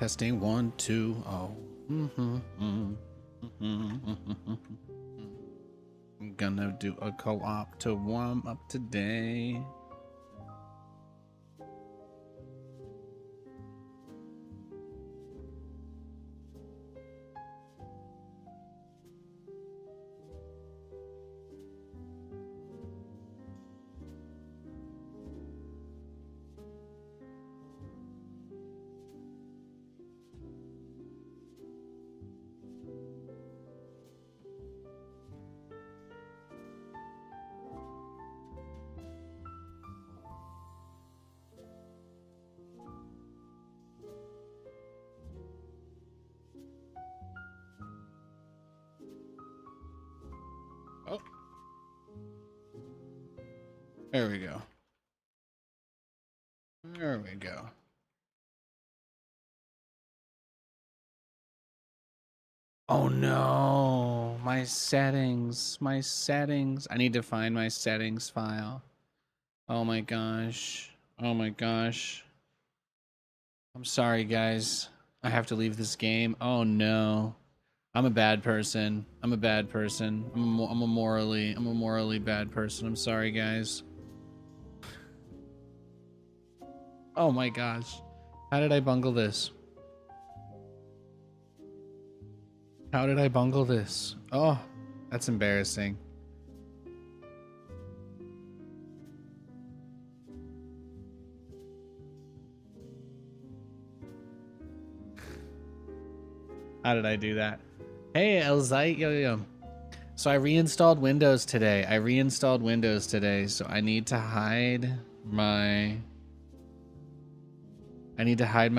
Testing 1, 2, oh. I'm gonna do a co-op to warm up today. Oh, there we go. There we go. Oh no, my settings. I need to find my settings file. Oh my gosh. Oh my gosh. I'm sorry, guys. I have to leave this game. Oh no. I'm a bad person. I'm a bad person. I'm a morally bad person. I'm sorry, guys. Oh my gosh. How did I bungle this? How did I bungle this? Oh, that's embarrassing. How did I do that? Hey, Elzite, yo. So I reinstalled Windows today. So I need to hide my...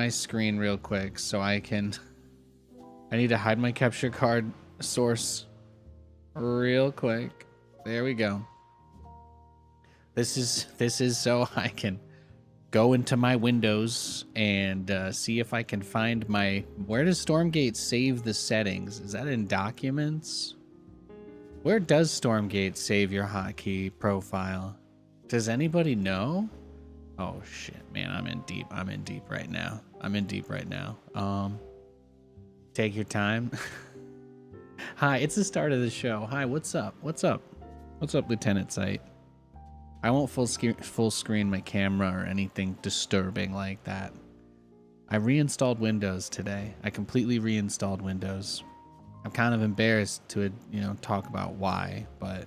screen real quick so I can... I need to hide my capture card source real quick. There we go. This is so I can go into my Windows and see if I can find my... Where does Stormgate save the settings? Is that in Documents? Where does Stormgate save your hotkey profile? Does anybody know? Oh shit, man, I'm in deep right now. Take your time. Hi, it's the start of the show. Hi, what's up, Lieutenant Sight? I won't full screen my camera or anything disturbing like that. I reinstalled Windows today. I completely reinstalled Windows. I'm kind of embarrassed to, talk about why, but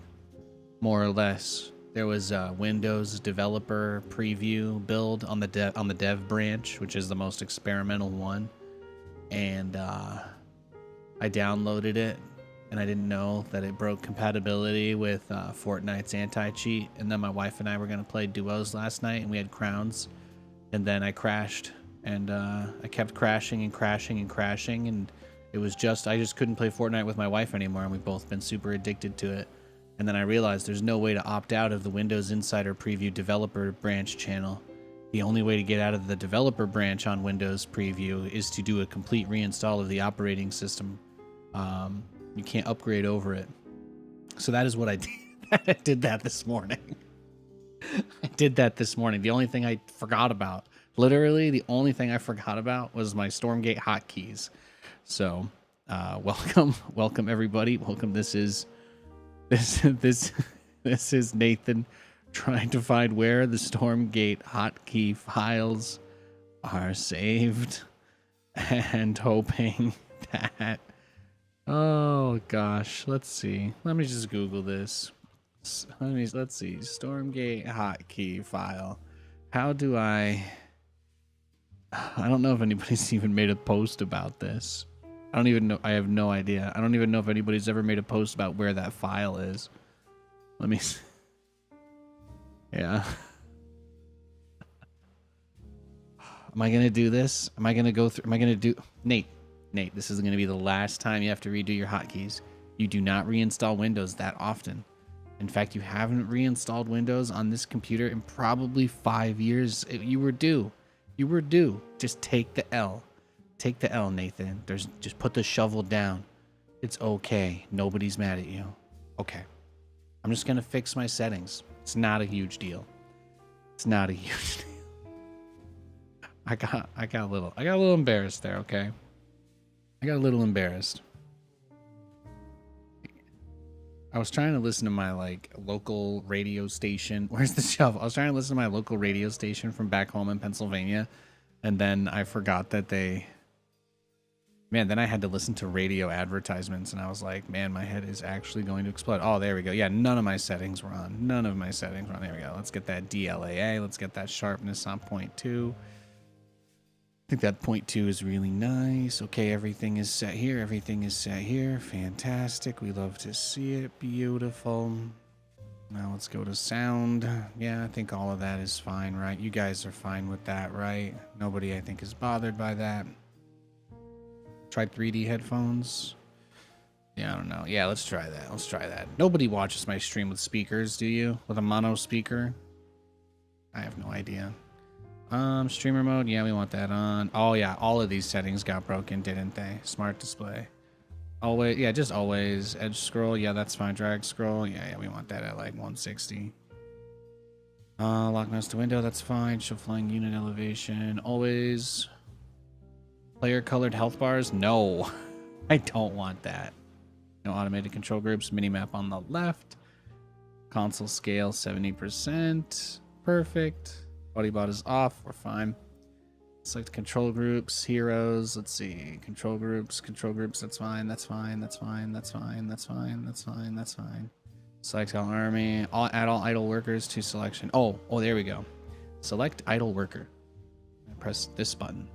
more or less, there was a Windows developer preview build on the dev branch, which is the most experimental one, and I downloaded it, and I didn't know that it broke compatibility with Fortnite's anti-cheat. And then my wife and I were gonna play duos last night, and we had crowns, and then I crashed, and I kept crashing, and it was I just couldn't play Fortnite with my wife anymore, and we've both been super addicted to it. And then I realized there's no way to opt out of the Windows Insider Preview developer branch channel. The only way to get out of the developer branch on Windows Preview is to do a complete reinstall of the operating system. You can't upgrade over it. So that is what I did. I did that this morning. The only thing I forgot about, literally the only thing I forgot about, was my Stormgate hotkeys. So, welcome everybody. Welcome. This is Nathan trying to find where the Stormgate hotkey files are saved and hoping that... Oh gosh, let's see. Let me just Google this. Let's see. Stormgate hotkey file. How do I don't know if anybody's even made a post about this. I don't even know. I have no idea. I don't even know if anybody's ever made a post about where that file is. Let me see. Yeah. Am I gonna do this? Am I gonna go through? Am I gonna do... Nate, this is gonna be the last time you have to redo your hotkeys. You do not reinstall Windows that often. In fact, you haven't reinstalled Windows on this computer in probably 5 years. You were due. Just take the L. Take the L, Nathan. Just put the shovel down. It's okay. Nobody's mad at you. Okay. I'm just gonna fix my settings. It's not a huge deal. I got a little embarrassed there, okay? I got a little embarrassed. I was trying to listen to my like local radio station. Where's the shelf? I was trying to listen to my local radio station from back home in Pennsylvania, and then I forgot that then I had to listen to radio advertisements, and I was like, man, my head is actually going to explode. Oh, there we go. Yeah, none of my settings were on. None of my settings were on. There we go. Let's get that DLAA. Let's get that sharpness on 0.2. I think that 0.2 is really nice. Okay, everything is set here. Everything is set here. Fantastic. We love to see it. Beautiful. Now let's go to sound. Yeah, I think all of that is fine, right? You guys are fine with that, right? Nobody, I think, is bothered by that. Try 3D headphones. Yeah, I don't know. Yeah, let's try that. Let's try that. Nobody watches my stream with speakers, do you? With a mono speaker? I have no idea. Streamer mode, yeah, we want that on. Oh yeah, all of these settings got broken, didn't they? Smart display. Always, yeah, just always. Edge scroll, yeah, that's fine. Drag scroll, yeah, we want that at like 160. Lock mouse to window, that's fine. Show flying unit elevation, always. Player colored health bars, no. I don't want that. No automated control groups, minimap on the left. Console scale, 70%. Perfect. Bodybot is off. We're fine. Select control groups, heroes. Let's see. Control groups. That's fine. That's fine. That's fine. That's fine. That's fine. That's fine. That's fine. Select all army. Add all idle workers to selection. Oh, there we go. Select idle worker. Press this button.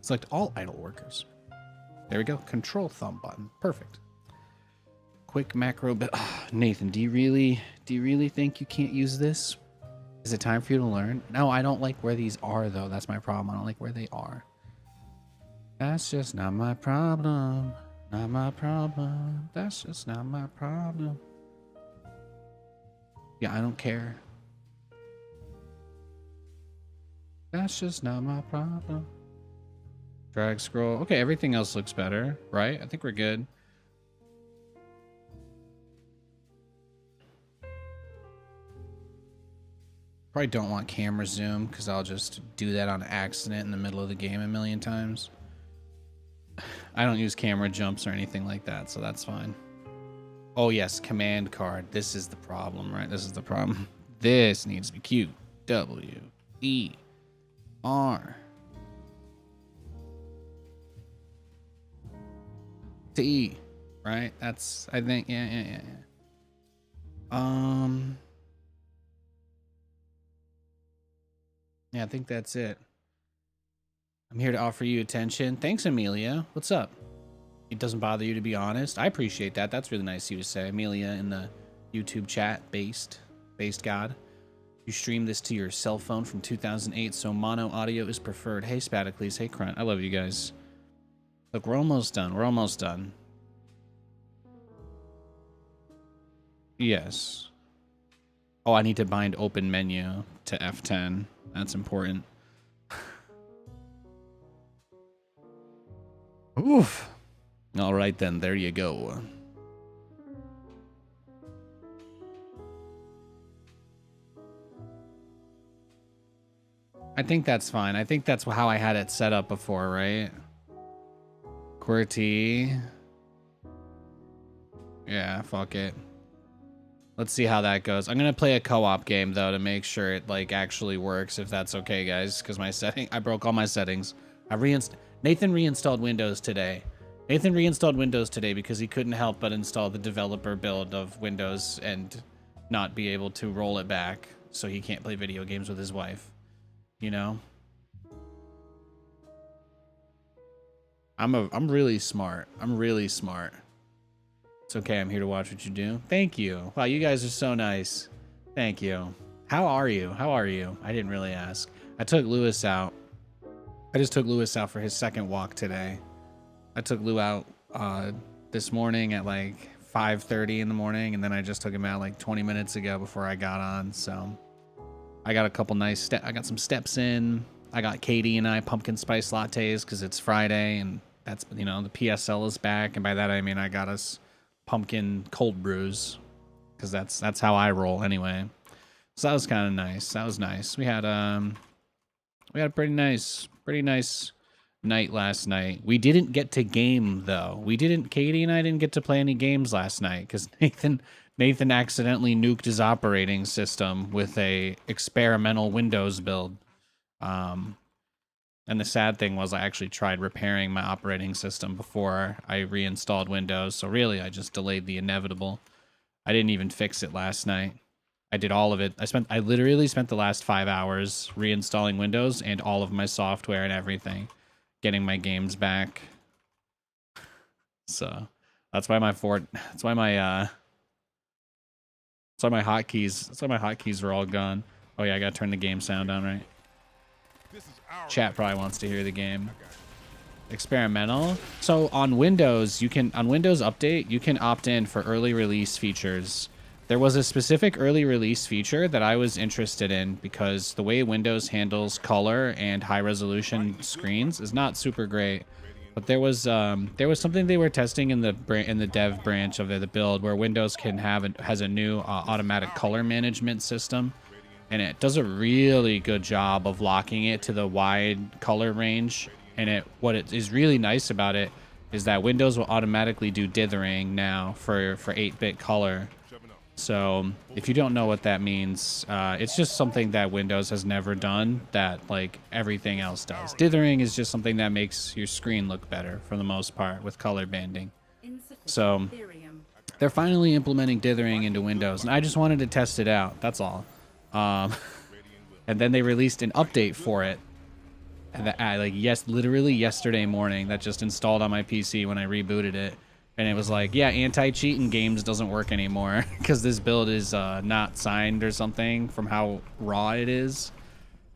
Select all idle workers. There we go. Control thumb button. Perfect. Quick macro. But Nathan, do you really think you can't use this? Is it time for you to learn? No, I don't like where these are, though. That's my problem. I don't like where they are. That's just not my problem. Not my problem. That's just not my problem. Yeah, I don't care. That's just not my problem. Drag scroll. Okay, everything else looks better, right? I think we're good. Probably don't want camera zoom because I'll just do that on accident in the middle of the game a million times. I don't use camera jumps or anything like that, so that's fine. Oh yes, command card. This is the problem, right? This is the problem. This needs to be Q, W, E, R, T, right? That's, I think, yeah. Yeah, I think that's it. I'm here to offer you attention. Thanks, Amelia. What's up? It doesn't bother you to be honest. I appreciate that. That's really nice of you to say. Amelia in the YouTube chat, based God. You stream this to your cell phone from 2008, so mono audio is preferred. Hey, Spadicles. Hey, Crunt. I love you guys. Look, we're almost done. We're almost done. Yes. Oh, I need to bind open menu to F10. That's important. Oof. All right, then. There you go. I think that's fine. I think that's how I had it set up before, right? QWERTY. Yeah, fuck it. Let's see how that goes. I'm gonna play a co-op game though to make sure it like actually works, if that's okay, guys. Because I broke all my settings. Nathan reinstalled Windows today. Nathan reinstalled Windows today because he couldn't help but install the developer build of Windows and not be able to roll it back, so he can't play video games with his wife. You know? I'm really smart. I'm really smart. It's okay, I'm here to watch what you do. Thank you. Wow, you guys are so nice. Thank you. How are you? How are you? I didn't really ask. I took Lewis out. I just took Lewis out for his second walk today. I took Lou out this morning at like 5:30 in the morning, and then I just took him out like 20 minutes ago before I got on. So I got a couple nice I got some steps in. I got Katie and I pumpkin spice lattes because it's Friday, and that's, you know, the PSL is back, and by that I mean I got us pumpkin cold brews because that's how I roll anyway. So that was kind of nice. That was nice. We had We had a pretty nice night last night. We didn't get to game though. Katie and I didn't get to play any games last night because Nathan accidentally nuked his operating system with a experimental Windows build. And the sad thing was I actually tried repairing my operating system before I reinstalled Windows. So really, I just delayed the inevitable. I didn't even fix it last night. I did all of it. I literally spent the last 5 hours reinstalling Windows and all of my software and everything, getting my games back. So that's why my hotkeys were all gone. Oh yeah, I gotta turn the game sound down, right? Chat probably wants to hear the game. Experimental. So on Windows, Windows Update, you can opt in for early release features. There was a specific early release feature that I was interested in because the way Windows handles color and high resolution screens is not super great. But there was something they were testing in the dev branch of the build where Windows has a new automatic color management system. And it does a really good job of locking it to the wide color range. And what it is really nice about it is that Windows will automatically do dithering now for 8-bit color. So if you don't know what that means, it's just something that Windows has never done that like everything else does. Dithering is just something that makes your screen look better for the most part with color banding. So they're finally implementing dithering into Windows, and I just wanted to test it out. That's all. And then they released an update for it, and literally yesterday morning, that just installed on my PC when I rebooted it, and it was like, yeah, anti-cheat in games doesn't work anymore because this build is not signed or something from how raw it is.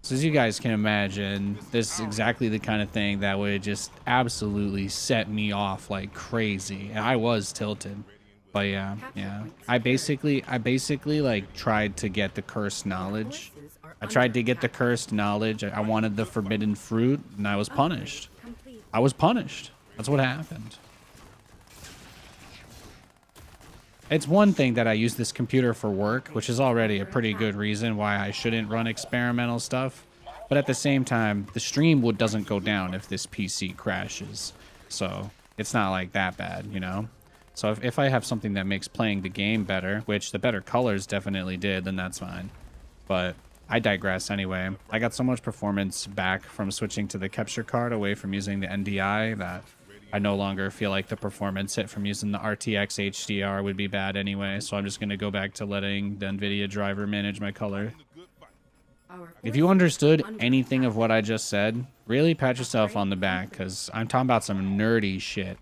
So as you guys can imagine, this is exactly the kind of thing that would just absolutely set me off like crazy, and I was tilted. But yeah. I basically like tried to get the cursed knowledge. I wanted the forbidden fruit, and I was punished. That's what happened. It's one thing that I use this computer for work, which is already a pretty good reason why I shouldn't run experimental stuff. But at the same time, the stream doesn't go down if this PC crashes. So it's not like that bad, you know? So if I have something that makes playing the game better, which the better colors definitely did, then that's fine. But I digress anyway. I got so much performance back from switching to the capture card away from using the NDI that I no longer feel like the performance hit from using the RTX HDR would be bad anyway. So I'm just going to go back to letting the NVIDIA driver manage my color. If you understood anything of what I just said, really pat yourself on the back, because I'm talking about some nerdy shit.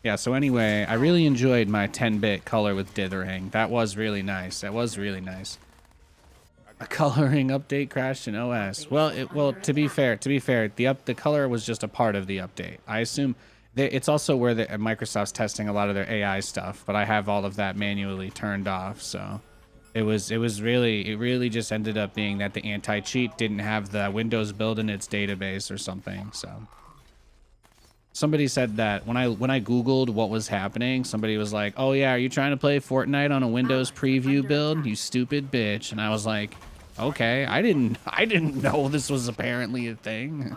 Yeah, so anyway, I really enjoyed my 10-bit color with dithering. That was really nice. A coloring update crashed in OS. Well, to be fair, the color was just a part of the update. I assume it's also where Microsoft's testing a lot of their AI stuff, but I have all of that manually turned off, so it really just ended up being that the anti-cheat didn't have the Windows build in its database or something, so. Somebody said that when I Googled what was happening, somebody was like, oh yeah, are you trying to play Fortnite on a Windows preview build, you stupid bitch? And I was like, okay, I didn't know this was apparently a thing.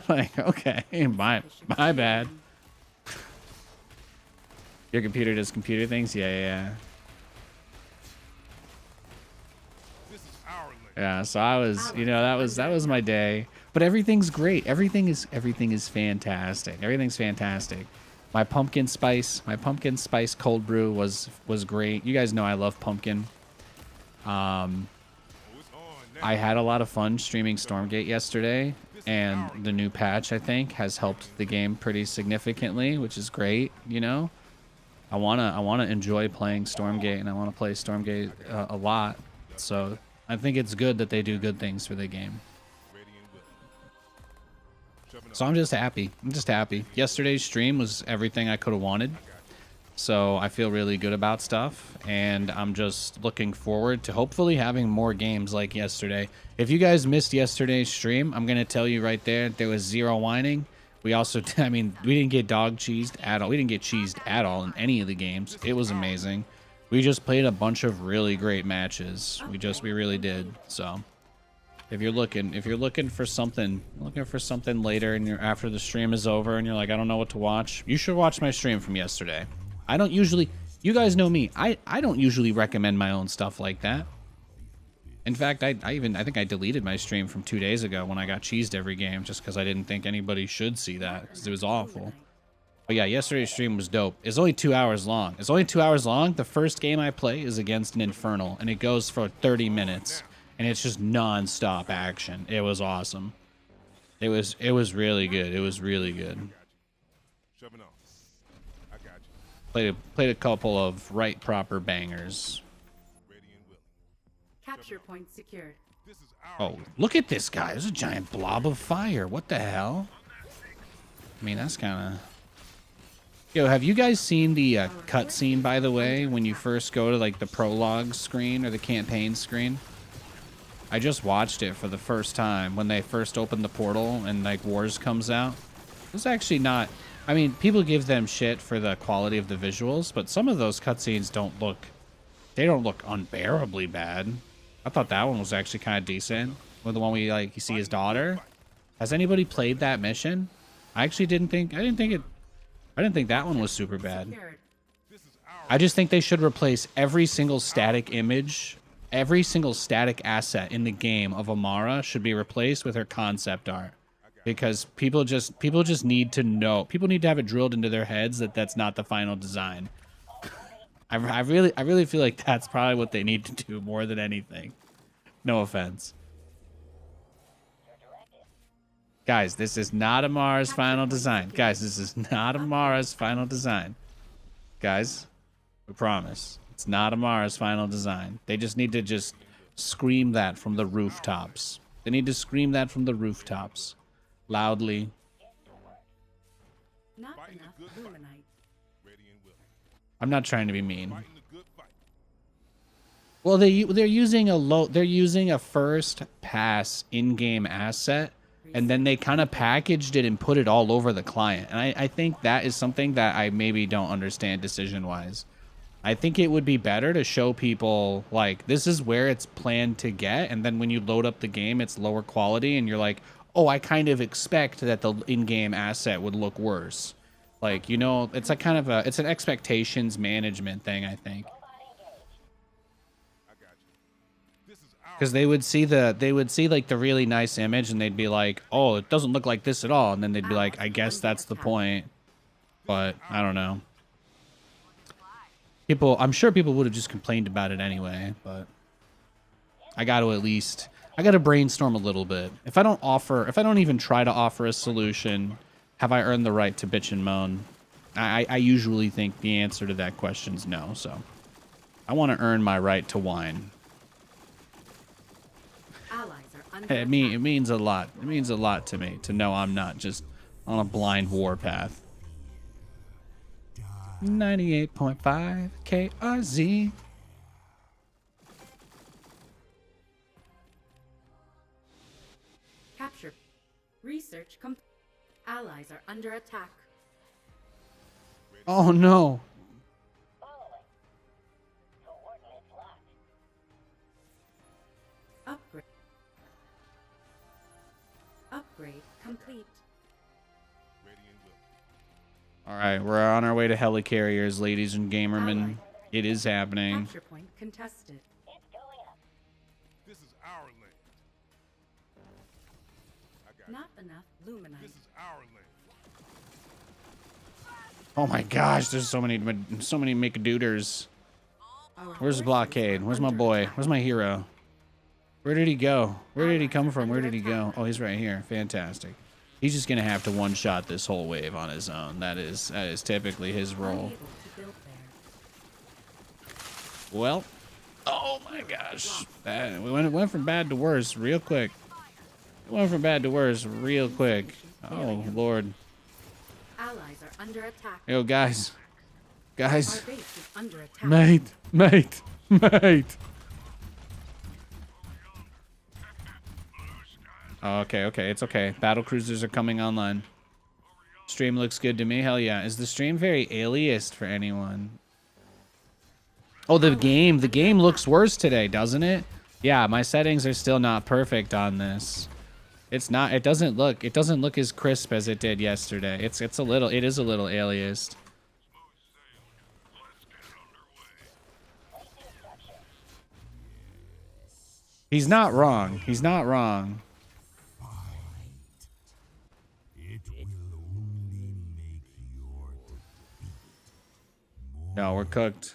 Like, okay, my bad. Your computer does computer things? Yeah. Yeah, so I was, that was my day. But everything's great. Everything is fantastic. Everything's fantastic. My pumpkin spice cold brew was great. You guys know I love pumpkin. I had a lot of fun streaming Stormgate yesterday, and the new patch, I think, has helped the game pretty significantly, which is great, you know? I wanna enjoy playing Stormgate, and I want to play Stormgate a lot. So I think it's good that they do good things for the game. So I'm just happy. Yesterday's stream was everything I could have wanted. So I feel really good about stuff, and I'm just looking forward to hopefully having more games like yesterday. If you guys missed yesterday's stream, I'm going to tell you right there was zero whining. We also, we didn't get dog cheesed at all. We didn't get cheesed at all in any of the games. It was amazing. We just played a bunch of really great matches. We really did. So if you're looking for something, later and you're after the stream is over and you're like, I don't know what to watch, you should watch my stream from yesterday. I don't usually, you guys know me, I don't usually recommend my own stuff like that. In fact, I think I deleted my stream from 2 days ago when I got cheesed every game just because I didn't think anybody should see that because it was awful. But yeah, yesterday's stream was dope. It's only 2 hours long. The first game I play is against an Infernal, and it goes for 30 minutes. And it's just non-stop action. It was awesome. It was really good. It was really good. Played a couple of right proper bangers. Capture point secured. Oh, look at this guy. There's a giant blob of fire. What the hell? I mean, that's kind of... Yo, have you guys seen the cutscene, by the way, when you first go to, like, the prologue screen or the campaign screen? I just watched it for the first time when they first opened the portal and, like, Wars comes out. It's actually not... I mean, people give them shit for the quality of the visuals, but some of those cutscenes don't look... They don't look unbearably bad. I thought that one was actually kind of decent. With the one where you see his daughter. Has anybody played that mission? I actually didn't think that one was super bad. I just think they should replace every single static image, every single static asset in the game of Amara should be replaced with her concept art. Because people just need to know. People need to have it drilled into their heads that that's not the final design. I really feel like that's probably what they need to do more than anything. No offense. Guys, this is not Amara's final design. Guys, this is not Amara's final design. Guys, we promise. It's not Amara's final design. They just need to just scream that from the rooftops. They need to scream that from the rooftops. Loudly. Not enough luminite. I'm not trying to be mean. Well, they're using a first pass in-game asset, and then they kind of packaged it and put it all over the client. And I think that is something that I maybe don't understand decision-wise. I think it would be better to show people, like, this is where it's planned to get, and then when you load up the game, it's lower quality, and you're like, oh, I kind of expect that the in-game asset would look worse. Like, you know, it's a kind of it's an expectations management thing, I think. Because they would see like the really nice image and they'd be like, oh, it doesn't look like this at all. And then they'd be like, I guess that's the point. But I don't know. I'm sure people would have just complained about it anyway, but I got to brainstorm a little bit. If I don't even try to offer a solution, have I earned the right to bitch and moan? I usually think the answer to that question is no, so I want to earn my right to whine. It means a lot. It means a lot to me to know I'm not just on a blind warpath. 98.5 KRZ. Capture. Research complete. Allies are under attack. Oh no. Upgrade. Upgrade complete. All right, we're on our way to helicarriers, ladies and gamermen. It is happening. Capture point contested. This is our land. Not enough luminite. This is our land. Oh my gosh, there's so many McDooders. Where's the blockade? Where's my boy? Where's my hero? Where did he go? Where did he come from? Where did he go? Oh, he's right here. Fantastic. He's just gonna have to one-shot this whole wave on his own. That is typically his role. Well, oh my gosh, we went from bad to worse real quick. It went from bad to worse real quick. Oh Lord. Allies are under attack. Yo, guys. Our base is under attack. Mate. Oh, okay, it's okay. Battle cruisers are coming online. Stream looks good to me. Hell yeah. Is the stream very aliased for anyone? Oh, the game looks worse today, doesn't it? Yeah, my settings are still not perfect on this. It's not. It doesn't look as crisp as it did yesterday. It is a little aliased. He's not wrong. He's not wrong. No, we're cooked.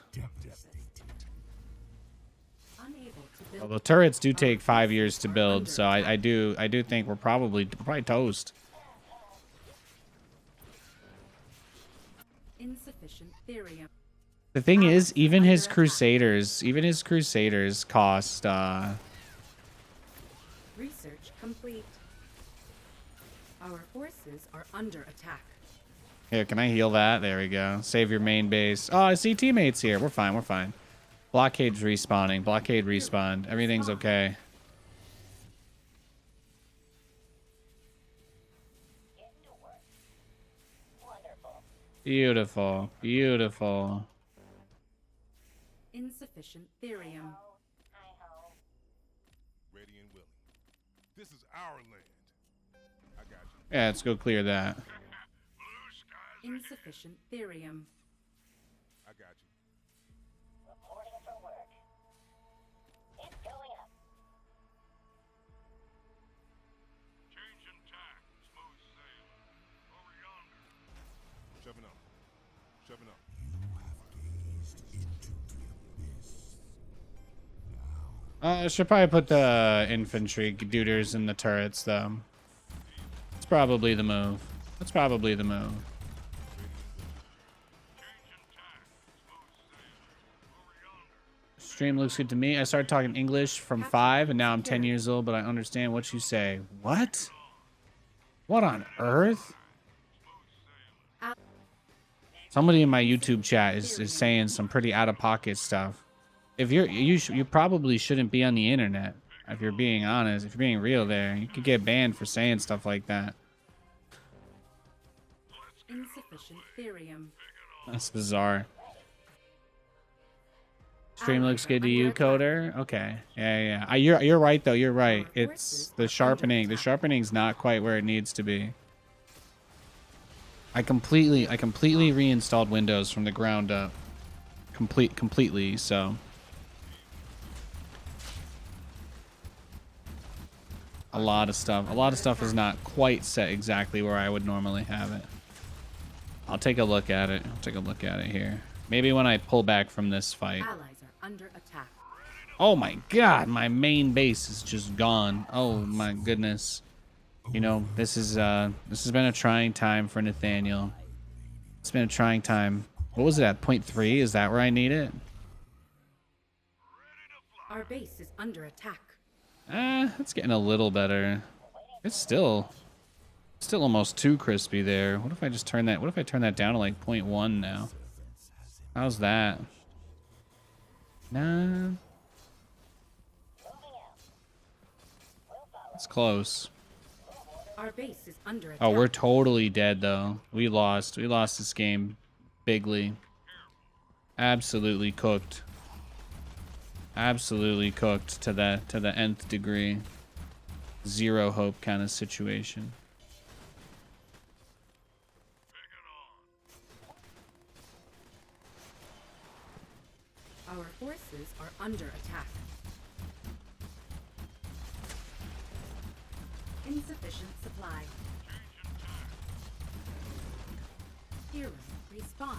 Well, the turrets do take 5 years to build, so I do think we're probably toast. Insufficient therium. The thing is, even his crusaders cost Research complete. Our forces are under attack. Here, can I heal that? There we go. Save your main base. Oh, I see teammates here. We're fine. We're fine. Blockade's respawning. Blockade respawned. Everything's okay. Beautiful. Beautiful. Insufficient therium. Ready and willing. This is our land. I got you. Yeah, let's go clear that. Insufficient therium. I got you. Reporting for work. It's going up. Changing tack. Smooth sailing. Over yonder. Shoving up. Shoving up. I should probably put the infantry duders in the turrets, though. It's probably the move. That's probably the move. Stream looks good to me. I started talking English from 5, and now I'm 10 years old, but I understand what you say. What? What on earth? Somebody in my YouTube chat is saying some pretty out-of-pocket stuff. If you probably shouldn't be on the internet. If you're being honest, if you're being real there, you could get banned for saying stuff like that. Insufficient therium. That's bizarre. Stream looks good to you, Coder. Okay, yeah. You're right though. You're right. It's the sharpening. The sharpening's not quite where it needs to be. I completely reinstalled Windows from the ground up. Completely. So. A lot of stuff is not quite set exactly where I would normally have it. I'll take a look at it. Here. Maybe when I pull back from this fight. Allies are under attack. Oh my god, my main base is just gone. Oh my goodness. You know, this has been a trying time for Nathaniel. It's been a trying time. What was it at? 0.3? Is that where I need it? Our base is under attack. It's getting a little better. It's still almost too crispy there. What if I just turn that? What if I turn that down to like 0.1 now? How's that? Nah. It's close. Our base is under attack. Oh, we're totally dead though. We lost this game bigly. Absolutely cooked. Absolutely cooked to the nth degree. Zero hope kind of situation. Our forces are under attack. Insufficient supply. Hero respawn.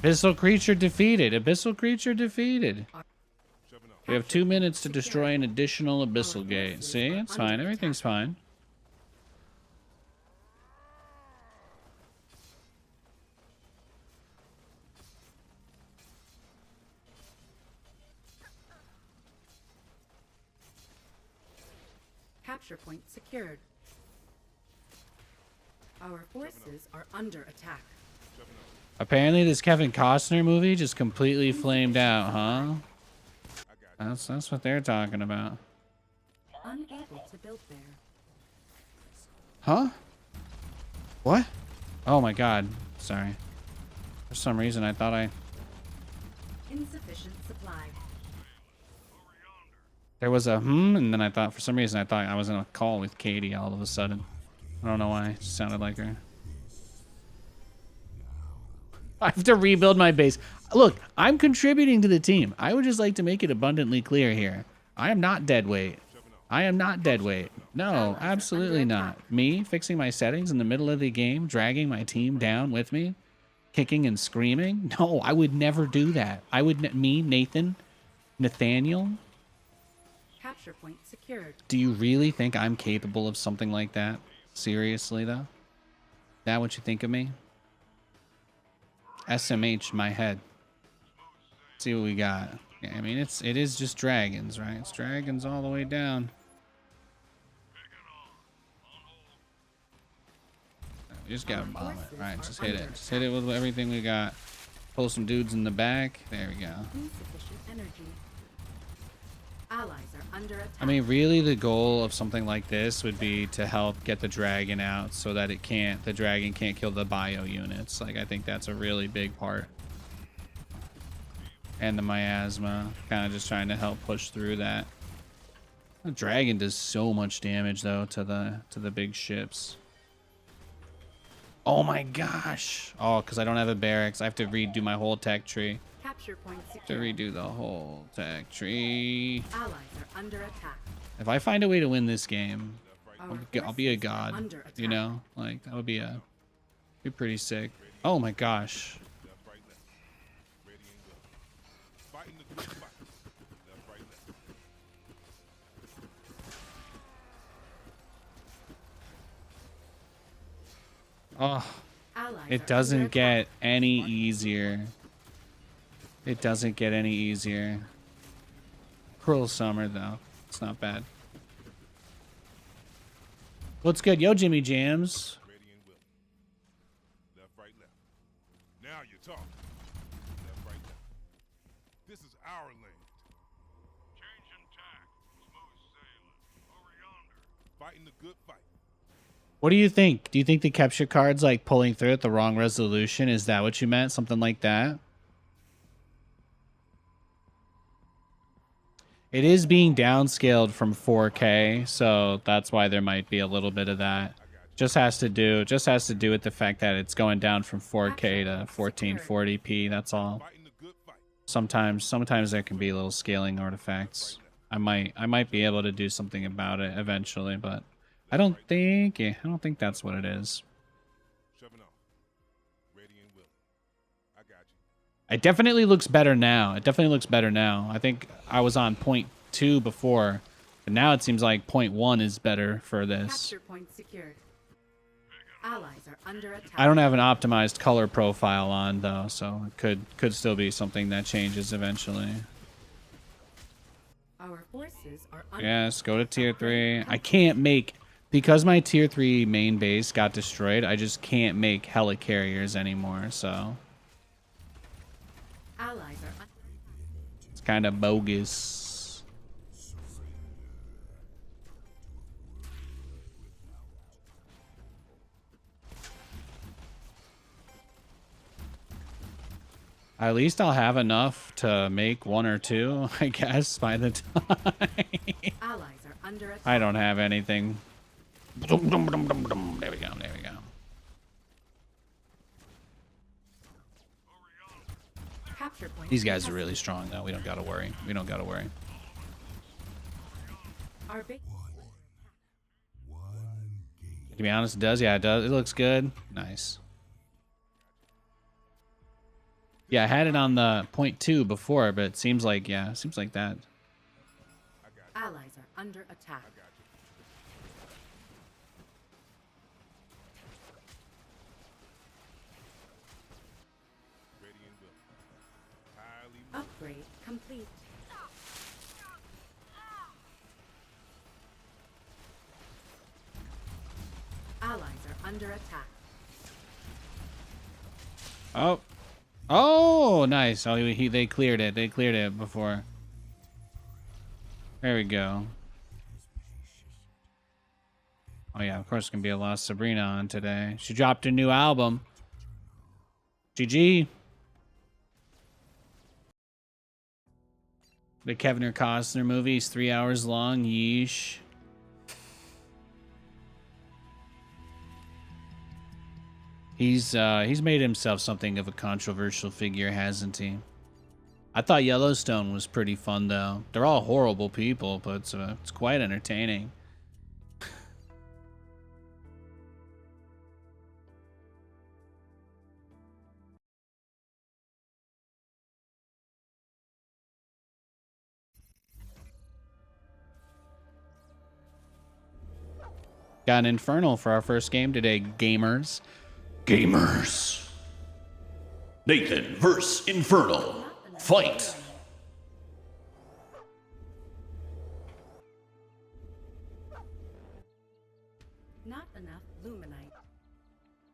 Abyssal creature defeated. Abyssal creature defeated. Shoving up. We have 2 minutes to destroy an additional abyssal gate. See, it's fine. Everything's fine. Capture point secured. Our forces are under attack. Apparently, this Kevin Costner movie just completely flamed out, huh? That's what they're talking about. Unable to build there. Huh? What? Oh my god. Sorry. For some reason, I thought I Insufficient supply. There was a and then I thought, for some reason, I thought I was in a call with Katie all of a sudden. I don't know why. It just sounded like her. I have to rebuild my base. Look, I'm contributing to the team. I would just like to make it abundantly clear here. I am not dead weight. I am not dead weight. No, absolutely not. Me fixing my settings in the middle of the game, dragging my team down with me, kicking and screaming. No, I would never do that. I would, me, Nathan, Nathaniel. Capture point secured. Do you really think I'm capable of something like that? Seriously, though? Is that what you think of me? SMH, my head. Let's see what we got. Yeah, I mean, it is just dragons, right? It's dragons all the way down. We just gotta bomb it, right? Just hit it. Just hit it with everything we got. Pull some dudes in the back. There we go. Insufficient energy. Allies are under attack. I mean, really, the goal of something like this would be to help get the dragon out so that the dragon can't kill the bio units. Like, I think that's a really big part. And the miasma, kind of just trying to help push through that. The dragon does so much damage though to the big ships. Oh my gosh! Oh, because I don't have a barracks, I have to redo my whole tech tree. Capture point To secured. redo the whole tech tree. Allies are under attack. If I find a way to win this game, Our I'll be a forces are god. under attack. You know, like that would be pretty sick. Oh my gosh! Left, right, left. Ready and go. Fighting the good fight. Left, right, left. Oh, Allies it are doesn't under get attack. any easier. It doesn't get any easier. Cruel summer though, it's not bad. What's good, yo, Jimmy Jams? Ready and willing. Left, right, left. Now you're talking. Left, right, left. This is our land. Changing tack. Smooth sailing. Over yonder. Fighting the good fight. What do you think? Do you think the capture card's like pulling through at the wrong resolution? Is that what you meant? Something like that? It is being downscaled from 4K, so that's why there might be a little bit of that. Just has to do with the fact that it's going down from 4K to 1440p. That's all. Fighting the good fight. Sometimes there can be little scaling artifacts. I might be able to do something about it eventually, but I don't think that's what it is. Shoving off. Ready and willing. I got you. It definitely looks better now. I think I was on 0.2 before, but now it seems like 0.1 is better for this. Capture point secured. Allies are under attack. I don't have an optimized color profile on though, so it could still be something that changes eventually. Our forces are under Yes, go to tier 3. I can't make, because my tier 3 main base got destroyed, I just can't make helicarriers anymore, so Allies are under it's kind of bogus. At least I'll have enough to make 1 or 2, I guess, by the time. Allies are under attack. I don't have anything. There we go, there we go. Capture point. These guys are really strong, though. We don't gotta worry. Our base. To be honest, it does. Yeah, it does. It looks good. Nice. Yeah, I had it on the 0.2 before, but it seems like that. Allies are under attack. Ready and willing. Highly Upgrade complete. Allies are under attack. Oh. Oh, nice. Oh, they cleared it. They cleared it before. There we go. Oh, yeah, of course, it's going to be a Lost Sabrina on today. She dropped a new album. GG. The Kevin Costner movie is 3 hours long. Yeesh. He's made himself something of a controversial figure, hasn't he? I thought Yellowstone was pretty fun though. They're all horrible people, but it's quite entertaining. Got an Infernal for our first game today, gamers. Gamers. Nathan versus Infernal. Fight. Not enough luminite.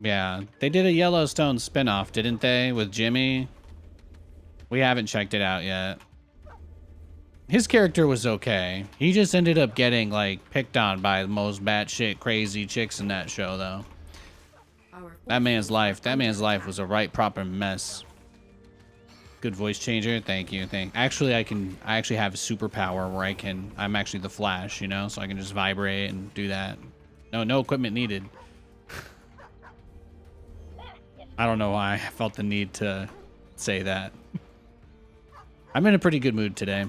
Yeah, they did a Yellowstone spinoff, didn't they, with Jimmy? We haven't checked it out yet. His character was okay. He just ended up getting, like, picked on by the most batshit crazy chicks in that show, though. That man's life was a right proper mess. Good voice changer, thank you. Actually, I actually have a superpower where I'm actually the Flash, you know, so I can just vibrate and do that. No equipment needed. I don't know why I felt the need to say that. I'm in a pretty good mood today.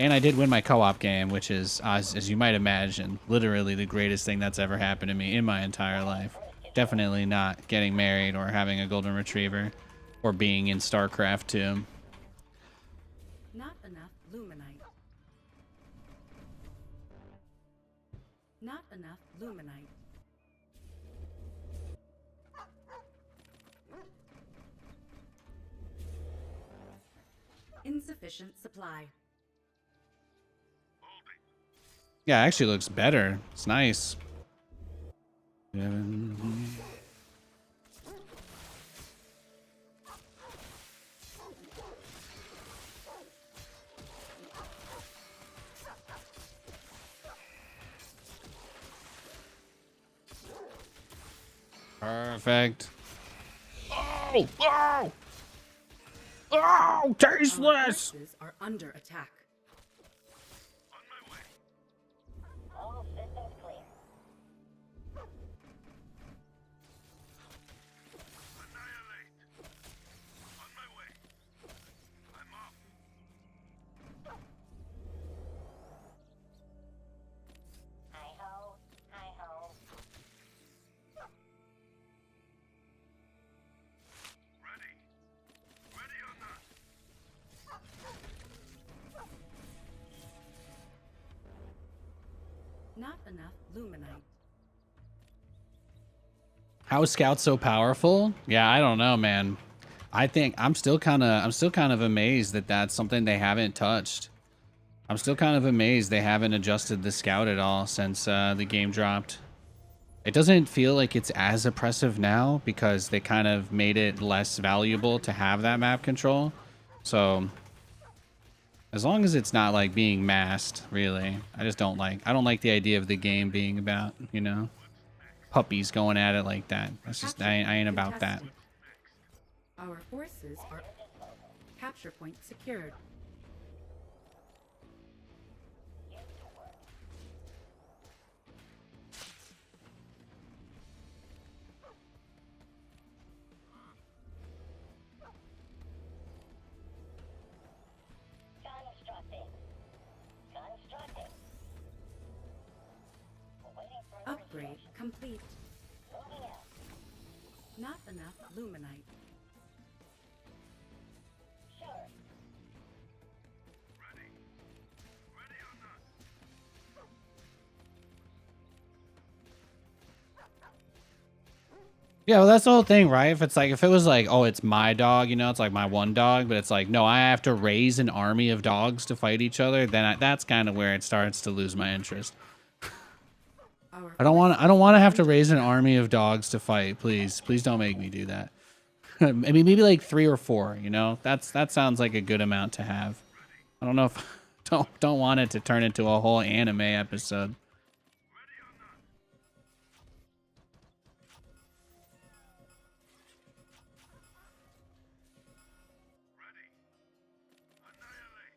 And I did win my co-op game, which is, as you might imagine, literally the greatest thing that's ever happened to me in my entire life. Definitely not getting married or having a golden retriever or being in StarCraft 2. Not enough luminite. Not enough luminite. Insufficient supply. Yeah, it actually looks better. It's nice. Perfect. Oh! Oh! Oh! Tasteless! Our forces are under attack. On my way. All systems clear. Annihilate. On my way. I'm off. Hi-ho, hi-ho. Ready. Ready or not. Not enough luminite. How is Scout so powerful? Yeah, I don't know, man. I think I'm still kind of amazed that that's something they haven't touched. I'm still kind of amazed they haven't adjusted the Scout at all since the game dropped. It doesn't feel like it's as oppressive now because they kind of made it less valuable to have that map control. So as long as it's not like being masked, really. I don't like the idea of the game being about, you know, puppies going at it like that. That's just, I ain't about that. Our forces are capture point secured. Constructing. Constructing. Waiting for Upgrade complete. moving out. Not enough luminite. Sure. Ready. Ready or not. Yeah, well, that's the whole thing, right? If it was like, oh, it's my dog, you know, it's like my one dog, but it's like, no, I have to raise an army of dogs to fight each other, then that's kind of where it starts to lose my interest. I don't want to have to raise an army of dogs to fight, please. Please don't make me do that. I mean, maybe like 3 or 4, you know? That sounds like a good amount to have. I don't know if don't want it to turn into a whole anime episode. Ready. Annihilate.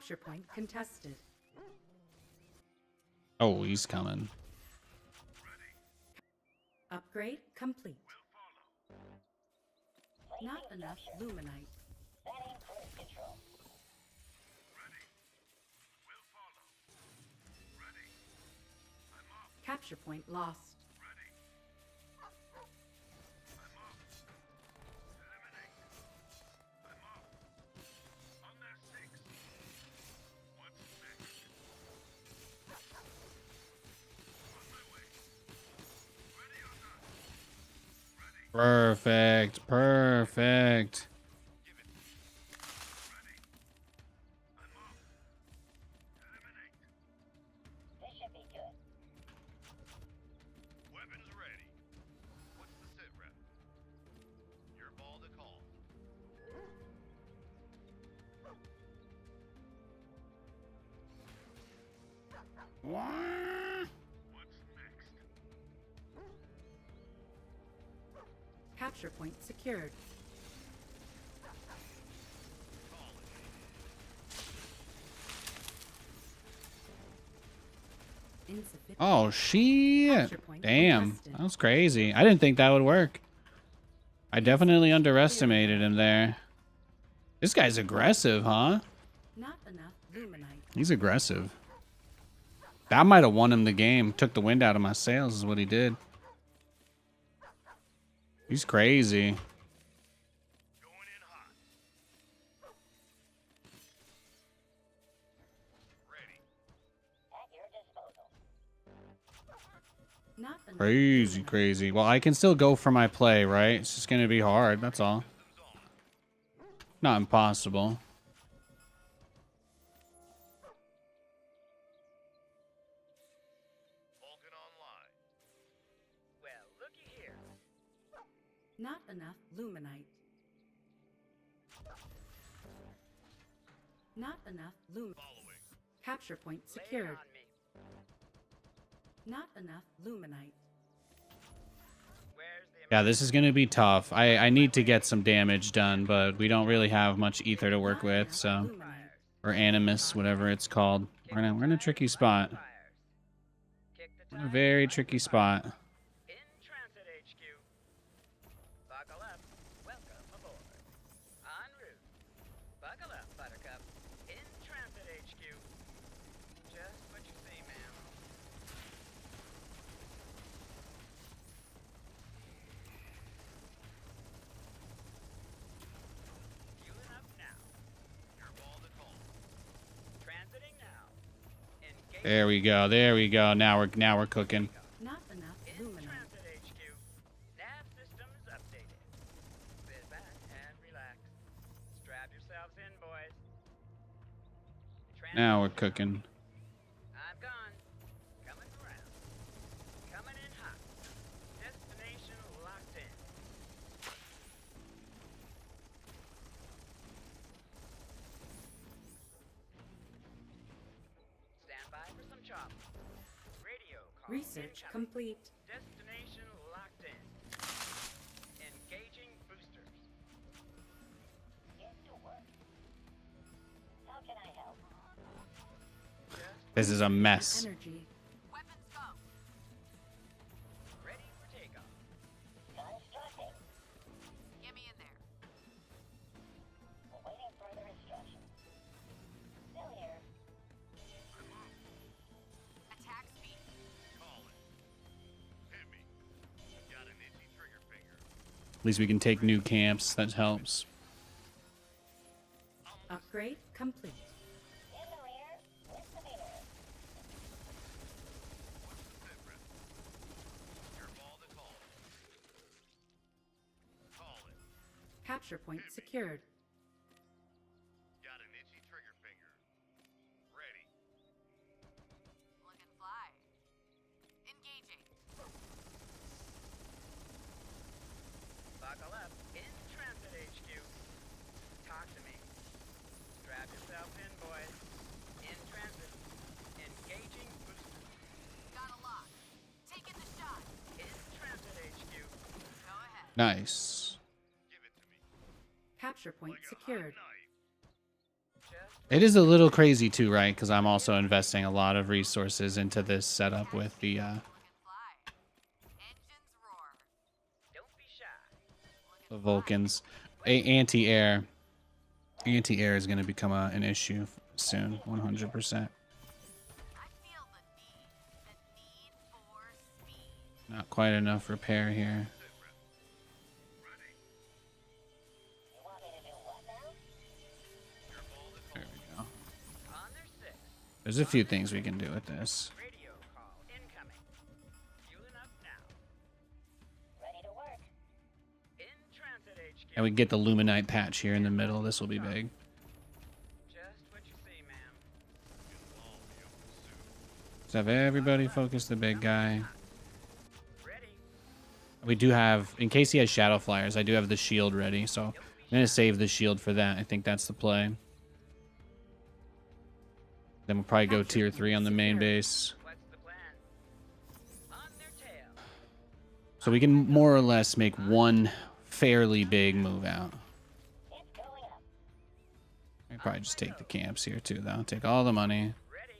Capture point contested. Oh, he's coming. Upgrade complete. Not enough luminite. Setting cruise control. Capture point lost. Perfect. Perfect. This should be good. Weapons ready. What's the sit rep? Your ball to call. What's next? Capture point secured. Insufficient. Oh, shit. Capture point Damn. contested. That was crazy. I didn't think that would work. I definitely underestimated him there. This guy's aggressive, huh? Not enough luminite. He's aggressive. That might have won him the game. Took the wind out of my sails is what he did. He's crazy. Going in hot. Ready. At your disposal. Not enough Crazy, luminite. crazy. Well, I can still go for my play, right? It's just going to be hard. That's all. Not impossible. Vulcan online. Well, looky here. Not enough luminite. Not enough luminite. Following. Capture point Lay it secured. on me. Not enough luminite. Where's the Yeah, this is going to be tough. I need to get some damage done, but we don't really have much ether to work Not with, enough so... luminite. Or animus, whatever it's called. We're in a tricky spot. Kick the We're in a tires, very light the tricky fire. spot. In transit HQ. Buckle up. Welcome aboard. En route. Buckle up, Buttercup. In transit HQ. Just what you say, ma'am. Fueling up now. Your ball to call. Transiting now. Engage. There we go. There we go. Now we're cooking. Not enough In luminite. transit HQ. Nav systems updated. Sit back and relax. Strap yourselves in, boys. Now we're Transit- cooking. I'm gone. Coming around. Coming in hot. Destination locked in. Stand by for some chop. Radio call. Research incoming. complete. Destination locked in. Engaging boosters. Get to work. How can I help? Just This is a mess. Energy. weapons go. Ready for takeoff. Constructing. Get me in there. Awaiting further instructions. Still here. Attack speed. Call it. Hit me. Got an itchy trigger finger. At least we can take new camps. That helps. Upgrade complete. In the rear. With the meter. What's the sit rep? Your ball to call. Call it. Capture point secured. Got an itchy trigger finger. Ready. Looking fly. Engaging. Buckle up. In transit HQ. Talk to me. Strap yourself in, boys. In transit. Engaging booster. Got a lock. Taking the shot. In transit HQ. Go ahead. Nice. Give it to me. Capture point Like a hot secured. knife. Just It is a little crazy too, right? Because I'm also investing a lot of resources into this setup with the Don't be shy. Vulcans. Anti-air. Anti-air is going to become an issue soon, 100%. Not quite enough repair here. There we go. On their six. There's a few things we can do with this. Radio call incoming. Fueling up now. Ready to work. In transit HQ. And we get the Luminite patch here in the middle. This will be big. Just what you see, ma'am. Let's have everybody focus the big guy. Ready. We do have, in case he has shadow flyers, I do have the shield ready, so I'm going to save the shield for that. I think that's the play. Then we'll probably go tier 3 on the main base. What's the plan? On their tail. So we can more or less make one fairly big move out. It's going up. I probably just take the camps here too, though. Take all the money. Ready.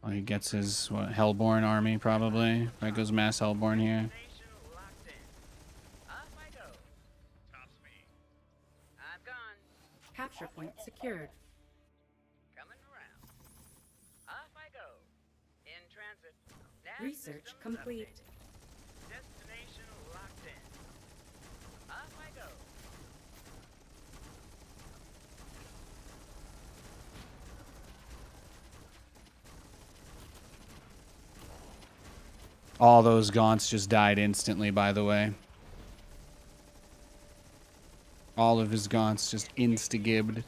Well, he gets his, what, Hellborn army, probably. Probably goes mass Hellborn here. Nation locked in. Off I go. Top speed. I'm gone. Capture point secured. Coming around. Off I go. In transit. Nav Research systems complete. update. Destination locked in. Off I go. All those gaunts just died instantly, by the way. All of his gaunts just insta-gibbed. On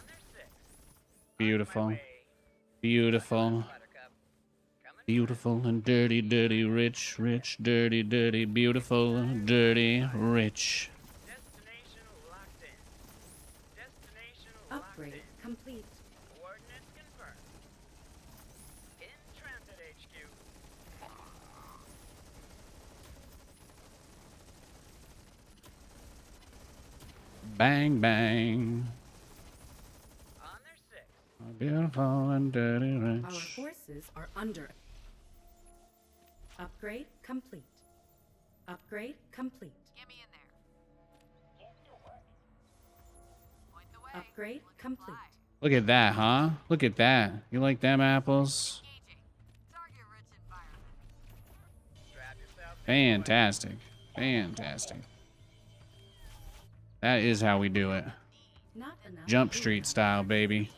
their six. Beautiful. Way. Beautiful. Buttercup. Coming. Beautiful and dirty, dirty, rich, rich, dirty, dirty, beautiful, dirty, rich. Destination locked in. Destination locked Upgrade in. complete. Coordinates confirmed. In transit HQ. Bang, bang. On their six. Beautiful and dirty, Our rich. forces are under. Upgrade complete. Upgrade complete. Get me in there. Get to work. Point the way. Upgrade complete. Look at that, huh? Look at that. You like them apples? Engaging. Target rich environment. Strap yourself in. Fantastic. Fantastic. That is how we do it. Not enough. Jump Street style, baby.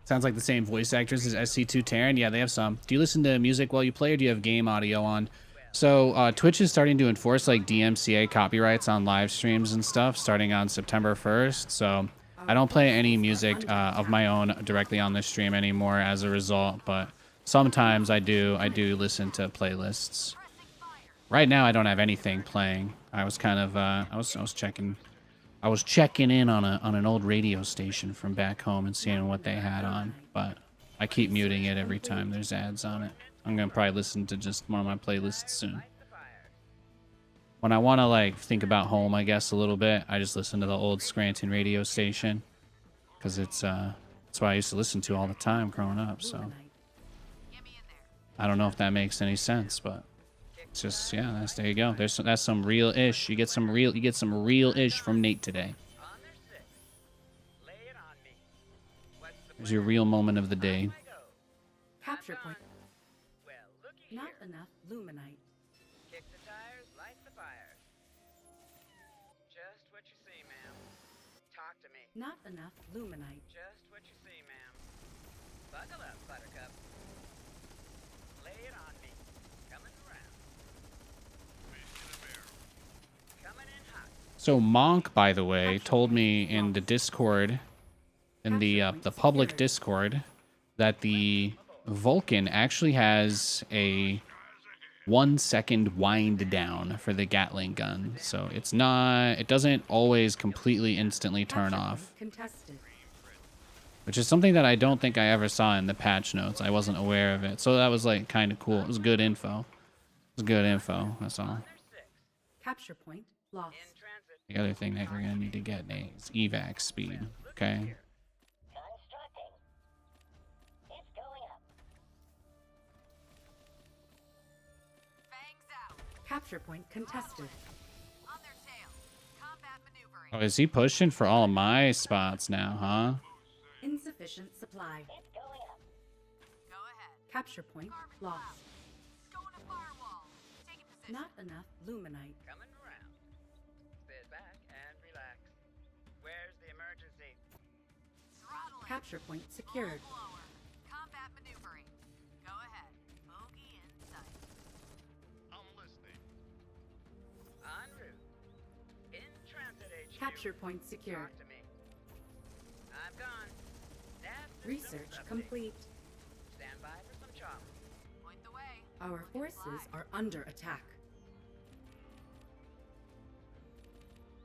Sounds like the same voice actors as SC2 Terran. Yeah, they have some. Do you listen to music while you play, or do you have game audio on? So Twitch is starting to enforce like DMCA copyrights on live streams and stuff starting on September 1st. So I don't play any music of my own directly on the stream anymore as a result, but sometimes I do listen to playlists. Right now I don't have anything playing. I was kind of I was checking in on an old radio station from back home and seeing what they had on, but I keep muting it every time there's ads on it. I'm gonna probably listen to just one of my playlists soon. When I want to like think about home, I guess a little bit, I just listen to the old Scranton radio station because it's that's what I used to listen to all the time growing up. So Get me in there. I don't know if that makes any sense, but it's just there you go. That's some real ish. You get some real ish from Nate today. On their six. Lay it on me. What's the There's your real moment of the day. I go. Capture point. Well, looky Not here. enough luminite. Kick the tires, light the fire. Just what you see, ma'am. Talk to me. Not enough luminite. Just what you see, ma'am. Buckle up, Buttercup. Lay it on me. Coming around. Coming in hot. So Monk, by the way, told me in the Discord, in the public Discord, that the Vulcan actually has a 1 second wind down for the Gatling gun. So it doesn't always completely instantly turn Capture off, point contested. which is something that I don't think I ever saw in the patch notes. I wasn't aware of it. So that was like kind of cool. It was good info. It was good info. That's all. There's six. Capture point lost. In transit. The other thing that we're gonna need to get, Nate, is evac speed. Okay. Constructing. It's going up. Fangs out. Capture point contested. On their tail. Combat maneuvering. Oh, is he pushing for all of my spots now, huh? Insufficient supply. It's going up. Go ahead. Capture point lost. Going to firewall. Taking position. Not enough luminite. Coming around. Sit back and relax. Where's the emergency? Throttling. Capture point secured. Blower. Combat maneuvering. Go ahead. Bogey in sight. I'm listening. En route. In transit HQ. Capture point secured. Talk to me. I'm gone. Nav systems Research update. complete. Stand by for some chop. Point the way. Our forces are under attack.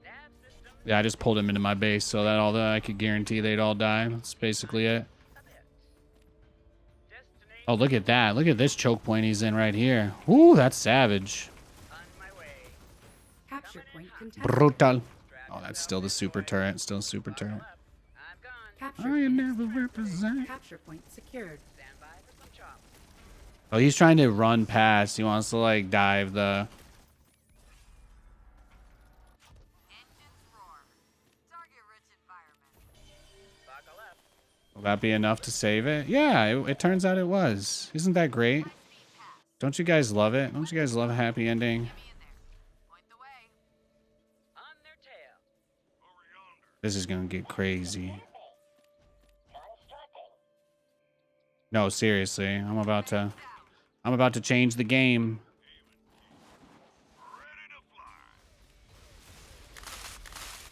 Nav systems Yeah, I just pulled him into my base so that all that I could guarantee they'd all die. That's basically it. a bit. Destination Oh, look at that. Look at this choke point he's in right here. Ooh, that's savage. on my way. Capture point contested. Brutal. Oh, that's still the super turret. Still a super turret. I'm gone. Capture Oh, you point never represent. Capture point secured. Stand by for some chop. Oh, he's trying to run past. He wants to, like, dive the... Engines roar. Target-rich environment. Buckle up. Will that be enough to save it? Yeah, it turns out it was. Isn't that great? Speed pass. Don't you guys love it? Don't you guys love a happy ending? Get me in there. Point the way. On their tail. This is gonna get crazy. Constructing. No, seriously. I'm about to change the game.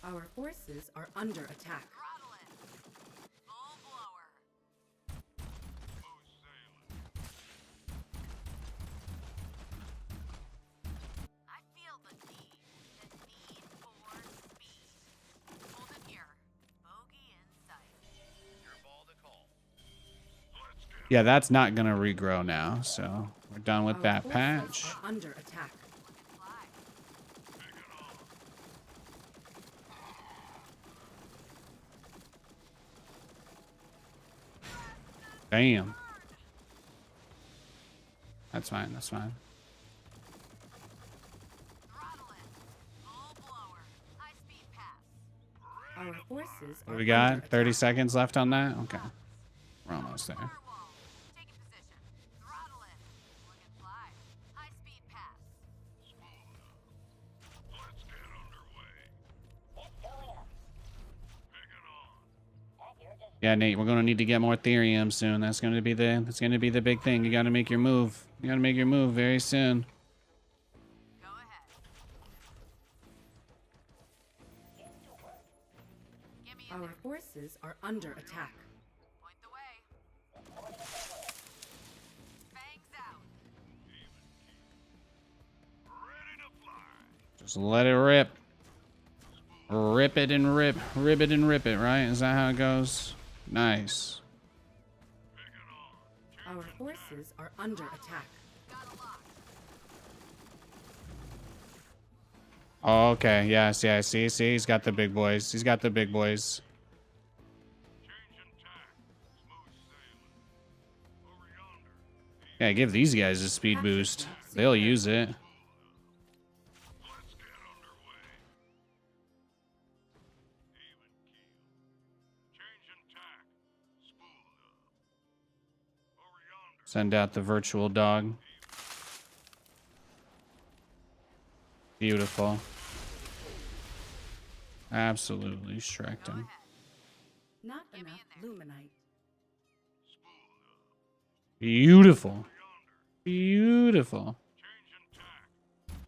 Our forces are under attack. Throttle it. Full blower. I feel the need for speed. Hold it here. Bogey in sight. Your ball to call. Yeah, that's not gonna regrow now, so we're done with Our that forces patch. are under attack. Looking fly. Damn. That's fine, that's fine. Throttle it. Full blower. High speed pass. Our forces What are we got? under 30 attack. seconds left on that? Okay. We're almost there. Firewall. Taking position. Throttle it. Looking fly. High speed pass. Let's get underway. It's going up. Bring it on. At your disposal. Yeah, Nate, we're gonna need to get more Therium soon. That's gonna be the big thing. You gotta make your move. You gotta make your move very soon. Go ahead. Get me in Our there. forces are under attack. Point the way. Fangs out. Ready to fly. Just let it rip. Rip it and rip. Rip it and rip it, right? Is that how it goes? Nice. Our forces are under attack. Got a lock. Oh, okay. Yes, yeah. See, he's got the big boys. He's got the big boys. Changing tack. Smooth sailing. Over yonder. Yeah, give these guys a speed boost. They'll use it. Let's get underway. Even keel. Changing tack. Spooled up. Over yonder. Send out the virtual dog. Beautiful. Absolutely shreked him. Not enough luminite. Beautiful. Beautiful. Changing tack.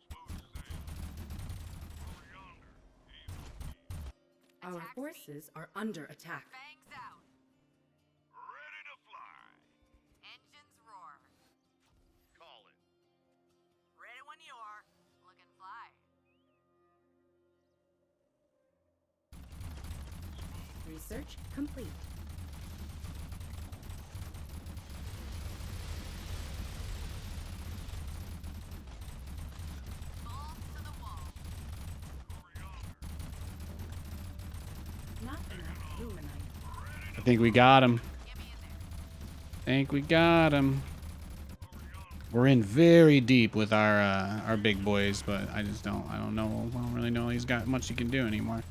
Smooth sailing. Over yonder. Even keel. Our forces are under attack. Fangs out. Ready to fly. Engines roar. Call it. Ready when you are. Looking fly. Research complete. Balls to the wall. Over yonder. I think we got him. Get me in there. Think we got him. We're in very deep with our big boys, but I don't know. I don't really know he's got much he can do anymore.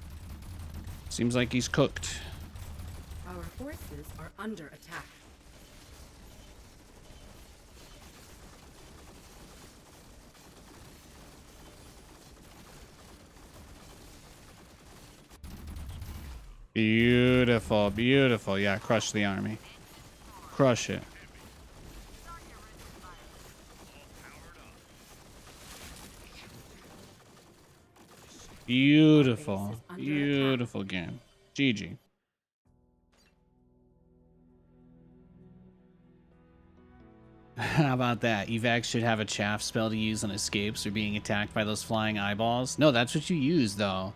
Seems like he's cooked. Our forces are under attack. Beautiful, beautiful. Yeah, crush the army. Crush it. Beautiful, beautiful game. GG. How about that? Evacs should have a chaff spell to use on escapes or being attacked by those flying eyeballs. No, that's what you use, though.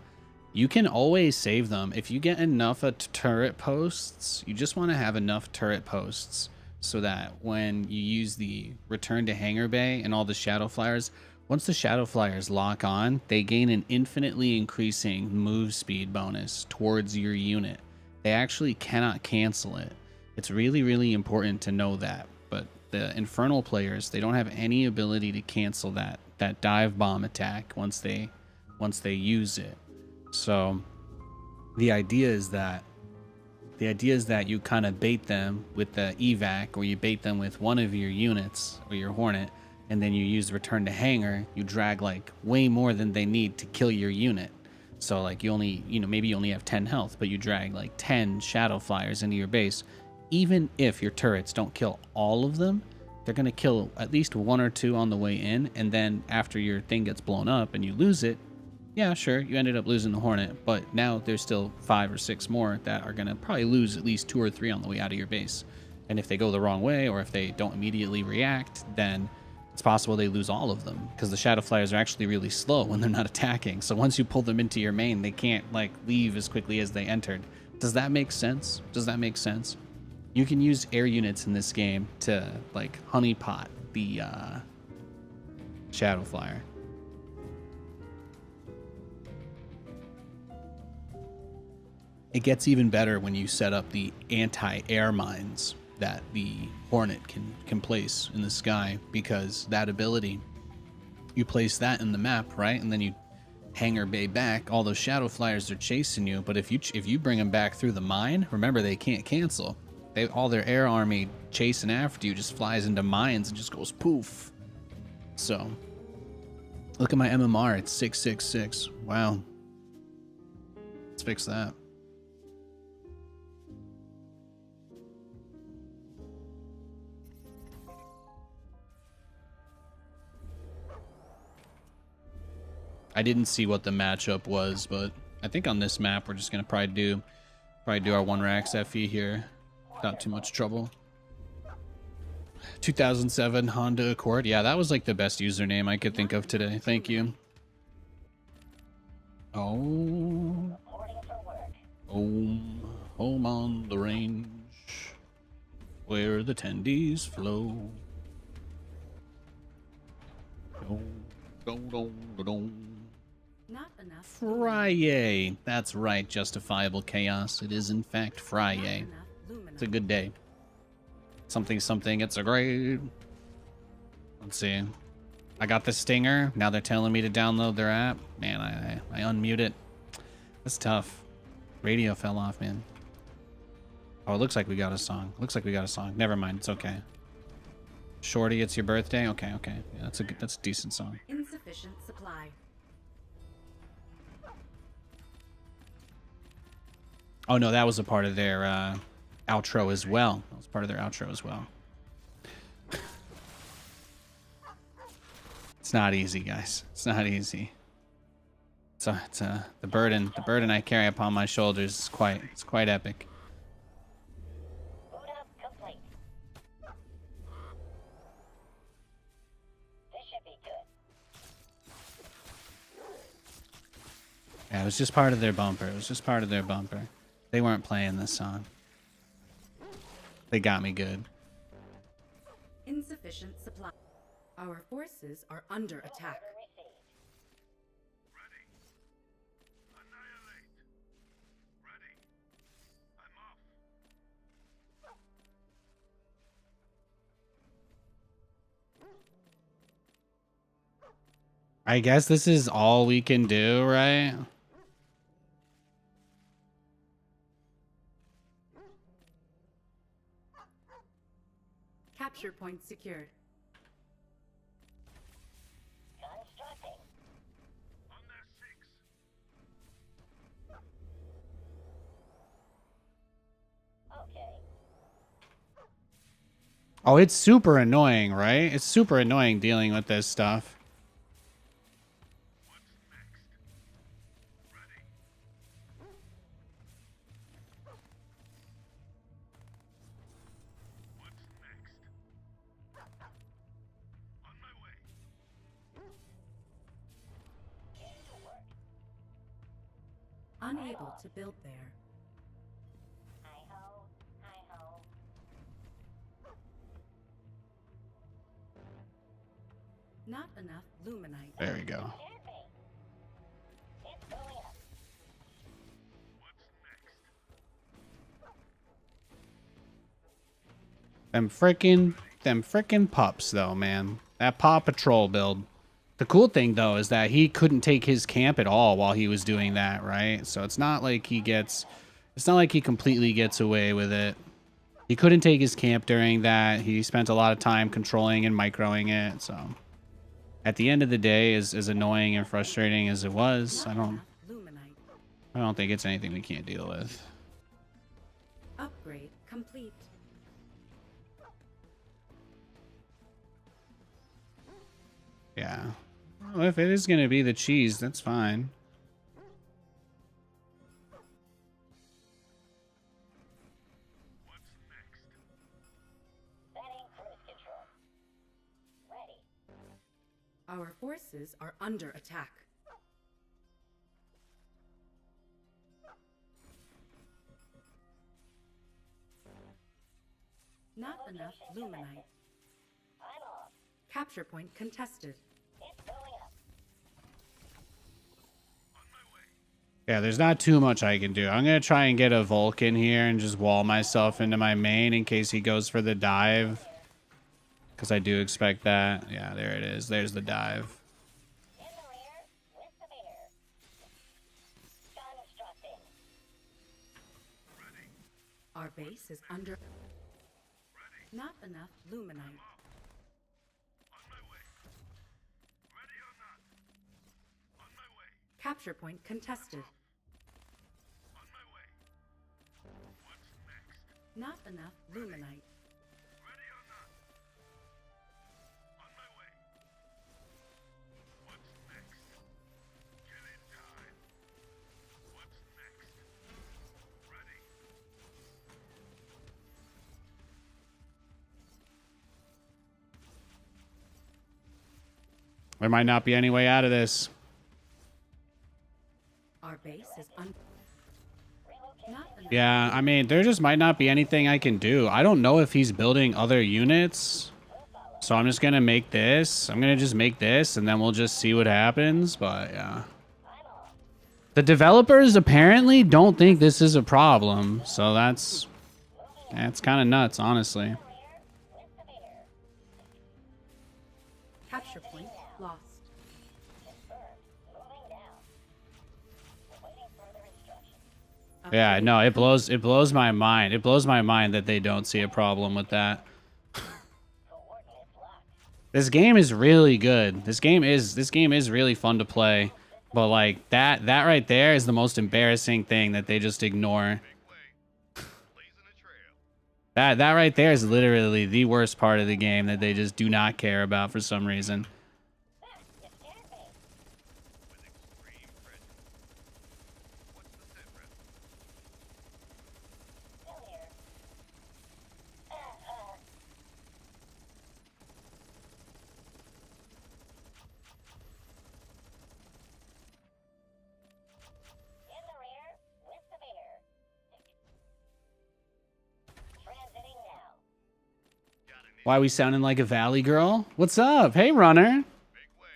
You can always save them. If you get enough turret posts, you just want to have enough turret posts so that when you use the return to hangar bay and all the shadow flyers, once the shadow flyers lock on, they gain an infinitely increasing move speed bonus towards your unit. They actually cannot cancel it. It's really, really important to know that. But the infernal players, they don't have any ability to cancel that dive bomb attack once they use it. So the idea is that you kind of bait them with the evac, or you bait them with one of your units or your hornet, and then you use return to hangar. You drag like way more than they need to kill your unit. So like you only, maybe you only have 10 health, but you drag like 10 shadow flyers into your base. Even if your turrets don't kill all of them, they're going to kill at least one or two on the way in. And then after your thing gets blown up and you lose it, yeah, sure, you ended up losing the hornet, but now there's still 5 or 6 more that are going to probably lose at least 2 or 3 on the way out of your base. And if they go the wrong way, or if they don't immediately react, then it's possible they lose all of them, because the shadow flyers are actually really slow when they're not attacking. So once you pull them into your main, they can't like leave as quickly as they entered. Does that make sense? Does that make sense? You can use air units in this game to like honeypot the shadow flyer. It gets even better when you set up the anti-air mines that the Hornet can place in the sky, because that ability, you place that in the map, right? And then you hangar bay back, all those shadow flyers are chasing you, but if you bring them back through the mine, remember they can't cancel. All their air army chasing after you just flies into mines and just goes poof. So look at my MMR, it's 666. Wow. Let's fix that. I didn't see what the matchup was, but I think on this map we're just gonna probably do our 1 Rax FE here. Not too much trouble. 2007 Honda Accord. Yeah, that was like the best username I could think of today. Thank you. Oh. Home on the range, where the tendies flow. Not enough. Friday. That's right, justifiable chaos. It is in fact Friday. It's a good day. Something, it's a great. Let's see. I got the stinger. Now they're telling me to download their app. Man, I unmute it. That's tough. Radio fell off, man. Oh, it looks like we got a song. Never mind. It's okay. Shorty, it's your birthday. Okay. Yeah, that's a decent song. Insufficient supply. Oh no, that was a part of their outro as well. It's not easy, guys. It's not easy. It's the burden I carry upon my shoulders is quite epic. Boot up complete. This should be good. Yeah, it was just part of their bumper. They weren't playing this song. They got me good. Insufficient supply. Our forces are under attack. Order received. Ready. Annihilate. Ready. I'm off. I guess this is all we can do, right? Capture point secured. Constructing. On their six. Okay. Oh, it's super annoying, right? It's super annoying dealing with this stuff. What's next? Ready. What's next? On my way. Unable to build there. Hi-ho. Hi-ho. Not enough luminite. There we go. Scared me. It's going up. What's next? Them frickin' pups though, man. That Paw Patrol build. The cool thing though is that he couldn't take his camp at all while he was doing that, right? So it's not like he completely gets away with it. He couldn't take his camp during that. He spent a lot of time controlling and microing it, so at the end of the day, as annoying and frustrating as it was, Not enough luminite. I don't think it's anything we can't deal with. Upgrade complete. Yeah. Well, if it is going to be the cheese, that's fine. What's next? Setting cruise control. Ready. Our forces are under attack. Not enough luminite. I'm off. Capture point contested. It's going up. Yeah, there's not too much I can do. I'm going to try and get a Vulcan here and just wall myself into my main in case he goes for the dive. Because I do expect that. Yeah, there it is. There's the dive. In the rear with the bear. Constructing. Our base is under. Not enough luminite. On my way. Ready or not? On my way. Capture point contested. On my way. What's next? Not enough luminite. Ready or not? On my way. What's next? Killing time. What's next? Ready. There might not be any way out of this. Our base is under. Not enough. Yeah, I mean, there just might not be anything I can do. I don't know if he's building other units. So I'm just going to make this. I'm going to just make this, and then we'll just see what happens. But, yeah. The developers apparently don't think this is a problem. So that's kind of nuts, honestly. Capture point lost. Moving down. Awaiting further instructions. Yeah, no, it blows my mind. It blows my mind that they don't see a problem with that. Coordinates locked. This game is really good. This game is really fun to play. But like that right there is the most embarrassing thing that they just ignore. Blazing a trail. That right there is literally the worst part of the game that they just do not care about for some reason. You scared me. With extreme pressure. What's the sit rep? Still here. In the rear with the bear. Transiting now. Why we sounding like a valley girl? What's up? Hey, runner. Make way.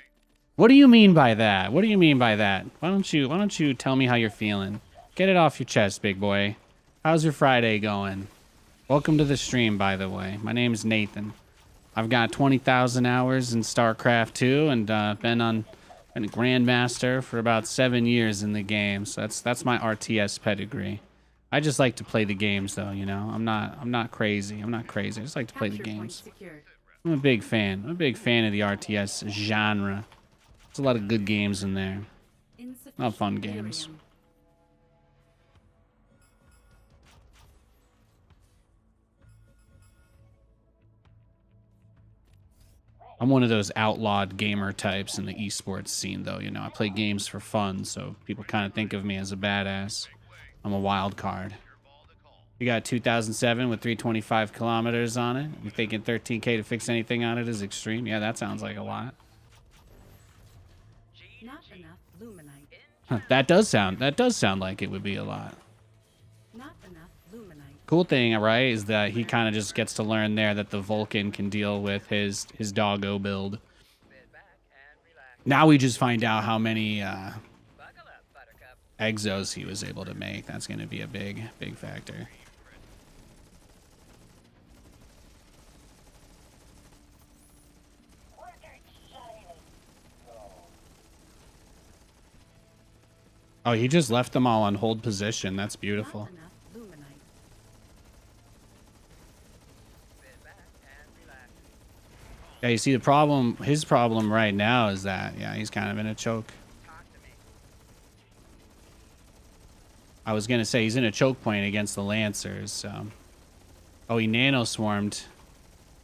What do you mean by that? What do you mean by that? Why don't you tell me how you're feeling? Get it off your chest, big boy. How's your Friday going? Welcome to the stream, by the way. My name's Nathan. I've got 20,000 hours in StarCraft 2 and been Been a grandmaster for about 7 years in the game, so that's my RTS pedigree. I just like to play the games, though. You know, I'm not crazy. I'm not crazy. I just like to play the Capture point games. secured. I'm a big fan. I'm a big fan of the RTS genre. There's a lot of good games in there. Insufficient Not fun games. helium. I'm one of those outlawed gamer types in the esports scene, though. You know, I play games for fun, so people kind of think of me as a badass. I'm a wild card. You got 2007 with 325 kilometers on it. You thinking 13K to fix anything on it is extreme? Yeah, that sounds like a lot. Not enough luminite. Huh, that does sound like it would be a lot. Not enough luminite. Cool thing, right, is that he kind of just gets to learn there that the Vulcan can deal with his doggo build. Now we just find out how many exos he was able to make. That's going to be a big factor. Oh, he just left them all on hold position. That's beautiful. Not enough luminite. Yeah, you see the problem, his problem right now is that, yeah, he's kind of in a choke. I was going to say he's in a choke point against the Lancers, so. Oh, he nano swarmed.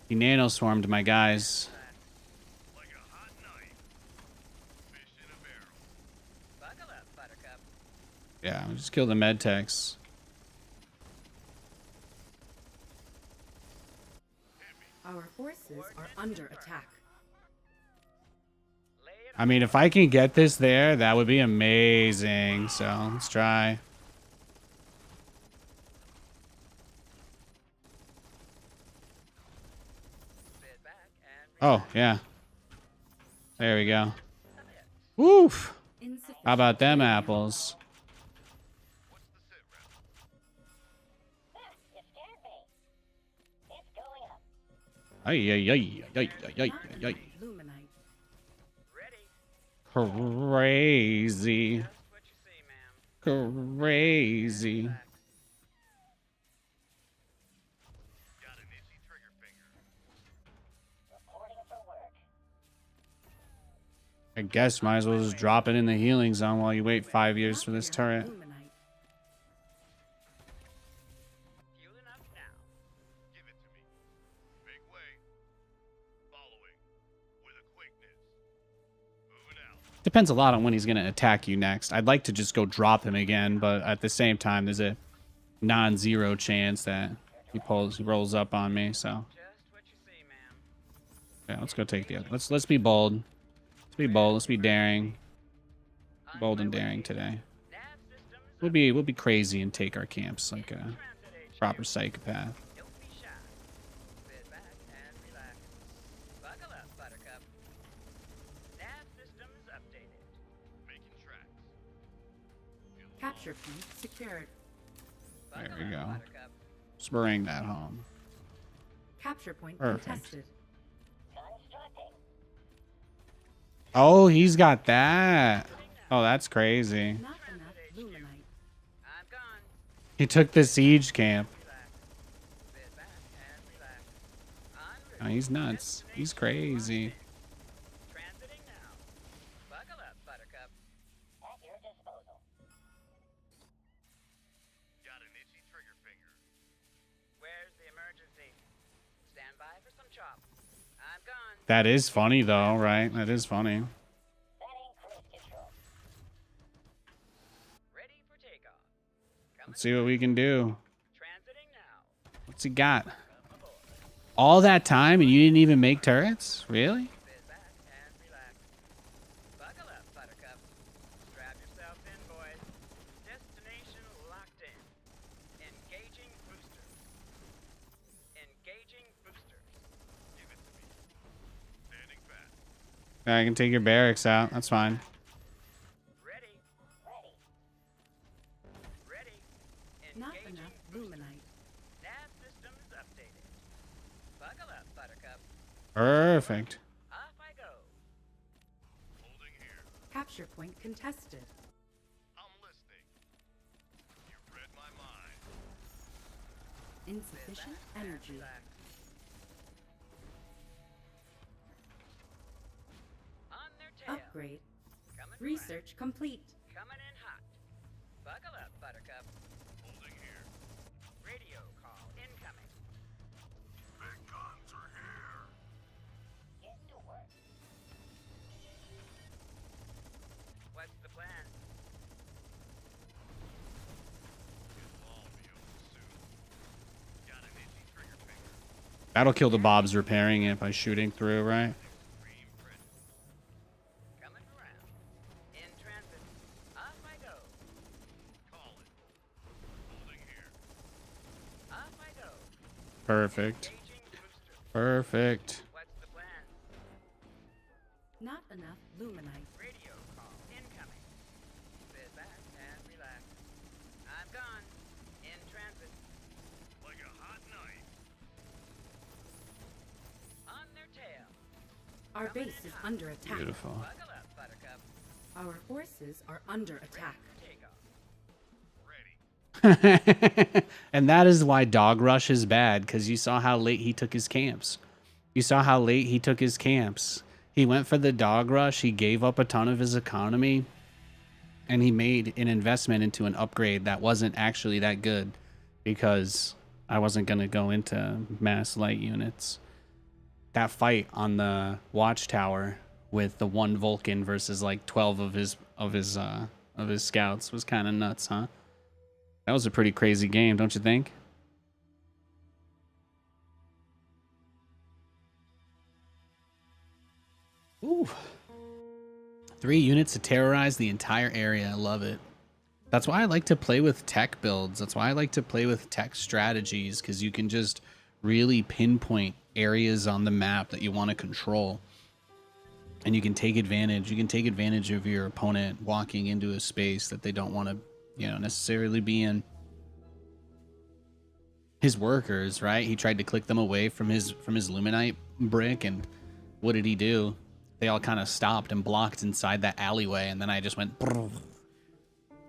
He nano swarmed my guys. Like a hot knife. Fish in a barrel. Buckle up, Buttercup. Yeah, just kill the med techs. Our forces are under attack. I mean, if I can get this there, that would be amazing. So let's try. Oh, yeah. There we go. Woof. Insufficient How about them helium. apples? You scared me. It's going up. Ay, ay, ay, ay, ay, Not ay, enough ay. luminite. Ready? Crazy. Just what you see, ma'am. Crazy. Got an itchy trigger finger. Reporting for work. I guess might as well just drop it in the healing zone while you wait 5 years for this Not turret. enough luminite. Fueling up now. Give it to me. Make way. Following. With a quickness. Moving out. Depends a lot on when he's going to attack you next. I'd like to just go drop him again, but at the same time, there's a non-zero chance that he rolls up on me. So Just what you see, ma'am. yeah, let's go take the other. Let's be bold. Let's be bold. Let's be daring. On Bold my and way. daring today. Nav systems We'll be crazy and take our camps like a transit HQ. proper psychopath. Don't be shy. Sit back and relax. Buckle up, Buttercup. Nav systems updated. Making tracks. Capture point secured. There Buckle we up, go. Buttercup. Let's bring that home. Capture point Perfect. contested. Constructing. Oh, he's got that. Oh, that's crazy. Not enough luminite. I'm gone. He took the siege camp. Relax. Sit back and relax. En Oh, route. he's nuts. He's crazy. Transiting now. Buckle up, Buttercup. At your disposal. Got an itchy trigger finger. Where's the emergency? Stand by for some chop. I'm gone. That is funny though, right? That is funny. Setting cruise control. Ready for takeoff. Coming Let's see what we can do. transiting now. What's he got? All that time and you didn't even make turrets? Really? Sit back and relax. Buckle up, Buttercup. Strap yourself in, boys. Destination locked in. Engaging boosters. Engaging boosters. Give it to me. Standing fast. Yeah, I can take your barracks out. That's fine. Ready. Ready. Ready. Not Engaging enough boosters. luminite. Nav systems updated. Buckle up, Buttercup. Perfect. Off I go. Holding here. Capture point contested. I'm listening. You've read my mind. Insufficient energy. Relax. On their tail. Upgrade. Coming Research complete. right. Coming in hot. Buckle up, Buttercup. Holding here. Radio call incoming. Big guns are here. Get to work. What's the plan? It'll all be over soon. Got an itchy trigger finger. That'll kill the Bob's repairing it by shooting through, right? Extreme predator. Coming around. In transit. Off I go. Call it. Holding here. Off I go. Perfect. Engaging booster. Perfect. What's the plan? Not enough luminite. Radio call incoming. Sit back and relax. I'm gone. In transit. Like a hot knife. On their tail. Our base is under attack. Beautiful. Buckle up, Buttercup. Our forces are under attack. Take off. Ready. And that is why Dog Rush is bad, because you saw how late he took his camps. You saw how late he took his camps. He went for the Dog Rush, he gave up a ton of his economy, and he made an investment into an upgrade that wasn't actually that good, because I wasn't going to go into mass light units. That fight on the watchtower with the one Vulcan versus like 12 of his scouts was kind of nuts, huh? That was a pretty crazy game, don't you think? Ooh. 3 units to terrorize the entire area. I love it. That's why I like to play with tech builds. That's why I like to play with tech strategies, because you can just really pinpoint areas on the map that you want to control. And you can take advantage. You can take advantage of your opponent walking into a space that they don't want to, necessarily be in. His workers, right? He tried to click them away from his luminite brick, and what did he do? They all kind of stopped and blocked inside that alleyway, and then I just went brrr.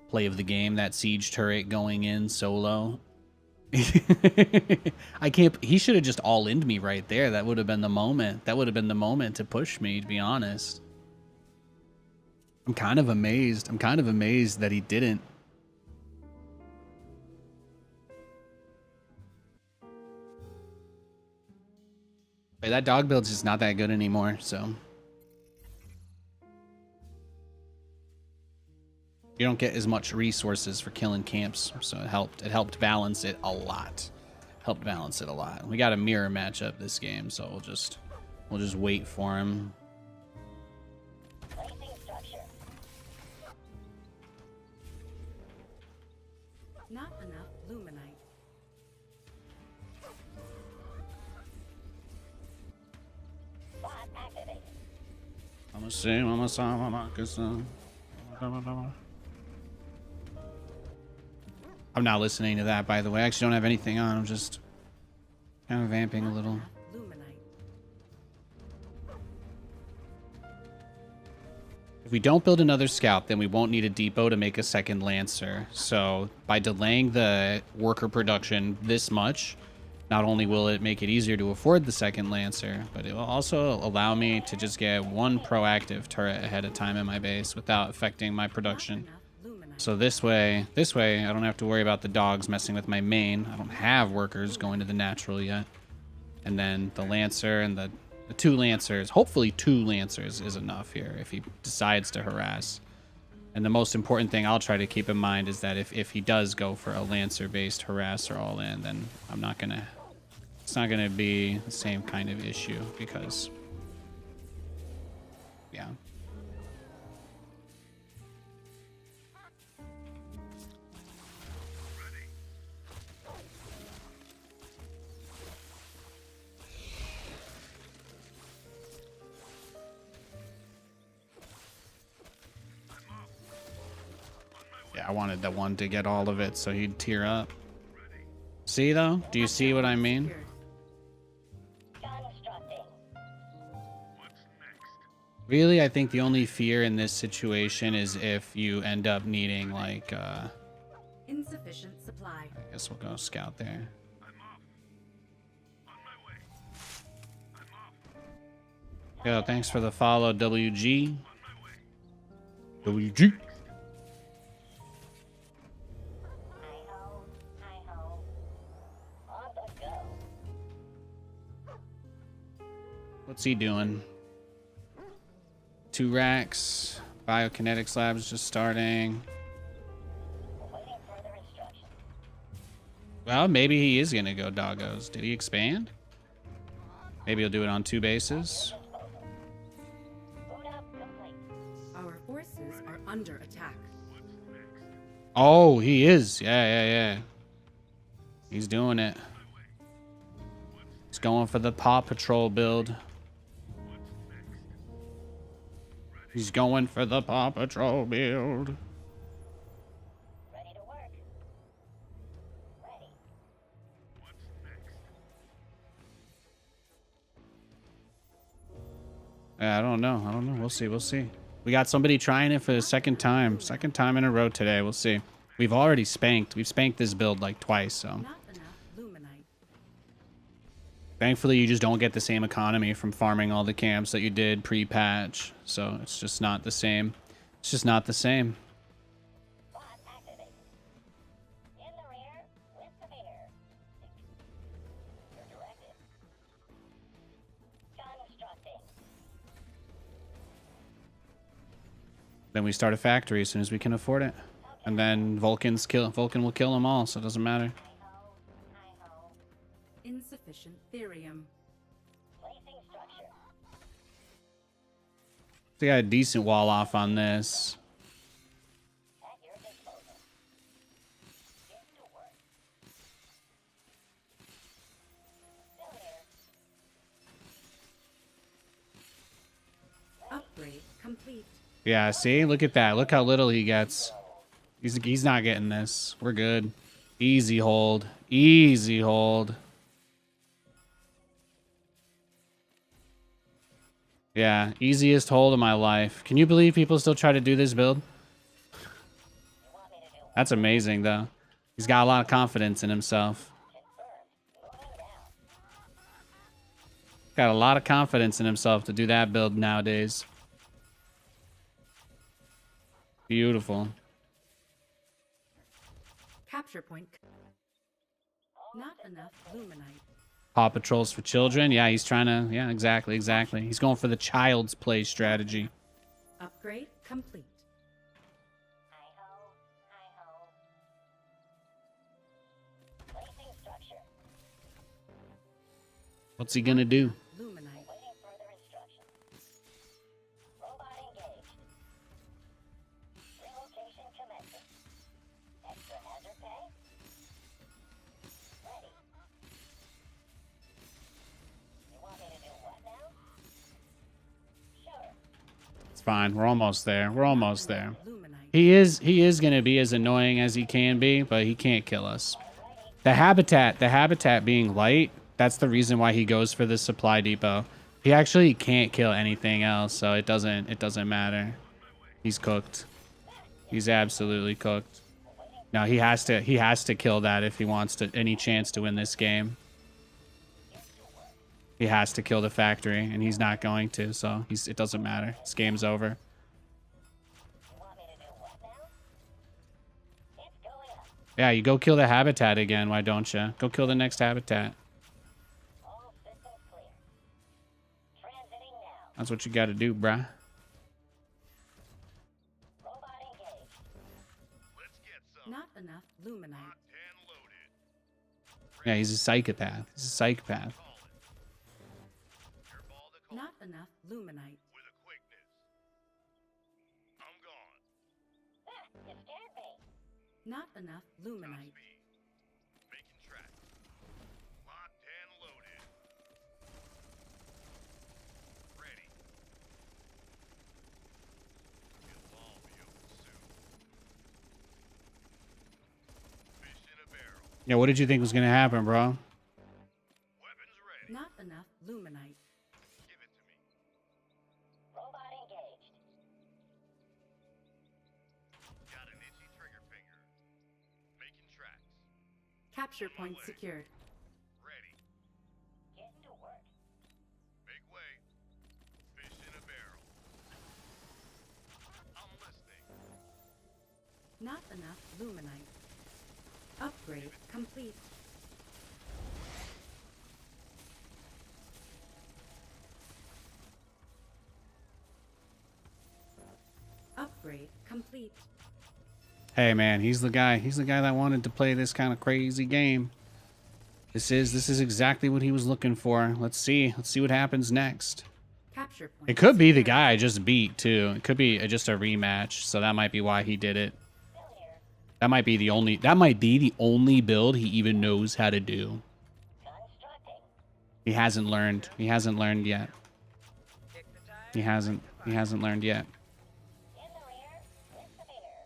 Play of the game, that siege turret going in solo. I can't. He should have just all-in'd me right there. That would have been the moment. That would have been the moment to push me, to be honest. I'm kind of amazed. I'm kind of amazed that he didn't. But that dog build's just not that good anymore, so. You don't get as much resources for killing camps, so it helped balance it a lot. Helped balance it a lot. We got a mirror matchup this game, so we'll just wait for him. Placing structure. Not enough luminite. Bot activated. I'm not listening to that, by the way. I actually don't have anything on. I'm just kind of vamping a little. Enough luminite. If we don't build another scout, then we won't need a depot to make a second Lancer. So by delaying the worker production this much, not only will it make it easier to afford the second Lancer, but it will also allow me to just get one proactive turret ahead of time in my base without affecting my production. Enough luminite. So this way, I don't have to worry about the dogs messing with my main. I don't have workers going to the natural yet. And then the Lancer and the 2 Lancers, hopefully 2 Lancers is enough here if he decides to harass. And the most important thing I'll try to keep in mind is that if he does go for a Lancer-based harasser all in, then it's not gonna be the same kind of issue, because, yeah. Yeah, I wanted the one to get all of it so he'd tear up. See, though? Do you see what I mean? Secured. Constructing. What's next? Really, I think the only fear in this situation is if you end up needing, like, Insufficient supply. I guess we'll go scout there. Yo, thanks for the follow, WG. WG. Hi-ho, hi-ho. On the go. What's he doing? 2 racks. Biokinetics labs just starting. Awaiting further instructions. Well, maybe he is gonna go doggos. Did he expand? Maybe he'll do it on 2 bases. Boot up complete. Our forces are under attack. Oh, he is. Yeah. He's doing it. He's going for the Paw Patrol build. He's going for the Paw Patrol build. Ready to work. Ready. I don't know. We'll see. We got somebody trying it for the second time in a row today. We'll see. We've already spanked. We've spanked this build like twice, so. Not enough luminite. Thankfully, you just don't get the same economy from farming all the camps that you did pre-patch. So it's just not the same. It's just not the same. Bot activated. In the rear with the meter. Your directive. Constructing. Then we start a factory as soon as we can afford it. And then Vulcan will kill them all, so it doesn't matter. Hi-ho, hi-ho. Insufficient therium. Placing structure. They got a decent wall off on this. At your disposal. Get to work. Still here. Upgrade complete. Yeah, see? Look at that. Look how little he gets. He's not getting this. We're good. Easy hold. Easy hold. Yeah, easiest hold of my life. Can you believe people still try to do this build? That's amazing, though. He's got a lot of confidence in himself. Got a lot of confidence in himself to do that build nowadays. Beautiful. Capture point. Not enough luminite. Paw Patrols for children. Yeah, he's trying to... Yeah, exactly. He's going for the child's play strategy. Upgrade complete. Hi-ho, hi-ho. Placing structure. What's he gonna do? Luminite. Waiting further instructions. Robot engaged. Relocation commencing. Extra hazard pay? Ready. You want me to do what now? Sure. It's fine. We're almost there. We're almost there. Luminite. He is gonna be as annoying as he can be, but he can't kill us. The habitat being light, that's the reason why he goes for the supply depot. He actually can't kill anything else, so it doesn't matter. He's cooked. He's absolutely cooked. No, he has to kill that if he wants any chance to win this game. He has to kill the factory, and he's not going to, so it doesn't matter. This game's over. You want me to do what now? It's going up. Yeah, you go kill the habitat again, why don't you? Go kill the next habitat. All systems clear. Transiting now. That's what you gotta do, bruh. Robot engaged. Let's get some. Not enough luminite. And loaded. Yeah, he's a psychopath. He's a psychopath. Call it. Your ball to call Not enough luminite. with a quickness. I'm gone. Ah, you scared me. Not enough luminite. Speed. Making tracks. Locked and loaded. Ready. It'll all be over soon. Fish in a barrel. Yeah, what did you think was gonna happen, bro? Weapons ready. Not enough luminite. Give it to me. Robot Capture point secured. Ready. Getting to work. Make way. Fish in a barrel. I'm listening. Not enough luminite. Upgrade complete. Upgrade complete. Hey man, he's the guy. He's the guy that wanted to play this kind of crazy game. This is exactly what he was looking for. Let's see. Let's see what happens next. Capture point. It could be the secured. guy I just beat too. It could be just a rematch, so that might be why he did it. That might be the only build he even knows how to do. Constructing. He hasn't learned. He hasn't learned yet. Kick the tire. He hasn't learned yet. In the rear. With the meter.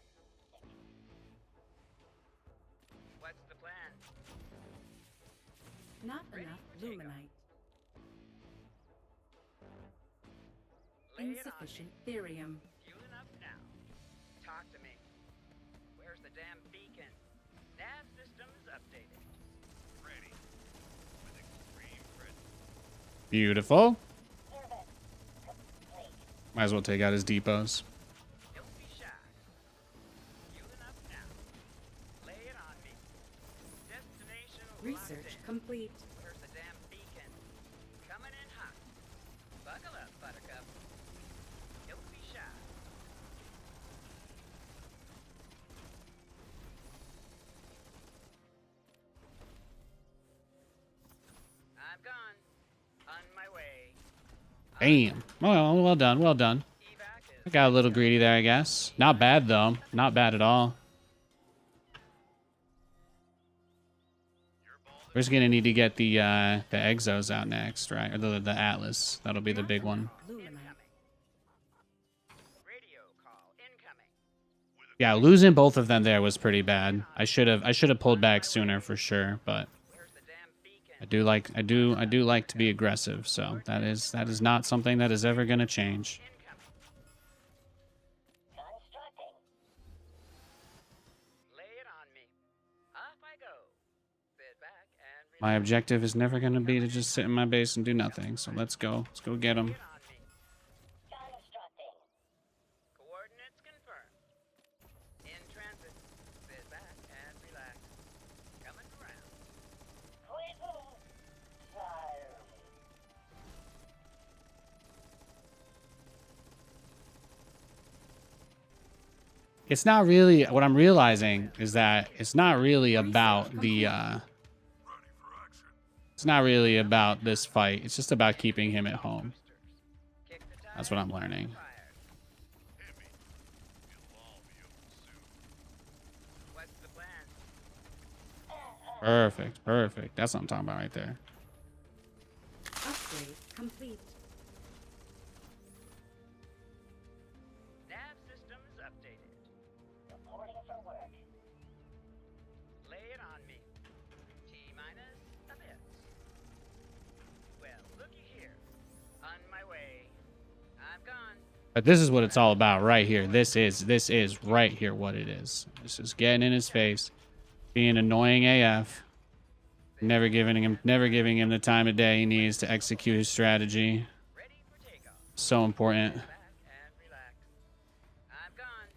What's the plan? Not enough luminite. Lay it on me. Insufficient therium. Fueling up now. Talk to me. Where's the damn beacon? Nav systems updated. Ready. With extreme presence. Beautiful. Service. Complete. Might as well take out his depots. Don't be shy. Fueling up now. Lay it on me. Destination locked Research in. complete. Where's the damn beacon? Coming in hot. Buckle up, Buttercup. Don't be shy. I'm gone. On my way. Bam. Well done. Well done. Evac is I got a little greedy there, I guess. Not bad though. Not bad at all. We're just gonna need to get the exos out next, right? Or the Atlas. That'll be the big one. Luminite. incoming. Radio call incoming. Yeah, losing both of them there was pretty bad. I should have pulled back sooner for sure, but Where's the damn beacon? I do like to be aggressive, so that is not something that is ever gonna change. Incoming. Constructing. Lay it on me. Off I go. Sit back and relax. My objective is never gonna be to just sit in my base and do nothing. So let's go. Let's go get him. Lay it on me. Constructing. Coordinates confirmed. In transit. Sit back and relax. Coming around. Quit move. Fire. It's not really what I'm realizing is that it's not really about the it's not really about this fight. It's just about keeping him at home. Kick the tire. That's what I'm learning. Fired. Hit me. It'll all be over soon. What's the plan? Perfect. Perfect. That's what I'm talking about right there. Upgrade complete. Nav systems updated. Reporting for work. Lay it on me. T-minus a bit. Well, looky here. On my way. I'm gone. But this is what it's all about right here. This is right here what it is. This is getting in his face, being annoying AF, never giving him the time of day he needs to execute his strategy. Ready for takeoff. So important. Back and relax. I'm gone.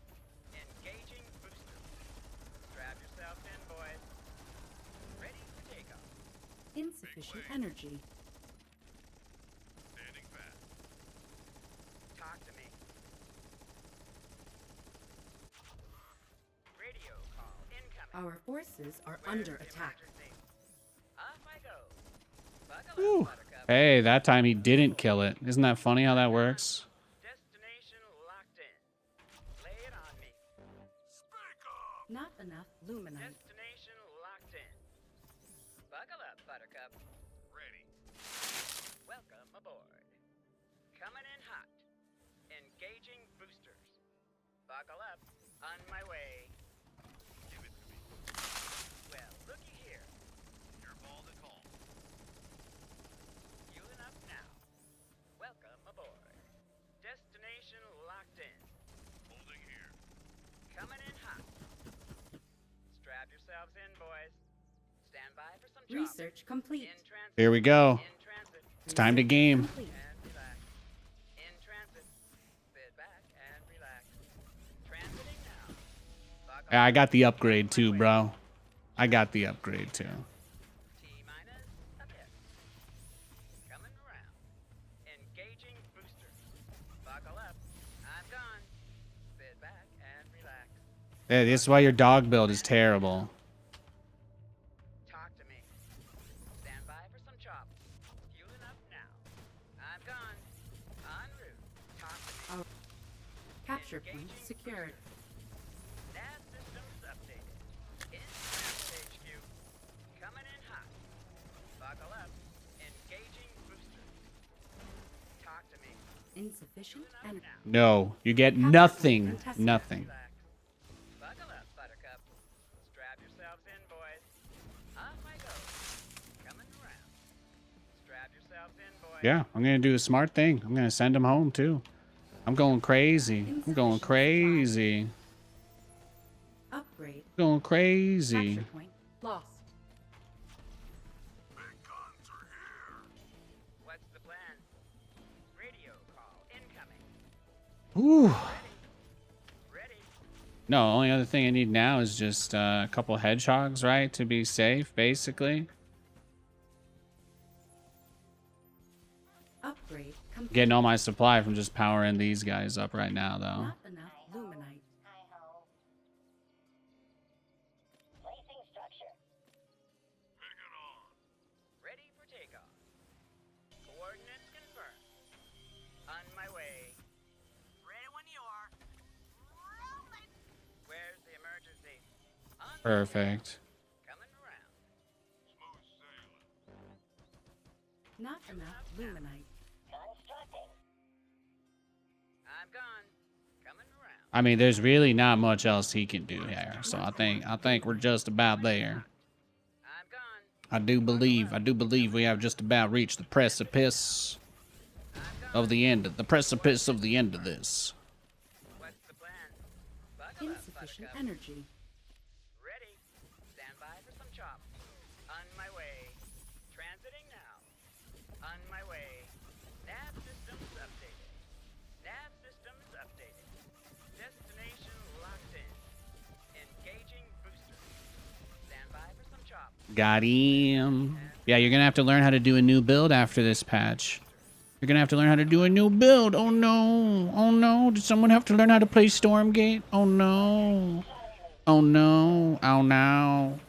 Engaging booster. Strap yourself in, boys. Ready for takeoff. Insufficient energy. Standing fast. Talk to me. Radio call incoming. Our forces are Where's under the attack. emergency? Off I go. Buckle Whew. up, Buttercup. Hey, that time he didn't kill it. Isn't that funny how that works? Destination locked in. Lay it on me. Speak up! Not enough luminite. Destination locked in. Buckle up, Buttercup. Ready. Welcome aboard. Coming in hot. Engaging boosters. Buckle up. On my way. Give it to me. Well, looky here. Your ball to call. Fueling up now. Welcome aboard. Destination locked in. Holding here. Coming in hot. Strap yourselves in, boys. Stand by for some chop. Research complete. In transit. Here we go. In transit. It's time to Research game. complete. And relax. In transit. Sit back and relax. Transiting now. Buckle Yeah, I up. got the upgrade too, bro. I got the upgrade too. T-minus a bit. Coming around. Engaging booster. Buckle up. I'm gone. Sit back and relax. Yeah, this is why your dog build is terrible. Talk to me. Stand by for some chop. Fueling up now. I'm gone. En route. Talk to me. Capture point secured. Nav systems updated. In transit HQ. Coming in hot. Buckle up. Engaging booster. Talk to me. Insufficient energy. No, you get nothing. Nothing. Relax. Buckle up, Buttercup. Strap yourselves in, boys. Off I go. Coming around. Strap yourselves in, boys. Yeah, I'm gonna do the smart thing. I'm gonna send him home too. I'm going crazy. I'm going crazy. Upgrade. Going crazy. Capture point lost. What's the plan? Radio call incoming. Ooh. Ready? No, only other thing I need now is just a couple hedgehogs, right, to be safe, basically. Upgrade complete. Getting all my supply from just powering these guys up right now, though. Not enough luminite. Hi-ho. Placing structure. Ready for takeoff. Coordinates confirmed. On my way. Ready when you are. Rolling. Where's the emergency? On my way. Perfect. Coming around. Smooth sailing. Not enough luminite. Constructing. I'm gone. Coming around. I mean, there's really not much else he can do here, so I think we're just about there. I'm gone. I do believe we have just about reached the precipice of the end of this. What's the plan? Buckle up, Insufficient Buttercup. energy. Ready. Stand by for some chop. On my way. Transiting now. On my way. Nav systems updated. Nav systems updated. Destination locked in. Engaging booster. Stand by for some chop. Got him. Yeah, you're gonna have to learn how to do a new build after this patch. You're gonna have to learn how to do a new build. Oh no. Oh no. Did someone have to learn how to play Stormgate? Oh no. Oh no. Oh no.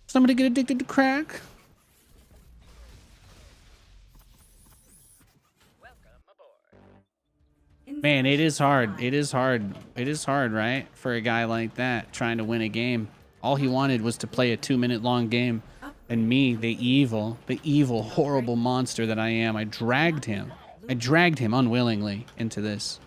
Somebody get addicted to crack? Welcome aboard. Man, it is hard. Insufficient It is hard. It is hard, right? For a guy like that trying to win a game. All he wanted was to play a 2-minute long game. And me, the evil, horrible monster that I am, I dragged him unwillingly into this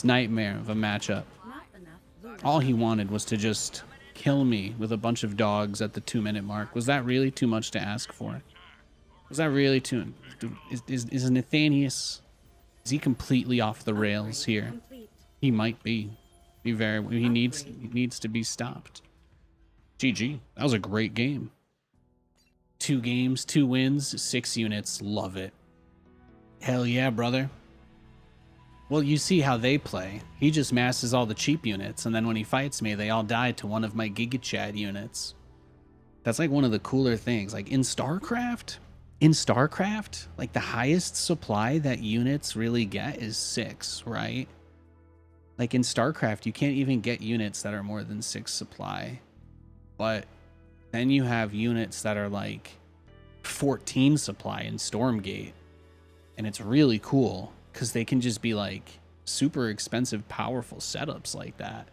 nightmare of a matchup. Not enough luminite. All he wanted was to just kill me with a bunch of dogs at the 2-minute mark. Was that really too much to ask for? Was that really too... Is Nathanias... Is he completely off the rails Upgrade here? complete. He might be. He needs to be stopped. GG. That was a great game. 2 games, 2 wins, 6 units. Love it. Hell yeah, brother. Well, you see how they play. He just masses all the cheap units, and then when he fights me, they all die to one of my Giga Chad units. That's like one of the cooler things. Like in StarCraft, like the highest supply that units really get is 6, right? Like in StarCraft, you can't even get units that are more than 6 supply. But then you have units that are like 14 supply in Stormgate. And it's really cool because they can just be like super expensive, powerful setups like that.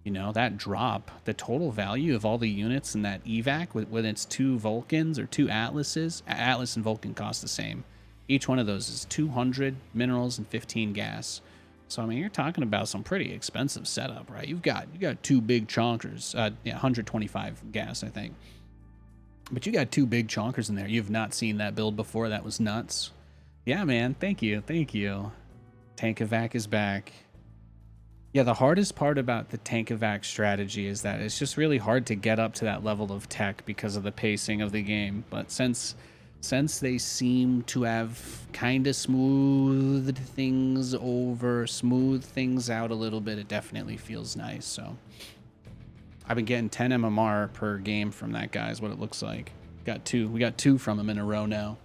You know, that drop, the total value of all the units in that evac, when it's 2 Vulcans or 2 Atlases, Atlas and Vulcan cost the same. Each one of those is 200 minerals and 15 gas. So I mean, you're talking about some pretty expensive setup, right? You got 2 big chonkers, 125 gas, I think. But you got 2 big chonkers in there. You've not seen that build before. That was nuts. Yeah, man. Thank you. Tankovac is back. Yeah, the hardest part about the tank-evac strategy is that it's just really hard to get up to that level of tech because of the pacing of the game. But since they seem to have kind of smoothed things out a little bit, it definitely feels nice. So I've been getting 10 MMR per game from that guy is what it looks like. We got two from him in a row now.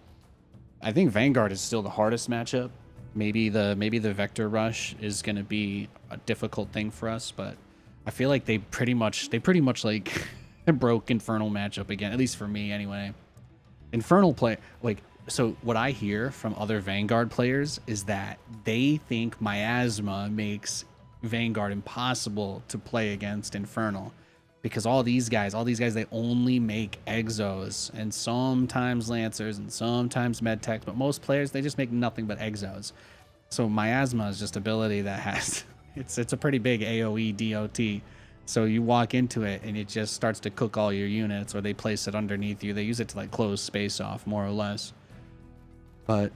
I think Vanguard is still the hardest matchup. Maybe the Vector Rush is going to be a difficult thing for us, but I feel like they pretty much like broke Infernal matchup again, at least for me anyway. Infernal play, like, so what I hear from other Vanguard players is that they think Miasma makes Vanguard impossible to play against Infernal. Because all these guys, they only make Exos and sometimes Lancers and sometimes Medtechs, but most players, they just make nothing but Exos. So Miasma is just ability that has, it's a pretty big AoE DOT. So you walk into it and it just starts to cook all your units, or they place it underneath you. They use it to like close space off more or less. But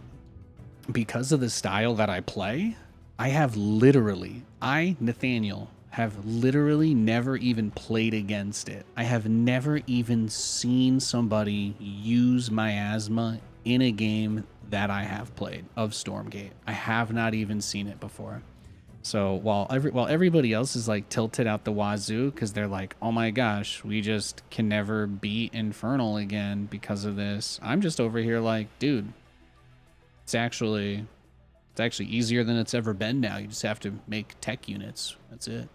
because of the style that I play, Nathaniel, have literally never even played against it. I have never even seen somebody use Miasma in a game that I have played of Stormgate. I have not even seen it before. So while everybody else is like tilted out the wazoo because they're like, oh my gosh, we just can never beat Infernal again because of this, I'm just over here like, dude, it's actually easier than it's ever been now. You just have to make tech units. That's it.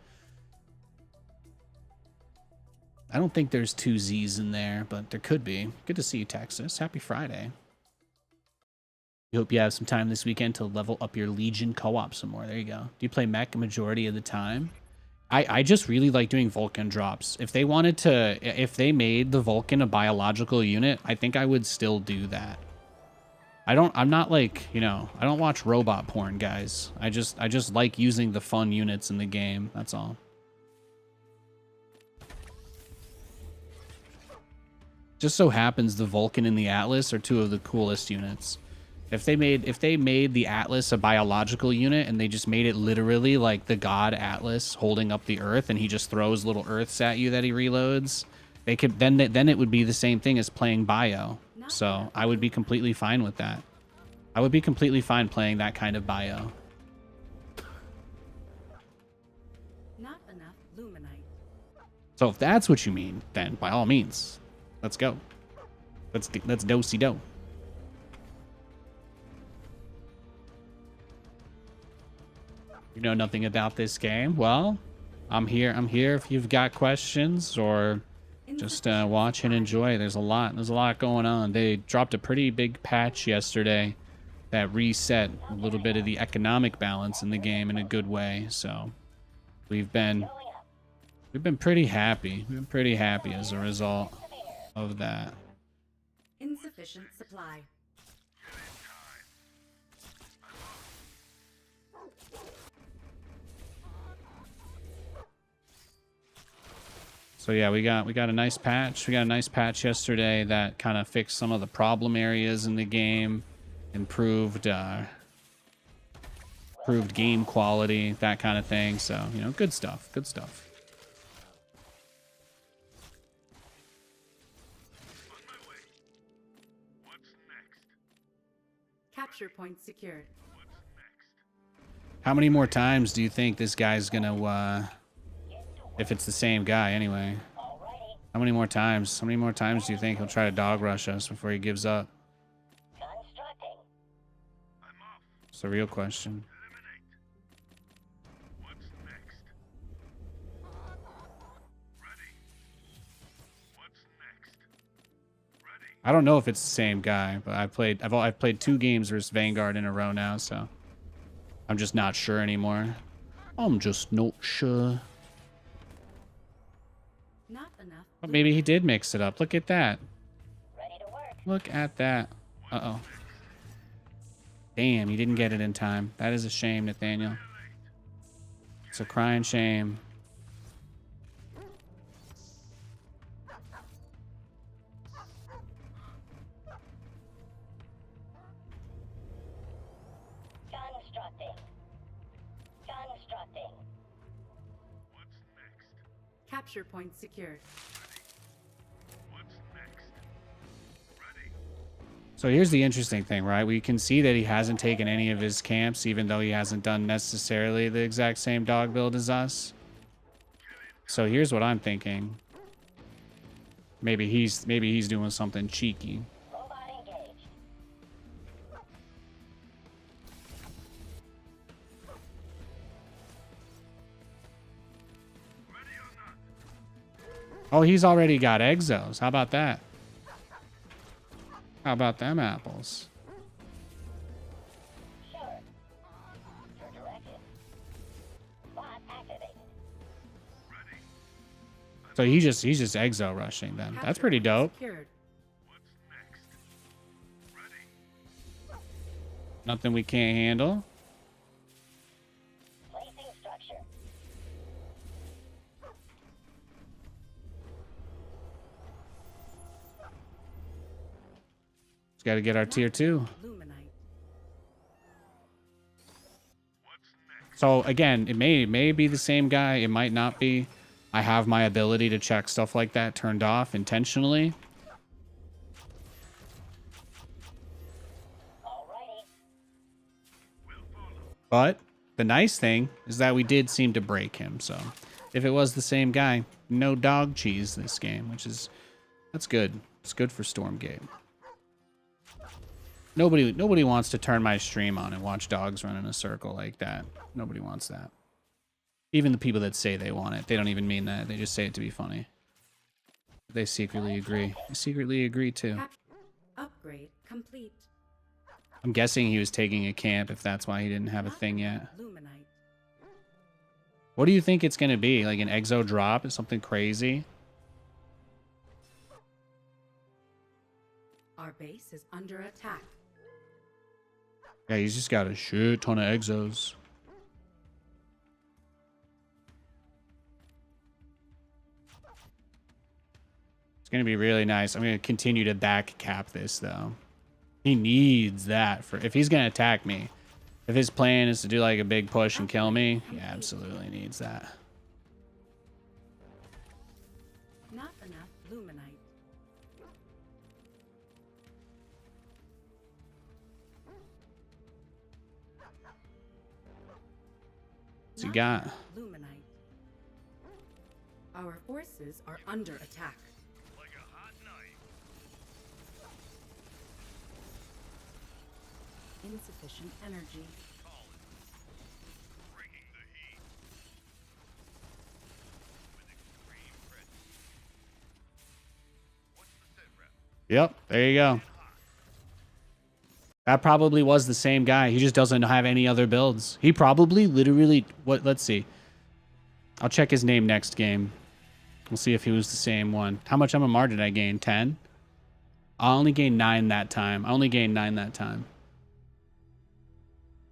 I don't think there's two Z's in there, but there could be. Good to see you, Texas. Happy Friday. We hope you have some time this weekend to level up your Legion co-op some more. There you go. Do you play mech a majority of the time? I just really like doing Vulcan drops. If they made the Vulcan a biological unit, I think I would still do that. I'm not like, I don't watch robot porn, guys. I just like using the fun units in the game. That's all. Just so happens the Vulcan and the Atlas are two of the coolest units. If they made the Atlas a biological unit and they just made it literally like the god Atlas holding up the Earth, and he just throws little Earths at you that he reloads, they could then it would be the same thing as playing bio. So I would be completely fine with that. I would be completely fine playing that kind of bio. Not enough luminite. So if that's what you mean, then by all means, let's go. Let's do-si-do. You know nothing about this game? Well, I'm here if you've got questions, or just watch and enjoy. There's a lot going on. They dropped a pretty big patch yesterday that reset a little bit of the economic balance in the game in a good way. So we've been pretty happy. We've been pretty happy as a result of that. Insufficient supply. So yeah, we got a nice patch. We got a nice patch yesterday that kind of fixed some of the problem areas in the game, improved game quality, that kind of thing. So, good stuff. Good stuff. On my way. What's next? Capture point secured. What's next? How many more times do you think this guy's gonna if it's the same guy anyway? How many more times do you think he'll try to dog rush us before he gives up? Constructing. I'm off. It's a real question. Eliminate. What's next? Ready. What's next? Ready. I don't know if it's the same guy, but I've played 2 games versus Vanguard in a row now, so I'm just not sure anymore. I'm just not sure. Not enough. But maybe he did mix it up. Look at that. Ready to work. Look at that. Uh-oh. Damn, he didn't get it in time. That is a shame, Nathaniel. It's a crying shame. Constructing. Constructing. Capture point secured. What's next? Ready. So here's the interesting thing, right? We can see that he hasn't taken any of his camps, even though he hasn't done necessarily the exact same dog build as us. So here's what I'm thinking. Maybe he's doing something cheeky. Robot engaged. Oh, he's already got exos. How about that? How about them apples? Sure. You're directed. Bot activated. So he's just exo rushing then. That's pretty dope. Secured. What's next? Ready. Nothing we can't handle. Placing structure. Just got to get our tier 2. Luminite. What's next? So again, it may be the same guy. It might not be. I have my ability to check stuff like that turned off intentionally. Alrighty. But the nice thing is that we did seem to break him. So if it was the same guy, no dog cheese this game, that's good. It's good for Stormgate. Nobody wants to turn my stream on and watch dogs run in a circle like that. Nobody wants that. Even the people that say they want it, they don't even mean that. They just say it to be funny. They secretly agree. They secretly agree too. Upgrade complete. I'm guessing he was taking a camp if that's why he didn't have a thing yet. Luminite. What do you think it's going to be? Like an exo drop? Something crazy? Our base is under attack. Yeah, he's just got a shit ton of exos. It's going to be really nice. I'm going to continue to back cap this, though. He needs that for if he's going to attack me. If his plan is to do like a big push and kill me, he absolutely needs that. Not enough Luminite. What's he got? Luminite. Our forces are under attack. Like a hot knife. Insufficient energy. Bringing the heat. With extreme presence. What's the sit rep? Yep, there you go. That probably was the same guy. He just doesn't have any other builds. He probably literally... Let's see. I'll check his name next game. We'll see if he was the same one. How much MMR did I gain? 10? I only gained 9 that time.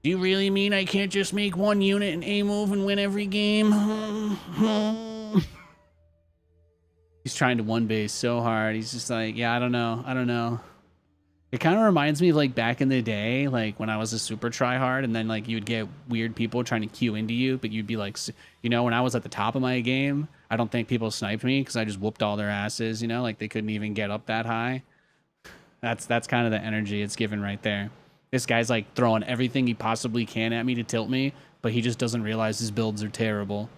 Do you really mean I can't just make one unit and A move and win every game? He's trying to one base so hard. He's just like, yeah, I don't know. It kind of reminds me of like back in the day, like when I was a super tryhard and then like you would get weird people trying to queue into you, but you'd be like, you know, when I was at the top of my game, I don't think people sniped me because I just whooped all their asses, you know, like they couldn't even get up that high. That's kind of the energy it's given right there. This guy's like throwing everything he possibly can at me to tilt me, but he just doesn't realize his builds are terrible.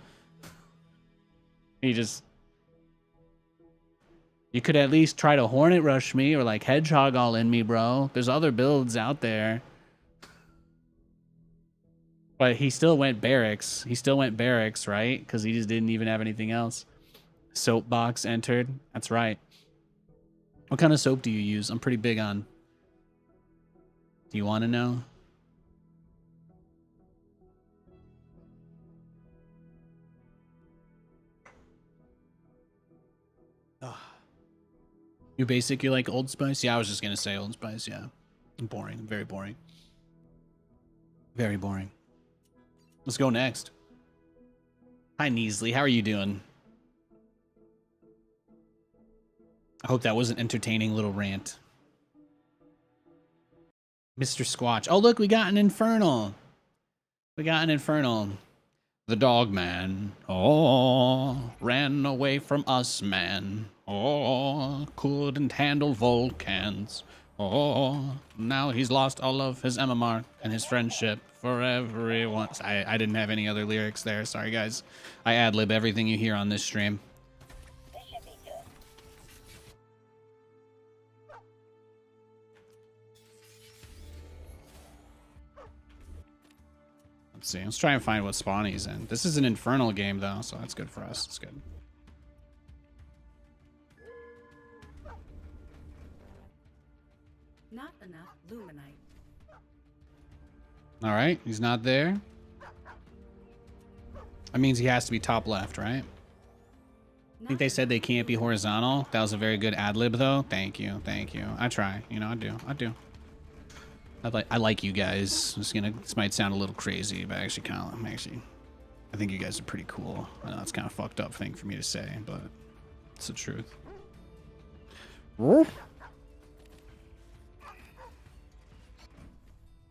You could at least try to Hornet rush me or like Hedgehog all in me, bro. There's other builds out there. But he still went barracks. Right? Because he just didn't even have anything else. Soapbox entered. That's right. What kind of soap do you use? I'm pretty big on. Do you want to know? You basically like Old Spice? Yeah, I was just going to say Old Spice, yeah. Boring. Very boring. Very boring. Let's go next. Hi, Neasley. How are you doing? I hope that was an entertaining little rant. Mr. Squatch. Oh, look, we got an Infernal. The dog man, oh, ran away from us, man. Oh, couldn't handle volcans. Oh, now he's lost all of his MMR and his friendship for everyone. I didn't have any other lyrics there. Sorry, guys. I ad-lib everything you hear on this stream. This should be good. Let's see. Let's try and find what spawn he's in. This is an infernal game, though, so that's good for us. It's good. Not enough luminite. All right, he's not there. That means he has to be top left, right? I think they said they can't be horizontal. That was a very good ad lib, though. Thank you, thank you. I try, you know, I do. I like you guys. This might sound a little crazy, but I think you guys are pretty cool. I know it's kind of fucked up thing for me to say, but it's the truth.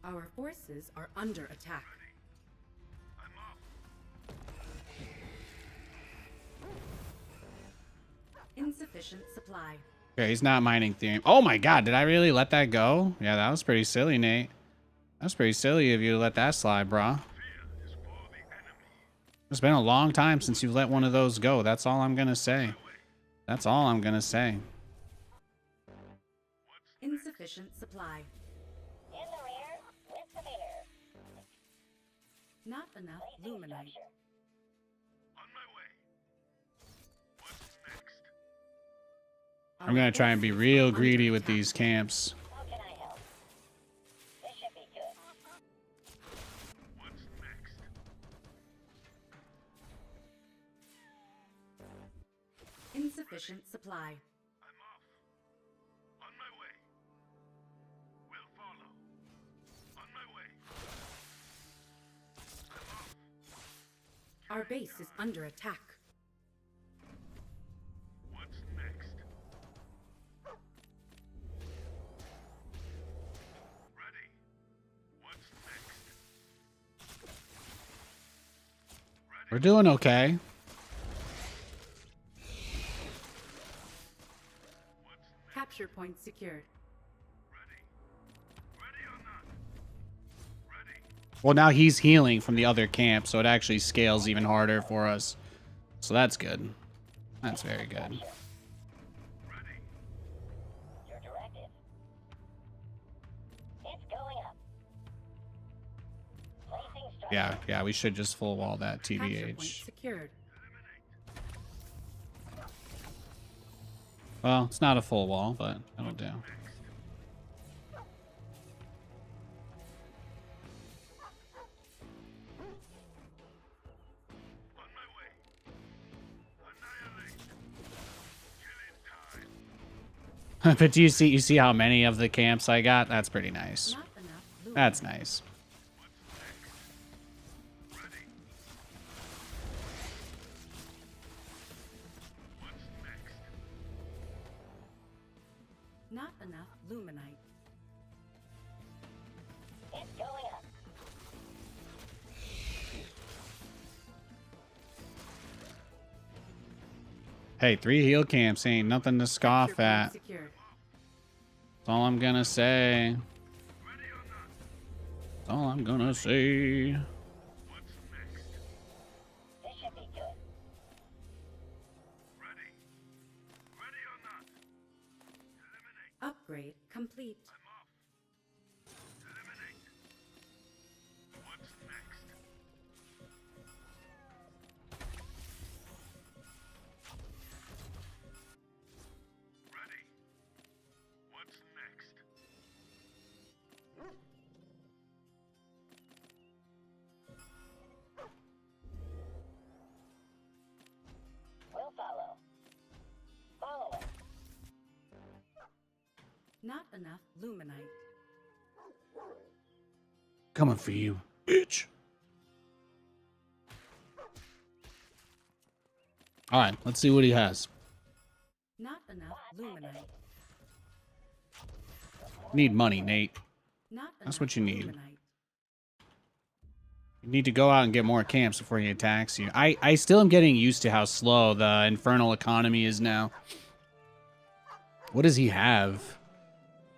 Our forces are under attack. Insufficient supply. Okay, he's not mining theme. Oh my god, did I really let that go? Yeah, that was pretty silly, Nate. That was pretty silly of you to let that slide, brah. It's been a long time since you've let one of those go. That's all I'm gonna say. That's all I'm gonna say. Insufficient supply. In the rear, with the mirror. Not enough luminite. I'm gonna try and be real greedy with these camps. How can I help? This should be good. Insufficient supply. Our base is under attack. We're doing okay. Capture point secured. Well, now he's healing from the other camp, so it actually scales even harder for us. So that's good. That's very good. Your directive. It's going up. Placing structure. Yeah, we should just full wall that Capture point TBH. secured. Well, it's not a full wall, but that'll do. But do you see how many of the camps I got? That's pretty nice. Not enough luminite. That's nice. Not enough luminite. It's going up. Hey, 3 heal camps ain't nothing to scoff Capture point at. secured. That's all I'm gonna say. That's all I'm gonna say. This should be good. Upgrade complete. We'll follow. Following. Not enough luminite. Coming for you, bitch. All right, let's see what he has. Not enough luminite. Need money, Nate. Not That's enough what you need. luminite. You need to go out and get more camps before he attacks you. I still am getting used to how slow the infernal economy is now. What does he have?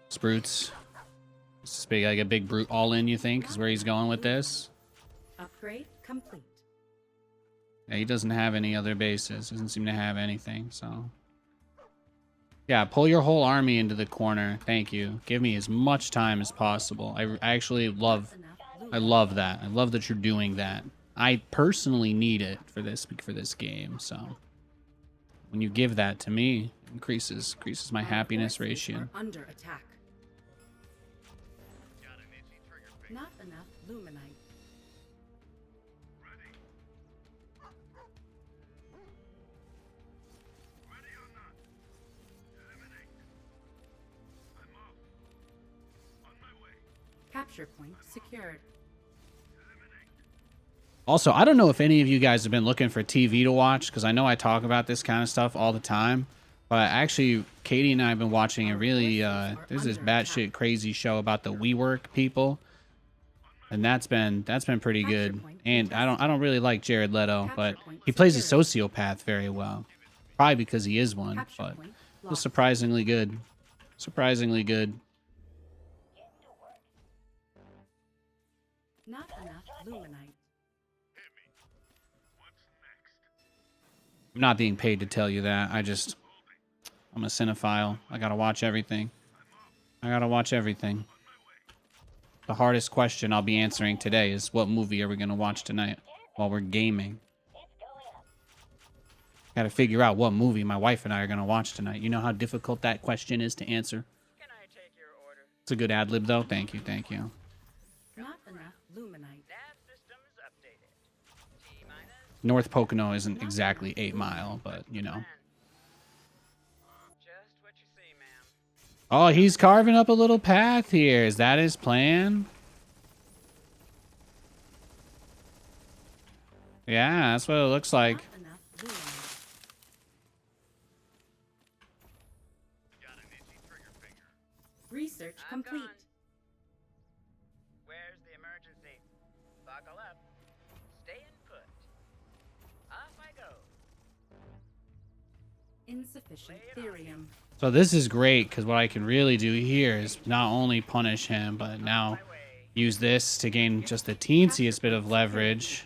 Spruits. This is big, like a big brute all in, you think, is where he's going with this? Upgrade complete. Yeah, he doesn't have any other bases. Doesn't seem to have anything, so. Yeah, pull your whole army into the corner. Thank you. Give me as much time as possible. I actually love, I love that. I love that you're doing that. I personally need it for this game, so. When you give that to me, increases my happiness ratio. Under attack. Not enough luminite. Capture point secured. Also, I don't know if any of you guys have been looking for TV to watch, because I know I talk about this kind of stuff all the time. But actually, Katie and I have been watching a really, there's this batshit crazy show about the WeWork people. And that's been pretty good. And I don't really like Jared Leto, but he plays a sociopath very well. Probably because he is one, but it was surprisingly good. Surprisingly good. Not enough luminite. I'm not being paid to tell you that. I'm a cinephile. I gotta watch everything. I gotta watch everything. The hardest question I'll be answering today is, what movie are we gonna watch tonight while we're gaming? Gotta figure out what movie my wife and I are gonna watch tonight. You know how difficult that question is to answer? Can I take your order? It's a good ad lib though. Thank you, thank you. Not enough luminite. Nav systems updated. T-minus. North Pocono isn't exactly 8 Mile, but you know. Just what you see, ma'am. Oh, he's carving up a little path here. Is that his plan? Yeah, that's what it looks like. Not enough luminite. Research I'm complete. gone. Where's the emergency? Buckle up. Stay put. Off I go. Insufficient therium. So this is great, because what I can really do here is not only punish him, but now use this to gain just the teensiest bit of leverage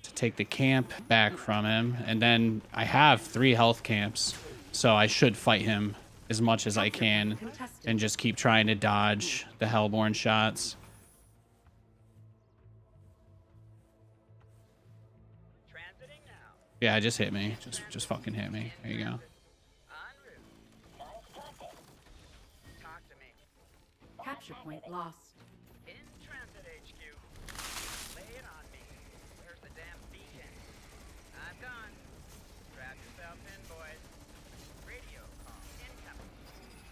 to take the camp back from him. And then I have 3 health camps, so I should fight him as much as I can and just keep trying to dodge the Hellborn shots. Transiting now. Yeah, just hit me. Just fucking hit me. There you go. En route. Talk to me. Capture point lost. In transit HQ. Lay it on me. Where's the damn beacon? I'm gone. Strap yourself in, boys. Radio call incoming.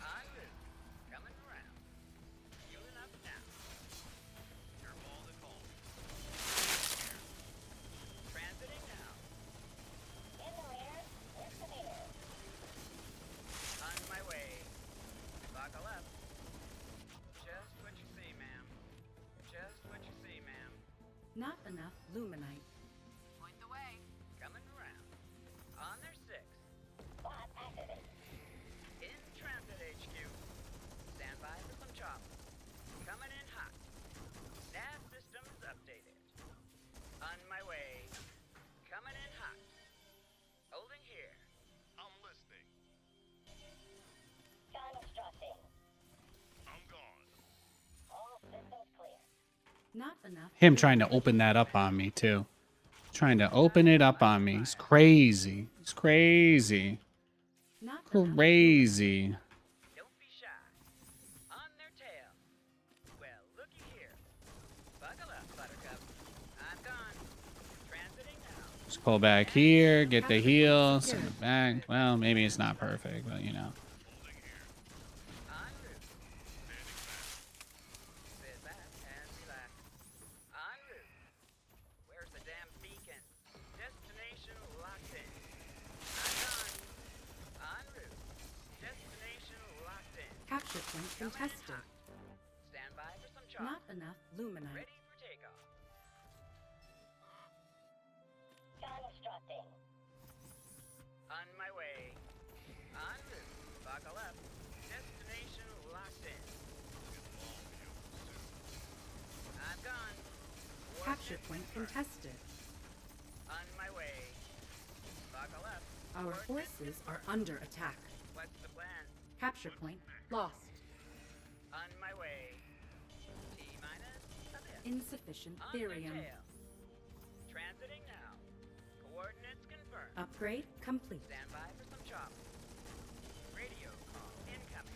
En route. Coming around. Fueling up now. Your ball to call. Transiting now. In the rear, with the meter. On my way. Buckle up. Just what you see, ma'am. Just what you see, ma'am. Not enough luminite. Point the way. Coming around. On their 6. Bot activated. In transit HQ. Stand by for some chop. Coming in hot. Nav systems updated. On my way. Coming in hot. Holding here. I'm listening. Constructing. I'm gone. All systems clear. Not enough. Him trying to open that up on me, too. Trying to open it up on me. He's crazy. He's crazy. Not enough. Crazy. Don't be shy. On their tail. Well, looky here. Buckle up, Buttercup. I'm gone. Transiting now. Just pull back here, get the heal, send it back. Well, maybe it's not perfect, but you know. En route. Sit back and relax. En route. Where's the damn beacon? Destination locked in. I'm gone. En route. Destination locked in. Capture point Coming in contested. hot. Stand by for some chop. Not enough luminite. Ready for takeoff. Capture point contested. On my way. Buckle up. Our forces are under attack. What's the plan? Capture point lost. On my way. T-minus a bit. Insufficient On my therium. tail. Transiting now. Coordinates confirmed. Upgrade complete. Stand by for some chop. Radio call incoming.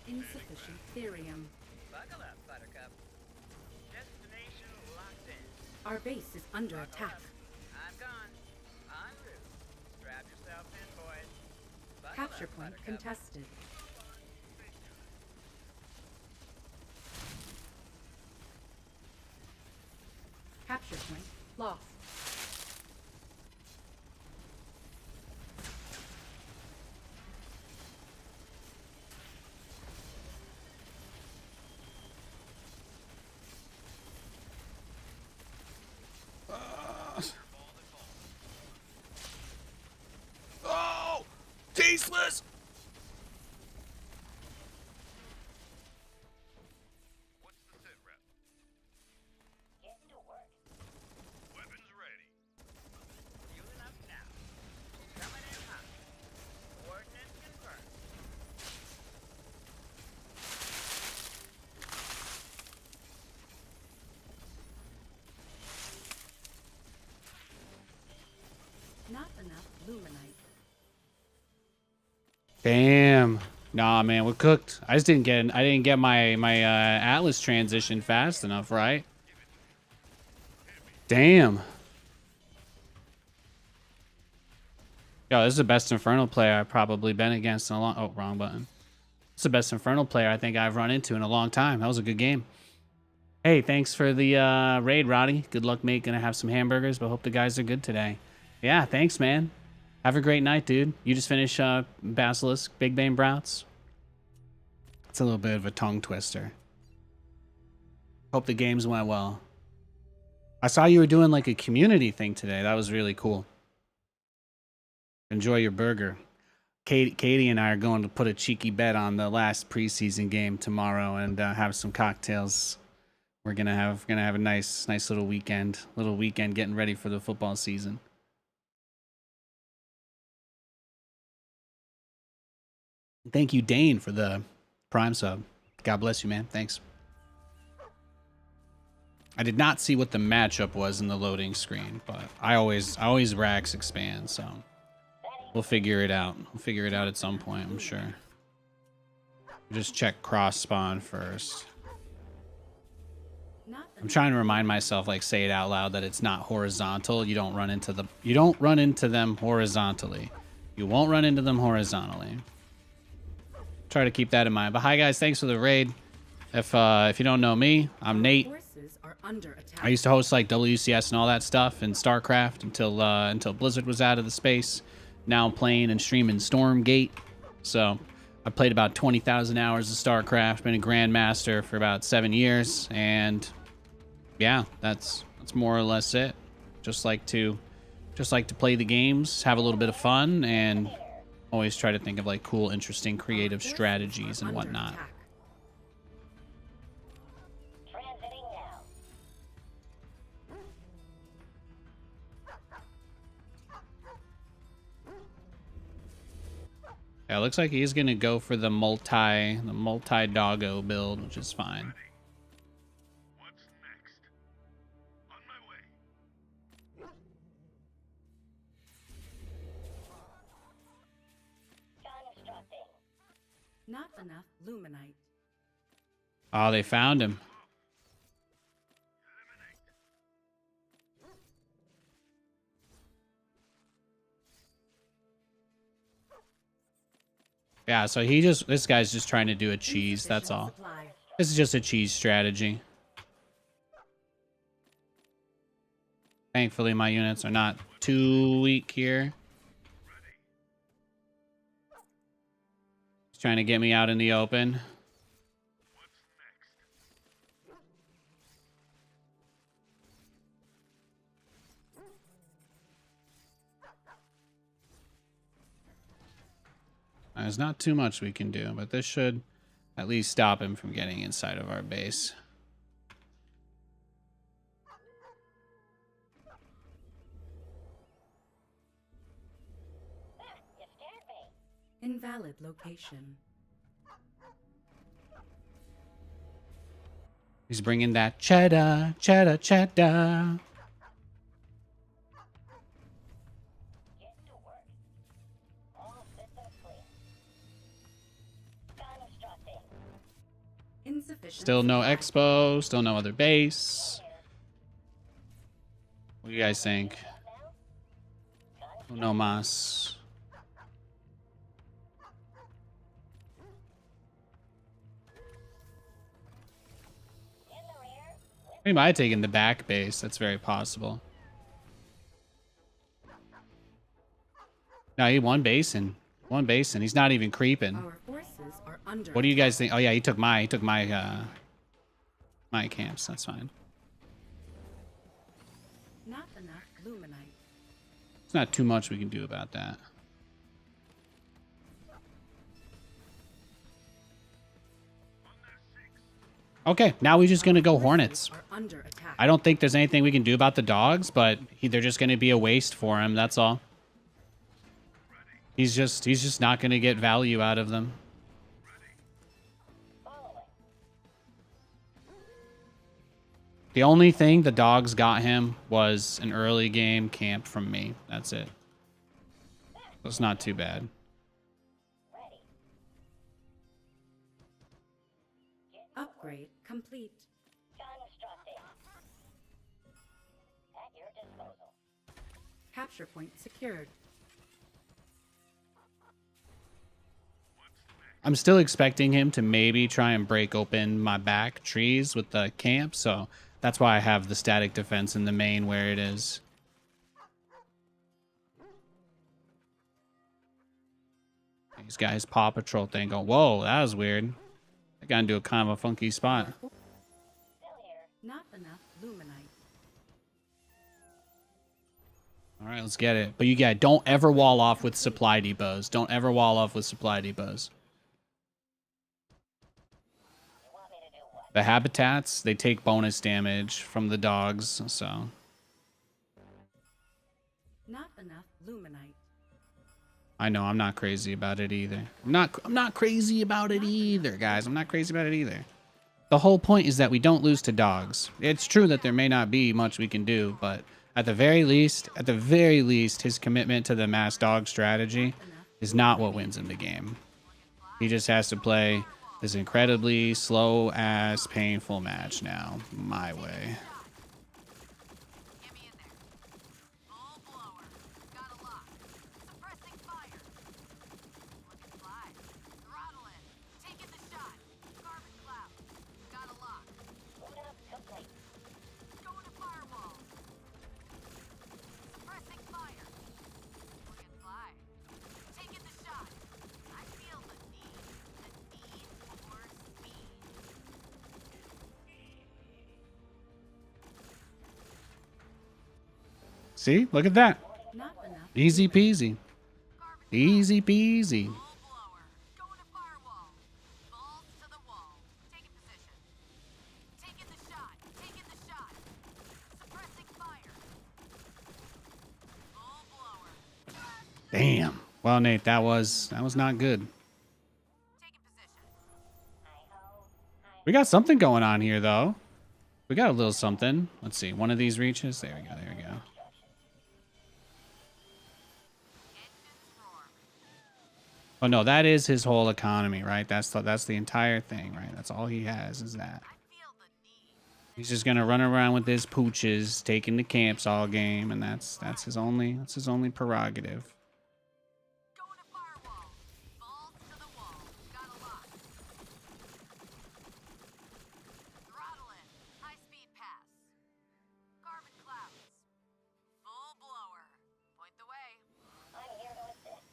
Insufficient therium. Buckle up, Buttercup. Destination locked in. Our base is under Buckle attack. up. I'm gone. En route. Strap yourself in, boys. Buckle Capture up, point Buttercup. contested. Capture point lost. Oh, tasteless. What's the sit rep? Getting to work. Weapons ready. Fueling up now. Coming in hot. Coordinates confirmed. Not enough luminite. Damn. Nah, man, we're cooked. I didn't get my Atlas transition fast enough, right? Damn. Yo, this is the best Infernal player I've probably been against in a long... Oh, wrong button. It's the best Infernal player I think I've run into in a long time. That was a good game. Hey, thanks for the raid, Roddy. Good luck making. Gonna have some hamburgers, but hope the guys are good today. Yeah, thanks, man. Have a great night, dude. You just finished Basilisk, Big Bane Browts. It's a little bit of a tongue twister. Hope the games went well. I saw you were doing like a community thing today. That was really cool. Enjoy your burger. Katie and I are going to put a cheeky bet on the last preseason game tomorrow and have some cocktails. We're gonna have a nice little weekend getting ready for the football season. Thank you, Dane, for the Prime sub. God bless you, man. Thanks. I did not see what the matchup was in the loading screen, but I always Rax expand, so we'll figure it out. We'll figure it out at some point, I'm sure. Just check cross spawn first. I'm trying to remind myself, like, say it out loud that it's not horizontal. You don't run into them horizontally. You won't run into them horizontally. Try to keep that in mind. But hi guys, thanks for the raid. If you don't know me, I'm Nate. Forces are under attack. I used to host like WCS and all that stuff in StarCraft until Blizzard was out of the space. Now I'm playing and streaming Stormgate. So I played about 20,000 hours of StarCraft, been a Grandmaster for about 7 years, and yeah, that's more or less it. Just like to play the games, have a little bit of fun, and always try to think of like cool, interesting, creative strategies and whatnot. Transiting now. Yeah, it looks like he's gonna go for the multi doggo build, which is fine. What's next? On my way. Constructing. Not enough luminite. Oh, they found him. Yeah, so this guy's just trying to do a cheese, that's all. Supply. This is just a cheese strategy. Thankfully, my units are not too weak here. He's trying to get me out in the open. There's not too much we can do, but this should at least stop him from getting inside of our base. Invalid location. He's bringing that cheddar, cheddar, cheddar. Get to work. All systems clear. Constructing. Insufficient. Still no supply. expo, still no other base. What do you guys think? No mas. In the rear. We might have taken the back base. That's very possible. No, he one basin. One basin. He's not even creeping. Our forces are under. What do you guys think? Oh yeah, he took my my camps. That's fine. Not enough luminite. There's not too much we can do about that. Okay, now we're just gonna go Hornets. Are under attack. I don't think there's anything we can do about the dogs, but they're just gonna be a waste for him. That's all. He's just not gonna get value out of them. The only thing the dogs got him was an early game camp from me. That's it. It's not too bad. Upgrade complete. Constructing. At your disposal. Capture point secured. I'm still expecting him to maybe try and break open my back trees with the camp, so that's why I have the static defense in the main where it is. These guys Paw Patrol thing go, whoa, that was weird. I got into a kind of a funky spot. Still here. Not enough luminite. All right, let's get it. But you guys don't ever wall off with supply depots. Don't ever wall off with supply depots. You want me to do what? The habitats, they take bonus damage from the dogs, so. Not enough luminite. I know, I'm not crazy about it either. I'm not crazy about it either, guys. I'm not crazy about it either. The whole point is that we don't lose to dogs. It's true that there may not be much we can do, but at the very least, his commitment to the mass dog strategy is not what wins him the game. He just has to play this incredibly slow-ass, painful match now, my way. Get me in there. Full blower. Got a lock. Suppressing fire. Looking fly. Throttle in. Taking the shot. Carbon cloud. Got a lock. Boot up complete. Going to firewall. Suppressing fire. Looking fly. Taking the shot. I feel the need for speed. See? Look at that. Not enough. Easy peasy. Easy peasy. Full blower. Going to firewall. Balls to the wall. Taking position. Taking the shot. Taking the shot. Suppressing fire. Full blower. Damn. Well, Nate, that was not good. Taking position. We got something going on here, though. We got a little something. Let's see. One of these reaches. There we go. There we go. Engines roar. Oh no, that is his whole economy, right? That's the entire thing, right? That's all he has is that. I feel the need. He's just gonna run around with his pooches, taking the camps all game, and that's his only prerogative. Going to firewall. Balls to the wall. Got a lock. Throttle in. High speed pass. Carbon clouds. Full blower. Point the way. I'm here to assist.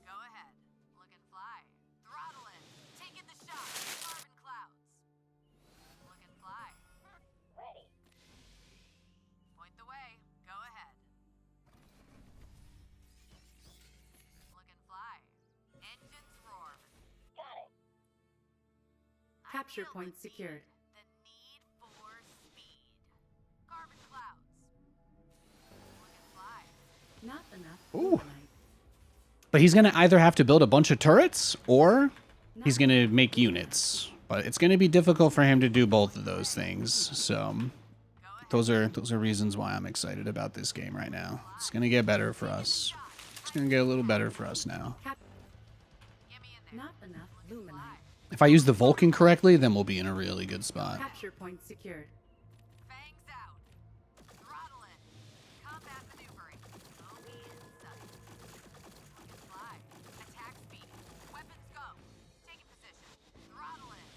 Go ahead. Looking fly. Throttle in. Taking the shot. Carbon clouds. Looking fly. Ready. Point the way. Go ahead. Looking fly. Engines roar. Got it. I Capture feel point the secured. need. The need for speed. Carbon clouds. Looking fly. Not enough Ooh. luminite. But he's going to either have to build a bunch of turrets or he's going to make units. But it's going to be difficult for him to do both of those things. So those are reasons why I'm excited about this game right now. It's going to get better for us. It's going to get a little better for us now. Not enough luminite. If I use the Vulcan correctly, then we'll be in a really good spot. Capture point secured. Fangs out. Throttle it. Combat maneuvering. Bogey in sight. Look and fly. Attack speed. Weapons go. Taking position. Throttle it.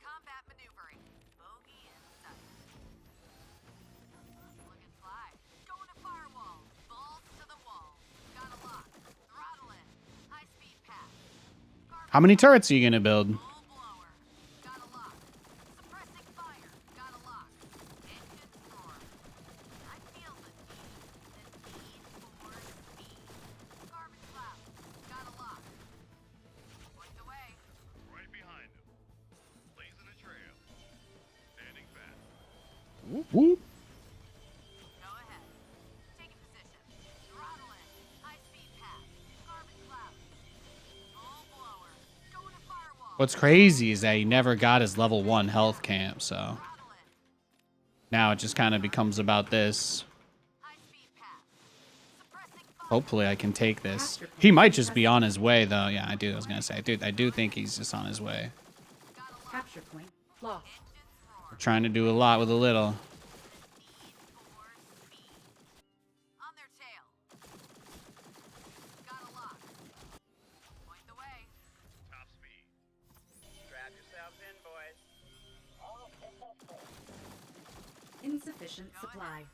Combat maneuvering. Bogey in sight. Look and fly. Going to firewall. Balls to the wall. Got a lock. Throttle it. High speed path. How many turrets are you going to build? Full blower. Got a lock. Suppressing fire. Got a lock. Engines roar. I feel the need for speed. Garbage cloud. Got a lock. Point the way. Right behind him. Blazing a trail. Standing fast. Whoop, whoop. Go ahead. Taking position. Throttle it. High speed path. Garbage cloud. Full blower. Going to firewall. What's crazy is that he never got his level 1 health camp, so Throttle it. now it just kind of becomes about this. High speed path. Suppressing fire. Hopefully I can take this. He might just be on his way, though. Yeah, I was going to say, I do think he's just on his way. Got a lock. Capture point lost. Engines roar. We're trying to do a lot with a little. Need for speed. On their tail. Got a lock. Point the way. Top speed. Strap yourselves in, boys. All systems clear. Insufficient supply.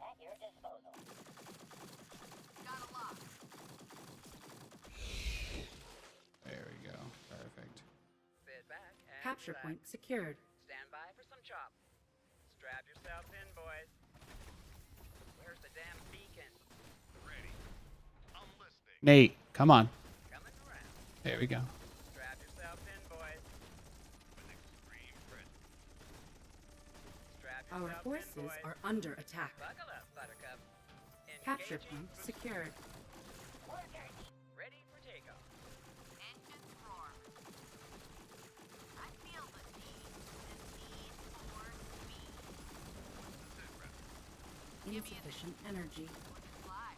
At your disposal. Got a lock. There we go. Perfect. Sit back and Capture relax. point secured. Stand by for some chop. Strap yourselves in, boys. Where's the damn beacon? Ready. I'm listening. Nate, come on. Coming around. There we go. Strap yourselves in, boys. With extreme pressure. Strap Our yourselves in, forces boys. are under attack. Buckle up, Buttercup. Capture Engaging. point secured. Ready for takeoff. Engines roar. I feel the need for speed. Insufficient energy. Look and fly.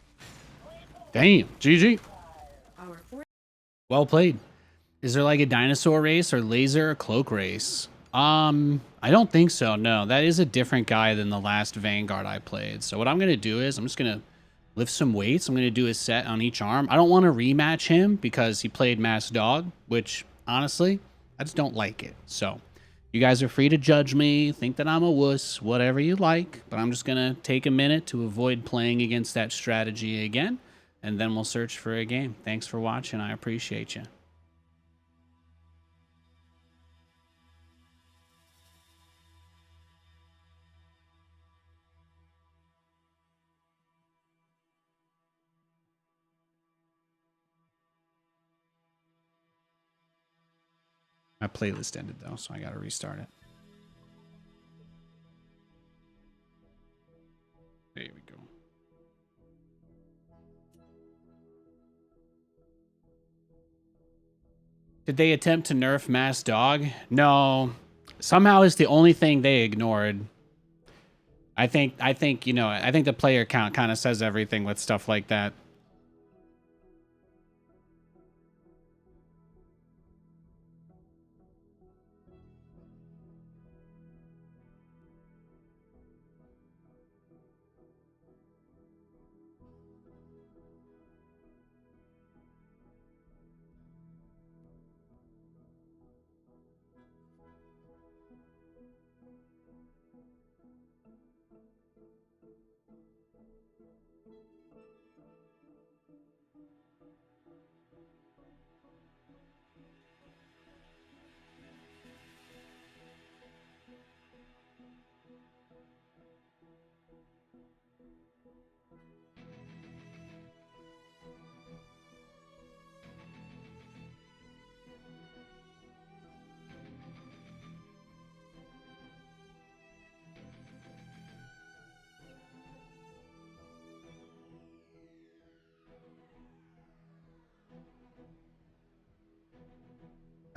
Damn. GG. Our forces Well played. Is there like a dinosaur race or laser or cloak race? I don't think so. No, that is a different guy than the last Vanguard I played. So what I'm going to do is I'm just going to lift some weights. I'm going to do a set on each arm. I don't want to rematch him because he played Mass Dog, which honestly, I just don't like it. So you guys are free to judge me, think that I'm a wuss, whatever you like. But I'm just going to take a minute to avoid playing against that strategy again. And then we'll search for a game. Thanks for watching. I appreciate you. My playlist ended though, so I gotta restart it. There we go. Did they attempt to nerf Mass Dog? No. Somehow it's the only thing they ignored. I think you know, I think the player count kind of says everything with stuff like that.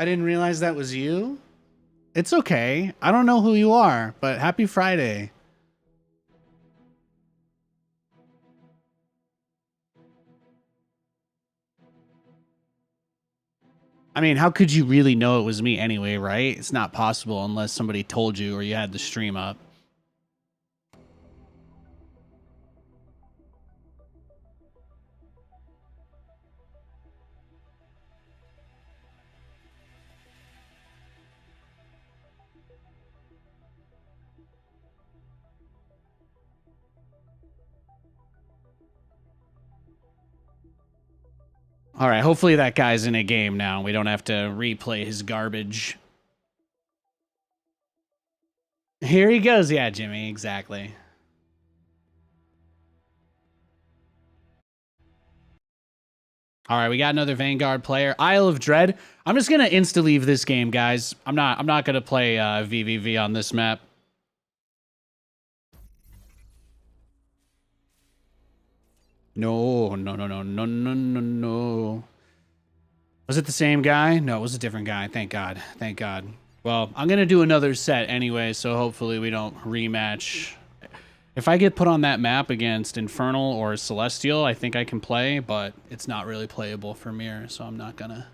I didn't realize that was you. It's okay. I don't know who you are, but happy Friday. I mean, how could you really know it was me anyway, right? It's not possible unless somebody told you or you had the stream up. All right, hopefully that guy's in a game now. We don't have to replay his garbage. Here he goes. Yeah, Jimmy, exactly. All right, we got another Vanguard player. Isle of Dread. I'm just gonna insta-leave this game, guys. I'm not gonna play VVV on this map. No. Was it the same guy? No, it was a different guy. Thank God. Thank God. Well, I'm gonna do another set anyway, so hopefully we don't rematch. If I get put on that map against Infernal or Celestial, I think I can play, but it's not really playable for Mirror, so I'm not gonna.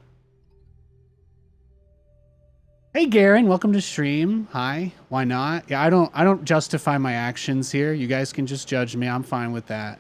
Hey Garen, welcome to stream. Hi. Why not? Yeah, I don't justify my actions here. You guys can just judge me. I'm fine with that.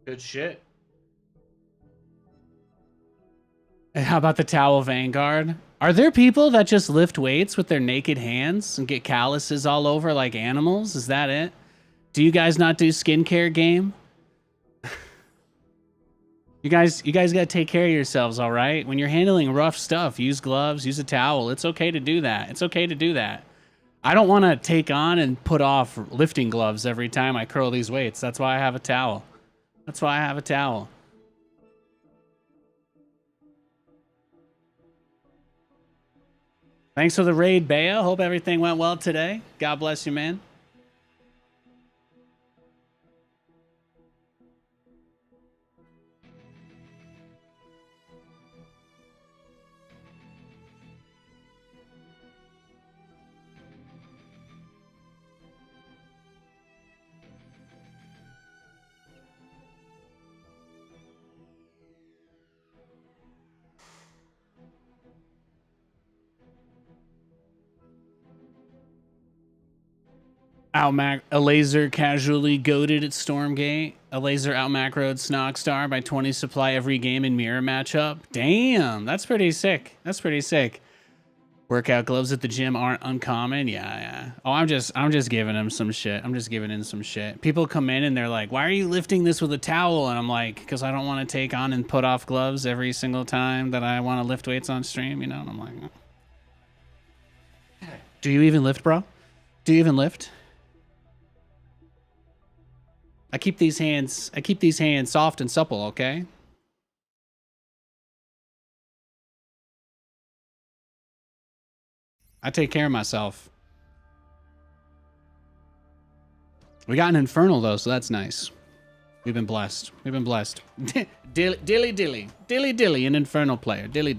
Good shit. And how about the Towel Vanguard? Are there people that just lift weights with their naked hands and get calluses all over like animals? Is that it? Do you guys not do skincare game? You guys gotta take care of yourselves, all right? When you're handling rough stuff, use gloves, use a towel. It's okay to do that. It's okay to do that. I don't want to take on and put off lifting gloves every time I curl these weights. That's why I have a towel. That's why I have a towel. Thanks for the raid, Bea. Hope everything went well today. God bless you, man. A laser casually goaded at Stormgate. A laser out macroed Snogstar by 20 supply every game in mirror matchup. Damn, that's pretty sick. That's pretty sick. Workout gloves at the gym aren't uncommon. Yeah. Oh, I'm just giving him some shit. I'm just giving him some shit. People come in and they're like, "Why are you lifting this with a towel?" And I'm like, "Because I don't want to take on and put off gloves every single time that I want to lift weights on stream." You know? And I'm like, "Do you even lift, bro? Do you even lift?" I keep these hands soft and supple, okay? I take care of myself. We got an Infernal though, so that's nice. We've been blessed. We've been blessed. Dilly, an Infernal player. Dilly. On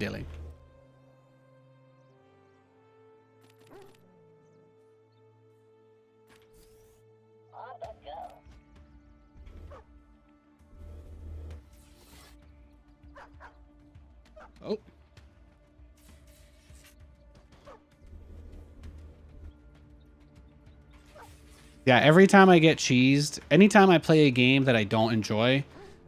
the go. Oh. Yeah, every time I get cheesed, anytime I play a game that I don't enjoy,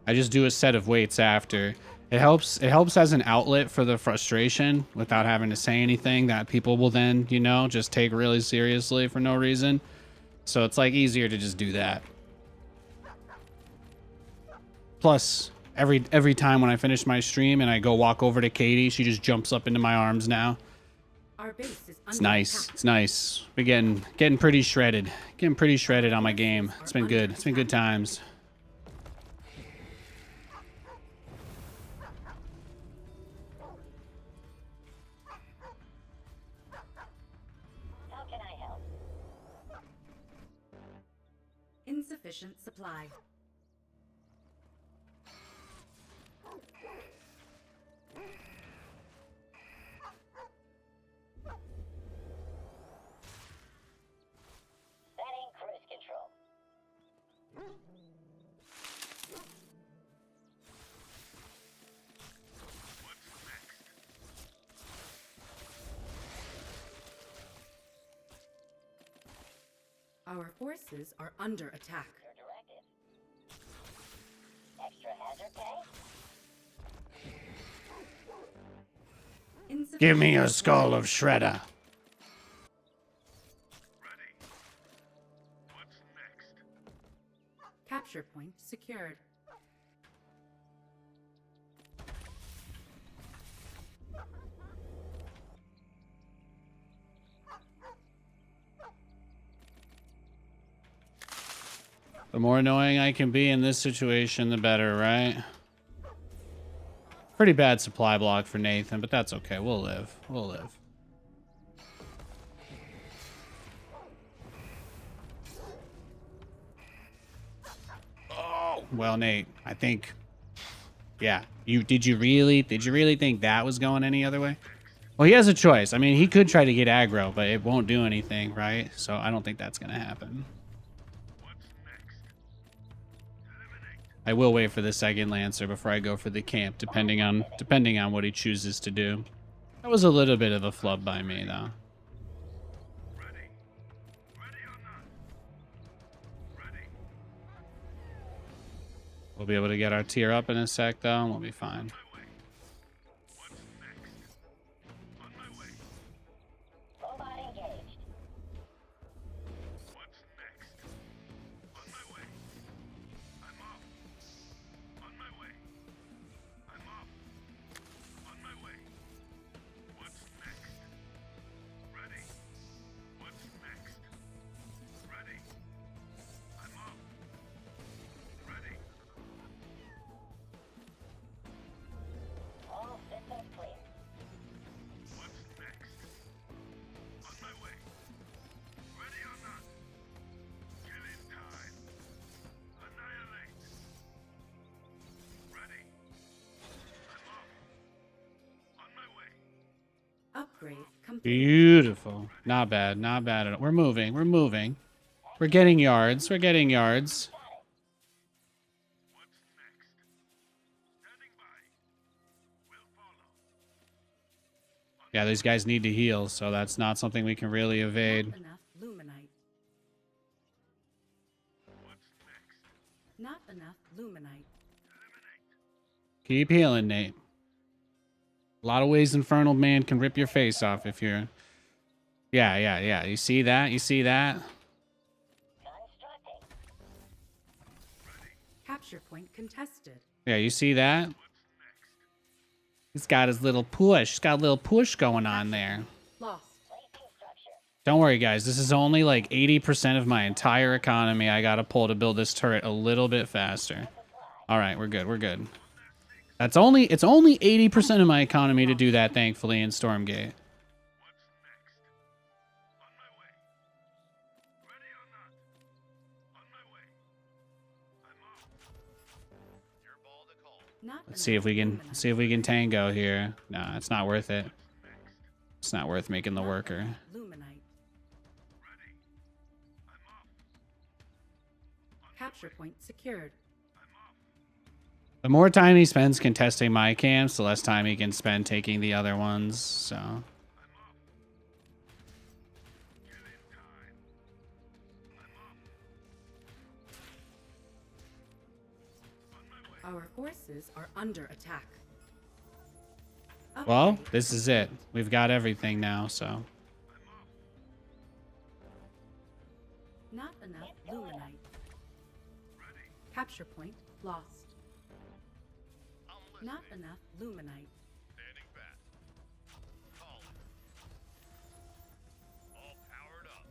I just do a set of weights after. It helps as an outlet for the frustration without having to say anything that people will then, you know, just take really seriously for no reason. So it's like easier to just do that. Plus, every time when I finish my stream and I go walk over to Katie, she just jumps up into my arms now. Our base is It's under nice. attack. It's nice. We're getting pretty shredded. Getting pretty shredded on my game. It's been good. It's been good times. How can I help? Insufficient supply. Setting cruise control. Our forces are under attack. Your directive. Extra hazard pay? Insufficient Give me a supply. skull of Shredder. Capture point secured. The more annoying I can be in this situation, the better, right? Pretty bad supply block for Nathan, but that's okay. We'll live. We'll live. Oh, well, Nate, I think, yeah. Did you really think that was going any other way? Well, he has a choice. I mean, he could try to get aggro, but it won't do anything, right? So I don't think that's gonna happen. I will wait for the second Lancer before I go for the camp, depending on what he chooses to do. That was a little bit of a flub by me, though. We'll be able to get our tier up in a sec, though, and we'll be fine. Robot engaged. All systems clear. Upgrade complete. Beautiful. Not bad. Not bad at all. We're moving. We're moving. We're getting yards. We're getting yards. Yeah, these guys need to heal, so that's not something we can really evade. Not enough luminite. Not enough luminite. Keep healing, Nate. A lot of ways Infernal Man can rip your face off if you're... Yeah. You see that? You see that? Constructing. Capture point contested. Yeah, you see that? He's got his little push. He's got a little push going on there. Lost. Placing structure. Don't worry, guys. This is only like 80% of my entire economy I gotta pull to build this turret a little bit faster. All right, we're good. We're good. It's only 80% of my economy to do that, thankfully, in Stormgate. Not Let's see if we can luminite. tango here. No, it's not worth it. It's not worth making the Not worker. enough luminite. Capture point secured. The more time he spends contesting my camps, the less time he can spend taking the other ones, so... Our forces are under attack. Well, this is it. We've got everything now, so. Not enough luminite. Capture point lost. Not enough luminite. Standing back. Calling. All powered up.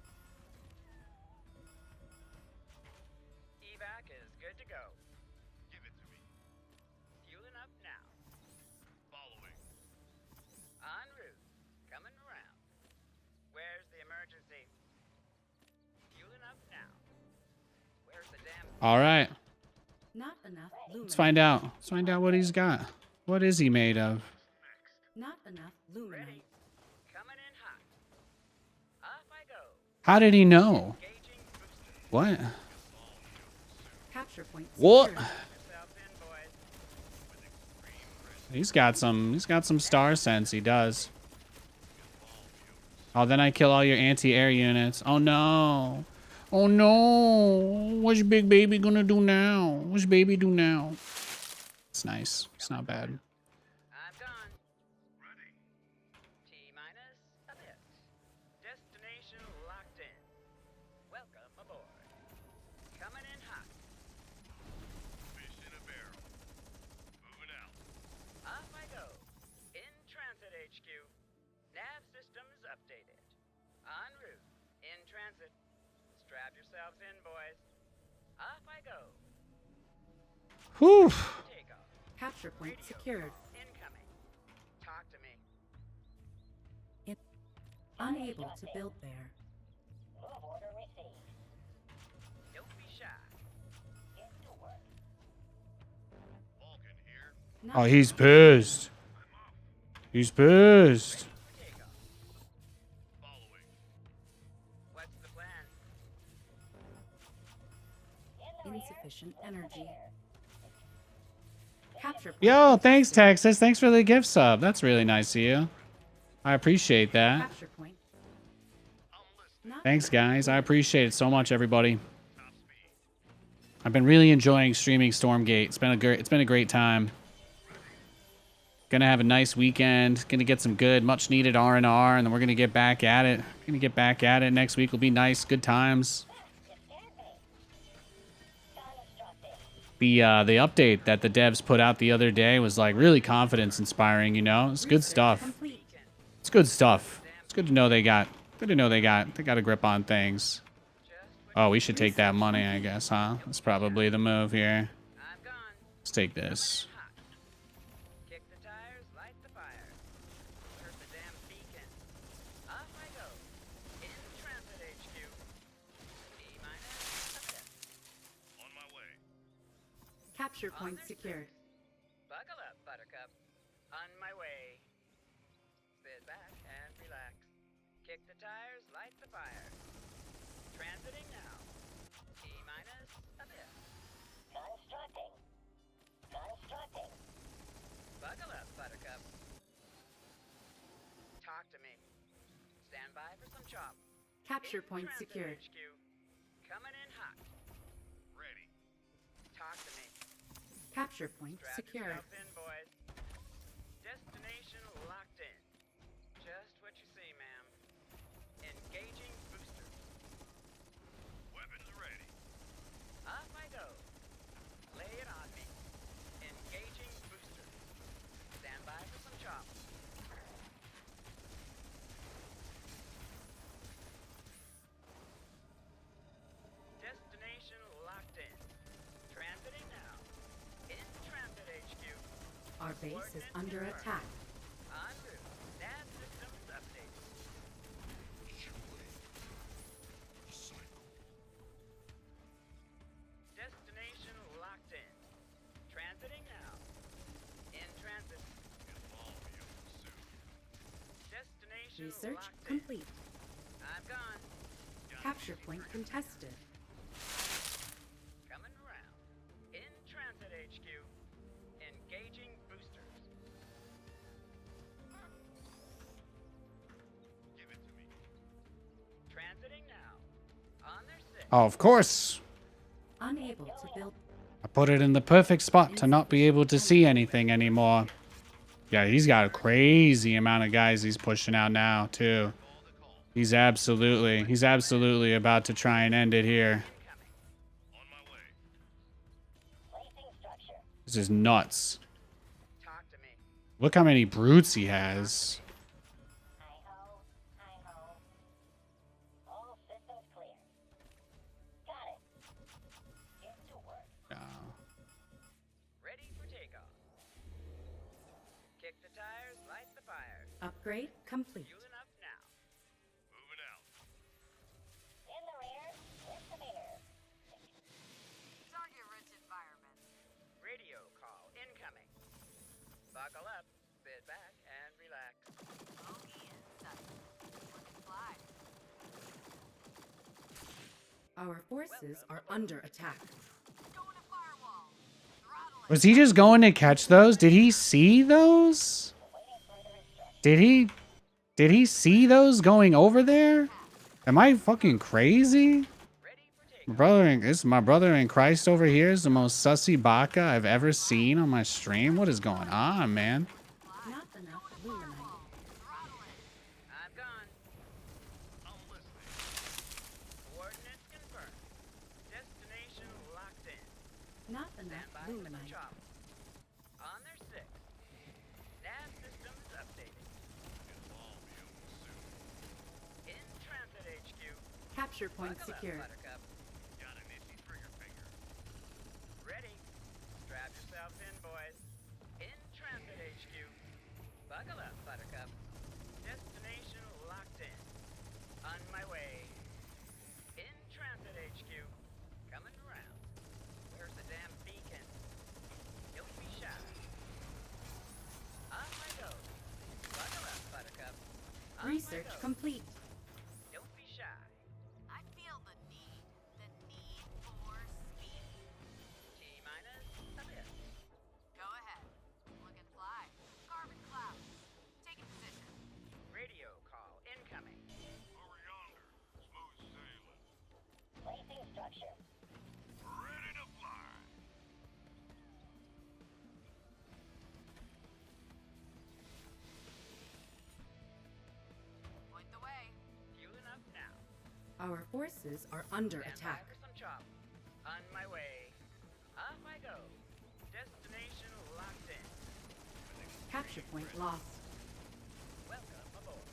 Evac is good to go. Give it to me. Fueling up now. Following. En route. Coming around. Where's the emergency? Fueling up now. Where's the damn... All right. Not enough luminite. Let's find out. Let's find out what he's got. What is he made of? Not enough luminite. Coming in hot. Off I go. How did he know? Engaging booster. What? Capture point What? secured. Yourself in, boys. He's got some star sense, he does. Oh, then I kill all your anti-air units. Oh no. Oh no. What's Big Baby gonna do now? What's Baby do now? It's nice. It's not bad. I'm gone. Ready. T-minus a bit. Destination locked in. Welcome aboard. Coming in hot. Fish in a barrel. Moving out. Off I go. In transit HQ. Nav systems updated. En route. In transit. Strap yourselves in, boys. Off I go. Whew. Takeoff. Capture point Radio. secured. Incoming. Talk to me. Unable to build there. Move order received. Don't be shy. Get to work. Vulcan here. Not Oh, he's pissed. He's pissed. Takeoff. Following. What's the plan? In the rear. insufficient energy. Capture point. Yo, thanks, Texas. Thanks for the gift sub. That's really nice of you. I appreciate that. Capture point. Not Thanks, guys. I appreciate it so much, everybody. I've been really enjoying streaming Stormgate. It's been a great time. Gonna have a nice weekend. Gonna get some good, much needed R&R, and then we're gonna get back at it. Gonna get back at it next week. Will be nice, good times. The update that the devs put out the other day was like really confidence inspiring. You know, it's good stuff. complete. It's good stuff. It's good to know they got a grip on things. Oh, we should take that money, I guess, huh? That's probably the move here. I'm gone. Let's take this. Hot. Kick the tires, light the fire. Where's the damn beacon? Off I go. In transit HQ. T-minus a bit. On my way. Capture point secured. Buckle up, Buttercup. On my way. Sit back and relax. Kick the tires, light the fire. Transiting now. T-minus a bit. Constructing. Constructing. Buckle up, Buttercup. Talk to me. Stand by for some chop. Capture In point transit secured. HQ. Coming in hot. Ready. Talk to me. Capture point Strap secured. yourself in, boys. Destination locked in. Just what you see, ma'am. Engaging booster. Weapons ready. Off I go. Lay it on me. Engaging booster. Stand by for some chop. Destination locked in. Transiting now. In transit HQ. Our base is under attack. En route. Nav systems updated. Destination locked in. Transiting now. In transit. Involve you soon. Destination Research locked in. complete. I'm gone. Capture point contested. Coming around. In transit HQ. Engaging boosters. Give it to me. Transiting now. On their six. Oh, of course. Unable to build. I put it in the perfect spot to not be able to see anything anymore. Yeah, he's got a crazy amount of guys he's pushing out now, too. He's absolutely about to try and end it here. Placing structure. This is nuts. Talk to me. Look how many brutes he has. Hi-ho. Hi-ho. All systems clear. Got it. Get to work. Ready for takeoff. Kick the tires, light the fires. Upgrade complete. Fueling up now. Moving out. In the rear, with the mirror. Target-rich environment. Radio call incoming. Buckle up, sit back, and relax. Bogey in sight. Looking fly. Our forces are under attack. Going to firewall. Throttle it. Was he just going to catch those? Did he see those? Did he see those going over there? Am I fucking crazy? Ready for takeoff. My brother in Christ over here is the most sussy baka I've ever seen on my stream. What is going on, man? Not enough luminite. Throttle it. I'm gone. Coordinates confirmed. Destination locked in. Not Stand enough by for some luminite. chop. On their six. Nav systems updated. In transit HQ. Capture point Buckle up, secured. Buttercup. Got an itchy trigger finger. Ready. Strap yourselves in, boys. In transit HQ. Buckle up, Buttercup. Destination locked in. On my way. In transit HQ. Coming around. Where's the damn beacon? Don't be shy. On my go. Buckle up, Buttercup. On my Research go. complete. Don't be shy. I feel the need for speed. T-minus a bit. Go ahead. Looking fly. Carbon clouds. Taking position. Radio call incoming. Over yonder. Smooth sailing. Placing structure. Ready to fly. Point the way. Fueling up now. Our forces are under Stand attack. by for some chop. On my way. Off I go. Destination locked in. Capture point lost. Welcome aboard.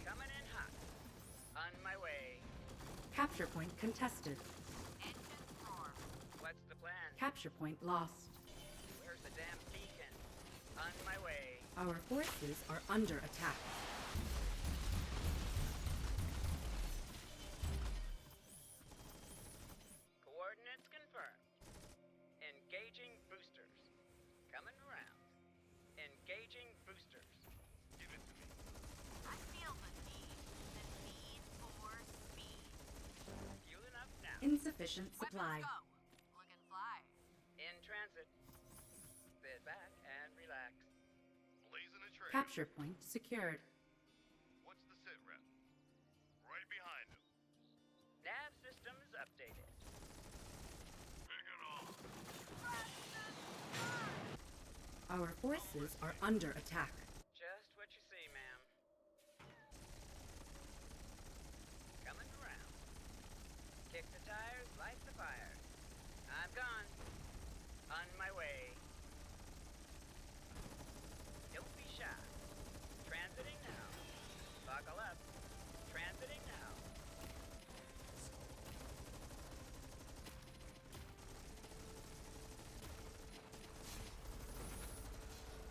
Coming in hot. On my way. Capture point contested. Engines roar. What's the plan? Capture point lost. Where's the damn beacon? On my way. Our forces are under attack. Coordinates confirmed. Engaging boosters. Coming around. Engaging boosters. Give it to me. I feel the need for speed. Fueling up now. Insufficient supply. Weapons go. Looking fly. In transit. Sit back and relax. Blazing a trail. Capture point secured. What's the sit rep? Right behind him. Nav systems updated. Bring it on. Our forces are under attack. Just what you see, ma'am. Coming around. Kick the tires, light the fires. I'm gone. On my way. Don't be shy. Transiting now. Buckle up. Transiting now.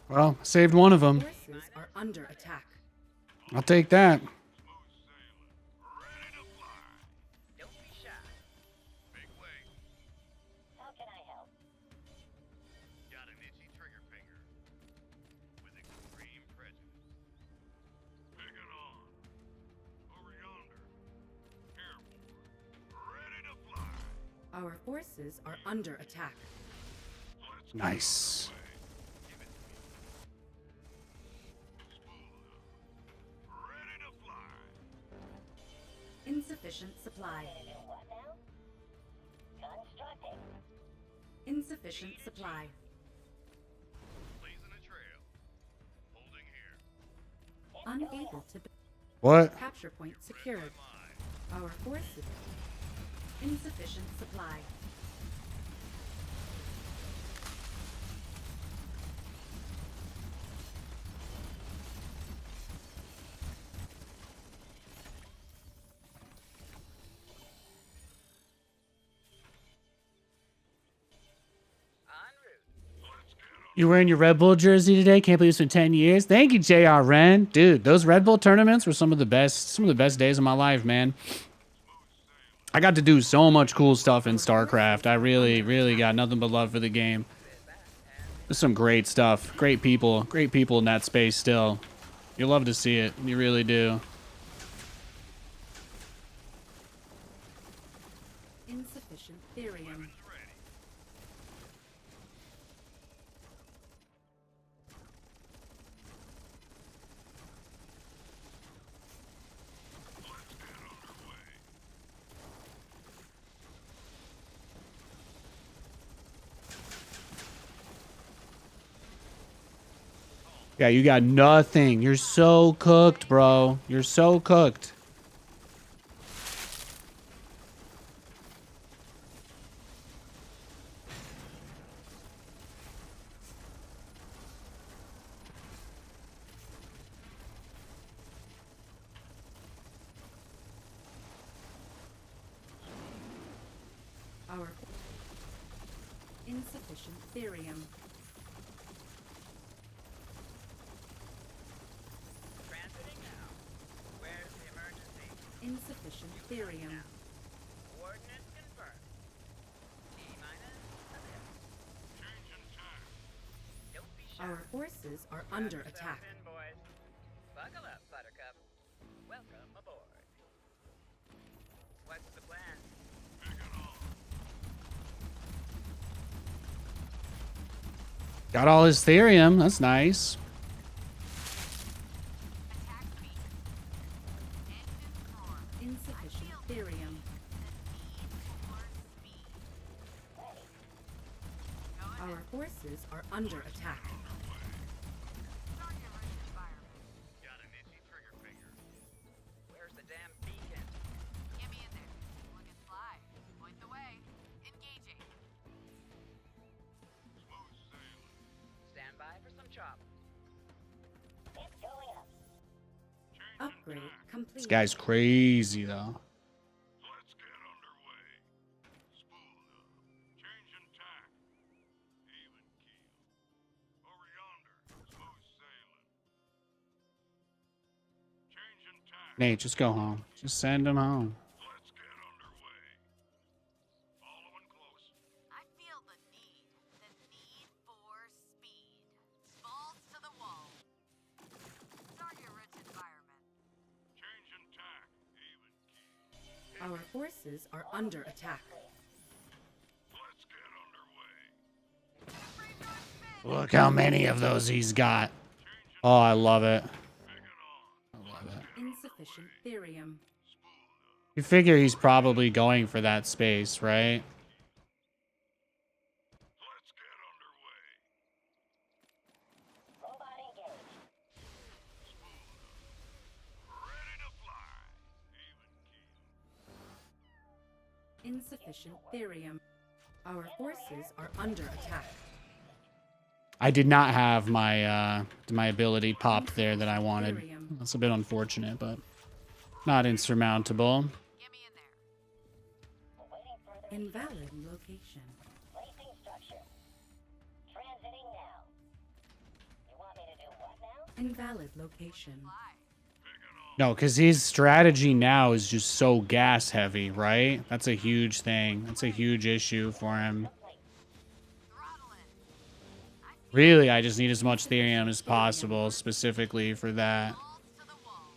Well, saved one of them. Forces are under attack. I'll take that. Smooth sailing. Ready to fly. Don't be shy. Big wake. How can I help? Got an itchy trigger finger. With extreme prejudice. Bring it on. Over yonder. Careful. Ready to fly. Our forces are under attack. Let's Nice. give it to me. Smooth. Ready to fly. Insufficient supply. Gonna do what now? Constructing. Insufficient supply. Blazing a trail. unable to What? capture point secured. Our forces insufficient supply. You wearing your Red Bull jersey today? Can't believe it's been 10 years. Thank you, JR Ren. Dude, those Red Bull tournaments were some of the best days of my life, man. I got to do so much cool stuff in StarCraft. I really got nothing but love for the game. There's some great stuff. Great people in that space still. You love to see it. You really do. Insufficient therium. Yeah, you got nothing. You're so cooked, bro. You're so cooked. Our insufficient therium. Transiting now. Where's the emergency? Insufficient therium. Coordinates confirmed. T-minus a bit. Changing time. Don't be shy. Our forces are under Strap attack. yourself in, boys. Buckle up, Buttercup. Welcome aboard. What's the plan? Got all his therium. That's nice. Attack speed. Engines roar. Insufficient therium. For speed. Go ahead. Our forces are under attack. Start your rich environment. Got an itchy trigger finger. Where's the damn beacon? Get me in there. Look and fly. Point the way. Engaging. Smooth sailing. Stand by for some chop. It's going up. Upgrade This complete. guy's crazy, though. Let's get underway. Spool up. Changing tack. Even keel. Over yonder. Smooth sailing. Changing tack. Nate, just go home. Just send him home. Let's get underway. Following close. I feel the need for speed. Balls to the wall. Start your rich environment. Changing tack. Even keel. Our forces are under attack. Let's get underway. Free north spin. Look how many of those he's got. Oh, I love it. I love it. Insufficient therium. You figure he's probably going for that space, right? Let's get underway. Robot engaged. Ready to fly. Even keel. Insufficient therium. Our forces are under attack. I did not have my ability popped there that I wanted. That's a bit unfortunate, but not insurmountable. Get me in there. Awaiting further Invalid location. placing structure. Transiting now. You want me to do what now? Invalid location. Fly. No, because his strategy now is just so gas heavy, right? That's a huge thing. That's a huge issue for him. Throttle it. Really, I just need as much therium as possible, specifically for that. Balls to the wall.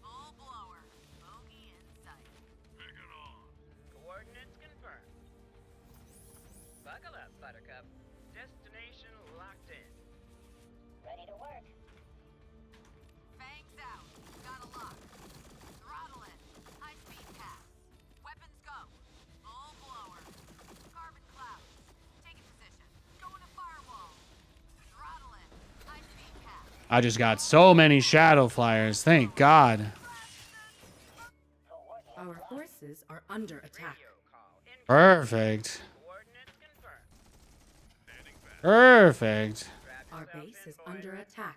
Full blower. Bogey in sight. Coordinates confirmed. Buckle up, Buttercup. Destination locked in. Ready to work. Fangs out. Got a lock. Throttle it. High speed pass. Weapons go. Full blower. Carbon clouds. Taking position. Going to firewall. Throttle it. High speed pass. I just got so many shadow flyers. Thank God. Our forces are under attack. Radio call. Perfect. Coordinates confirmed. Perfect. Strap Our yourself base in, is boys. under attack.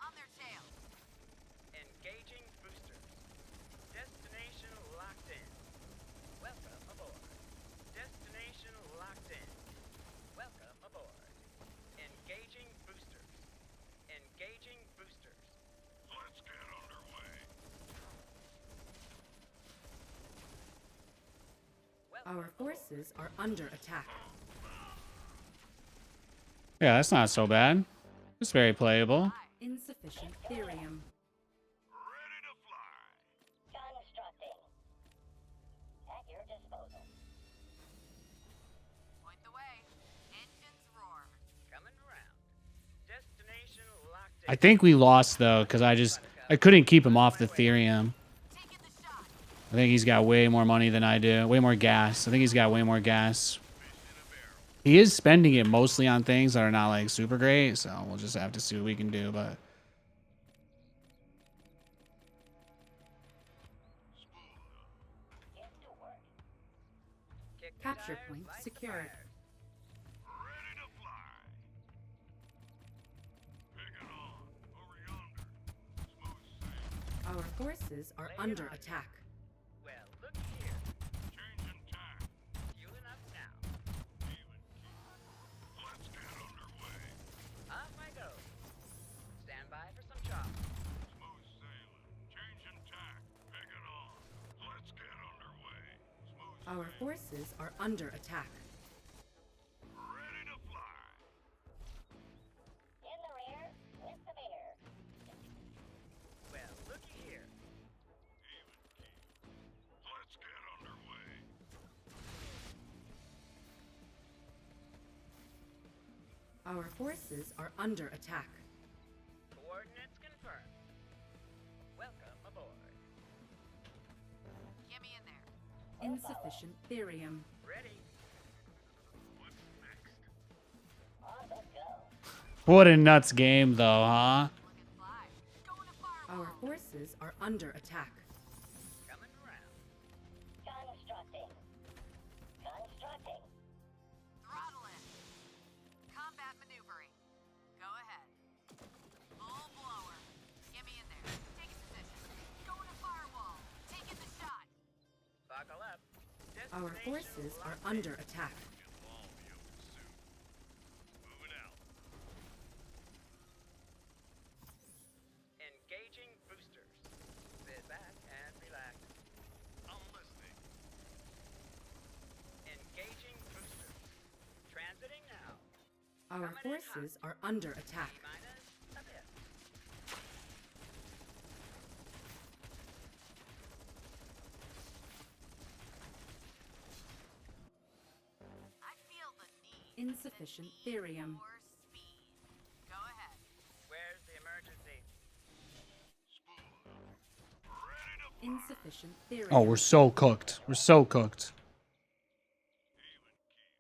On their tail. Engaging boosters. Destination locked in. Welcome aboard. Destination locked in. Welcome aboard. Engaging boosters. Engaging boosters. Let's get underway. Our forces are under attack. Yeah, that's not so bad. It's very playable. Insufficient therium. Ready to fly. Constructing. At your disposal. Point the way. Engines roar. Coming around. Destination locked in. I think we lost though, because I couldn't keep him off the Therium. Taking the shot. I think he's got way more money than I do. Way more gas. I think he's got way more gas. He is spending it mostly on things that are not like super great, so we'll just have to see what we can do, but Get to work. Kick the Capture tires, point light the secured. fires. Ready to fly. Pick it on. Over yonder. Smooth sailing. Our forces are Lay it under on you. attack. Well, look here. Changing tack. Fueling up now. Even keel. Let's get underway. Off I go. Stand by for some chop. Smooth sailing. Changing tack. Pick it on. Let's get underway. Smooth Our forces are under attack. ready to fly. In the rear with the beer. Well, looky here. Even keel. Let's get underway. Our forces are under attack. Coordinates confirmed. Welcome aboard. Get me in there. Insufficient therium. Ready. What's next? On the go. what a nuts game though, huh? Look and fly. Going to firewall. Our forces are under attack. Coming around. Constructing. Constructing. Throttle in. Combat maneuvering. Go ahead. Full blower. Get me in there. Take a position. Going to firewall. Taking the shot. Buckle up. Our Destination forces are locked in. under attack. Get long the old suit. Moving out. Engaging boosters. Sit back and relax. I'm listening. Engaging boosters. Transiting now. Our forces are under attack. Minus a bit. I feel the need. Insufficient therium. More speed. Go ahead. Where's the emergency? Spool up. Ready to fly. Insufficient therium. Oh, we're so cooked. We're so cooked. Even keel.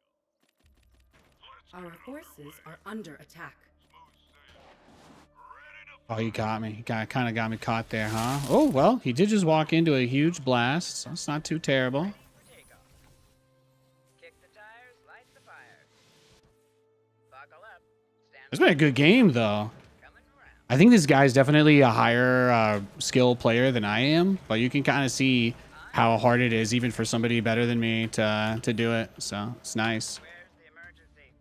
Let's Our forces are under attack. smooth sailing. Ready to Oh, he got me. He kind of got me caught there, huh? Oh, well, he did just walk into a huge blast, so it's not too terrible. For takeoff. Kick the tires, light the fires. Buckle up. Stand It's been a good game, though. coming around. I think this guy's definitely a higher skill player than I am, but you can kind of see how hard it is, even for somebody better than me, to do it. So it's nice. Where's the emergency?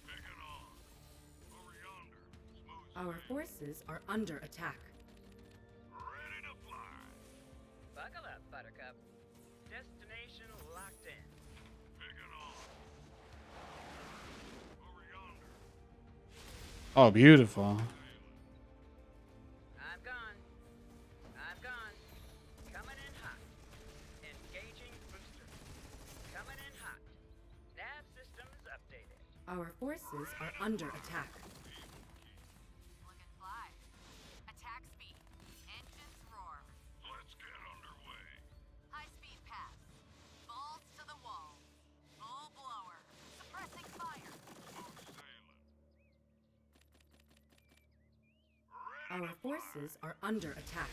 pick it on. Over yonder. Smooth Our forces are under attack. ready to fly. Buckle up, Buttercup. Destination locked in. Pick it on. Over yonder. Oh, beautiful. I'm gone. I'm gone. Coming in hot. Engaging boosters. Coming in hot. Nav systems updated. Our forces are under attack. Look and fly. Attack speed. Engines roar. Let's get underway. High speed pass. Balls to the wall. Full blower. Suppressing fire. Smooth Our forces are under attack.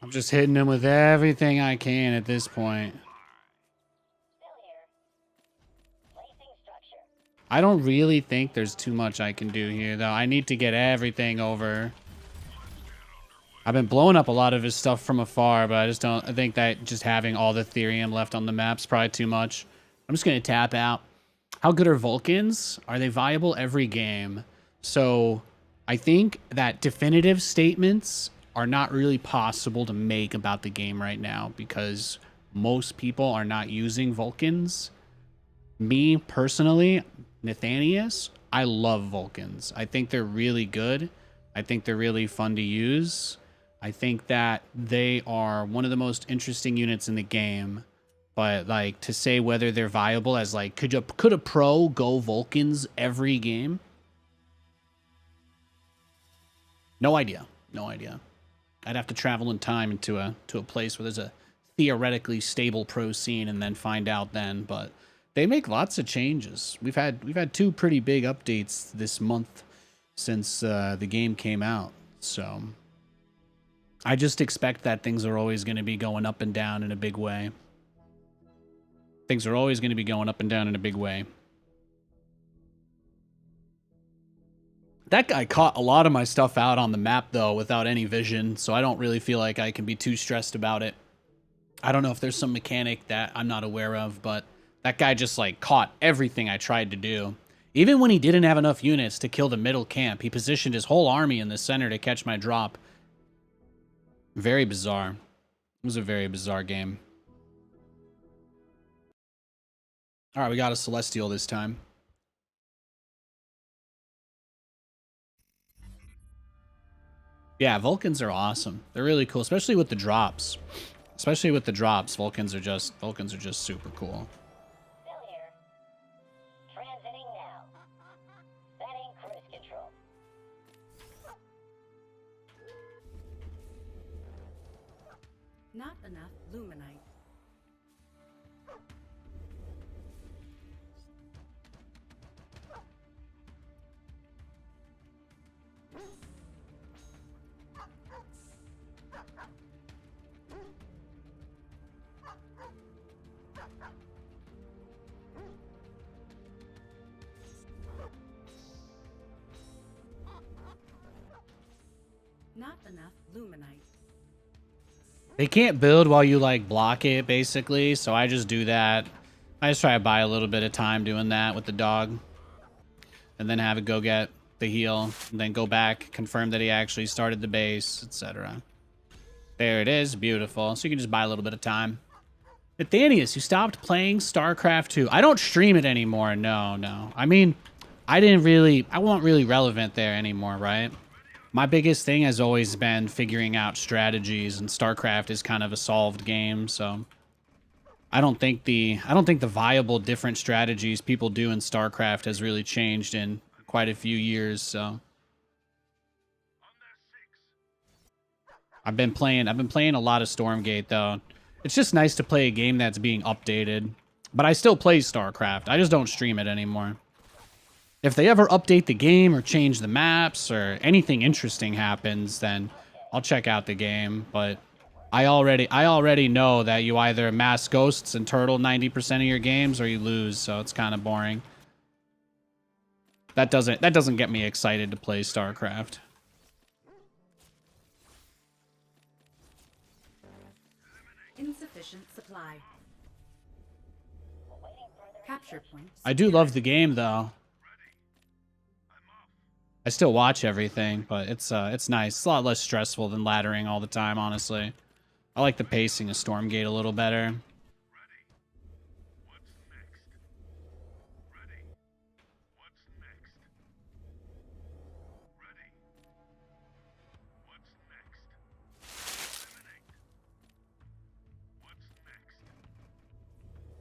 I'm just hitting him with everything I can at this point. Still here. Placing structure. I don't really think there's too much I can do here, though. I need to get everything over. I've been blowing up a lot of his stuff from afar, but I think that just having all the Therium left on the map's probably too much. I'm just going to tap out. How good are Vulcans? Are they viable every game? So I think that definitive statements are not really possible to make about the game right now because most people are not using Vulcans. Me, personally, Nathanias, I love Vulcans. I think they're really good. I think they're really fun to use. I think that they are one of the most interesting units in the game. But, like, to say whether they're viable as, like, could a pro go Vulcans every game? No idea. No idea. I'd have to travel in time to a place where there's a theoretically stable pro scene and then find out then. But they make lots of changes. We've had 2 pretty big updates this month since the game came out. So I just expect that things are always going to be going up and down in a big way. Things are always going to be going up and down in a big way. That guy caught a lot of my stuff out on the map, though, without any vision, so I don't really feel like I can be too stressed about it. I don't know if there's some mechanic that I'm not aware of, but that guy just, like, caught everything I tried to do. Even when he didn't have enough units to kill the middle camp, he positioned his whole army in the center to catch my drop. Very bizarre. It was a very bizarre game. All right, we got a Celestial this time. Yeah, Vulcans are awesome. They're really cool, especially with the drops. Especially with the drops, Vulcans are just super cool. Still here. Transiting now. Setting cruise control. Not enough Luminite. Not enough Luminite. They can't build while you, like, block it, basically, so I just do that. I just try to buy a little bit of time doing that with the dog. And then have it go get the heal, and then go back, confirm that he actually started the base, etc. There it is, beautiful. So you can just buy a little bit of time. Nathanias, you stopped playing StarCraft 2. I don't stream it anymore, no. I mean, I wasn't really relevant there anymore, right? My biggest thing has always been figuring out strategies, and StarCraft is kind of a solved game, so I don't think the viable different strategies people do in StarCraft has really changed in quite a few years, so I've been playing a lot of Stormgate though. It's just nice to play a game that's being updated. But I still play StarCraft. I just don't stream it anymore. If they ever update the game or change the maps or anything interesting happens, then I'll check out the game. But I already know that you either mass ghosts and turtle 90% of your games or you lose, so it's kind of boring. That doesn't get me excited to play StarCraft. Insufficient supply. Capture point. I do love the game though. I still watch everything, but it's nice. It's a lot less stressful than laddering all the time, honestly. I like the pacing of Stormgate a little better.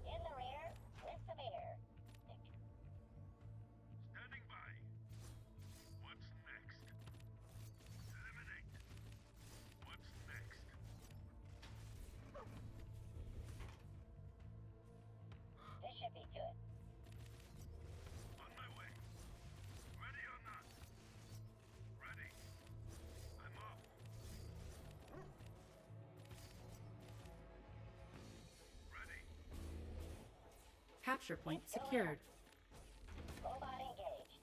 In the rear, with Severe. Standing by. What's next? Eliminate. What's next? Capture point secured. Robot engaged.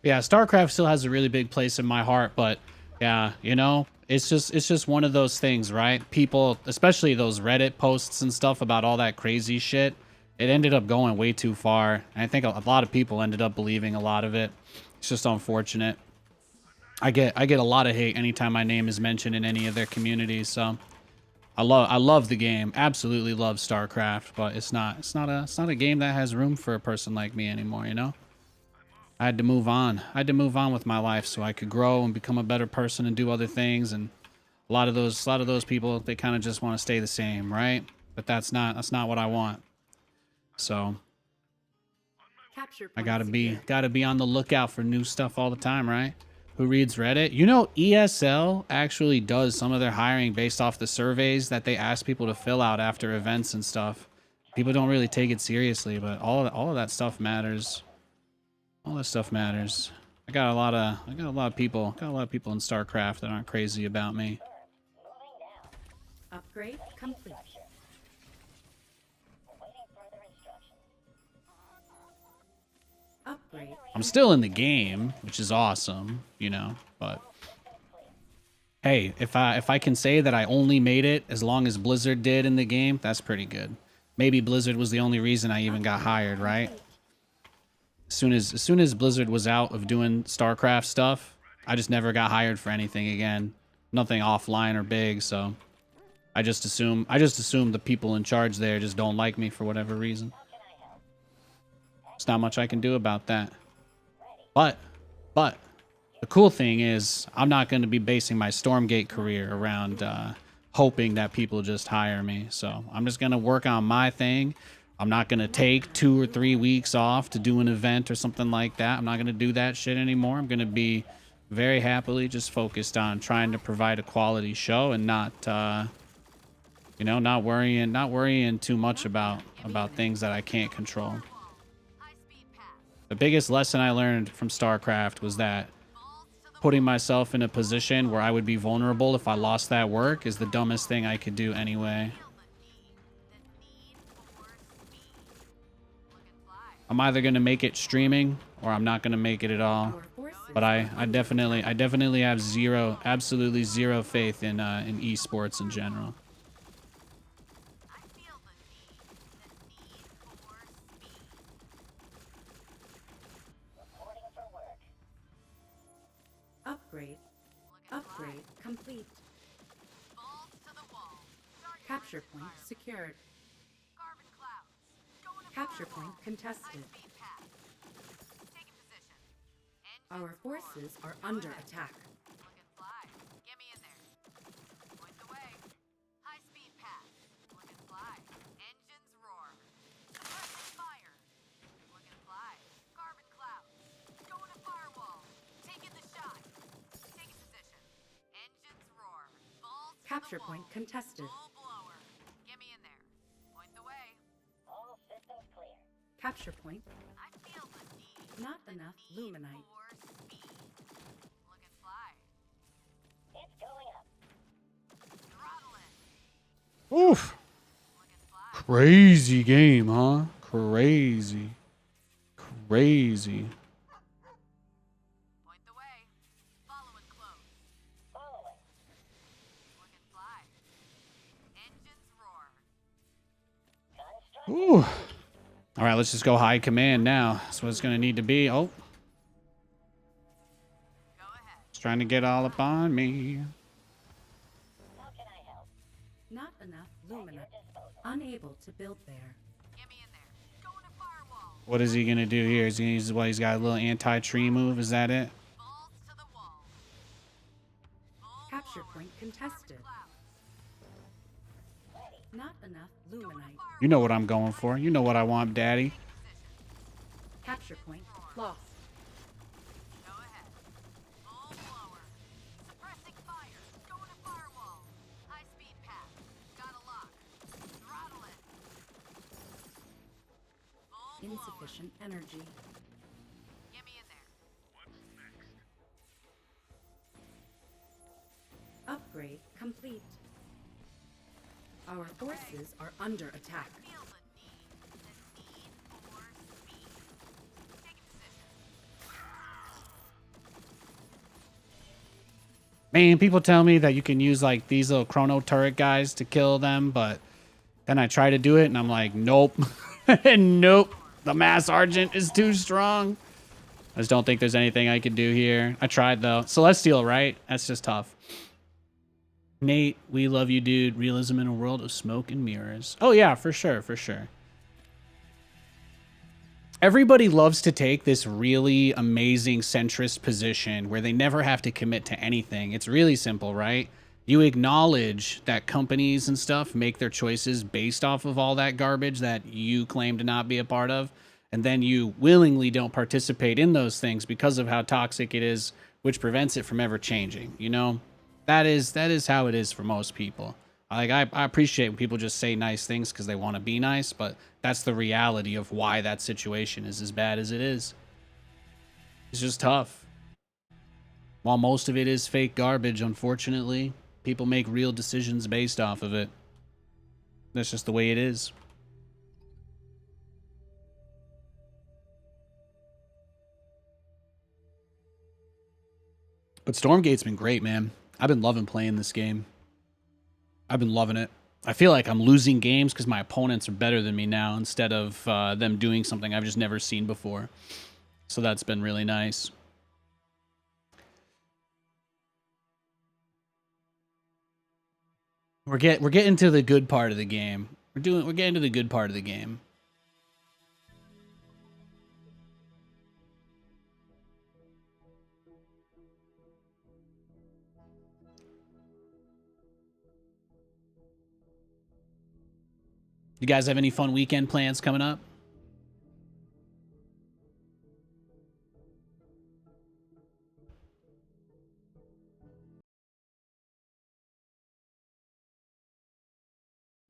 Yeah, StarCraft still has a really big place in my heart, but yeah, you know, it's just one of those things, right? People, especially those Reddit posts and stuff about all that crazy shit, it ended up going way too far. And I think a lot of people ended up believing a lot of it. It's just unfortunate. I get a lot of hate anytime my name is mentioned in any of their communities, so I love the game. Absolutely love StarCraft, but it's not a game that has room for a person like me anymore, you know? I had to move on. I had to move on with my life so I could grow and become a better person and do other things. And a lot of those people, they kind of just want to stay the same, right? But that's not what I want. So Capture I point secured. gotta be on the lookout for new stuff all the time, right? Who reads Reddit? You know, ESL actually does some of their hiring based off the surveys that they ask people to fill out after events and stuff. People don't really take it seriously, but all of that stuff matters. All that stuff matters. I got a lot of people in StarCraft that aren't crazy about me. Moving down. Upgrade complete. Awaiting further instructions. Upgrade. I'm still in the game, which is awesome, you know, but hey, if I can say that I only made it as long as Blizzard did in the game, that's pretty good. Maybe Blizzard was the only reason I even got hired, right? As soon as Blizzard was out of doing StarCraft stuff, I just never got hired for anything again. Nothing offline or big, so I just assume the people in charge there just don't like me for whatever reason. There's not much I can do about that. But the cool thing is I'm not going to be basing my Stormgate career around hoping that people just hire me. So I'm just going to work on my thing. I'm not going to take 2 or 3 weeks off to do an event or something like that. I'm not going to do that shit anymore. I'm going to be very happily just focused on trying to provide a quality show and not, you know, not worrying too much about things that I can't control. The biggest lesson I learned from StarCraft was that putting myself in a position where I would be vulnerable if I lost that work is the dumbest thing I could do anyway. I'm either going to make it streaming or I'm not going to make it at all. Our forces But I are definitely have absolutely zero faith in esports in general. Reporting for work. upgrade. Upgrade complete. Capture point secured. Capture point contested. Our forces are under attack. Get me in there. Point the way. High speed path. Look and fly. Engines roar. Suppressing fire. Look and fly. Carbon clouds. Go to firewall. Taking the shot. Taking position. Engines roar. Balls to Capture the wall. point contested. Full blower. Get me in there. Point the way. All systems clear. Capture point. I feel the need. Not enough luminite. For speed. Look and fly. It's going up. Throttle it. Oof. Crazy game, huh? Crazy. Crazy. Point the way. Following close. Following. Look and fly. Engines roar. Gun strike. Ooh. All right, let's just go high command now. That's what it's going to need to be. Oh, Go ahead. it's trying to get all up on me. How can I help? Not enough luminite. Unable to build there. Get me in there. Go to firewall. What is he going to do here? Is he going to use what? He's got a little anti-tree move. Is that it? Balls to the wall. Full Capture blower. point contested. Clouds. Not enough luminite. You know what I'm going for. You know what I want, Daddy. Capture point lost. Go ahead. Full blower. Suppressing fire. Go to firewall. High speed path. Got a lock. Throttle it. Full blower. Insufficient energy. Get me in there. Upgrade complete. Our forces are under attack. Feel the need for speed. Take a position. Man, people tell me that you can use like these little chrono turret guys to kill them, but then I try to do it and I'm like, nope. Nope. The mass argent is too strong. I just don't think there's anything I could do here. I tried though. Celestial, right? That's just tough. Nate, we love you, dude. Realism in a world of smoke and mirrors. Oh yeah, for sure, for sure. Everybody loves to take this really amazing centrist position where they never have to commit to anything. It's really simple, right? You acknowledge that companies and stuff make their choices based off of all that garbage that you claim to not be a part of. And then you willingly don't participate in those things because of how toxic it is, which prevents it from ever changing. You know, that is how it is for most people. Like, I appreciate when people just say nice things because they want to be nice, but that's the reality of why that situation is as bad as it is. It's just tough. While most of it is fake garbage, unfortunately, people make real decisions based off of it. That's just the way it is. But Stormgate's been great, man. I've been loving playing this game. I've been loving it. I feel like I'm losing games because my opponents are better than me now instead of them doing something I've just never seen before. So that's been really nice. We're getting to the good part of the game. We're getting to the good part of the game. You guys have any fun weekend plans coming up?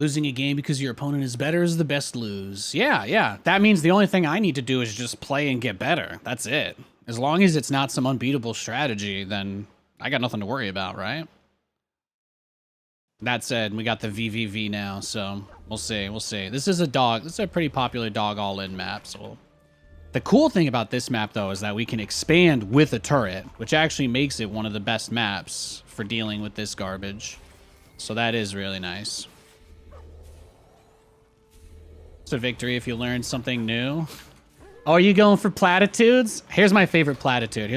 Losing a game because your opponent is better is the best lose. Yeah. That means the only thing I need to do is just play and get better. That's it. As long as it's not some unbeatable strategy, then I got nothing to worry about, right? That said, we got the VVV now, so we'll see. This is a pretty popular dog all-in map, so... The cool thing about this map, though, is that we can expand with a turret, which actually makes it one of the best maps for dealing with this garbage. So that is really nice. It's a victory if you learn something new. Oh, are you going for platitudes? Here's my favorite platitude.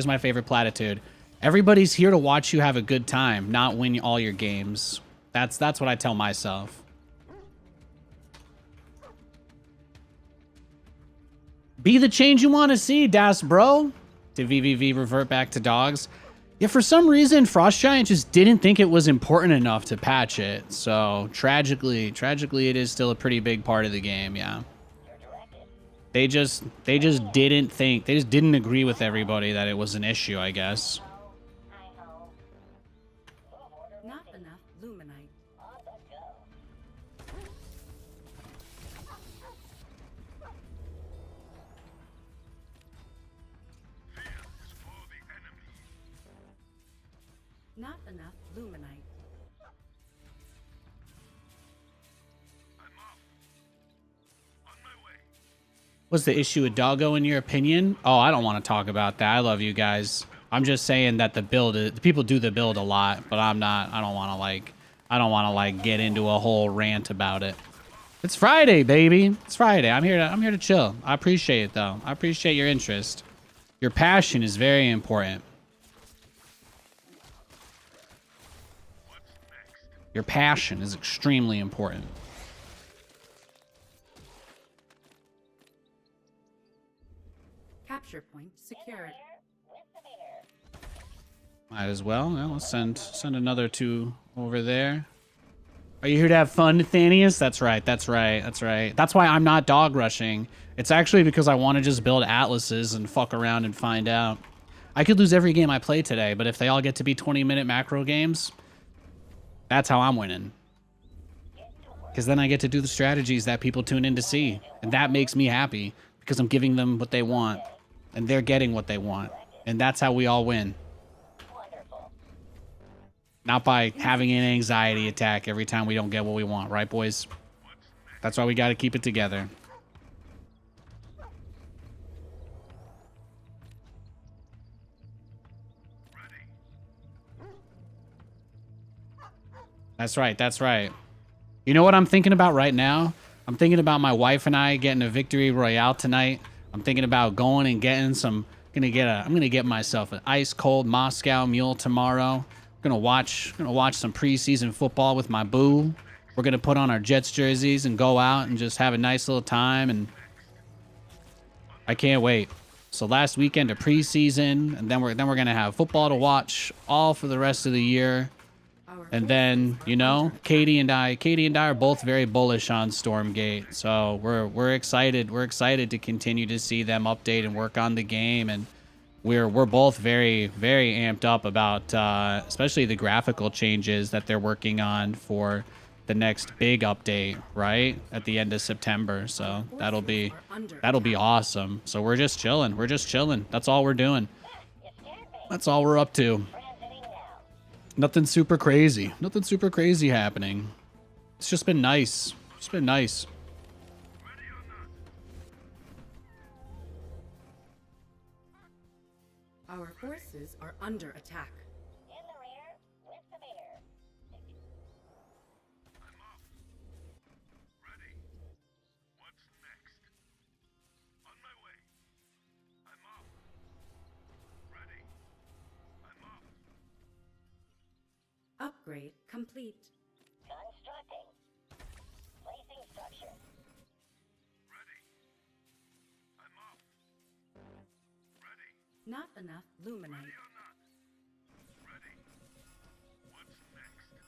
Everybody's here to watch you have a good time, not win all your games. That's what I tell myself. Be the change you want to see, Das Bro. Did VVV revert back to dogs? Yeah, for some reason, Frost Giant just didn't think it was important enough to patch it. So, tragically, it is still a pretty big part of the game, yeah. They just didn't agree with everybody that it was an issue, I guess. Not enough luminite. Not enough luminite. What's the issue with Doggo in your opinion? Oh, I don't want to talk about that. I love you guys. I'm just saying that the people do the build a lot, but I don't want to get into a whole rant about it. It's Friday, baby. It's Friday. I'm here to chill. I appreciate it though. I appreciate your interest. Your passion is very important. Your passion is extremely important. Capture point secured. Might as well. Well, let's send another two over there. Are you here to have fun, Nathanias? That's right. That's why I'm not dog rushing. It's actually because I want to just build atlases and fuck around and find out. I could lose every game I play today, but if they all get to be 20-minute macro games, that's how I'm winning. Because then I get to do the strategies that people tune in to see. And that makes me happy because I'm giving them what they want. And they're getting what they want. And that's how we all win. Not by having an anxiety attack every time we don't get what we want, right, boys? That's why we got to keep it together. That's right. That's right. You know what I'm thinking about right now? I'm thinking about my wife and I getting a victory royale tonight. I'm thinking about going and getting some. I'm gonna get myself an ice cold Moscow Mule tomorrow. Gonna watch some preseason football with my boo. We're gonna put on our Jets jerseys and go out and just have a nice little time. And I can't wait. So last weekend of preseason, and then we're gonna have football to watch all for the rest of the year. And then, you know, Katie and I are both very bullish on Stormgate. So we're excited. We're excited to continue to see them update and work on the game. And we're both very, very amped up about especially the graphical changes that they're working on for the next big update, right? At the end of September. So that'll be awesome. So we're just chilling. We're just chilling. That's all we're doing. That's all we're up to. Nothing super crazy. Nothing super crazy happening. It's just been nice. It's been nice. Our forces are under attack. In the rear, with the beer. I'm up. Ready. What's next? On my way. I'm up. Ready. I'm up. Upgrade complete. Constructing. Placing structure. Ready. I'm up. Ready. Not enough luminite. Ready or not? Ready. What's next?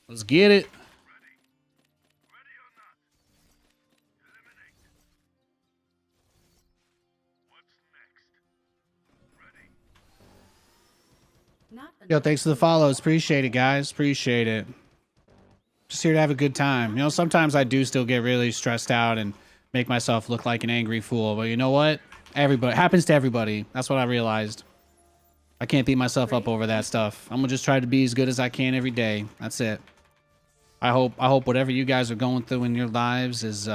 Let's get it. Ready. Ready or not? Eliminate. What's next? Ready. Not enough. Yo, thanks for the follows. Appreciate it, guys. Appreciate it. Just here to have a good time. You know, sometimes I do still get really stressed out and make myself look like an angry fool. But you know what? Everybody happens to everybody. That's what I realized. I can't beat myself up over that stuff. I'm gonna just try to be as good as I can every day. That's it. I hope whatever you guys are going through in your lives is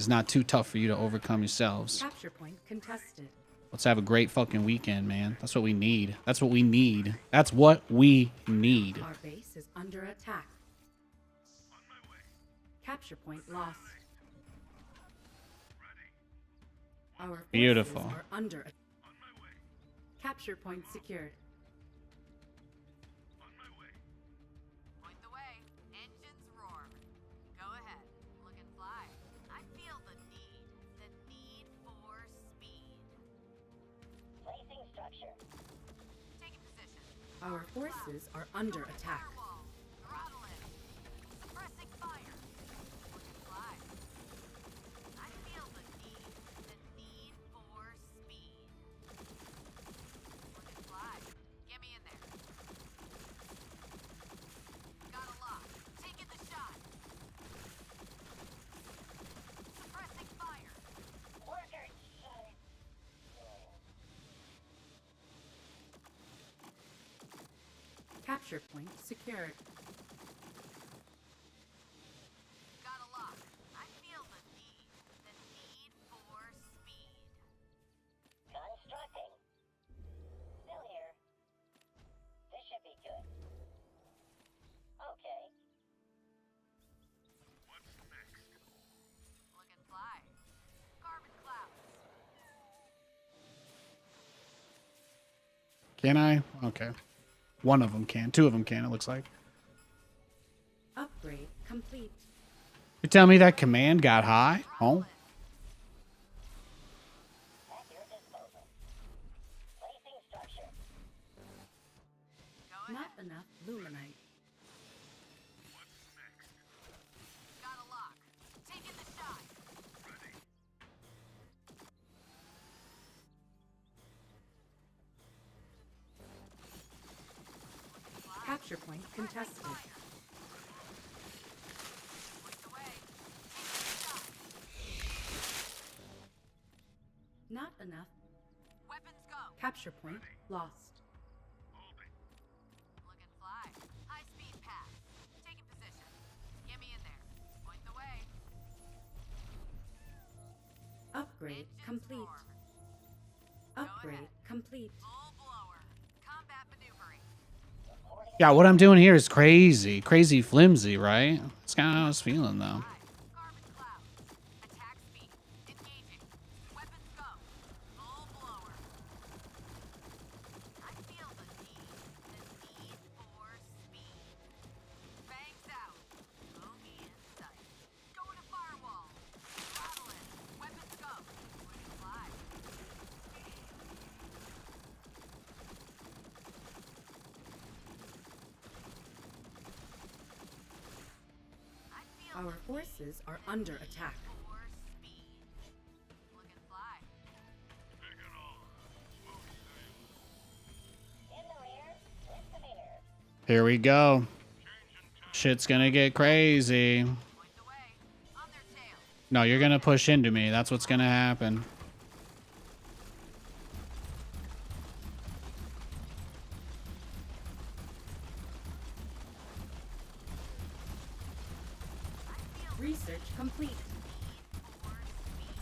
not too tough for you to overcome yourselves. Capture point contested. Let's have a great fucking weekend, man. That's what we need. That's what we need. That's what we need. Our base is under attack. Capture point lost. Our forces Beautiful. are under. Capture point secured. Point the way. Engines roar. Go ahead. Look and fly. I feel the need for speed. Placing structure. Taking position. Our forces are under attack. Firewall. Throttle it. Suppressing fire. Look and fly. I feel the need for speed. Look and fly. Get me in there. Got a lock. Taking the shot. Suppressing fire. Worker, shut it. Capture point secured. Got a lock. I feel the need for speed. Constructing. Still here. This should be good. Okay. What's next? Look and fly. Carbon clouds. Can I? Okay. One of them can. Two of them can, it looks like. Upgrade complete. You tell me that command got high? Oh. At your disposal. Placing structure. Go ahead. Not enough luminite. Got a lock. Taking the shot. Capture point contested. Point the way. Taking the shot. Not enough. Weapons go. Capture point lost. Look and fly. High speed Upgrade complete. Upgrade complete. Full blower. Combat maneuvering. Yeah, what I'm doing here is crazy. Crazy flimsy, right? That's kind of how I was feeling, though. Garbage cloud. Attack speed. Engaging. Weapons go. Full blower. I feel the need. The need for speed. Bangs out. Bogey in sight. Going to firewall. Throttle it. Weapons go. Quick fly. I feel Our forces are under attack. for speed. Look and fly. In the rear, with the meter. Here we go. Shit's gonna get crazy. Point the way. On their tail. No, you're gonna push into me. That's what's gonna happen. Research complete. For speed.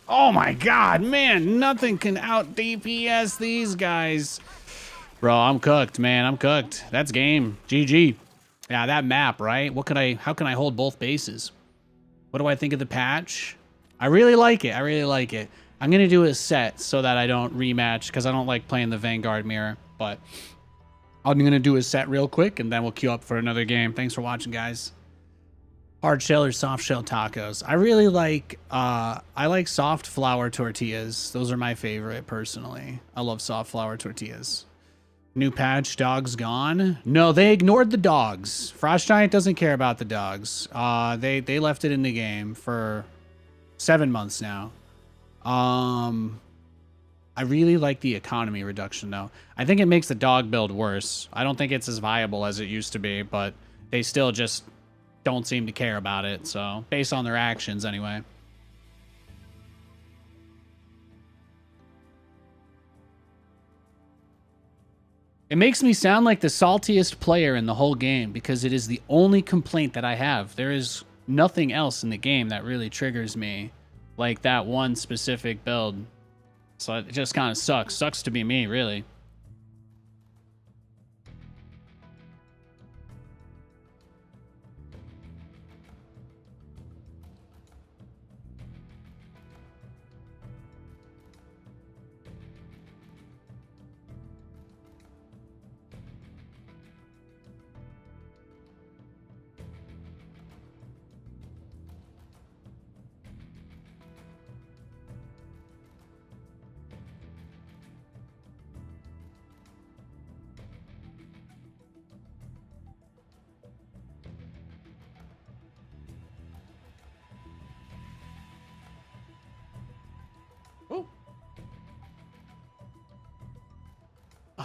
Oh my god, man, nothing can out DPS these guys. Bro, I'm cooked, man. I'm cooked. That's game. GG. Yeah, that map, right? How can I hold both bases? What do I think of the patch? I really like it. I really like it. I'm going to do a set so that I don't rematch because I don't like playing the Vanguard mirror, but I'm going to do a set real quick and then we'll queue up for another game. Thanks for watching, guys. Hard shell or soft shell tacos? I really like, I like soft flour tortillas. Those are my favorite, personally. I love soft flour tortillas. New patch, dogs gone? No, they ignored the dogs. Frost Giant doesn't care about the dogs. They left it in the game for 7 months now. I really like the economy reduction, though. I think it makes the dog build worse. I don't think it's as viable as it used to be, but they still just don't seem to care about it, so based on their actions anyway. It makes me sound like the saltiest player in the whole game because it is the only complaint that I have. There is nothing else in the game that really triggers me like that one specific build. So it just kind of sucks. Sucks to be me, really.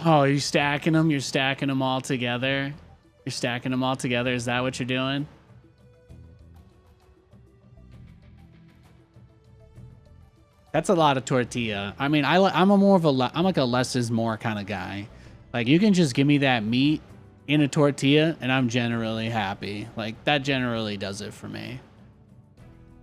Oh, you're stacking them? You're stacking them all together? You're stacking them all together? Is that what you're doing? That's a lot of tortilla. I mean, I'm like a less is more kind of guy. Like, you can just give me that meat in a tortilla, and I'm generally happy. Like, that generally does it for me.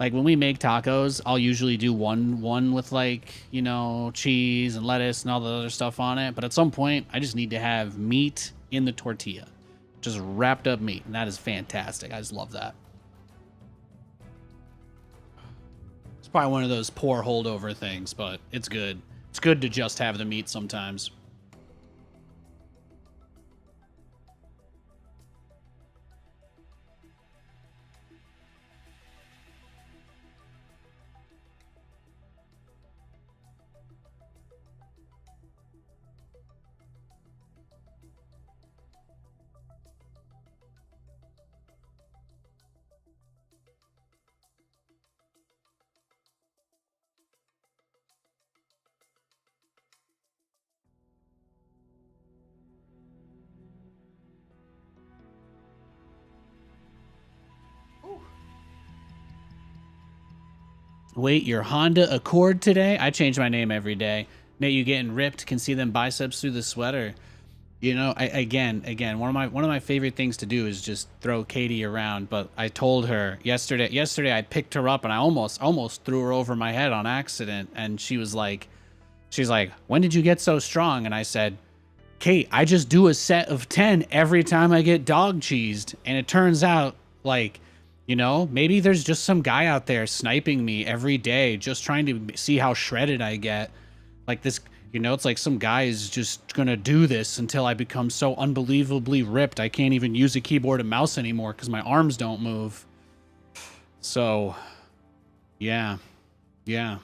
Like, when we make tacos, I'll usually do one with, like, you know, cheese and lettuce and all the other stuff on it. But at some point, I just need to have meat in the tortilla. Just wrapped up meat. And that is fantastic. I just love that. It's probably one of those poor holdover things, but it's good. It's good to just have the meat sometimes. Wait, your Honda Accord today? I change my name every day. Nate, you getting ripped? Can see them biceps through the sweater. You know, again, one of my favorite things to do is just throw Katie around. But I told her yesterday I picked her up and I almost threw her over my head on accident. And she's like, when did you get so strong? And I said, Kate, I just do a set of 10 every time I get dog cheesed. And it turns out, like, you know, maybe there's just some guy out there sniping me every day, just trying to see how shredded I get. Like this, you know, it's like some guy is just gonna do this until I become so unbelievably ripped I can't even use a keyboard and mouse anymore because my arms don't move. So, yeah. It's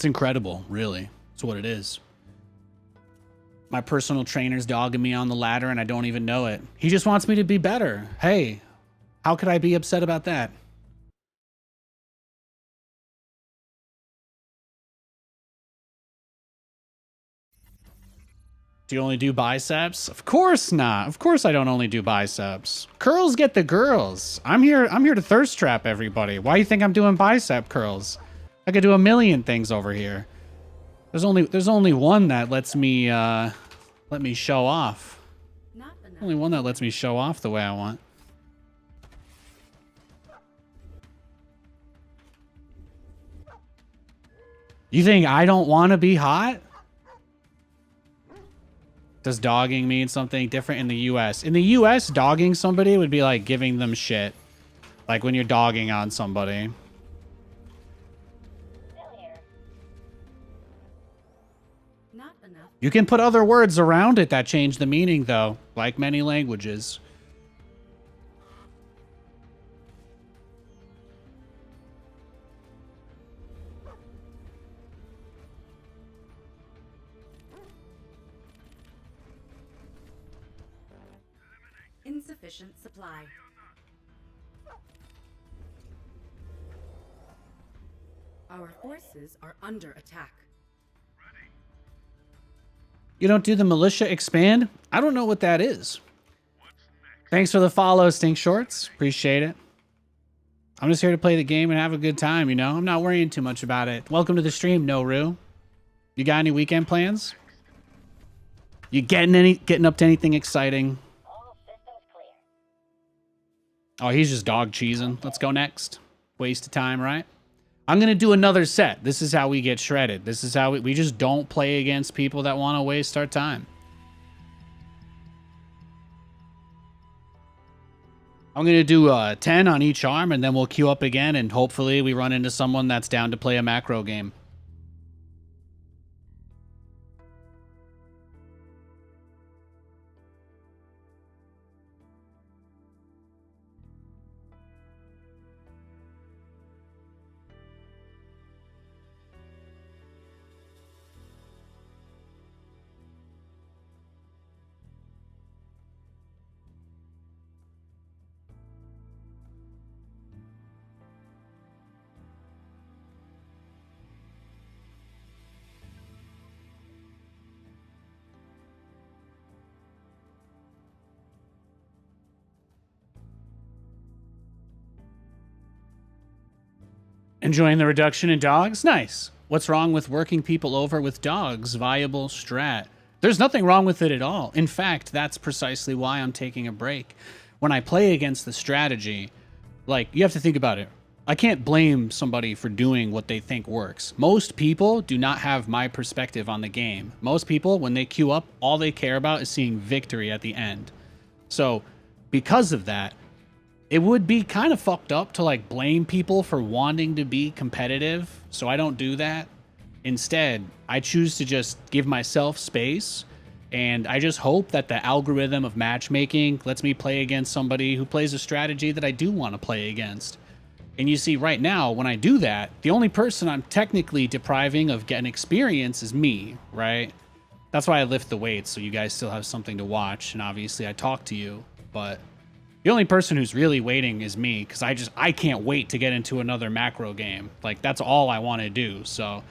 incredible, really. It's what it is. My personal trainer's dogging me on the ladder and I don't even know it. He just wants me to be better. Hey, how could I be upset about that? Do you only do biceps? Of course not. Of course I don't only do biceps. Curls get the girls. I'm here to thirst trap everybody. Why do you think I'm doing bicep curls? I could do a million things over here. There's only one that lets me show off. Not enough. Only one that lets me show off the way I want. You think I don't want to be hot? Does dogging mean something different in the US? In the US, dogging somebody would be like giving them shit. Like when you're dogging on somebody. Not enough. You can put other words around it that change the meaning, though, like many languages. Insufficient supply. Our forces are under attack. You don't do the militia expand? I don't know what that is. Thanks for the follow, Stink Shorts. Appreciate it. I'm just here to play the game and have a good time, you know? I'm not worrying too much about it. Welcome to the stream, Noru. You got any weekend plans? You getting up to anything exciting? All systems clear. Oh, he's just dog cheesing. Let's go next. Waste of time, right? I'm going to do another set. This is how we get shredded. This is how we just don't play against people that want to waste our time. I'm going to do 10 on each arm, and then we'll queue up again, and hopefully we run into someone that's down to play a macro game. Enjoying the reduction in dogs? Nice. What's wrong with working people over with dogs? Viable strat. There's nothing wrong with it at all. In fact, that's precisely why I'm taking a break. When I play against the strategy, like, you have to think about it. I can't blame somebody for doing what they think works. Most people do not have my perspective on the game. Most people, when they queue up, all they care about is seeing victory at the end. So, because of that, it would be kind of fucked up to like blame people for wanting to be competitive, so I don't do that. Instead, I choose to just give myself space, and I just hope that the algorithm of matchmaking lets me play against somebody who plays a strategy that I do want to play against. And you see, right now, when I do that, the only person I'm technically depriving of getting experience is me, right? That's why I lift the weights, so you guys still have something to watch, and obviously I talk to you, but the only person who's really waiting is me, because I can't wait to get into another macro game. Like, that's all I want to do. So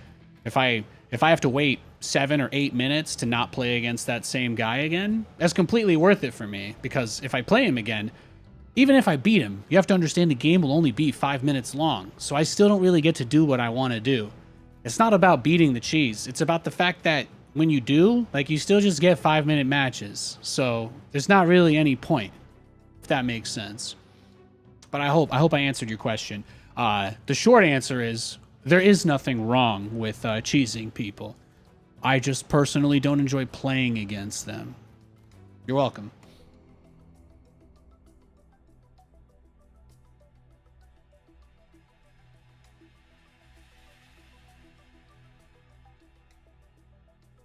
if I have to wait 7 or 8 minutes to not play against that same guy again, that's completely worth it for me, because if I play him again, even if I beat him, you have to understand the game will only be 5 minutes long, so I still don't really get to do what I want to do. It's not about beating the cheese. It's about the fact that when you do, like, you still just get 5-minute matches. So there's not really any point, if that makes sense. But I hope I answered your question. The short answer is there is nothing wrong with cheesing people. I just personally don't enjoy playing against them. You're welcome.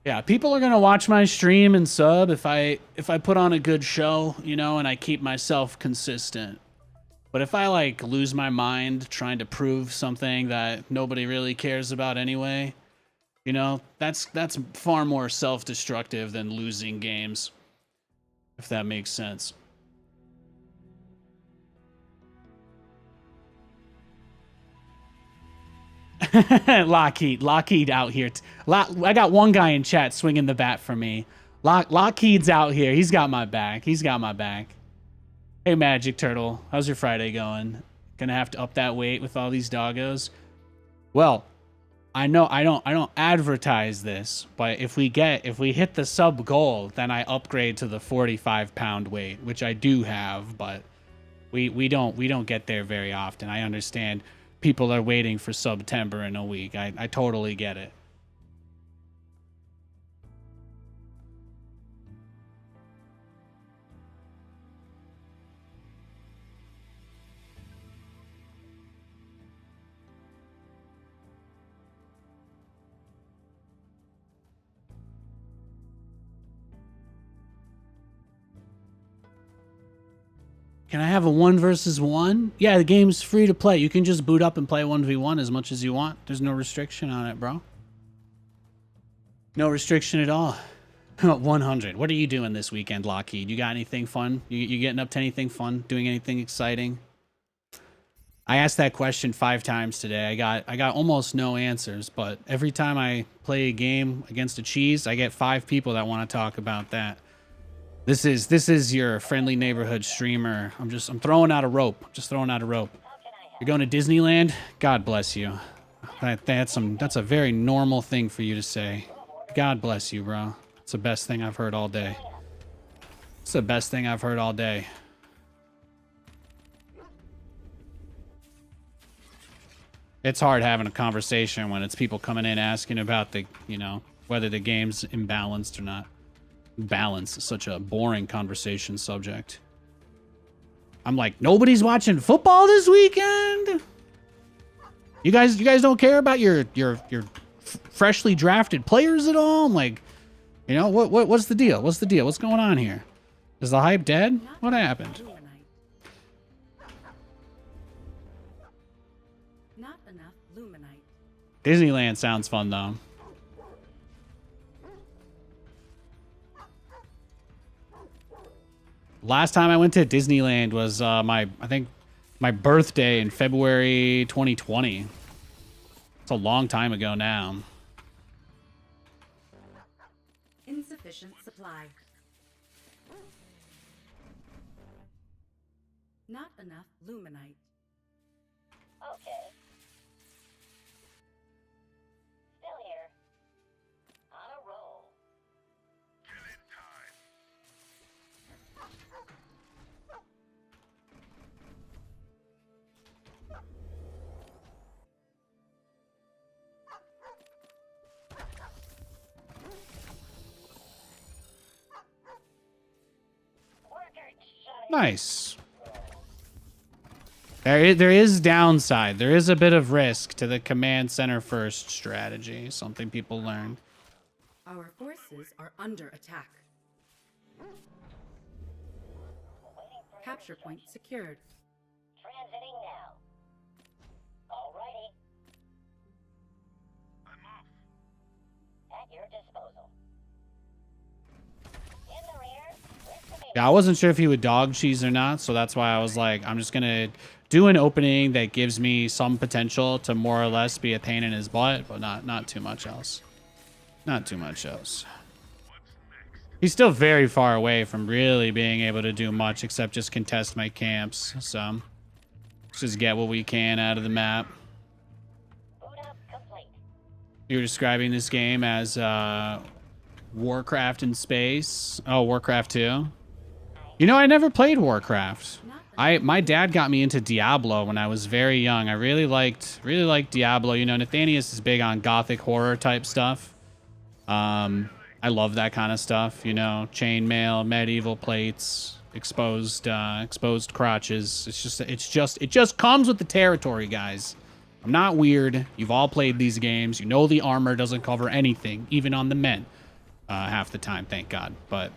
Yeah, people are gonna watch my stream and sub if I put on a good show, you know, and I keep myself consistent. But if I like lose my mind trying to prove something that nobody really cares about anyway, you know, that's far more self-destructive than losing games, if that makes sense. Lockheed out here. I got one guy in chat swinging the bat for me. Lockheed's out here. He's got my back. He's got my back. Hey, Magic Turtle. How's your Friday going? Gonna have to up that weight with all these doggos? Well, I know I don't advertise this, but if we hit the sub goal, then I upgrade to the 45-pound weight, which I do have, but we don't get there very often. I understand people are waiting for September in a week. I totally get it. Can I have a 1 versus 1? Yeah, the game's free to play. You can just boot up and play 1v1 as much as you want. There's no restriction on it, bro. No restriction at all. 100. What are you doing this weekend, Lockheed? You got anything fun? You getting up to anything fun? Doing anything exciting? I asked that question 5 times today. I got almost no answers, but every time I play a game against a cheese, I get 5 people that want to talk about that. This is your friendly neighborhood streamer. I'm throwing out a rope. Just throwing out a rope. You're going to Disneyland? God bless you. That's a very normal thing for you to say. God bless you, bro. It's the best thing I've heard all day. It's the best thing I've heard all day. It's hard having a conversation when it's people coming in asking about the, you know, whether the game's imbalanced or not. Balance is such a boring conversation subject. I'm like, nobody's watching football this weekend? You guys don't care about your freshly drafted players at all? I'm like, you know, what's the deal? What's the deal? What's going on here? Is the hype dead? What happened? Not enough luminite. Disneyland sounds fun though. Last time I went to Disneyland was I think my birthday in February 2020. It's a long time ago now. Insufficient supply. Not enough luminite. Okay. Still here. On a roll. Chillin time. Nice. There is downside. There is a bit of risk to the command center first strategy. Something people learned. Our forces are under attack. Capture point secured. Transiting now. Alrighty. I'm off. At your disposal. In the rear. With the Yeah, I wasn't sure if he would dog cheese or not, so that's why I was like, I'm just gonna do an opening that gives me some potential to more or less be a pain in his butt, but not too much else. Not too much else. He's still very far away from really being able to do much except just contest my camps, so let's just get what we can out of the map. boot up complete. You were describing this game as Warcraft in space. Oh, Warcraft 2. You know, I never played Warcraft. My dad got me into Diablo when I was very young. I really liked Diablo. You know, Nathanias is big on gothic horror type stuff. I love that kind of stuff, you know, chainmail, medieval plates, exposed crotches. It just comes with the territory, guys. I'm not weird. You've all played these games. You know the armor doesn't cover anything, even on the men, half the time, thank God. But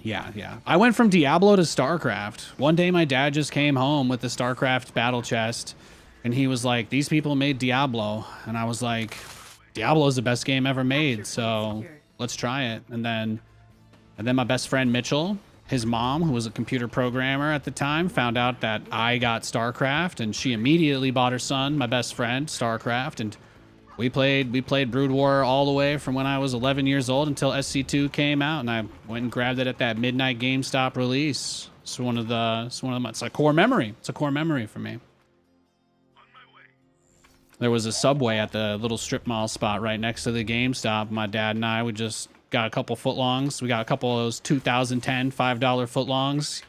yeah. I went from Diablo to StarCraft. One day my dad just came home with the StarCraft battle chest, and he was like, these people made Diablo. And I was like, Diablo is the best game ever made, so let's try it. And then my best friend Mitchell, his mom, who was a computer programmer at the time, found out that I got StarCraft, and she immediately bought her son, my best friend, StarCraft, and we played Brood War all the way from when I was 11 years old until SC2 came out, and I went and grabbed it at that midnight GameStop release. It's it's a core memory. It's a core memory for me. There was a Subway at the little strip mall spot right next to the GameStop. My dad and I, we just got a couple footlongs. We got a couple of those 2010 $5 footlongs.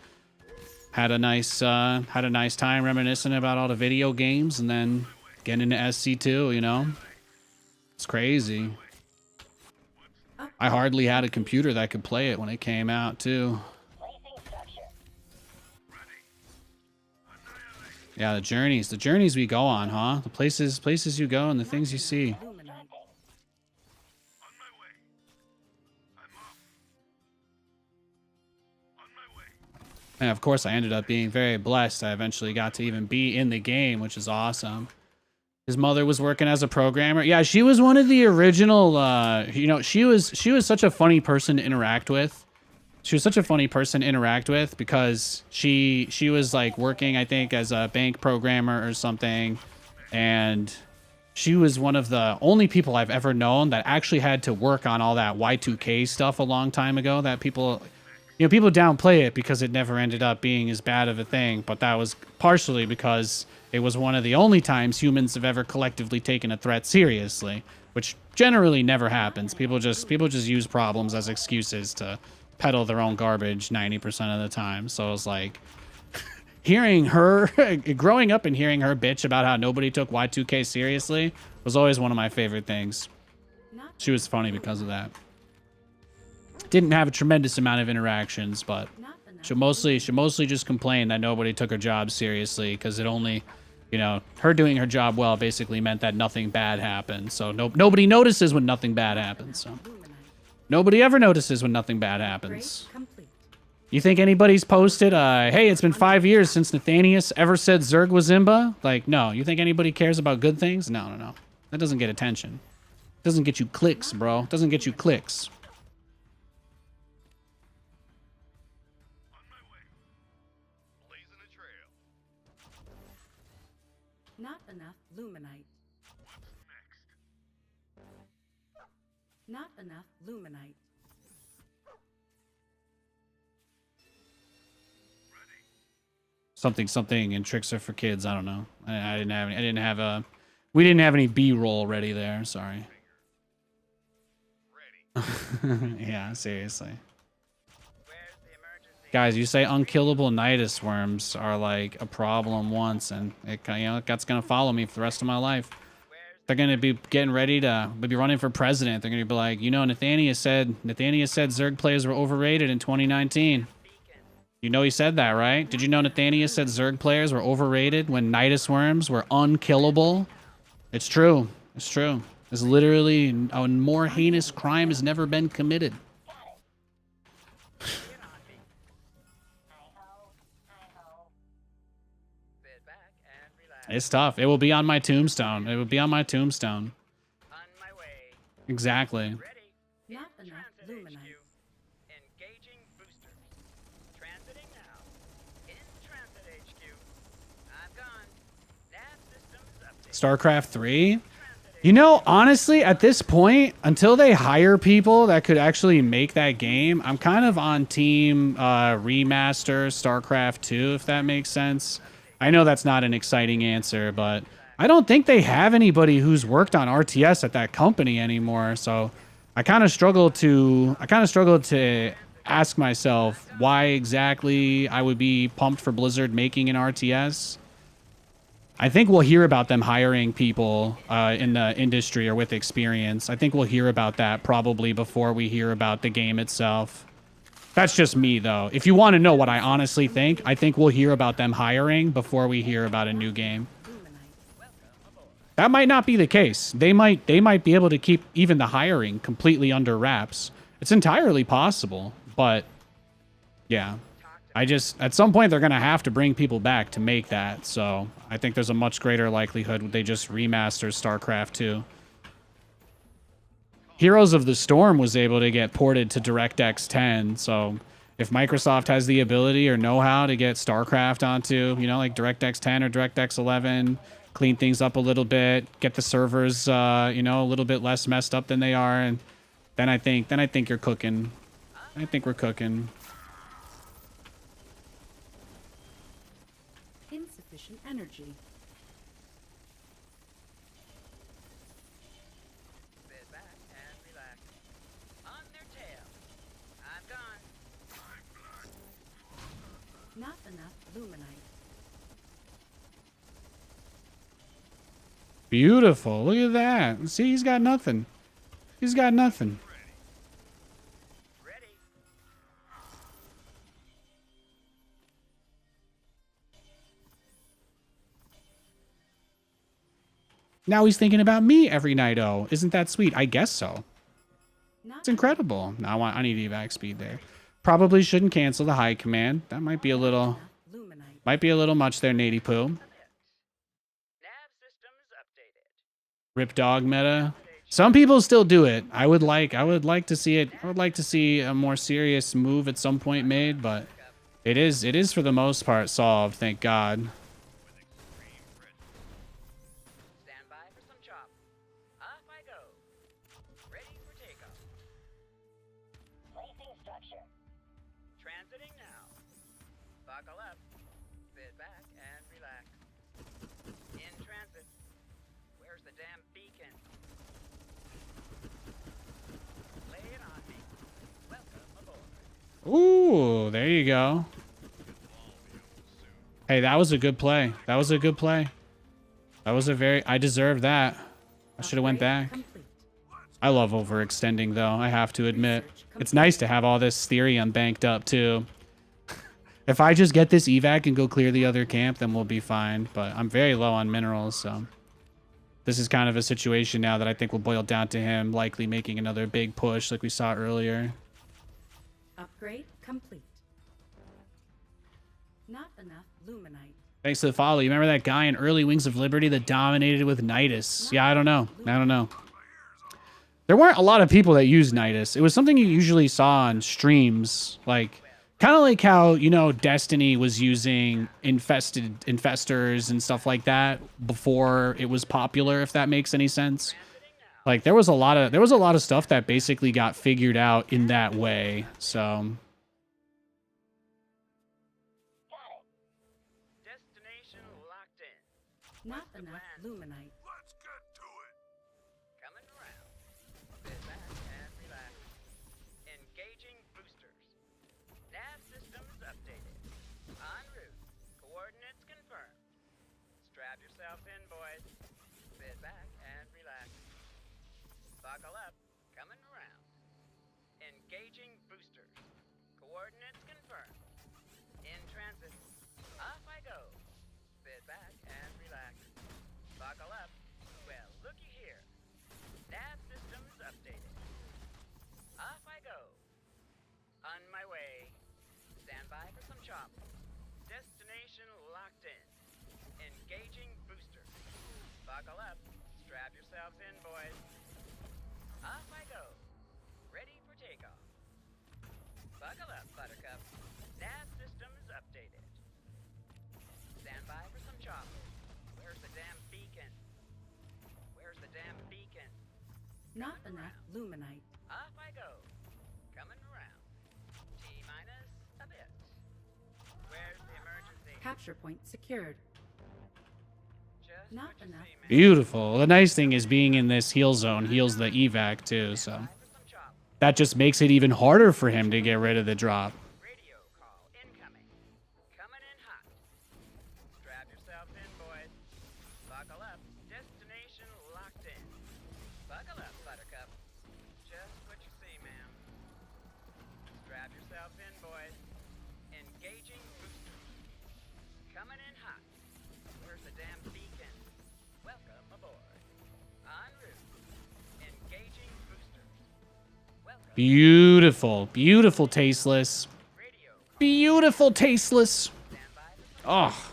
Had a nice time reminiscing about all the video games, and then getting into SC2, you know. It's crazy. I hardly had a computer that could play it when it came out, too. Yeah, the journeys we go on, huh? The places you go and the things you see. And of course, I ended up being very blessed. I eventually got to even be in the game, which is awesome. His mother was working as a programmer. Yeah, she was one of the original, you know, she was such a funny person to interact with. She was such a funny person to interact with because she was like working, I think, as a bank programmer or something. And she was one of the only people I've ever known that actually had to work on all that Y2K stuff a long time ago that people, you know, people downplay it because it never ended up being as bad of a thing. But that was partially because it was one of the only times humans have ever collectively taken a threat seriously, which generally never happens. People just use problems as excuses to peddle their own garbage 90% of the time. So it was like hearing her, growing up and hearing her bitch about how nobody took Y2K seriously was always one of my favorite things. She was funny because of that. Didn't have a tremendous amount of interactions, but she mostly just complained that nobody took her job seriously because it only, you know, her doing her job well basically meant that nothing bad happened. So nobody notices when nothing bad happens. So nobody ever notices when nothing bad happens. You think anybody's posted, hey, it's been 5 years since Nathanias ever said Zerg was Zimba? Like, no. You think anybody cares about good things? No. That doesn't get attention. Doesn't get you clicks, bro. Doesn't get you clicks. Not enough luminite. Not enough luminite. Something and tricks are for kids. I don't know. We didn't have any B-roll ready there. Sorry. Yeah, seriously. Guys, you say unkillable nidus worms are like a problem once, and that's gonna follow me for the rest of my life. They're gonna be getting ready to be running for president. They're gonna be like, you know, Nathanias said Zerg players were overrated in 2019. You know he said that, right? Did you know Nathanias said Zerg players were overrated when nidus worms were unkillable? It's true. It's true. It's literally a more heinous crime has never been committed. It's tough. It will be on my tombstone. It will be on my tombstone. On my way. Exactly. Ready. Not enough luminite. Engaging boosters. Transiting now. In transit HQ. I'm gone. Nav systems update. StarCraft 3? You know, honestly, at this point, until they hire people that could actually make that game, I'm kind of on team remaster StarCraft 2, if that makes sense. I know that's not an exciting answer, but I don't think they have anybody who's worked on RTS at that company anymore. So I kind of struggle to ask myself why exactly I would be pumped for Blizzard making an RTS. I think we'll hear about them hiring people in the industry or with experience. I think we'll hear about that probably before we hear about the game itself. That's just me, though. If you want to know what I honestly think, I think we'll hear about them hiring before we hear about a new game. That might not be the case. They might be able to keep even the hiring completely under wraps. It's entirely possible, but yeah. At some point, they're going to have to bring people back to make that. So I think there's a much greater likelihood they just remaster StarCraft 2. Heroes of the Storm was able to get ported to DirectX 10. So if Microsoft has the ability or know-how to get StarCraft onto, you know, like DirectX 10 or DirectX 11, clean things up a little bit, get the servers, you know, a little bit less messed up than they are, and then I think you're cooking. I think we're cooking. Insufficient energy. Sit back and relax. On their tail. I'm gone. Not enough luminite. Beautiful. Look at that. See, he's got nothing. He's got nothing. Ready. Now he's thinking about me every night. Oh, isn't that sweet? I guess so. Not It's incredible. Now I need evac speed there. Probably shouldn't cancel the high command. That might be a little luminite. much there, Nady Poo. Nav systems updated. Rip dog meta. Some people still do it. I would like to see it. I would like to see a more serious move at some point made, but it is for the most part solved, thank God. Stand by for some chop. Off I go. Ready for takeoff. Placing structure. Transiting now. Buckle up. Sit back and relax. In transit. Where's the damn beacon? Lay it on me. Welcome aboard. Ooh, there you go. Hey, that was a good play. That was a good play. That was I deserved that. I should have went back. Complete. I love overextending, though. I have to admit. It's nice to have all this Therium banked up, too. If I just get this evac and go clear the other camp, then we'll be fine. But I'm very low on minerals, so... This is kind of a situation now that I think will boil down to him likely making another big push like we saw earlier. Upgrade complete. Not enough luminite. Thanks to the follow. You remember that guy in early Wings of Liberty that dominated with Nidus? Yeah, I don't know. There weren't a lot of people that used Nidus. It was something you usually saw on streams. Like, kind of like how, you know, Destiny was using infestors and stuff like that before it was popular, if that makes any sense. Like, there was a lot of stuff that basically got figured out in that way. So... Destination locked in. Not enough luminite. Let's get to it. Coming around. Sit back and relax. Engaging boosters. Nav systems updated. En route. Coordinates confirmed. Strap yourselves in, boys. Sit back and relax. Buckle up. Coming around. Engaging boosters. Coordinates confirmed. In transit. Off I go. Sit back and relax. Buckle up. Well, looky here. Nav systems updated. Off I go. On my way. Stand by for some chop. Destination locked in. Engaging boosters. Buckle up. Strap yourselves in, boys. Off I go. Ready for takeoff. Buckle up, Buttercup. Nav systems updated. Stand by for some chop. Where's the damn beacon? Where's the damn beacon? Not enough luminite. Off I go. Coming around. T-minus a bit. Where's the emergency? Capture point secured. Just Not what you enough. see, man. Beautiful. The nice thing is being in this heal zone heals the evac, too, so... Stand by for some that just makes it even harder for him to get rid of the drop. Radio call incoming. Coming in hot. Strap yourselves in, boys. Buckle up. Destination locked in. Buckle up, Buttercup. Just what you see, ma'am. Strap yourselves in, boys. Engaging boosters. Coming in hot. Where's the damn beacon? Welcome aboard. En route. Engaging boosters. Welcome. Beautiful, beautiful tasteless. Radio call. Beautiful tasteless. Stand by for Oh,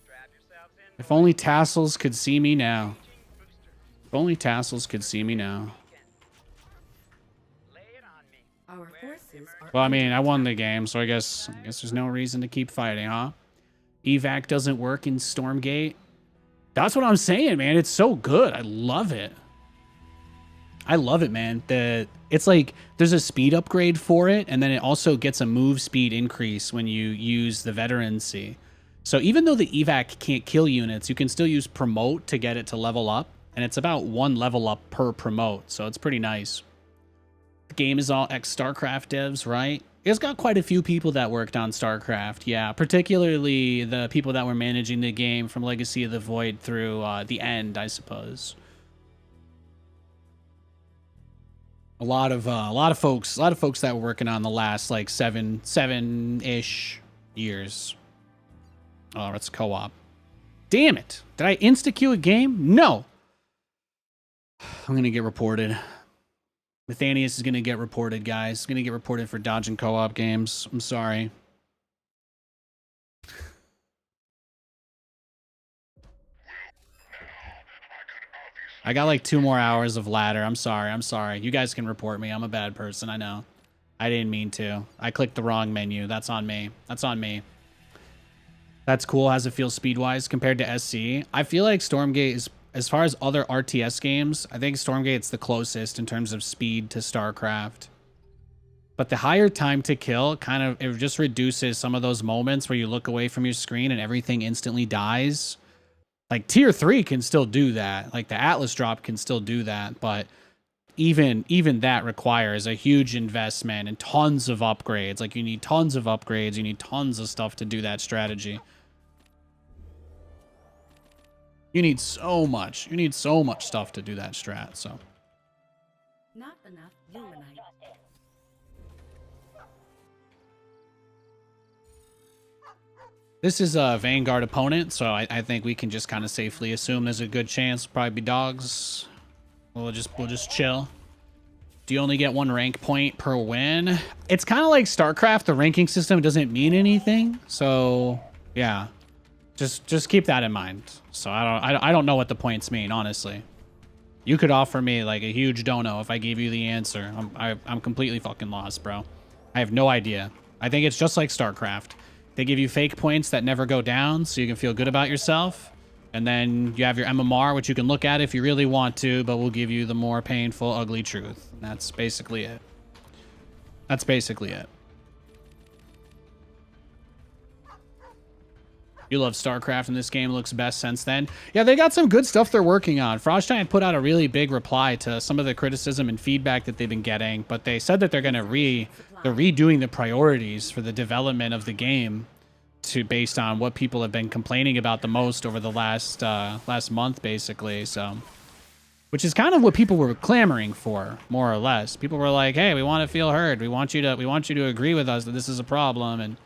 strap yourselves in. if only Tassels could see me now. Engaging boosters. If only Tassels could see me now. Lay it on me. Our forces are Well, I mean, I won the game, so I guess there's no reason to keep fighting, huh? Evac doesn't work in Stormgate. That's what I'm saying, man. It's so good. I love it. I love it, man. It's like there's a speed upgrade for it, and then it also gets a move speed increase when you use the veterancy. So even though the evac can't kill units, you can still use promote to get it to level up, and it's about 1 level up per promote, so it's pretty nice. The game is all ex-StarCraft devs, right? It's got quite a few people that worked on StarCraft, yeah, particularly the people that were managing the game from Legacy of the Void through the end, I suppose. A lot of folks that were working on the last like seven-ish years. Oh, it's co-op. Damn it! Did I insta-queue a game? No. I'm gonna get reported. Nathanias is gonna get reported, guys. Gonna get reported for dodging co-op games. I'm sorry. I got like 2 more hours of ladder. I'm sorry. I'm sorry. You guys can report me. I'm a bad person. I know. I didn't mean to. I clicked the wrong menu. That's on me. That's on me. That's cool. How's it feel speed-wise compared to SC? I feel like Stormgate is, as far as other RTS games, I think Stormgate's the closest in terms of speed to StarCraft. But the higher time to kill kind of, it just reduces some of those moments where you look away from your screen and everything instantly dies. Like tier 3 can still do that. Like the Atlas drop can still do that, but even that requires a huge investment and tons of upgrades. Like you need tons of upgrades, you need tons of stuff to do that strategy. You need so much. You need so much stuff to do that strat, so. not enough Luminite. This is a Vanguard opponent, so I think we can just kind of safely assume there's a good chance. Probably be dogs. We'll just chill. Do you only get 1 rank point per win? It's kind of like StarCraft. The ranking system doesn't mean anything, so yeah, just keep that in mind. So I don't know what the points mean, honestly. You could offer me like a huge dono if I gave you the answer. I'm completely fucking lost, bro. I have no idea. I think it's just like StarCraft. They give you fake points that never go down, so you can feel good about yourself. And then you have your MMR, which you can look at if you really want to, but will give you the more painful, ugly truth. And that's basically it. That's basically it. You love StarCraft, and this game looks best since then. Yeah, they got some good stuff they're working on. Frost Giant put out a really big reply to some of the criticism and feedback that they've been getting, but they said that they're going to they're redoing the priorities for the development of the game based on what people have been complaining about the most over the last month, basically. So, which is kind of what people were clamoring for, more or less. People were like, "Hey, we want to feel heard. We want you to agree with us that this is a problem and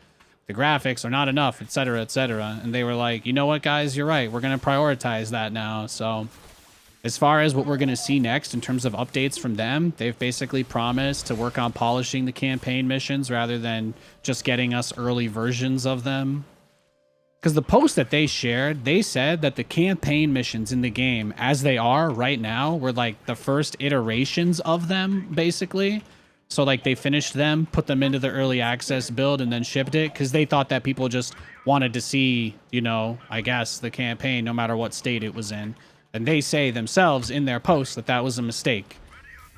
the graphics are not enough, etc., etc." And they were like, "You know what, guys? You're right. We're going to prioritize that now." So, as far as what we're going to see next in terms of updates from them, they've basically promised to work on polishing the campaign missions rather than just getting us early versions of them. Because the post that they shared, they said that the campaign missions in the game, as they are right now, were like the first iterations of them, basically. So like they finished them, put them into the early access build, and then shipped it because they thought that people just wanted to see, you know, I guess, the campaign no matter what state it was in. And they say themselves in their post that that was a mistake.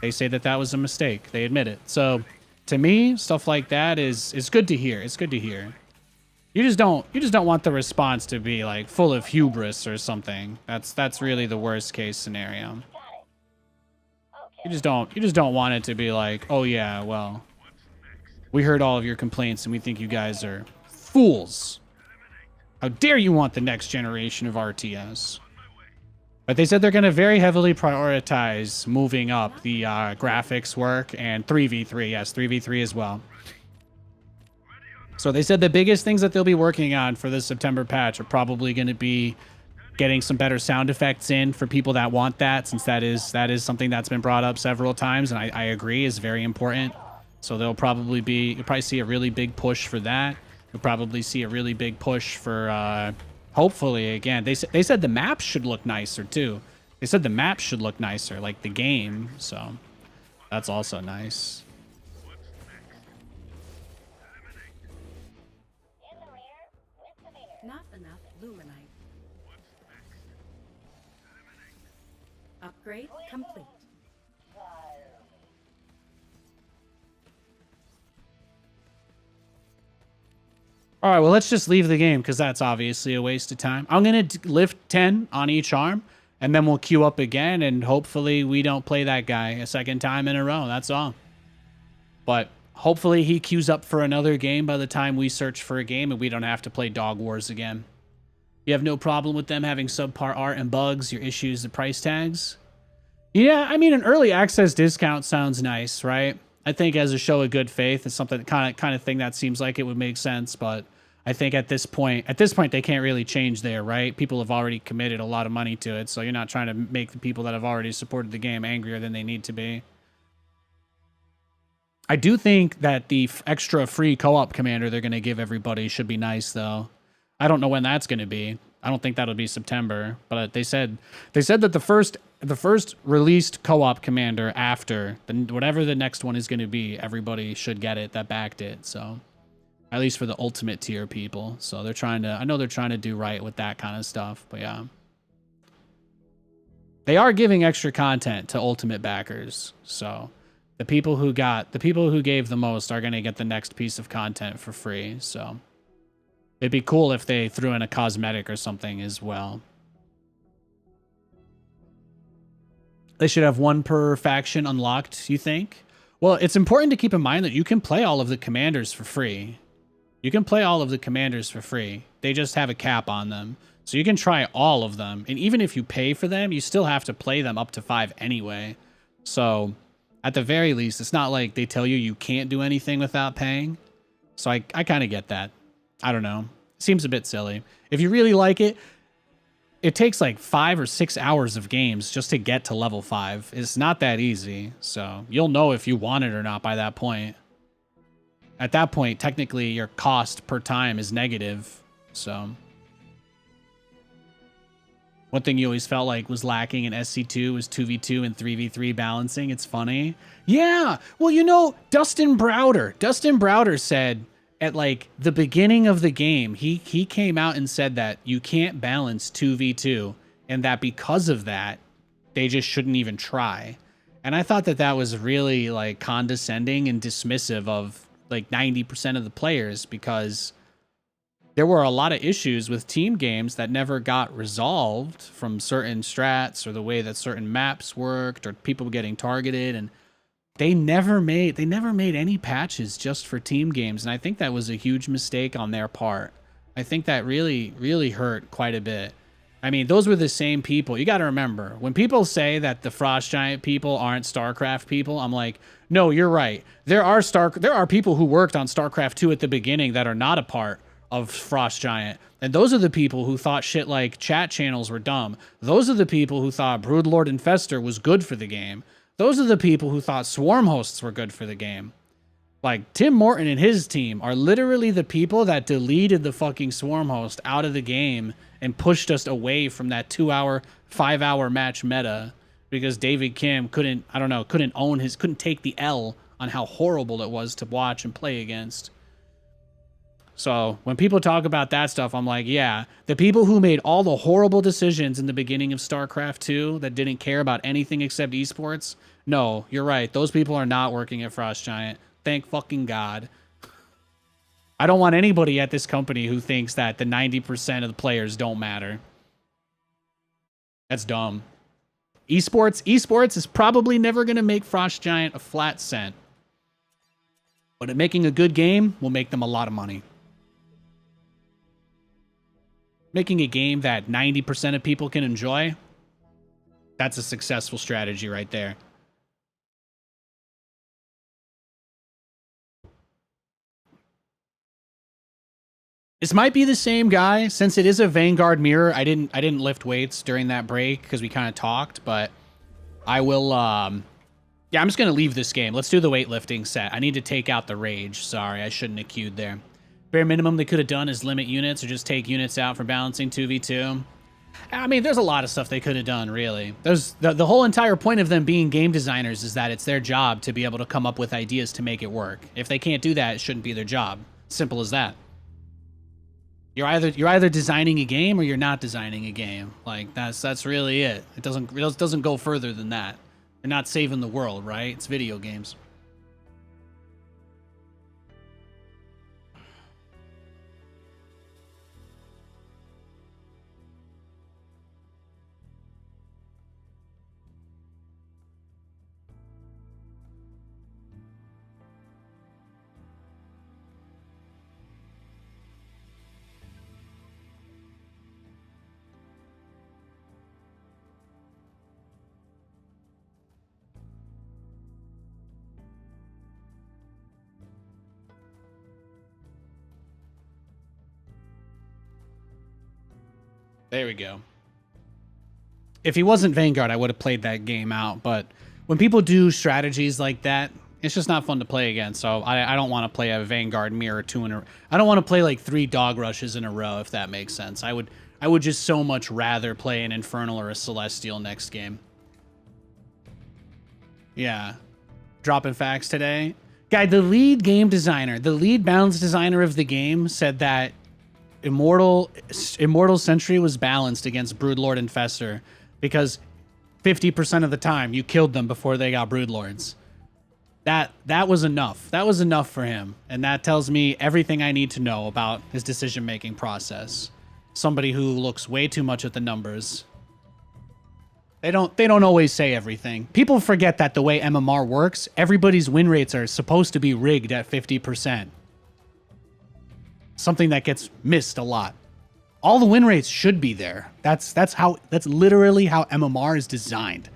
They say that that was a mistake. They admit it. So to me, stuff like that is good to hear. It's good to hear. You just don't want the response to be like full of hubris or something. That's really the worst case scenario. Got it. You just don't want it to be like, oh yeah, well, we heard all of your complaints and we think you guys are fools. How dare you want the next generation of RTS? But they said they're going to very heavily prioritize moving up the graphics work and 3v3. Yes, 3v3 as well. So they said the biggest things that they'll be working on for the September patch are probably going to be getting some better sound effects in for people that want that, since that is something that's been brought up several times, and I agree is very important. So you'll probably see a really big push for that. You'll probably see a really big push for, hopefully, again, they said the maps should look nicer too. They said the maps should look nicer, like the game, so that's also nice. Not enough luminite. Upgrade complete. All right, well, let's just leave the game because that's obviously a waste of time. I'm going to lift 10 on each arm, and then we'll queue up again, and hopefully we don't play that guy a second time in a row. That's all. But hopefully he queues up for another game by the time we search for a game, and we don't have to play Dog Wars again. You have no problem with them having subpar art and bugs, your issues, the price tags? Yeah, I mean, an early access discount sounds nice, right? I think as a show of good faith, it's something kind of thing that seems like it would make sense, but I think at this point they can't really change there, right? People have already committed a lot of money to it, so you're not trying to make the people that have already supported the game angrier than they need to be. I do think that the extra free co-op commander they're going to give everybody should be nice, though. I don't know when that's going to be. I don't think that'll be September, but they said that the first released co-op commander after whatever the next one is going to be, everybody should get it that backed it. So at least for the ultimate tier people. So I know they're trying to do right with that kind of stuff, but yeah. They are giving extra content to ultimate backers. So the people who gave the most are going to get the next piece of content for free. So it'd be cool if they threw in a cosmetic or something as well. They should have one per faction unlocked, you think? Well, it's important to keep in mind that you can play all of the commanders for free. You can play all of the commanders for free. They just have a cap on them. So you can try all of them. And even if you pay for them, you still have to play them up to 5 anyway. So at the very least, it's not like they tell you can't do anything without paying. So I kind of get that. I don't know. Seems a bit silly. If you really like it, it takes like 5 or 6 hours of games just to get to level 5. It's not that easy. So you'll know if you want it or not by that point. At that point, technically, your cost per time is negative. So one thing you always felt like was lacking in SC2 was 2v2 and 3v3 balancing. It's funny. Yeah. Well, you know, Dustin Browder said at like the beginning of the game, he came out and said that you can't balance 2v2 and that because of that, they just shouldn't even try. And I thought that was really like condescending and dismissive of like 90% of the players, because there were a lot of issues with team games that never got resolved from certain strats or the way that certain maps worked or people getting targeted, and they never made any patches just for team games, and I think that was a huge mistake on their part. I think that really hurt quite a bit. I mean, those were the same people. You got to remember, when people say that the Frost Giant people aren't StarCraft people, I'm like, no, you're right. There are people who worked on StarCraft 2 at the beginning that are not a part of Frost Giant. And those are the people who thought shit like chat channels were dumb. Those are the people who thought Broodlord Infestor was good for the game. Those are the people who thought swarm hosts were good for the game. Like, Tim Morton and his team are literally the people that deleted the fucking swarm host out of the game and pushed us away from that 2-hour, 5-hour match meta because David Kim couldn't take the L on how horrible it was to watch and play against. So when people talk about that stuff, I'm like, yeah, the people who made all the horrible decisions in the beginning of StarCraft 2 that didn't care about anything except esports, no, you're right. Those people are not working at Frost Giant. Thank fucking God. I don't want anybody at this company who thinks that the 90% of the players don't matter. That's dumb. Esports is probably never going to make Frost Giant a flat cent. But at making a good game will make them a lot of money. Making a game that 90% of people can enjoy, that's a successful strategy right there. This might be the same guy. Since it is a Vanguard mirror, I didn't lift weights during that break because we kind of talked, but I will yeah, I'm just going to leave this game. Let's do the weightlifting set. I need to take out the rage. Sorry, I shouldn't have queued there. Bare minimum they could have done is limit units or just take units out for balancing 2v2. I mean, there's a lot of stuff they could have done, really. There's the whole entire point of them being game designers is that it's their job to be able to come up with ideas to make it work. If they can't do that, it shouldn't be their job. Simple as that. You're either designing a game or you're not designing a game. Like that's really it. It doesn't go further than that. You're not saving the world, right? It's video games. There we go. If he wasn't Vanguard, I would have played that game out. But when people do strategies like that, it's just not fun to play against. So I don't want to play a Vanguard mirror 2 in a. I don't want to play like 3 dog rushes in a row, if that makes sense. I would just so much rather play an Infernal or a Celestial next game. Yeah. Dropping facts today. Guy, the lead game designer, the lead balance designer of the game said that Immortal Sentry was balanced against Broodlord and Fester because 50% of the time you killed them before they got Broodlords. That was enough. That was enough for him, and that tells me everything I need to know about his decision-making process. Somebody who looks way too much at the numbers. They don't always say everything. People forget that the way MMR works, everybody's win rates are supposed to be rigged at 50%. Something that gets missed a lot. All the win rates should be there. That's literally how MMR is designed.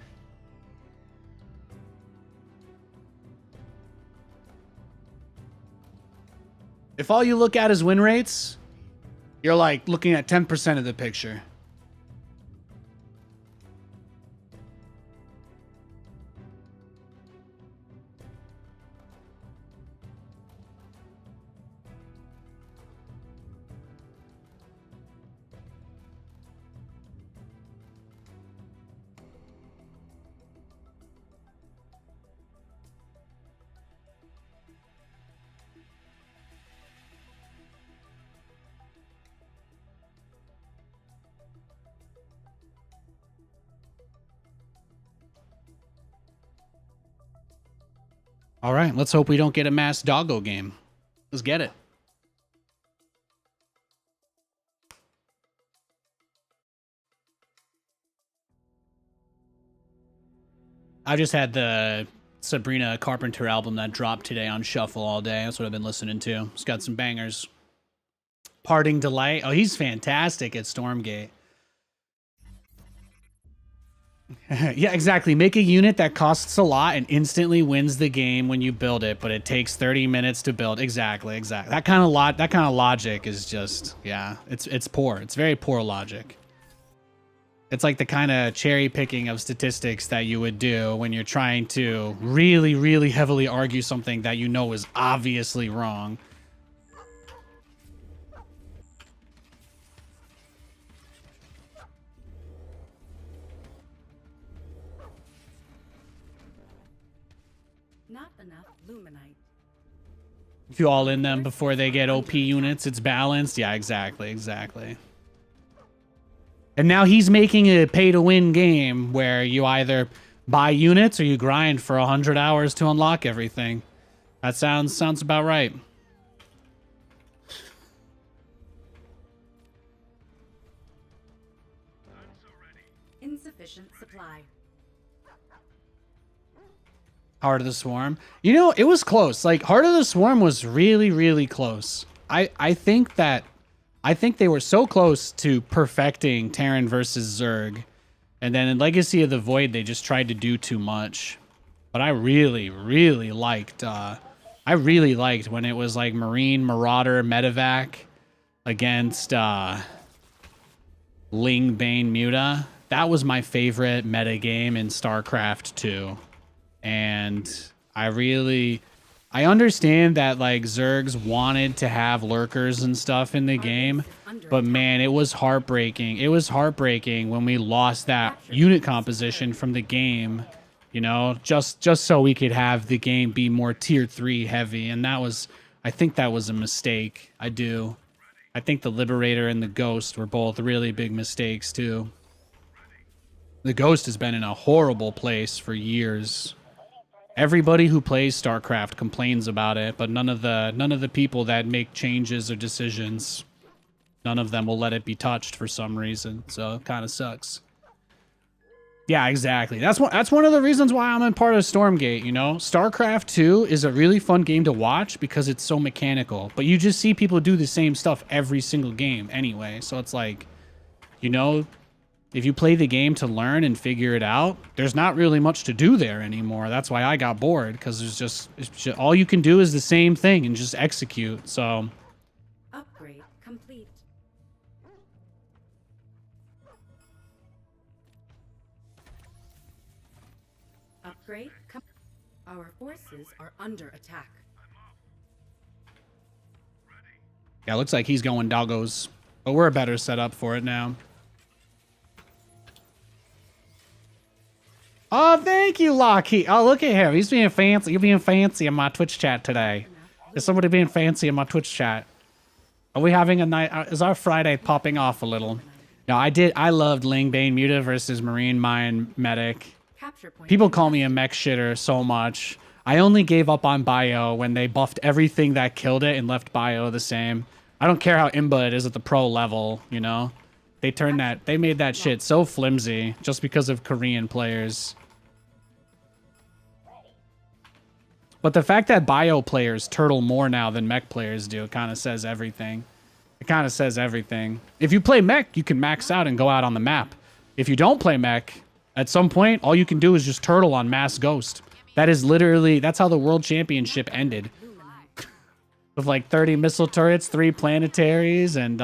If all you look at is win rates, you're like looking at 10% of the picture. All right, let's hope we don't get a mass doggo game. Let's get it. I just had the Sabrina Carpenter album that dropped today on shuffle all day. That's what I've been listening to. It's got some bangers. Parting Delight. Oh, he's fantastic at Stormgate. Yeah, exactly. Make a unit that costs a lot and instantly wins the game when you build it, but it takes 30 minutes to build. Exactly. That kind of logic is just, yeah, it's poor. It's very poor logic. It's like the kind of cherry picking of statistics that you would do when you're trying to really, really heavily argue something that you know is obviously wrong. Not enough luminite. If you all in them before they get OP units, it's balanced. Yeah, exactly. And now he's making a pay-to-win game where you either buy units or you grind for 100 hours to unlock everything. That sounds about right. Insufficient supply. Heart of the Swarm. You know, it was close. Like Heart of the Swarm was really, really close. I think they were so close to perfecting Terran versus Zerg. And then in Legacy of the Void, they just tried to do too much. But I really, really liked when it was like Marine, Marauder, Medevac against Ling, Bane, Muta. That was my favorite meta game in StarCraft 2. And I understand that like Zergs wanted to have lurkers and stuff in the game, but man, it was heartbreaking. It was heartbreaking when we lost that unit composition from the game, you know, just so we could have the game be more tier 3 heavy. And I think that was a mistake. I think the Liberator and the Ghost were both really big mistakes too. The Ghost has been in a horrible place for years. Everybody who plays StarCraft complains about it, but none of the people that make changes or decisions, none of them will let it be touched for some reason. So it kind of sucks. Yeah, exactly. That's one of the reasons why I'm in part of Stormgate, you know? StarCraft 2 is a really fun game to watch because it's so mechanical, but you just see people do the same stuff every single game anyway. So it's like, you know, if you play the game to learn and figure it out, there's not really much to do there anymore. That's why I got bored, because it's just all you can do is the same thing and just execute. So Upgrade complete. Upgrade Our forces are under attack. yeah, looks like he's going doggos, but we're a better setup for it now. Oh, thank you, Lockheed. Oh, look at him. He's being fancy. You're being fancy in my Twitch chat today. Is somebody being fancy in my Twitch chat? Are we having a night? Is our Friday popping off a little? No, I loved Ling, Bane, Muta versus Marine, Mine, Medic. People call me a mech shitter so much. I only gave up on Bio when they buffed everything that killed it and left Bio the same. I don't care how imba it is at the pro level, you know? They made that shit so flimsy just because of Korean players. But the fact that bio players turtle more now than mech players do kind of says everything. It kind of says everything. If you play mech, you can max out and go out on the map. If you don't play mech, at some point, all you can do is just turtle on Mass Ghost. That's how the World Championship ended. With like 30 missile turrets, 3 planetaries, and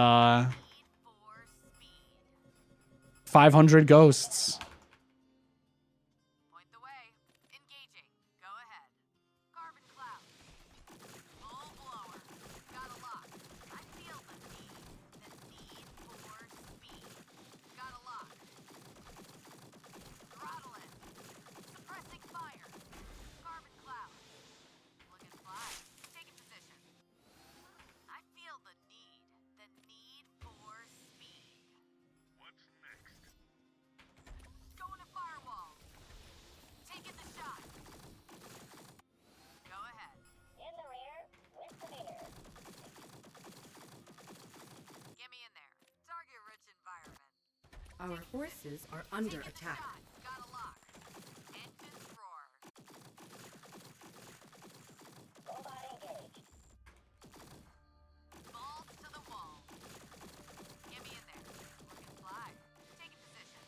500 ghosts. Point the way. Engaging. Go ahead. Carbon cloud. Full blower. Got a lock. I feel the need for speed. Got a lock. Throttle it. Suppressing fire. Carbon cloud. Looking fly. Take a position. I feel the need for speed. What's next? Going to firewall. Taking the shot. Go ahead. In the rear, with the meter. Get me in there. Target-rich environment. Our forces are under Taking the attack. shot. Got a lock. Engines roar. Robot engaged. Balls to the wall. Get me in there. Looking fly. Taking position.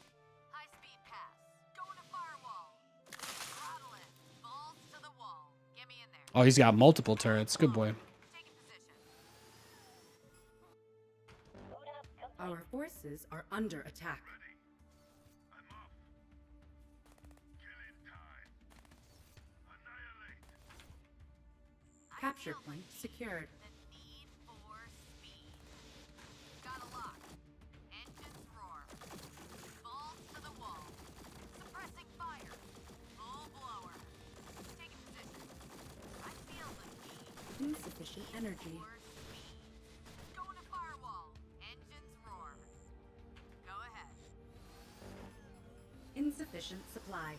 High-speed pass. Going to firewall. Throttle it. Balls to the wall. Get me in there. Oh, he's got multiple turrets. Good boy. Taking position. Boot up complete. Our forces are under attack. I'm off. Killing time. Annihilate. Capture point secured. The need for speed. Got a lock. Engines roar. Balls to the wall. Suppressing fire. Full blower. Taking position. I feel the need Insufficient energy. for speed. Going to firewall. Engines roar. Go ahead. Insufficient supply.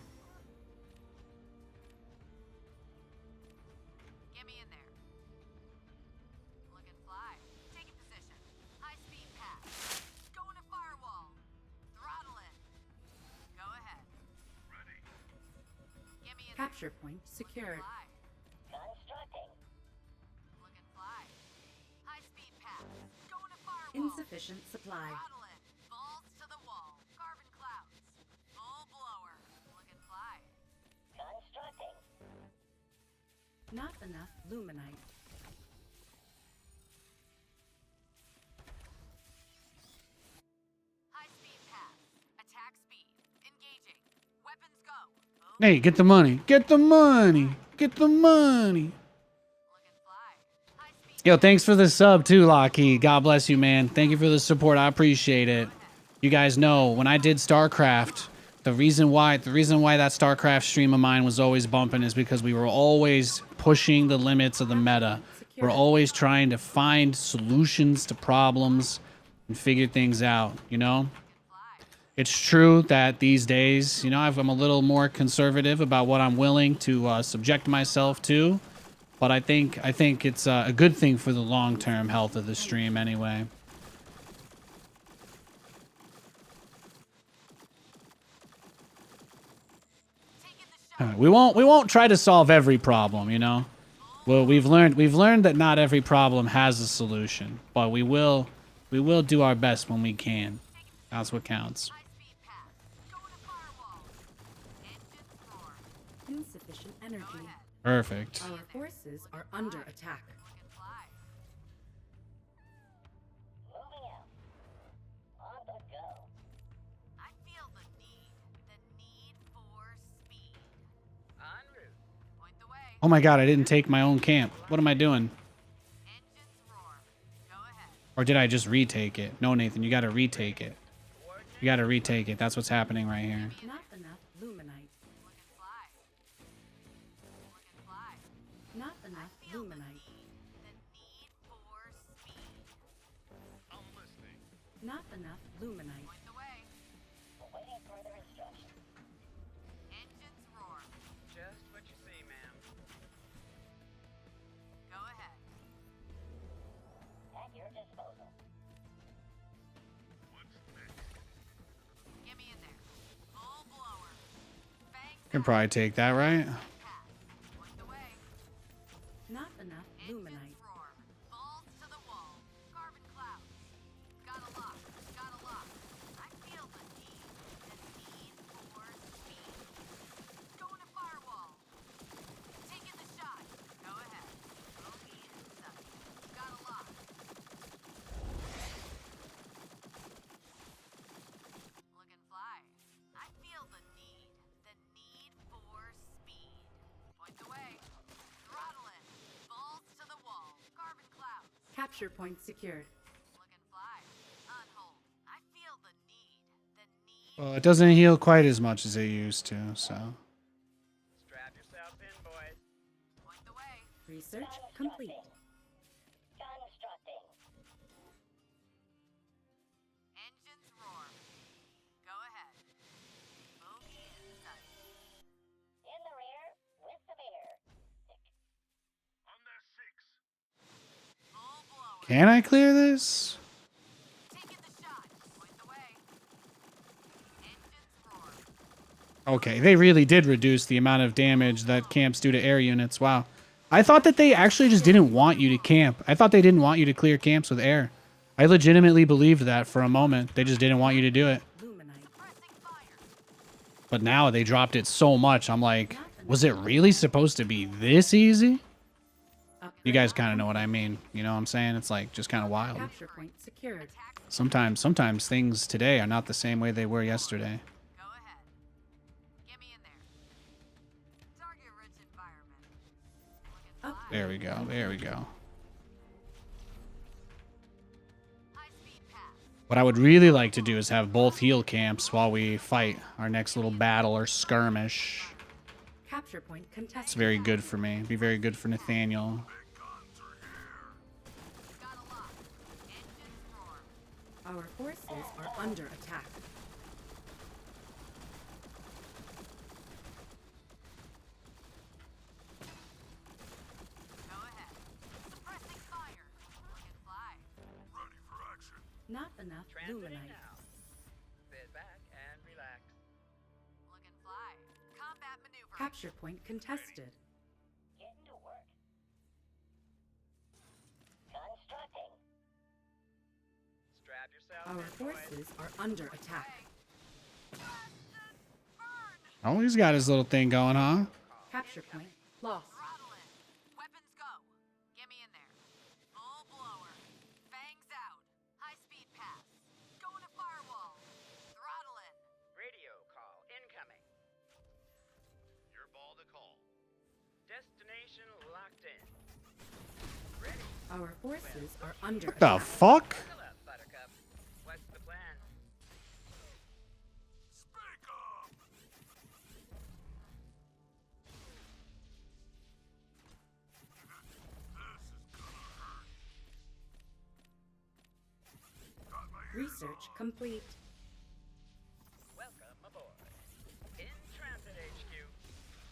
Get me in there. Looking fly. Taking position. High-speed pass. Going to firewall. Throttle it. Go ahead. Ready. Get me in there. Capture point secured. Fly. Constructing. Looking fly. High speed pass. Going to firewall. Insufficient supply. Throttle it. Balls to the wall. Carbon clouds. Full blower. Looking fly. Constructing. Not enough luminite. High speed pass. Attack speed. Engaging. Weapons go. Boom. Hey, get the money. Get the money. Get the money. Looking fly. High speed. Yo, thanks for the sub too, Lockheed. God bless you, man. Thank you for the support. I appreciate it. You guys know when I did StarCraft, the reason why that StarCraft stream of mine was always bumping is because we were always pushing the limits of the meta. We're always trying to find solutions to problems and figure things out, you know? It's true that these days, you know, I'm a little more conservative about what I'm willing to subject myself to, but I think it's a good thing for the long-term health of the stream anyway. We won't try to solve every problem, you know. Well, we've learned that not every problem has a solution, but we will do our best when we can. That's what counts. High speed pass. Going to firewall. Engines roar. Insufficient energy. Perfect. Our forces are under attack. Looking fly. Moving out. On the go. I feel the need for speed. En route. Point the way. Oh my god, I didn't take my own camp. What am I doing? Engines roar. Go ahead. Or did I just retake it? No, Nathan, you gotta retake it. You gotta retake it. That's what's happening right here. Not enough luminite. Looking fly. Looking fly. Not enough Feel the luminite. need for speed. I'm listening. Not enough luminite. Point the way. Awaiting further instructions. Engines roar. Just what you see, ma'am. Go ahead. At your disposal. What's next? Get me in there. Full blower. Fangs Can probably take that, right? pass. Point the way. Not enough luminite. Engines roar. Balls to the wall. Carbon clouds. Got a lock. Got a lock. I feel the need for speed. Going to firewall. Taking the shot. Go ahead. Bogey in sight. Got a lock. Looking fly. I feel the need for speed. Point the way. Throttle it. Balls to the wall. Carbon clouds. Capture point secured. Looking fly. Unhold. I feel the need. Well, it doesn't heal quite as much as it used to, so. Strap yourself in, boys. Point the way. Research complete. Constructing. Engines roar. Go ahead. Bogey in sight. In the rear with the beer. I'm that 6. Full blower. Can I clear this? Taking the shot. Point the way. Engines roar. Okay, they really did reduce the amount of damage that camps do to air units. Wow. I thought that they actually just didn't want you to camp. I thought they didn't want you to clear camps with air. I legitimately believed that for a moment. They just didn't want you to do it. Luminite. Pressing fire. But now they dropped it so much. I'm like, was it really supposed to be this easy? You guys kind of know what I mean. You know what I'm saying? It's like just kind of wild. Capture point secured. Sometimes things today are not the same way they were yesterday. Go ahead. Get me in there. Target rich environment. Looking fly. There we go. There we go. High speed pass. What I would really like to do is have both heal camps while we fight our next little battle or skirmish. Capture point It's contested. very good for me. It'd be very good for Nathaniel. Got a lock. Engines roar. Our forces are under attack. Go ahead. Suppressing fire. Looking fly. Ready for action. Not enough Transiting luminite. now. Sit back and relax. Looking fly. Combat maneuver. Capture point contested. Getting to work. Constructing. Strap yourself Our in, boys. forces are under attack. Oh, he's got his little thing going, huh? Capture point lost. Throttle it. Weapons go. Get me in there. Full blower. Fangs out. High speed pass. Going to firewall. Throttle it. Radio call incoming. Your ball to call. Destination locked in. Ready. Our forces are under What the attack. fuck? Buckle up, Buttercup. What's the plan? Speak up! Research complete. Welcome aboard. In transit HQ.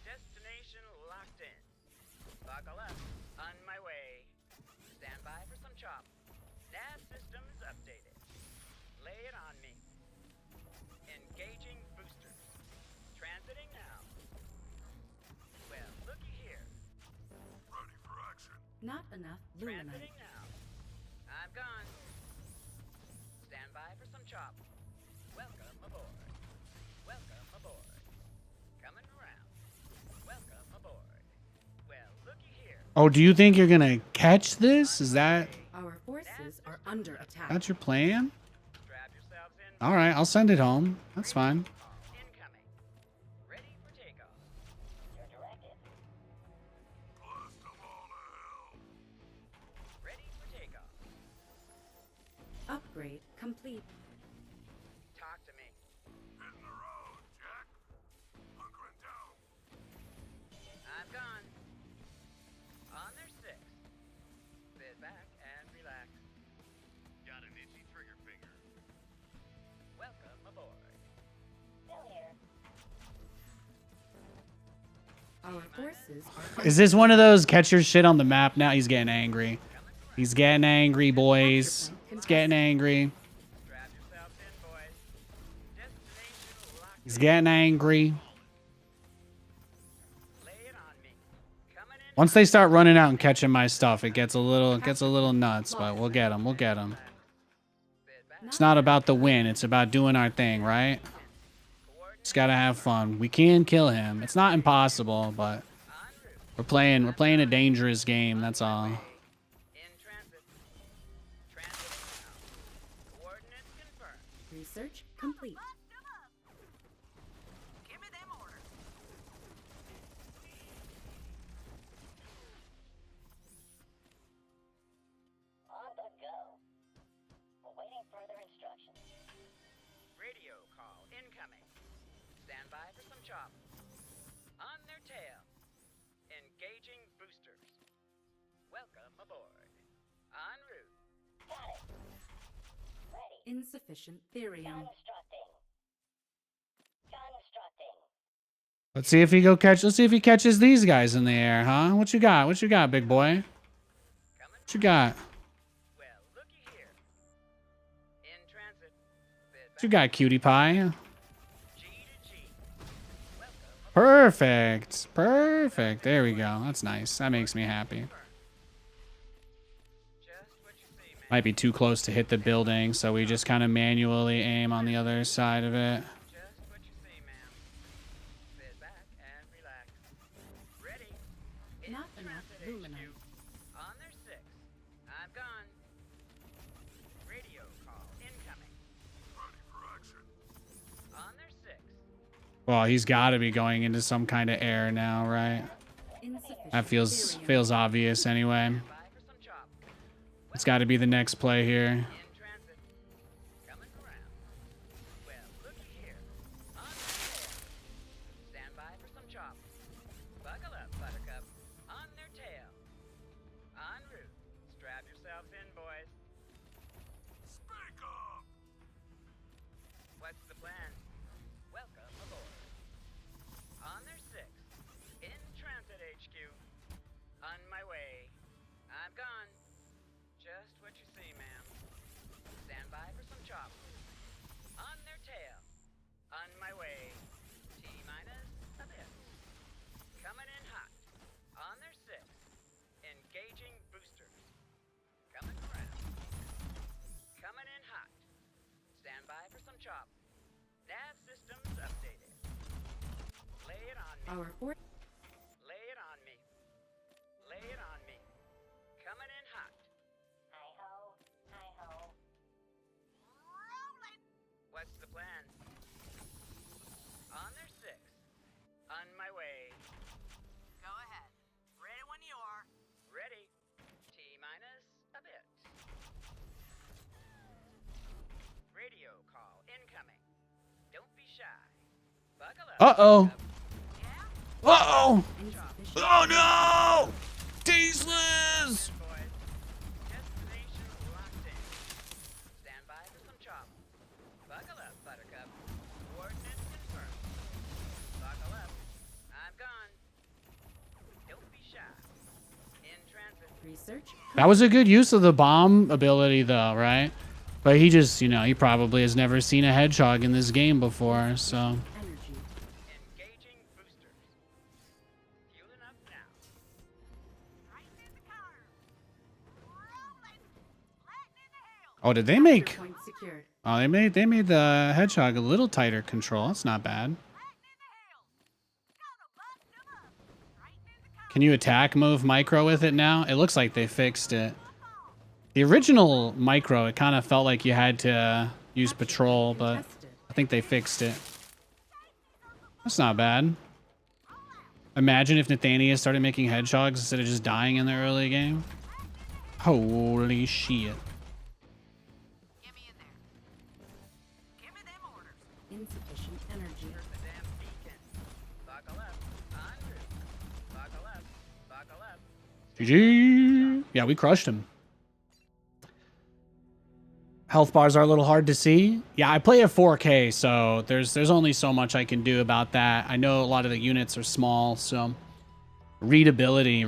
Destination locked in. Buckle up. On my way. Stand by for some chop. Nav systems updated. Lay it on me. Engaging boosters. Transiting now. Well, looky here. Ready for action. Not enough luminite. Transiting now. I'm gone. Stand by for some chop. Welcome aboard. Welcome aboard. Coming around. Welcome aboard. Well, looky here. Oh, do you think you're gonna catch this? Is that Our forces are under attack. that's your plan? Strap yourselves in. All right, I'll send it home. That's fine. Incoming. Ready for takeoff. Your directive. Blast them all to hell. Ready for takeoff. Upgrade complete. Talk to me. Hitting the road, Jack. Hunkering down. I'm gone. On their six. Sit back and relax. Got an itchy trigger finger. Welcome aboard. Still here. Our forces are Is this one of those catch your shit on the map now? He's getting angry. He's getting angry, boys. He's getting angry. Strap yourselves in, boys. Destination locked. He's getting angry. Lay it on me. Coming in. Once they start running out and catching my stuff, it gets a little nuts, but we'll get them. We'll get them. Sit back. It's not about the win. It's about doing our thing, right? Just gotta have fun. We can kill him. It's not impossible, but we're playing a dangerous game. That's all. In transit. Transiting now. Coordinates confirmed. research complete. Bust 'em up. Give me them orders. On the go. Awaiting further instructions. Radio call incoming. Stand by for some chop. On their tail. Engaging boosters. Welcome aboard. En route. Got it. Ready. Insufficient therium. Constructing. Constructing. Let's see if he Let's see if he catches these guys in the air, huh? What you got? What you got, big boy? Coming. What you got? Well, looky here. In transit. Sit What you back. got, cutie pie? G to G. Welcome aboard. Perfect. Perfect. There we go. That's nice. That makes me happy. Just what you see, man. Might be too close to hit the building, so we just kind of manually aim on the other side of it. Just what you see, ma'am. Sit back and relax. Ready. In Not enough transit luminite. HQ. On their six. I'm gone. Radio call incoming. Ready for action. On their six. Well, he's got to be going into some kind of air now, right? Insufficient That therium. feels obvious anyway. Buy for some chop. It's got to be the next play here. In transit. Coming around. Well, looky here. On the tail. Stand by for some chop. Buckle up, Buttercup. On their tail. En route. Strap yourselves in, boys. Speak up! What's the plan? Welcome aboard. On their six. In transit HQ. On my way. I'm gone. Just what you see, ma'am. Our fort. Lay it on me. Lay it on me. Coming in hot. Hi-ho, hi-ho. Rolling. What's the plan? On their six. On my way. Go ahead. Ready when you are. Ready. T-minus a bit. Radio call incoming. Don't be shy. Buckle up. Uh-oh. Yeah? Uh-oh. Insufficient. Oh, no. Tasteless. Boys. Destination locked in. Stand by for some chop. Buckle up, Buttercup. Coordinates confirmed. Buckle up. I'm gone. Don't be shy. In transit. Research. That was a good use of the bomb ability, though, right? But he just, you know, he probably has never seen a hedgehog in this game before, so. Energy. Engaging boosters. Fueling up now. Right in the car. Rolling. Flatten in the hail. Oh, did they make? Point secured. Oh, they made the hedgehog a little tighter control. That's not bad. Flatten in the hail. Gonna bust 'em up. Right in the car. Can you attack move micro with it now? It looks like they fixed it. The original micro, it kind of felt like you had to use patrol, but Contested. I think they fixed it. That's not bad. Imagine if Nathanias started making hedgehogs instead of just dying in the early game. Holy shit. Get me in there. Give me them orders. Insufficient energy. The damn beacon. Buckle up. En route. Buckle up. Buckle up. GG. Yeah, we crushed him. Health bars are a little hard to see. Yeah, I play at 4K, so there's only so much I can do about that. I know a lot of the units are small, so readability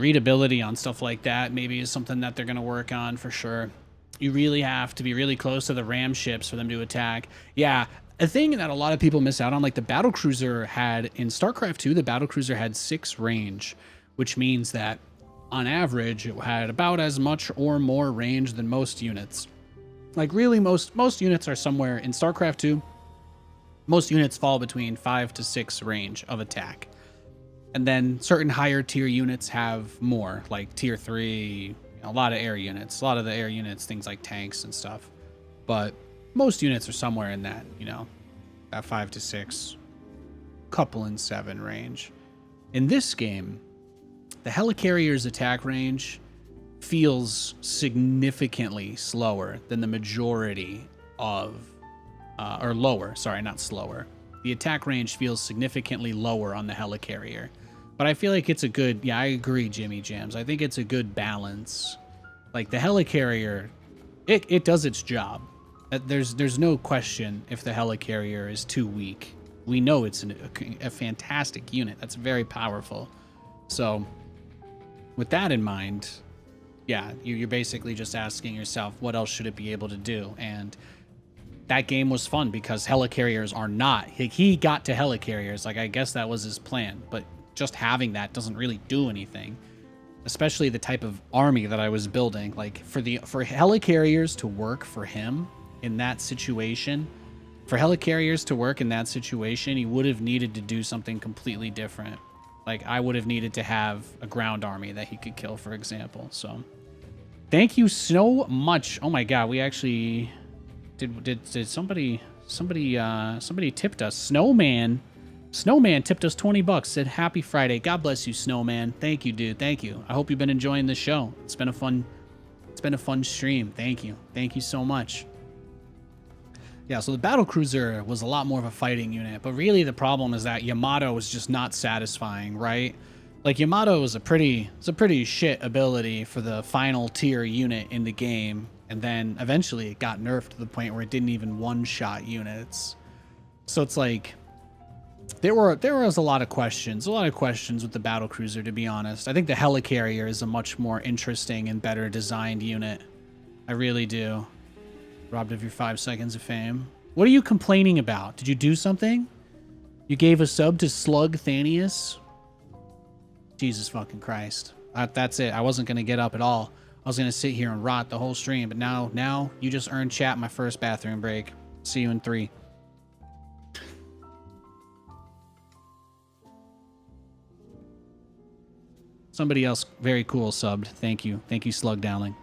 on stuff like that maybe is something that they're going to work on for sure. You really have to be really close to the ram ships for them to attack. Yeah, a thing that a lot of people miss out on, like the battlecruiser had in StarCraft 2, the battlecruiser had 6 range, which means that on average it had about as much or more range than most units. Like really most units are somewhere in StarCraft 2. Most units fall between 5 to 6 range of attack. And then certain higher tier units have more, like tier 3, a lot of air units. A lot of the air units, things like tanks and stuff. But most units are somewhere in that, you know, that 5 to 6, couple in 7 range. In this game, the helicarrier's attack range feels significantly slower than the majority of, or lower, sorry, not slower. The attack range feels significantly lower on the helicarrier. But I feel like it's a good, yeah, I agree, Jimmy Jams. I think it's a good balance. Like the helicarrier, it does its job. There's no question if the helicarrier is too weak. We know it's a fantastic unit. That's very powerful. So with that in mind, yeah, you're basically just asking yourself, what else should it be able to do? And that game was fun because helicarriers are not. He got to helicarriers, like I guess that was his plan, but just having that doesn't really do anything. Especially the type of army that I was building. Like for helicarriers to work for him in that situation, he would have needed to do something completely different. Like I would have needed to have a ground army that he could kill, for example. So thank you so much. Oh my god, we actually did somebody tipped us. Snowman tipped us $20, said happy Friday. God bless you, Snowman. Thank you, dude. Thank you. I hope you've been enjoying the show. It's been a fun stream. Thank you so much. Yeah, so the battlecruiser was a lot more of a fighting unit, but really the problem is that Yamato was just not satisfying, right? Like Yamato was a pretty shit ability for the final tier unit in the game, and then eventually it got nerfed to the point where it didn't even one-shot units. So it's like there was a lot of questions with the battlecruiser, to be honest. I think the helicarrier is a much more interesting and better designed unit. I really do. Robbed of your 5 seconds of fame. What are you complaining about? Did you do something? You gave a sub to Slug Thanius? Jesus fucking Christ. That's it. I wasn't going to get up at all. I was going to sit here and rot the whole stream, but now you just earned chat my first bathroom break. See you in 3. Somebody else very cool subbed. Thank you. Thank you, Slug Dowling.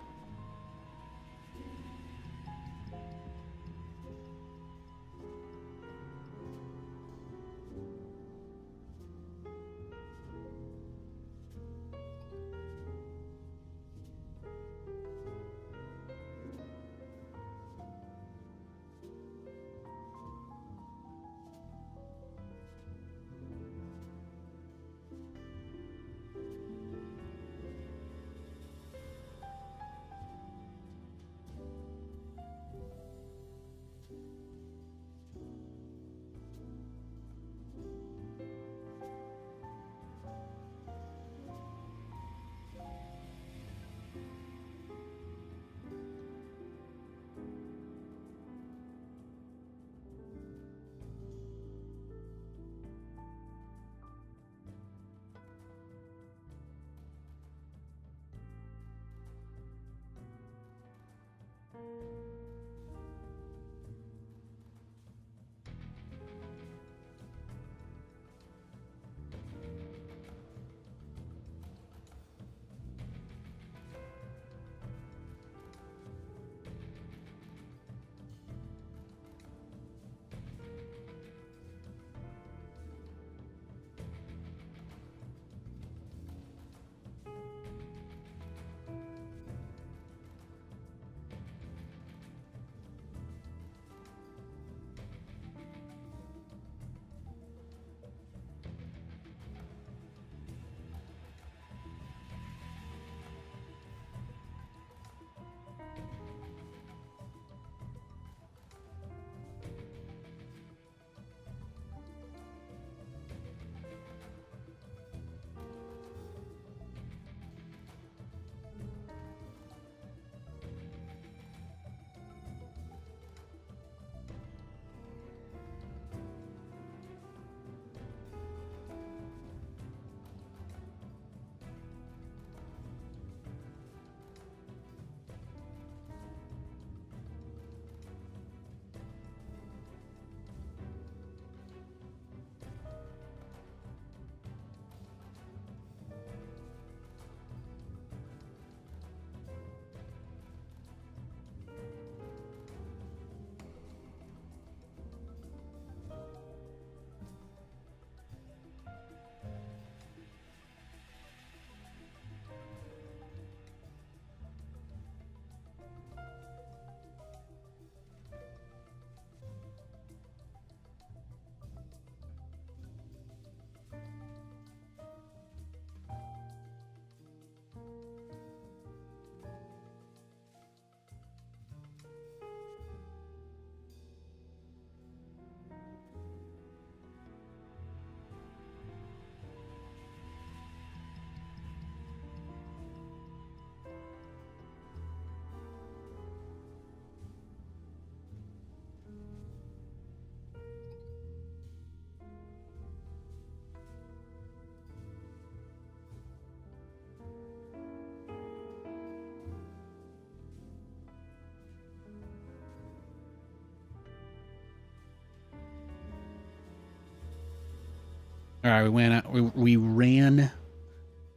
All right, we ran.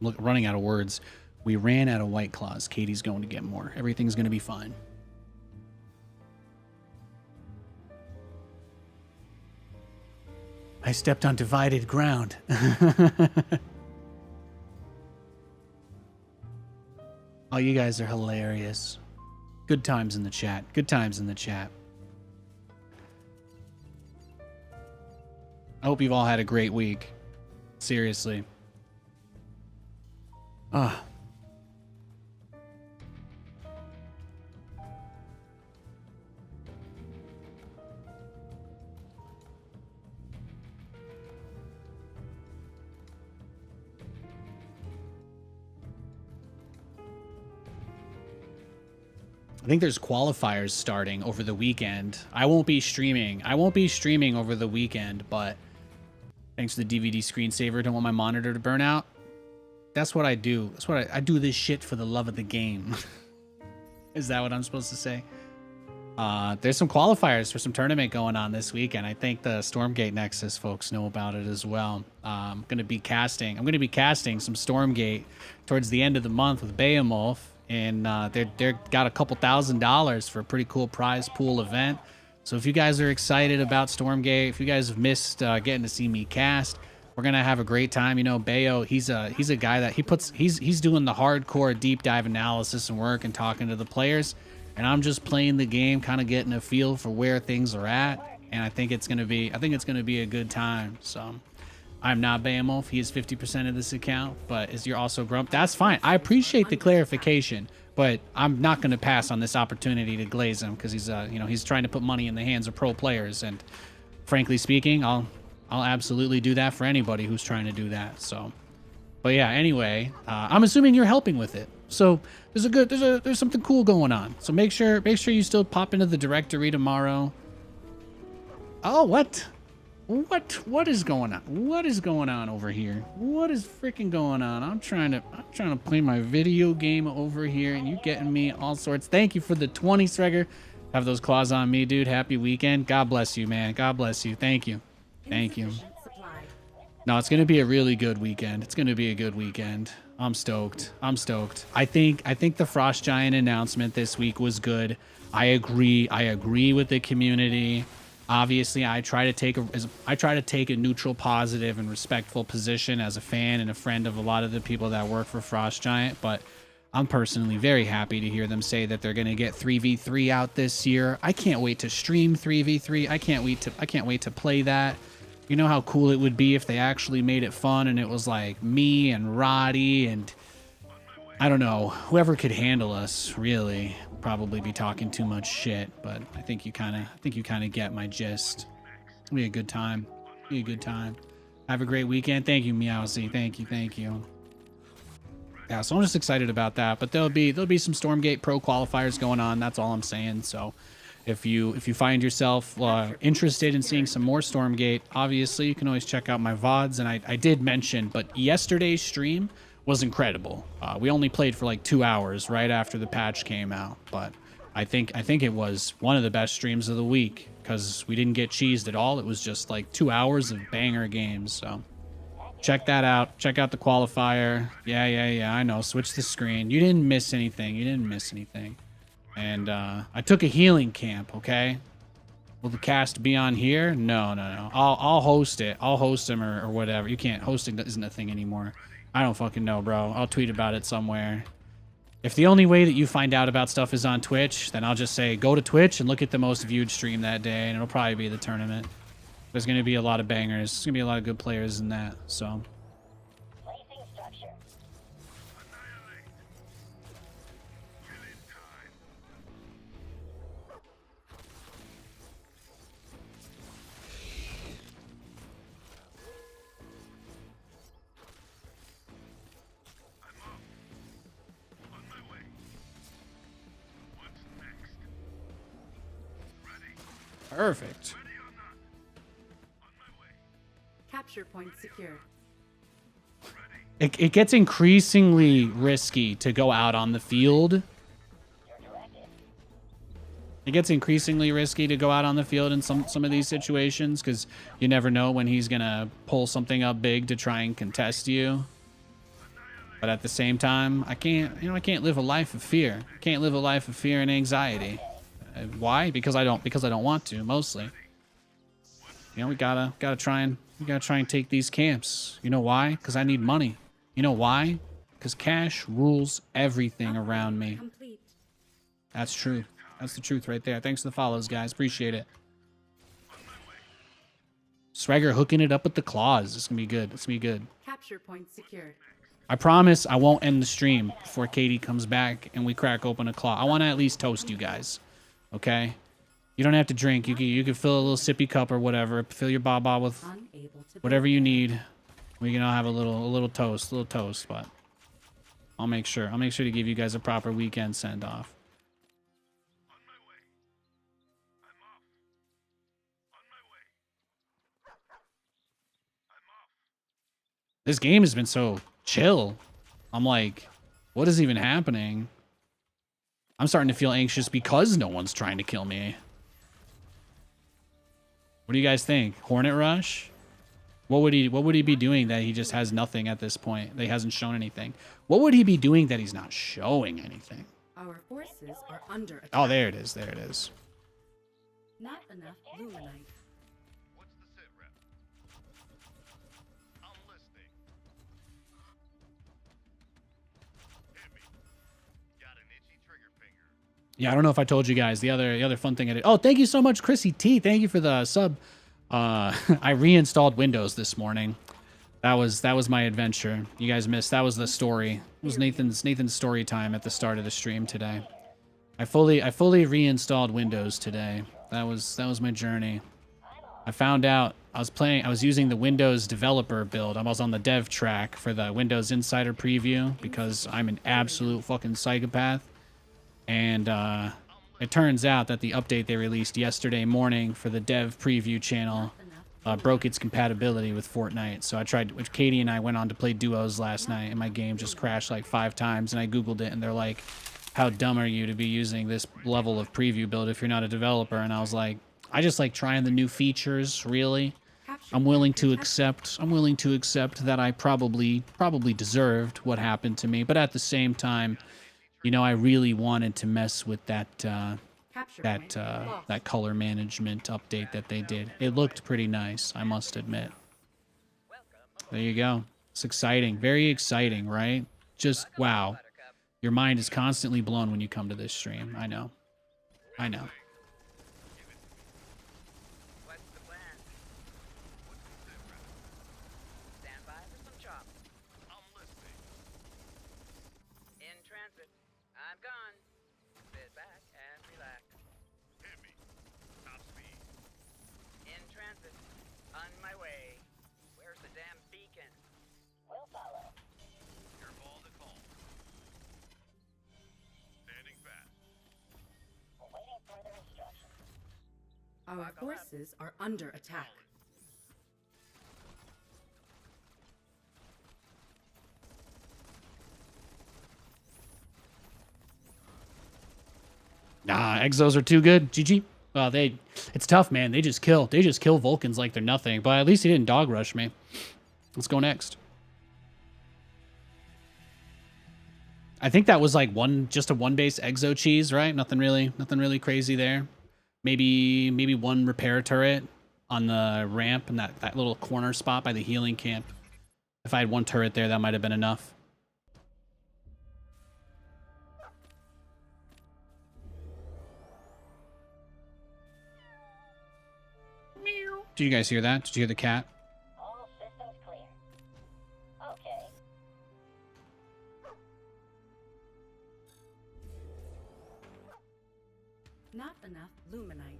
Look, running out of words. We ran out of White Claws. Katie's going to get more. Everything's going to be fine. I stepped on divided ground. Oh, you guys are hilarious. Good times in the chat. Good times in the chat. I hope you've all had a great week. Seriously. Ah. I think there's qualifiers starting over the weekend. I won't be streaming. Over the weekend, but thanks to the DVD screensaver, don't want my monitor to burn out. That's what I do. That's what I do this shit for the love of the game. Is that what I'm supposed to say? There's some qualifiers for some tournament going on this weekend. I think the Stormgate Nexus folks know about it as well. I'm gonna be casting some Stormgate towards the end of the month with Behemoth, and they're got a couple $1,000s for a pretty cool prize pool event. So if you guys are excited about Stormgate, if you guys have missed getting to see me cast, we're gonna have a great time. You know, Bayo, he's a guy that he's doing the hardcore deep dive analysis and work and talking to the players. And I'm just playing the game, kind of getting a feel for where things are at, and I think it's gonna be a good time. So, I'm not Behemoth. He is 50% of this account, but as you're also Grump, that's fine. I appreciate the clarification, but I'm not gonna pass on this opportunity to glaze him because he's he's trying to put money in the hands of pro players, and frankly speaking, I'll absolutely do that for anybody who's trying to do that. So, but yeah, anyway, I'm assuming you're helping with it. So there's something cool going on. So make sure you still pop into the directory tomorrow. Oh, what is going on? What is going on over here? What is freaking going on? I'm trying to play my video game over here, and you getting me all sorts. Thank you for the 20, Sregger. Have those claws on me, dude. Happy weekend. God bless you, man. God bless you. Thank you. Thank you. No, it's gonna be a really good weekend. It's gonna be a good weekend. I'm stoked. I'm stoked. I think the Frost Giant announcement this week was good. I agree with the community. Obviously, I try to take a neutral, positive, and respectful position as a fan and a friend of a lot of the people that work for Frost Giant, but I'm personally very happy to hear them say that they're going to get 3v3 out this year. I can't wait to stream 3v3. I can't wait to play that. You know how cool it would be if they actually made it fun and it was like me and Roddy and I don't know, whoever could handle us, really. Probably be talking too much shit, but I think you kind of get my gist. It'll be a good time. Have a great weekend. Thank you, Meowsy. Thank you. Yeah, so I'm just excited about that, but there'll be some Stormgate Pro qualifiers going on. That's all I'm saying. So if you find yourself interested in seeing some more Stormgate, obviously you can always check out my VODs. And I did mention, but yesterday's stream was incredible. We only played for like 2 hours right after the patch came out, but I think it was one of the best streams of the week because we didn't get cheesed at all. It was just like 2 hours of banger games. So check that out. Check out the qualifier. Yeah. I know. Switch the screen. You didn't miss anything. And I took a healing camp, okay? Will the cast be on here? No. I'll host it. I'll host them or whatever. You can't. Hosting isn't a thing anymore. I don't fucking know, bro. I'll tweet about it somewhere. If the only way that you find out about stuff is on Twitch, then I'll just say go to Twitch and look at the most viewed stream that day, and it'll probably be the tournament. There's going to be a lot of bangers. There's going to be a lot of good players in that, so... Placing structure. Perfect. Capture point secured. It gets increasingly risky to go out on the field. It gets increasingly risky to go out on the field in some of these situations because you never know when he's gonna pull something up big to try and contest you. But at the same time, I can't live a life of fear. I can't live a life of fear and anxiety. Why? Because I don't want to, mostly. You know, we gotta try and take these camps. You know why? Because I need money. You know why? Because cash rules everything around me. Complete. That's true. That's the truth right there. Thanks for the follows, guys. Appreciate it. Swagger hooking it up with the claws. It's gonna be good. It's gonna be good. Capture point secured. I promise I won't end the stream before Katie comes back and we crack open a claw. I want to at least toast you guys. Okay? You don't have to drink. You can fill a little sippy cup or whatever. Fill your baba with whatever you need. We can all have a little toast, but I'll make sure to give you guys a proper weekend send off. This game has been so chill. I'm like, what is even happening? I'm starting to feel anxious because no one's trying to kill me. What do you guys think? Hornet Rush? What would he be doing that he just has nothing at this point? That he hasn't shown anything. What would he be doing that he's not showing anything? Our forces are under attack. Oh, there it is. There it is. Not enough luminite. What's the sit rep? I'm listening. Hit me. Got an itchy trigger finger. Yeah, I don't know if I told you guys the other fun thing I did. Oh, thank you so much, Chrissy T. Thank you for the sub. I reinstalled Windows this morning. That was my adventure. You guys missed. That was the story. It was Nathan's story time at the start of the stream today. I fully reinstalled Windows today. That was my journey. I found out I was using the Windows developer build. I was on the dev track for the Windows Insider preview because I'm an absolute fucking psychopath. And it turns out that the update they released yesterday morning for the dev preview channel broke its compatibility with Fortnite. So I tried, which Katie and I went on to play duos last night, and my game just crashed like 5 times. And I Googled it, and they're like, how dumb are you to be using this level of preview build if you're not a developer? And I was like, I just like trying the new features, really. I'm willing to accept that I probably deserved what happened to me. But at the same time, you know, I really wanted to mess with that that color management update that they did. It looked pretty nice, I must admit. There you go. It's exciting, very exciting, right? Just wow. Your mind is constantly blown when you come to this stream. I know. I know. What's the plan? Stand by for some chop. I'm listening. In transit. I'm gone. Sit back and relax. Hit me. Top speed. In transit. On my way. Where's the damn beacon? We'll follow. Your ball to call. Standing fast. Awaiting further instructions. Our forces are under attack. Nah, exos are too good. GG. Well, it's tough, man. They just kill Vulcans like they're nothing. But at least he didn't dog rush me. Let's go next. I think that was like just a one base exo cheese, right? Nothing really crazy there. Maybe one repair turret on the ramp and that little corner spot by the healing camp. If I had one turret there, that might have been enough. Did you guys hear that? Did you hear the cat? All systems clear. Okay. Not enough luminite.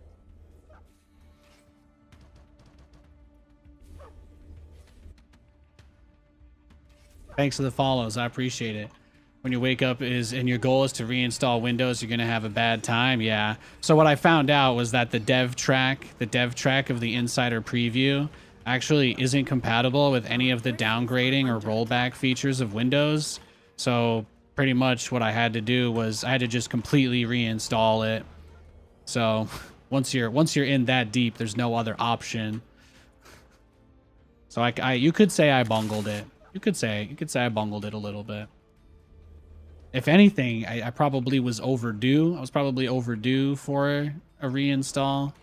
Thanks for the follows. I appreciate it. When you wake up and your goal is to reinstall Windows, you're going to have a bad time. Yeah. So what I found out was that the dev track of the Insider preview actually isn't compatible with any of the downgrading or rollback features of Windows. So pretty much what I had to do was I had to just completely reinstall it. So once you're in that deep, there's no other option. So you could say I bungled it. You could say I bungled it a little bit. If anything, I probably was overdue. I was probably overdue for a reinstall.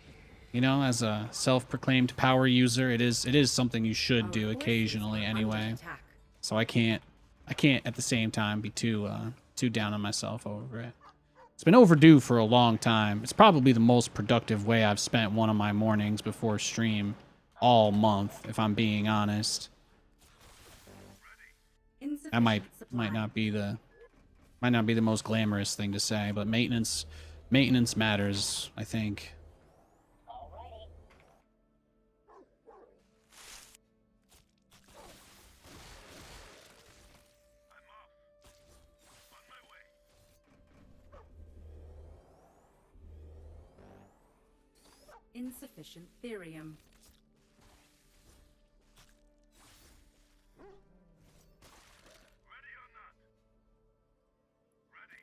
You know, as a self-proclaimed power user, it is something you should do occasionally anyway. So I can't at the same time be too down on myself over it. It's been overdue for a long time. It's probably the most productive way I've spent one of my mornings before stream all month, if I'm being honest. That might not be the most glamorous thing to say, but maintenance matters, I think. Alrighty. I'm off. On my way. Insufficient therium. Ready or not? Ready.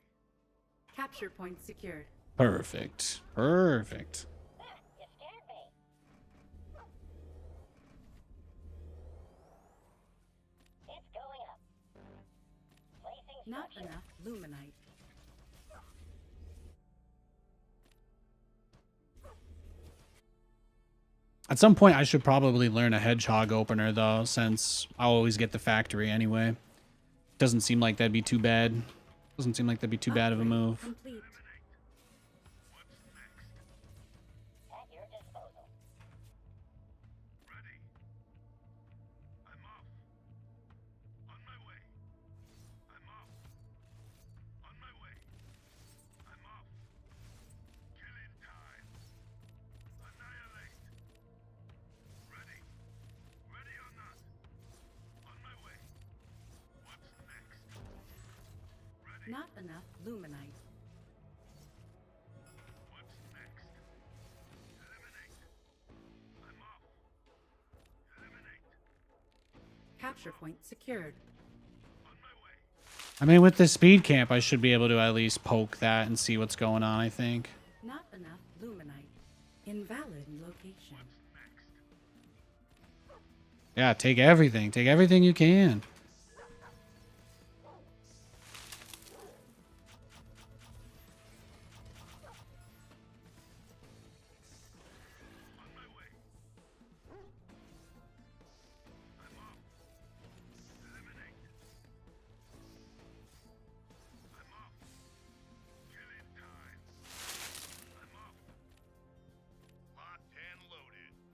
Capture point secured. Perfect. Perfect. You scared me. It's going up. Placing Not structure. enough luminite. At some point, I should probably learn a hedgehog opener, though, since I always get the factory anyway. Doesn't seem like that'd be too bad. Doesn't seem like that'd be too bad of a Upgrade move. Complete. At your disposal. Ready. I'm off. On my way. I'm off. On my way. I'm off. Killing time. Annihilate. Ready. Ready or not. On my way. What's next? Ready. Not enough luminite. What's next? Eliminate. I'm off. Eliminate. Capture point secured. On my way. I mean, with the speed camp, I should be able to at least poke that and see what's going on, I think. Not enough luminite. Invalid location. Yeah, take everything. Take everything you can.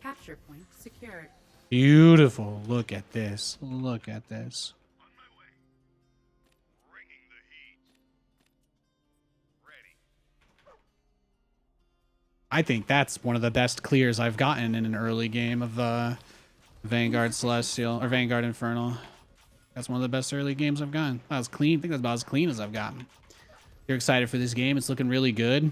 Capture point secured. Beautiful. Look at this. Look at this. Bringing the heat. Ready. I think that's one of the best clears I've gotten in an early game of Vanguard Celestial or Vanguard Infernal. That's one of the best early games I've gotten. That was clean. I think that's about as clean as I've gotten. You're excited for this game? It's looking really good.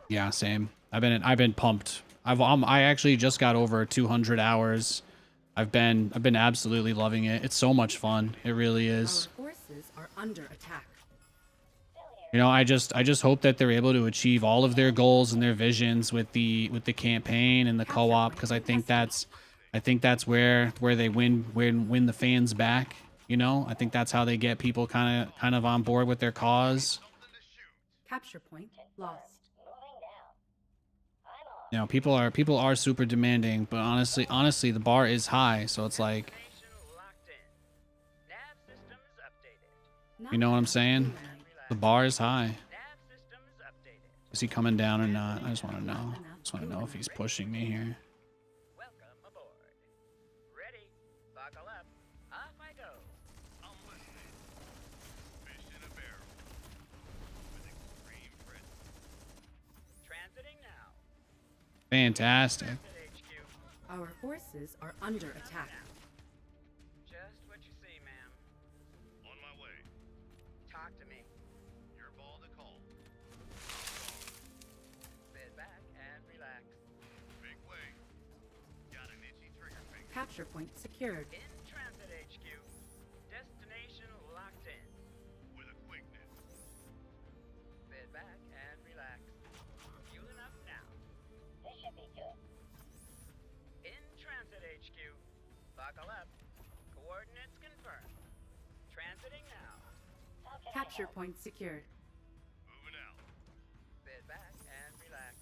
Yeah, same. I've been pumped. I actually just got over 200 hours. I've been absolutely loving it. It's so much fun. It really is. Our forces are under attack. You know, I just hope that they're able to achieve all of their goals and their visions with the campaign and the co-op, because I think that's where they win the fans back. You know, I think that's how they get people kind of on board with their cause. Capture point lost. Moving down. I'm off. You know, people are super demanding, but honestly, the bar is high, so it's like, Destination locked in. Nav systems updated. Not you know what I'm enough saying? luminite. The bar is high. Nav systems updated. Is he coming down or not? I just want to know. Just want to know if he's pushing me here. Welcome aboard. Ready. Buckle up. Off I go. I'm listening. Fish in a barrel. With extreme presence. Transiting now. Fantastic. Transit HQ. Our forces are under attack. Just what you see, ma'am. On my way. Talk to me. Your ball to call. Sit back and relax. Big way. Got an itchy trigger finger. Capture point secured. In Transit HQ. Destination locked in. With a quickness. Sit back and relax. Fueling up now. This should be good. In Transit HQ. Buckle up. Coordinates confirmed. Transiting now. How can I Capture help? point secured. Moving out. Sit back and relax.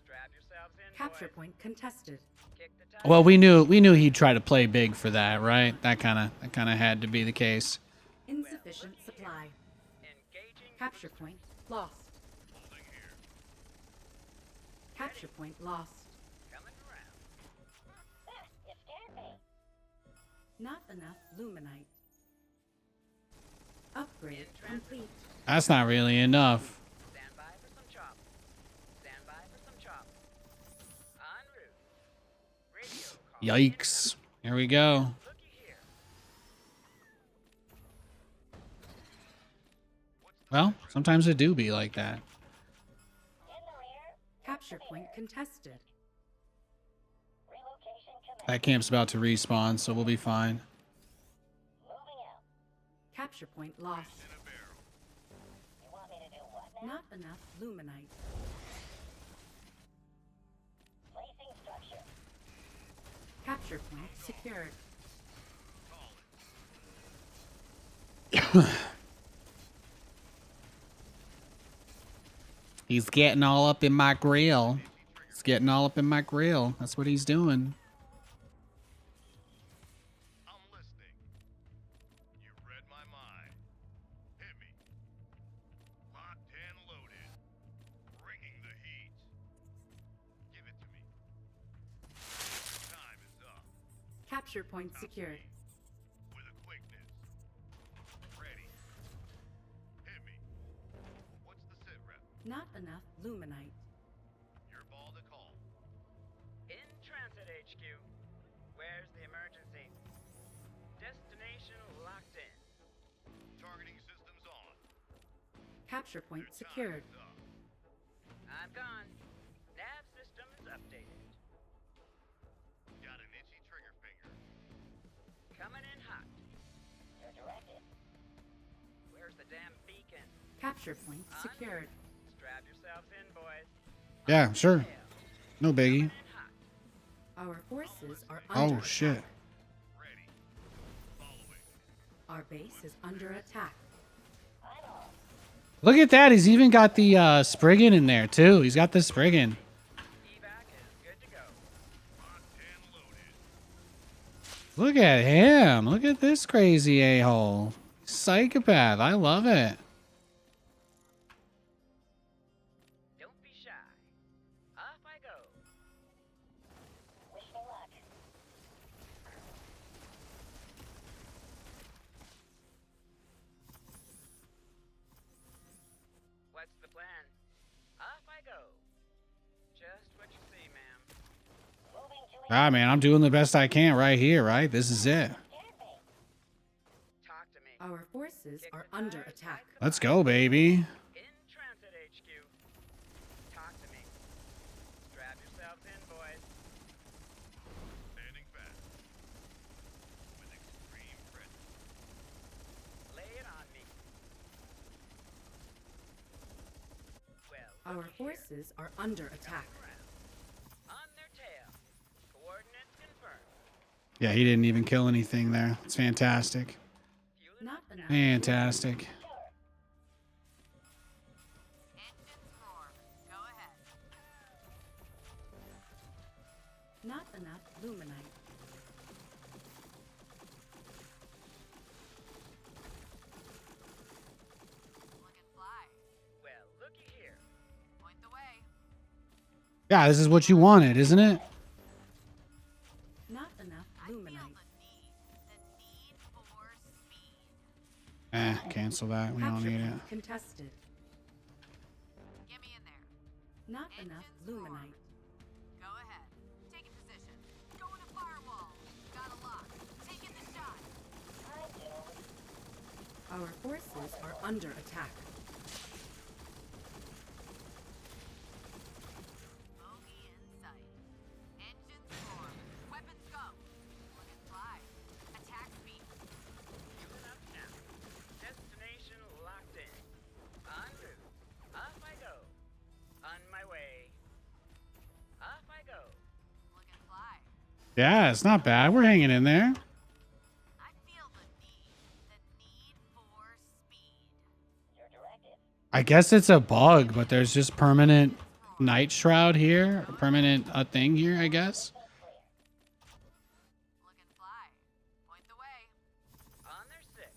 Strap yourselves in, Capture boys. point contested. Kick the tires. Well, we knew he'd try to play big for that, right? That kind of had to be the case. Insufficient supply. Engaging Capture point lost. Holding here. Capture point lost. coming around. Ah, you scared me. Not enough luminite. Upgrade complete. That's not really enough. Stand by for some chop. Stand by for some chop. En route. Radio call. Yikes. Here we go. Looky here. Well, sometimes it do be like that. In the rear. Capture point contested. Relocation command. That camp's about to respawn, so we'll be fine. Moving out. Capture point lost. In a barrel. You want me to do what Not enough luminite. Placing structure. Capture point secured. He's getting all up in my grill. He's getting all up in my grill. That's what he's doing. I'm listening. You read my mind. Hit me. Locked and loaded. Bringing the heat. Give it to me. Time is up. Capture point secured. With a quickness. Ready. Hit me. What's the sit rep? Not enough luminite. Your ball to call. In transit, HQ. Where's the emergency? Destination locked in. Targeting systems on. Capture point secured. Time's up. I'm gone. Nav system is updated. Got an itchy trigger finger. Coming in hot. Your directive. Where's the damn beacon? Capture point secured. Strap yourselves in, boys. Yeah, sure. Hell, No biggie. in hot. Our forces are under Oh, attack. shit. Ready. Following. Our base is under attack. I'm on. Look at that. He's even got the Spriggan in there, too. He's got the Spriggan. Evac is good to go. Locked and loaded. Look at him. Look at this crazy a-hole. Psychopath. I love it. Don't be shy. Off I go. Wish me luck. What's the plan? Off I go. Just what you see, ma'am. Moving to Ah, man, I'm doing the best I can right here, right? This is it. scared me. Talk to me. Our forces Kick are the under tires, attack. light the Let's fire. go, baby. In transit, HQ. Talk to me. Strap yourselves in, boys. Standing fast. With extreme pressure. Lay it on me. Well, Our looky here. forces are under attack. On their tail. Coordinates confirmed. Yeah, he didn't even kill anything there. It's fantastic. Fueling Not up enough. Fantastic. Engines roar. Go ahead. Not enough luminite. Looking fly. well, looky here. Point the way. Yeah, this is what you wanted, isn't it? Not enough I feel luminite. the need for speed. Cancel that. We don't Capture need it. point contested. Get me in there. Not enough luminite. Go ahead. Taking position. Going to firewall. Got a lock. Taking the shot. I'm doomed. Our forces are under attack. Bogey in sight. Engines roar. Weapons go. Looking fly. Attack speed. Fueling up now. Destination locked in. En route. Off I go. On my way. Off I go. Looking fly. Yeah, it's not bad. We're hanging in there. I feel the need for speed. Your directive. I guess it's a bug, but there's just permanent night shroud here. A permanent thing here, I guess. Looking fly. Point the way. On their six.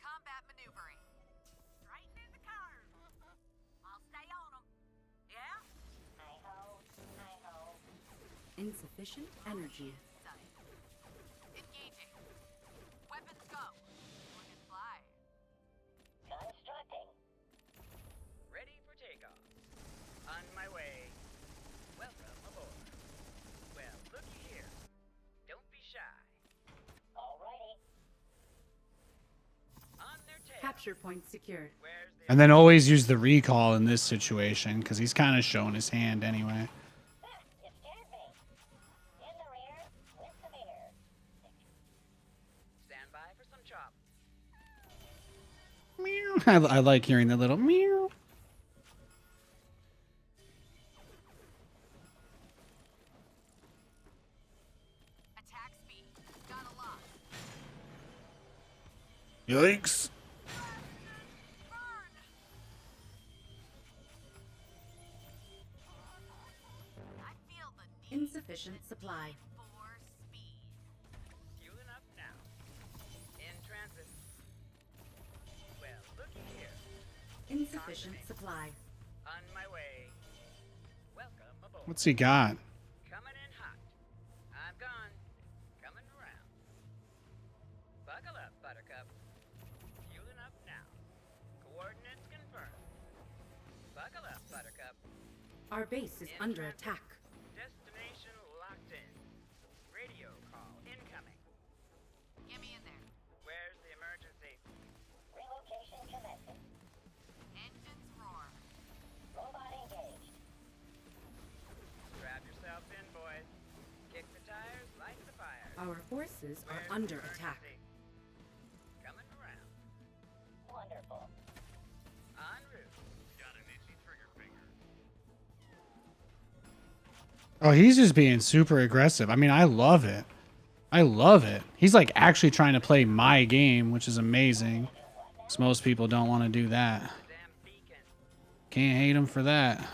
Combat maneuvering. Straighten in the cars. I'll stay on them. Yeah? I-ho. Insufficient energy. Sight. Engaging. Weapons go. Looking fly. Constructing. Ready for takeoff. On my way. Welcome aboard. Well, looky here. Don't be shy. Alrighty. On their tail. Capture point secured. Where's the And then always use the recall in this situation because he's kind of showing his hand anyway. It scared me. In the rear, with the mirror. stand by for some chop? I like hearing the little meow. Attack speed. Got a lock. Yikes. Burn. I feel the need Insufficient supply. for speed. Fueling up now. In transit. Well, looky here. Insufficient supply. On my way. Welcome aboard. What's he got? Coming in hot. I'm gone. Coming around. Buckle up, Buttercup. Fueling up now. Coordinates confirmed. Buckle up, Buttercup. Our base is under attack. Destination locked in. Radio call incoming. Get me in there. Where's the emergency? Relocation commencing. Engines roar. Robot engaged. Strap yourselves in, boys. Kick the tires, light the fire. Our forces are Where's the under attack. emergency? Coming around. Wonderful. En route. Got an itchy trigger finger. Oh, he's just being super aggressive. I mean, I love it. I love it. He's like actually trying to play my game, which is amazing. 'Cause most people don't want to do that. Damn beacon. Can't hate him for that.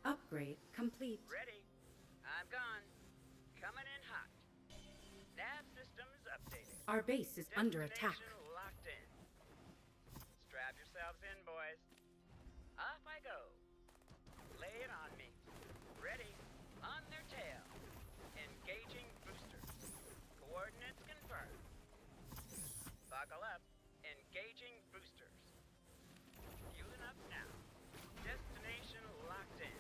Upgrade complete. Ready. I'm gone. Coming in hot. Nav systems updated. Our base is under attack. Destination locked in. Strap yourselves in, boys. Off I go. Lay it on me. Ready. On their tail. Engaging boosters. Coordinates confirmed. Buckle up. Engaging boosters. Fueling up now. Destination locked in.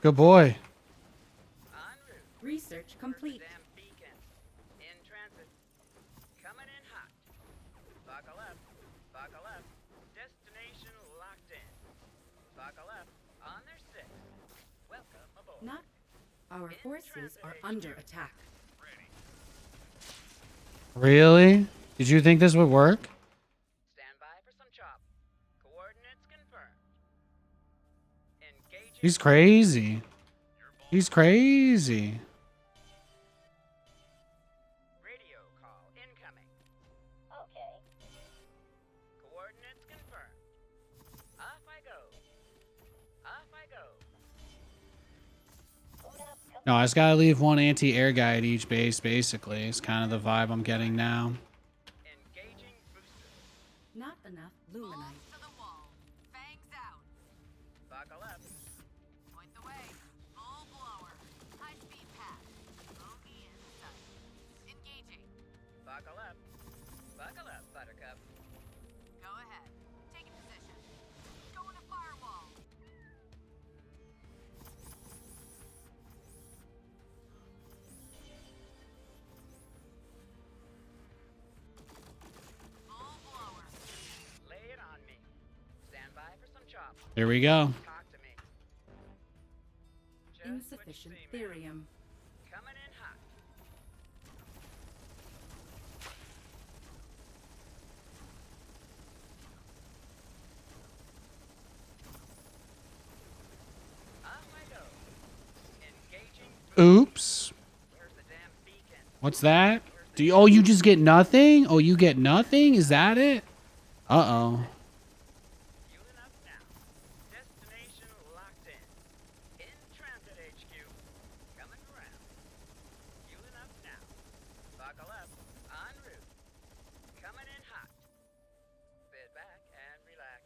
Good boy. En route. Research complete. Damn beacon. In transit. Coming in hot. Buckle up. Buckle up. Destination locked in. Buckle up. On their six. Welcome aboard. Not. Our forces are under attack. Really? Did you think this would work? Stand by for some chop. Coordinates confirmed. Engaging. He's crazy. He's crazy. Radio call incoming. Okay. Coordinates confirmed. Off I go. Off I go. Boot up. No, I just gotta leave one anti-air guy at each base, basically. It's kind of the vibe I'm getting now. Engaging boosters. Not enough luminite. Balls to the wall. Fangs out. Buckle up. Point the way. Full blower. High speed path. Bogey in sight. Engaging. Buckle up. Buckle up, Buttercup. Go ahead. Taking position. Going to firewall. Full blower. Lay it on me. Stand by for some chop. Here we go. Talk to me. Just what you Insufficient see, man. therium. Coming in hot. Off I go. Engaging. Oops. Where's the damn beacon? What's that? Do you, oh, you just get nothing? Oh, you get nothing? Is that it? Uh-oh. Fueling up now. Destination locked in. In transit HQ. Coming around. Fueling up now. Buckle up. En route. Coming in hot. Sit back and relax.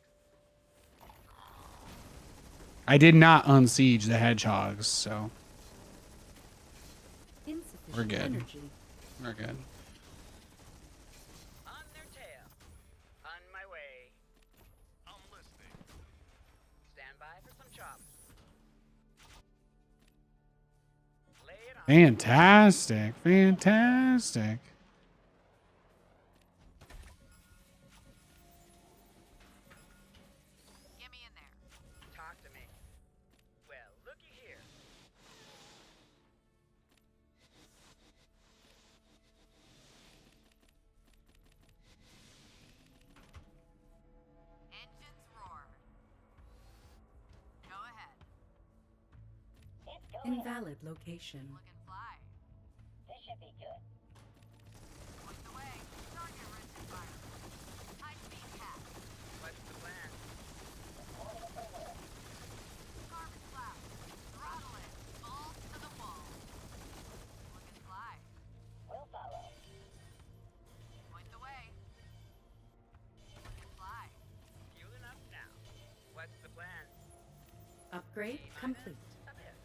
I did not unsiege the hedgehogs, so Insufficient We're good. energy. we're good. On their tail. On my way. I'm listening. Stand by for some chop. Lay it on. Fantastic. Fantastic. Get me in there. Talk to me. Well, looky here. Invalid location. Looking fly. This should be good. Point the way. Target wrist and fire. High speed path. What's the plan? Reporting for work. Carbon cloud. Throttle it. Balls to the wall. Looking fly. We'll follow. Point the way. Looking fly. Fueling up now. What's the plan? Upgrade complete. A bit.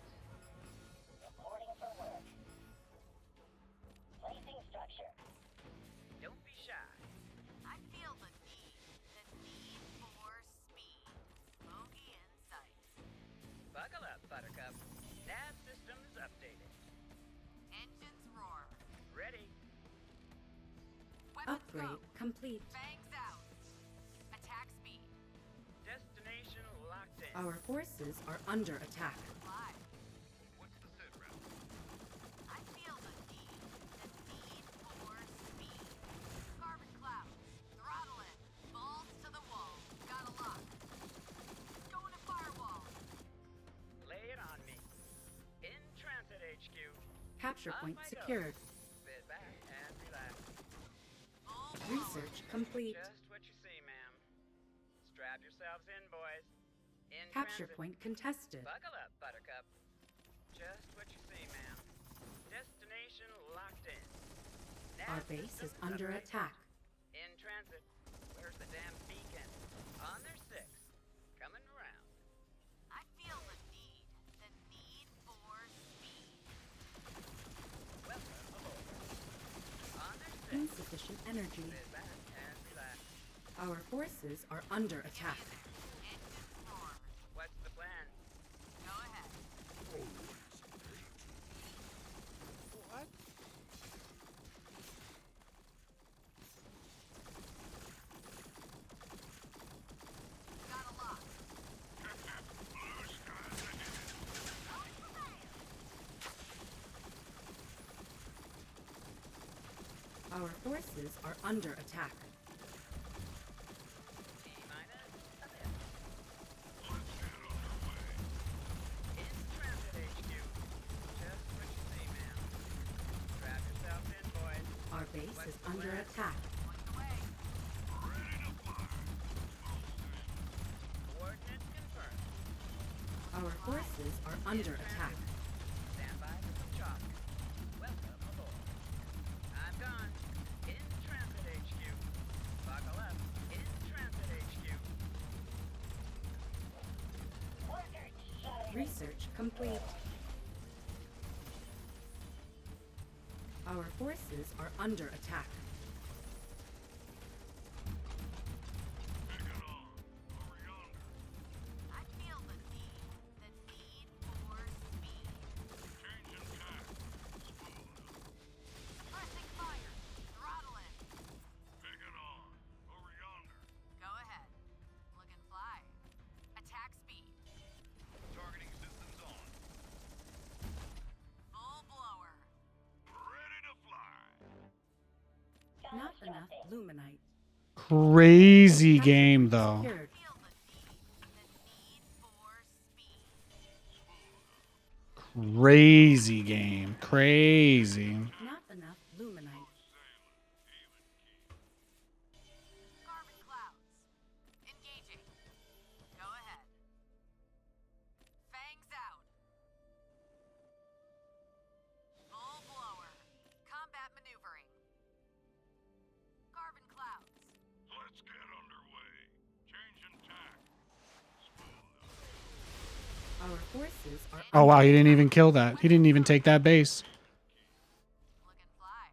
Reporting for work. Placing structure. Don't be shy. I feel the need for speed. Bogey in sight. Buckle up, Buttercup. Nav systems updated. Engines roar. Ready. Weapons Upgrade go. complete. Fangs out. Attack speed. Destination locked in. Our forces are under attack. Fly. What's the sit rep? I feel the need for speed. Carbon cloud. Throttle it. Balls to the wall. Got a lock. Going to firewall. Lay it on me. In transit HQ. Capture On point my go. secured. Sit back and relax. Full Research complete. Just what you see, ma'am. Strap yourselves in, boys. In Capture transit. point contested. Buckle up, Buttercup. Just what you see, ma'am. Destination locked in. Our Nav base is systems under updated. attack. In transit. Where's the damn beacon? On their six. Coming around. I feel the need for speed. Welcome aboard. On their six. Insufficient energy. Sit back and relax. Our forces are under attack. Engines roar. What's the plan? Go ahead. What? Got a lock. Blue skies ahead. Our forces are under attack. T-minus a bit. Let's get underway. In transit HQ. Just what you see, ma'am. Strap yourself in, boys. Our base is under attack. Point the way. Ready to fire. Coordinates confirmed. Our forces are under attack. Stand by for some chalk. Welcome aboard. I'm gone. In transit HQ. Buckle up. In transit HQ. Worker shut in. Research complete. Our forces are under attack. Pick it on. Over yonder. I feel the need for speed. Changing tack. Smooth. Pressing fire. Throttle it. Pick it on. Over yonder. Go ahead. Looking fly. Attack speed. Targeting systems on. Full blower. Ready to fly. Not enough luminite. Crazy game though. Secured. Feel the need for speed. Crazy game. Crazy. Not enough luminite. Carbon clouds. Engaging. Go ahead. Fangs out. Full blower. Combat maneuvering. Carbon clouds. Let's get underway. Changing tack. Smooth. Our forces are Oh wow, he didn't even kill that. He didn't even take that base. Looking fly.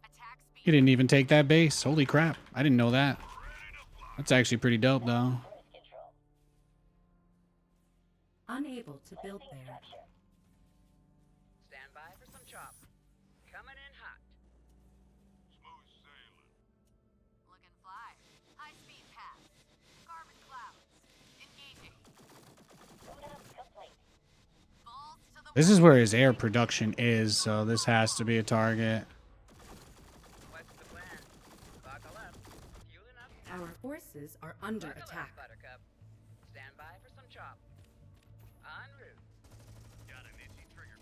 Attack speed. He didn't even take that base. Holy crap. I didn't know that. That's actually pretty dope though. Cruise control. unable to build Placing there. structure. Stand by for some chop. Coming in hot. Smooth sailing. Looking fly. High speed path. Carbon clouds. Engaging. Boot up complete. Balls to the This is where his air production is, so this has to be a target. What's the plan? Buckle up. Fueling up now. Our forces are under Buckle attack. up, Buttercup. Stand by for some chop. En route. Got an itchy trigger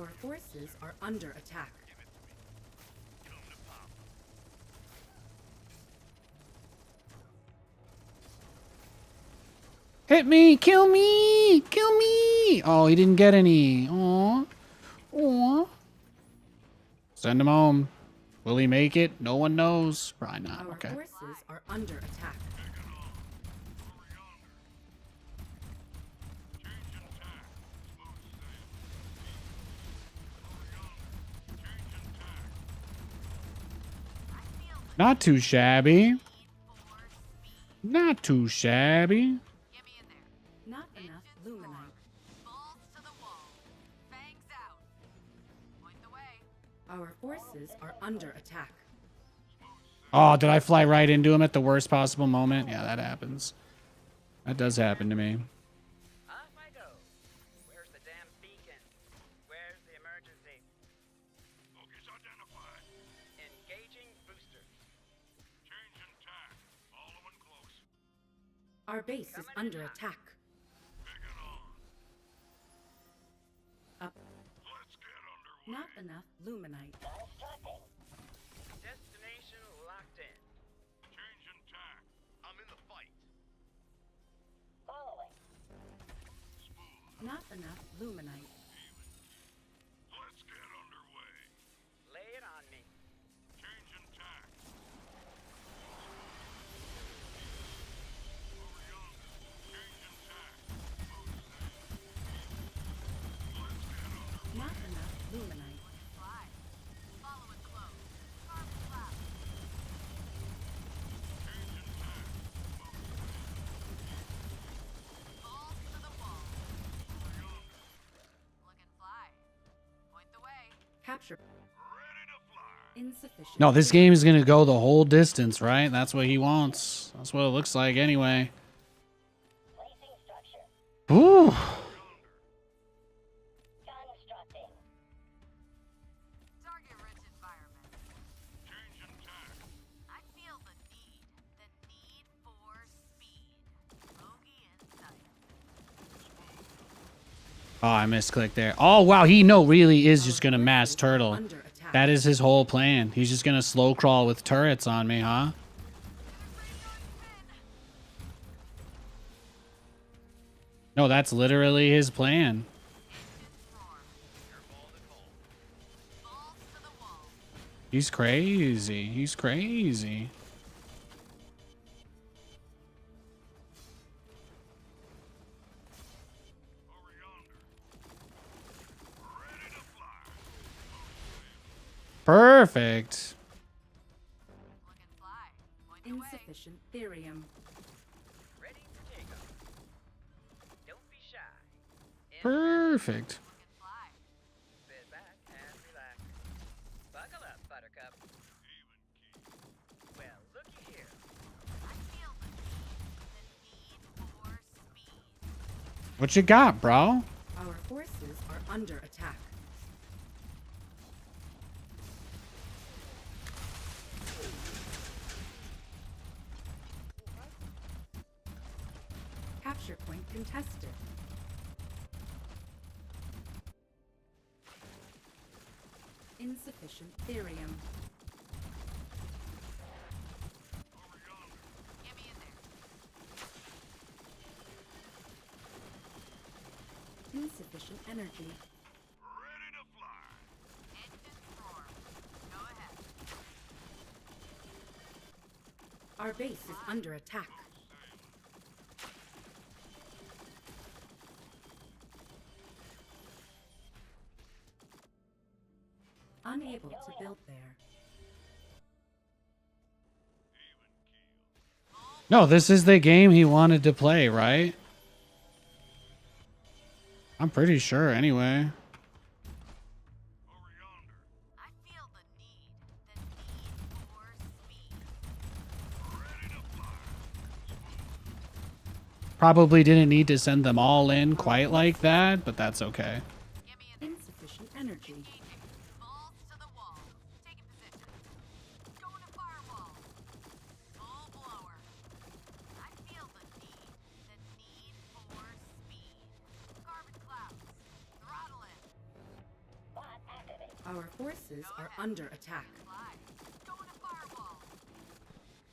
Our forces are under attack. Hit me! Kill me! Kill me! Oh, he didn't get any. Aw. Aw. Send him home. Will he make it? No one knows. Probably not. Our Okay. forces are under attack. Not too shabby. Not too shabby. Get me in there. Not enough luminite. Balls to the wall. Fangs out. Point the way. Our forces are under attack. Oh, did I fly right into him at the worst possible moment? Yeah, that happens. That does happen to me. Off I go. Where's the damn beacon? Where's the emergency? Focus identified. Engaging boosters. Changing tack. Following close. Our base is under attack. Taking on. Up. Let's get underway. Not enough luminite. Constructing. Destination locked in. Changing tack. I'm in the fight. Following. Not enough luminite. Let's get underway. Lay it on me. Changing tack. Not enough luminite. Fly. Follow it close. Carbon cloud. Balls to the wall. Look and fly. Point the way. Capture. Ready to fly. Insufficient. No, this game is going to go the whole distance, right? That's what he wants. That's what it looks like anyway. Placing structure. Ooh. Constructing. Target-rich environment. Changing tack. I feel the need for speed. Bogey in sight. Oh, I misclicked there. Oh, wow. He really is just going to mass turtle. Under attack. That is his whole plan. He's just going to slow crawl with turrets on me, huh? No, that's literally his plan. Balls to the wall. He's crazy. He's crazy. Over yonder. Ready to fly. Perfect. Look and fly. Point the way. Insufficient therium. Ready to take off. Don't be shy. Perfect. Look and fly. Sit back and relax. Buckle up, Buttercup. Well, looky here. I feel the need for speed. What you got, bro? Our forces are under attack. Capture point contested. Insufficient therium. Get me in there. Insufficient energy. Ready to fly. Engines roar. Go ahead. Our base is under attack. Unable to build there. No, this is the game he wanted to play, right? I'm pretty sure anyway. Over yonder. I feel the need for speed. Ready to fly. Probably didn't need to send them all in quite like that, but that's okay. Get me in there. Insufficient energy. Engaging. Balls to the wall. Taking position. Going to firewall. Full blower. I feel the need for speed. Carbon clouds. Throttle it. Our forces are under attack. Fly. Going to firewall.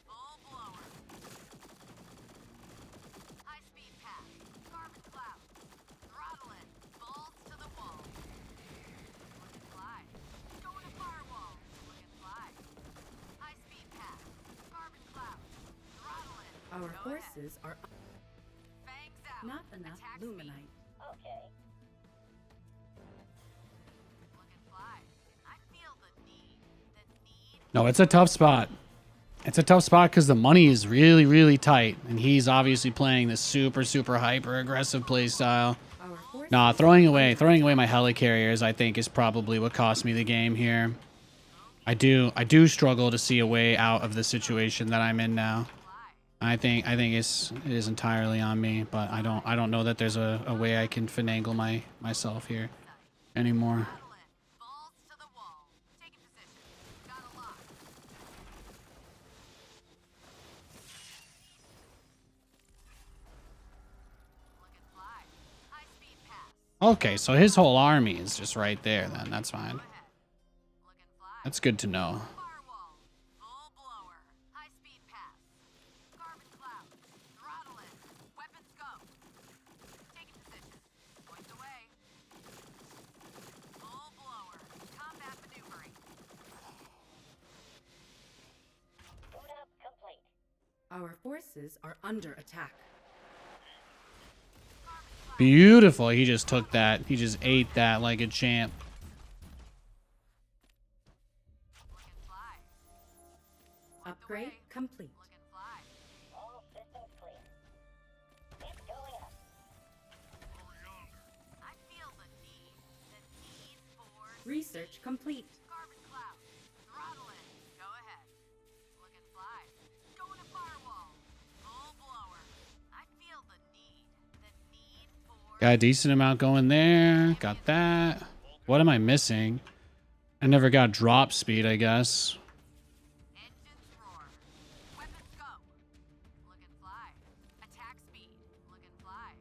Full blower. High speed path. Carbon cloud. Throttle it. Balls to the wall. Look and fly. Going to firewall. Look and fly. High speed path. Carbon cloud. Throttle it. Our Go forces are ahead. Fangs out. not enough Attack luminite. Okay. Look and fly. I feel the need. The need. No, it's a tough spot. It's a tough spot because the money is really, really tight, and he's obviously playing this super, super hyper aggressive play style. Our forces Nah, throwing away my helicarriers, I think, is probably what cost me the game here. I do struggle to see a way out of the situation that I'm in now. I think it is entirely on me, but I don't know that there's a way I can finagle myself here anymore. Throttle it. Balls to the wall. Taking position. Got a lock. Look and fly. High speed pass. Okay, so his whole army is just right there then. That's fine. Go ahead. Look and fly. That's good to know. Firewall. Full blower. High speed pass. Carbon cloud. Throttle it. Weapons go. Taking position. Points away. Full blower. Combat maneuvering. Boot up complete. Our forces are under attack. Beautiful. He just took that. He just ate that like a champ. Look and fly. Upgrade complete. Look and fly. All systems clear. It's going up. I feel the need. The need for Research complete. carbon cloud. Throttle it. Go ahead. Look and fly. Going to firewall. Full blower. I feel the need. The need for Got a decent amount going there. Got that. What am I missing? I never got drop speed, I guess. engines roar. Weapons go. Look and fly. Attack speed. Look and fly.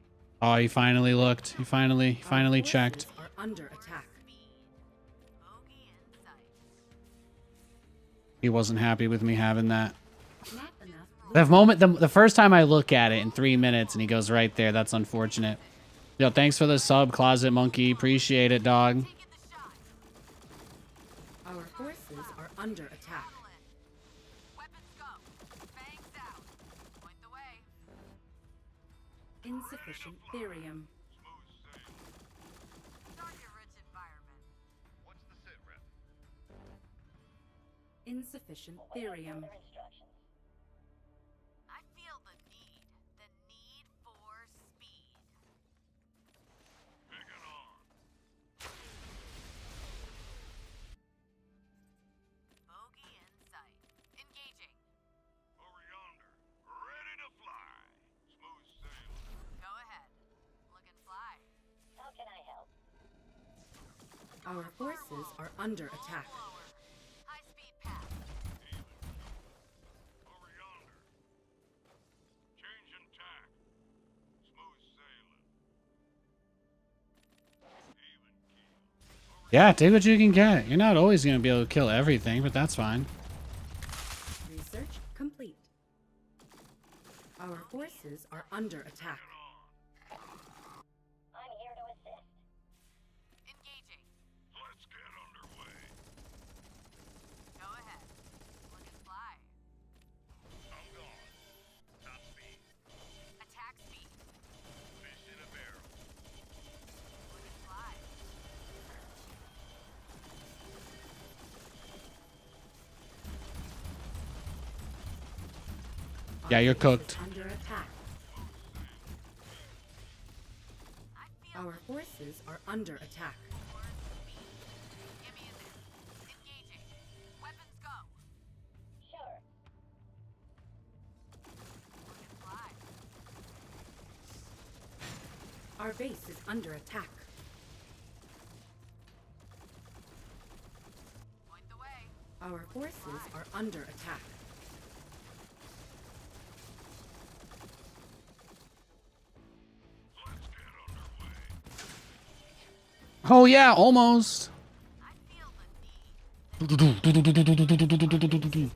Oh, he finally looked. He finally Our checked. forces are under attack. Speed. Bogey in sight. He wasn't happy with me having that. Not enough That moment, the first time I look at it in 3 minutes and he goes right there, that's unfortunate. Yo, thanks for the sub, Closet Monkey. Appreciate it, dog. Taking the shot. Our forces are under attack. Throttle it. Weapons go. Fangs out. Point the way. Insufficient therium. Target-rich environment. What's the sit rep? Insufficient therium. Further instructions. I feel the need. The need for speed. Hanging on. Bogey in sight. Engaging. Over yonder. Ready to fly. Smooth sailing. Go ahead. Look and fly. How can I help? Our forces are under attack. Blower. High speed path. Over yonder. Changing tack. Smooth sailing. Even keel. Yeah, take what you can get. You're not always going to be able to kill everything, but that's fine. Research complete. Our forces are under attack. I'm here to assist. Engaging. Let's get underway. Go ahead. Look and fly. I'm gone. Top speed. Attack speed. Fish in a barrel. Look and fly. Yeah, you're cooked. Under attack. I feel Our forces are under attack. for speed. Get me in there. Engaging. Weapons go. Sure. Look and fly. Our base is under attack. Point the way. Our forces are under attack. Let's get underway. Oh, yeah, almost. I feel the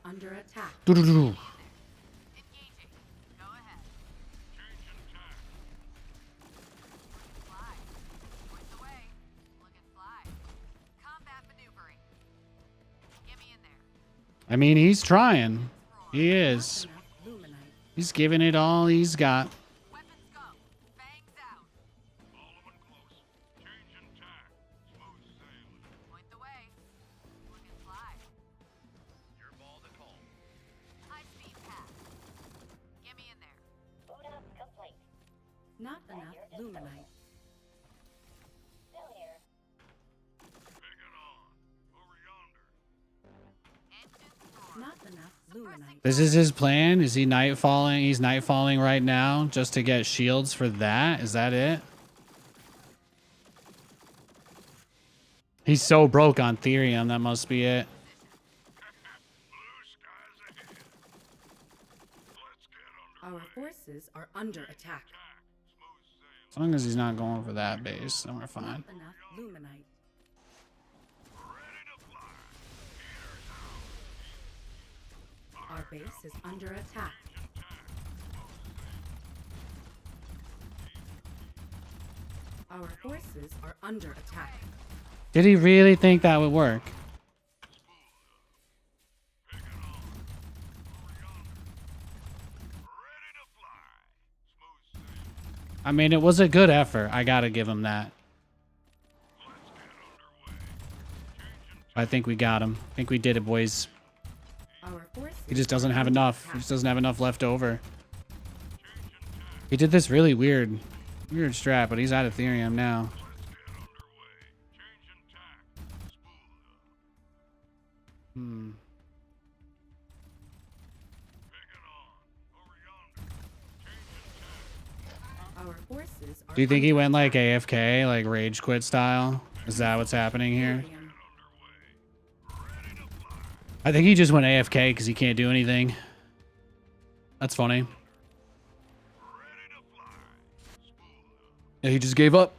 Under attack. Engaging. Go ahead. Fly. Point the way. Look and fly. Combat maneuvering. Get me in there. I mean, he's trying. He is. Enough luminite. He's giving it all he's got. Weapons go. Bangs out. All of them close. Changing tack. Smooth sailing. Point the way. Look and fly. Your ball to call. High speed path. Get me in there. Boot up complete. Not enough luminite. Still here. Pick it on. Over yonder. Engines roar. Not enough luminite. This is his plan. Is he nightfalling? He's nightfalling right now just to get shields for that. Is that it? He's so broke on Therium. That must be it. Blue skies ahead. Let's get under Our forces are under attack. attack. Smooth sailing. As long as he's not going for that base, then we're fine. Not enough luminite. Ready to fly. Our base is under attack. Our forces are under attack. Did he really think that would work? Ready to fly. Smooth sailing. I mean, it was a good effort. I gotta give him that. Let's get underway. I think we got him. I think we did it, boys. Our forces He just doesn't are have under enough. He attack. just doesn't have enough left over. He did this really weird strat, but he's out of Therium now. Let's get underway. Changing tack. Spool. Hmm. Pick it on. Over yonder. Changing tack. Our forces are Do you think he under went like attack. AFK, like rage quit style? Is that what's happening here? Therium. Ready to fly. I think he just went AFK because he can't do anything. That's funny. Ready to fly. Spool. Yeah, he just gave up.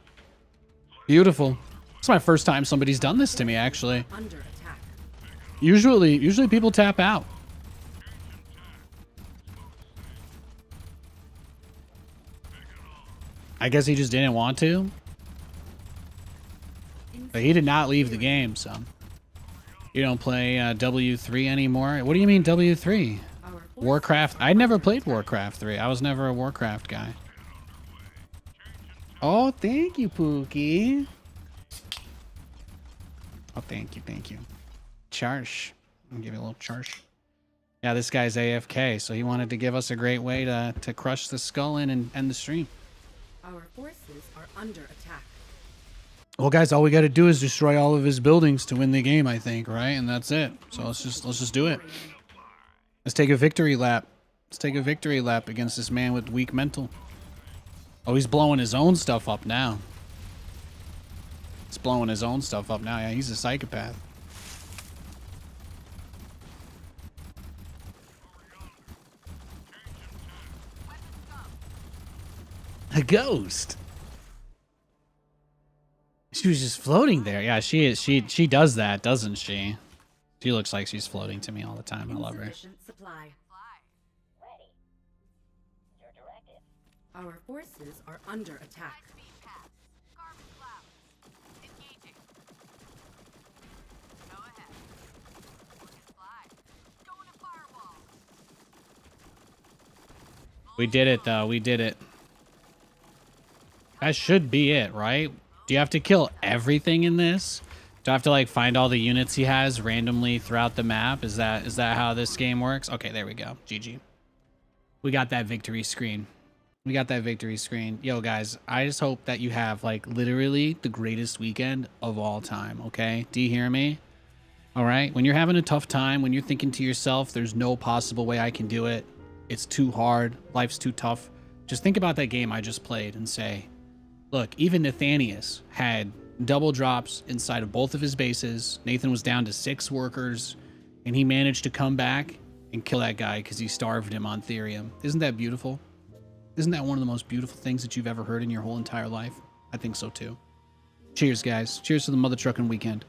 Beautiful. It's my first time somebody's done this to me, actually. Under attack. Usually people tap out. I guess he just didn't want to. But he did not leave the game, so. You don't play W3 anymore? What do you mean W3? Our forces Warcraft? I never played Warcraft 3. I was never a Warcraft guy. Oh, thank you, Pookie. Oh, thank you. Charsh. I'll give you a little charsh. Yeah, this guy's AFK, so he wanted to give us a great way to crush the skull in and end the stream. Our forces are under attack. Well, guys, all we got to do is destroy all of his buildings to win the game, I think, right? And that's it. So let's just do it. Let's take a victory lap. Let's take a victory lap against this man with weak mental. Oh, he's blowing his own stuff up now. He's blowing his own stuff up now. Yeah, he's a psychopath. A ghost. She was just floating there. Yeah, she is. She does that, doesn't she? She looks like she's floating to me all the time. I love her. Insufficient supply. Fly. Ready. Your directive. Our forces are under attack. High speed path. Carbon clouds. Engaging. Go ahead. Look and fly. Going to firewall. We did it, though. We did it. That should be it, right? Do you have to kill everything in this? Do I have to like find all the units he has randomly throughout the map? Is that how this game works? Okay, there we go. GG. We got that victory screen. We got that victory screen. Yo, guys, I just hope that you have like literally the greatest weekend of all time, okay? Do you hear me? All right? When you're having a tough time, when you're thinking to yourself, there's no possible way I can do it. It's too hard. Life's too tough. Just think about that game I just played and say, look, even Nathanias had double drops inside of both of his bases. Nathan was down to 6 workers, and he managed to come back and kill that guy because he starved him on Therium. Isn't that beautiful? Isn't that one of the most beautiful things that you've ever heard in your whole entire life? I think so too. Cheers, guys. Cheers to the mother trucking weekend.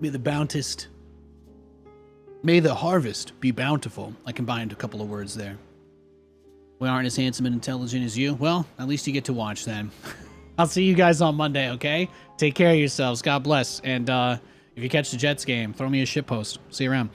May the bountiest. May the harvest be bountiful. I combined a couple of words there. We aren't as handsome and intelligent as you. Well, at least you get to watch then. I'll see you guys on Monday, okay? Take care of yourselves. God bless. And if you catch the Jets game, throw me a shitpost. See you around.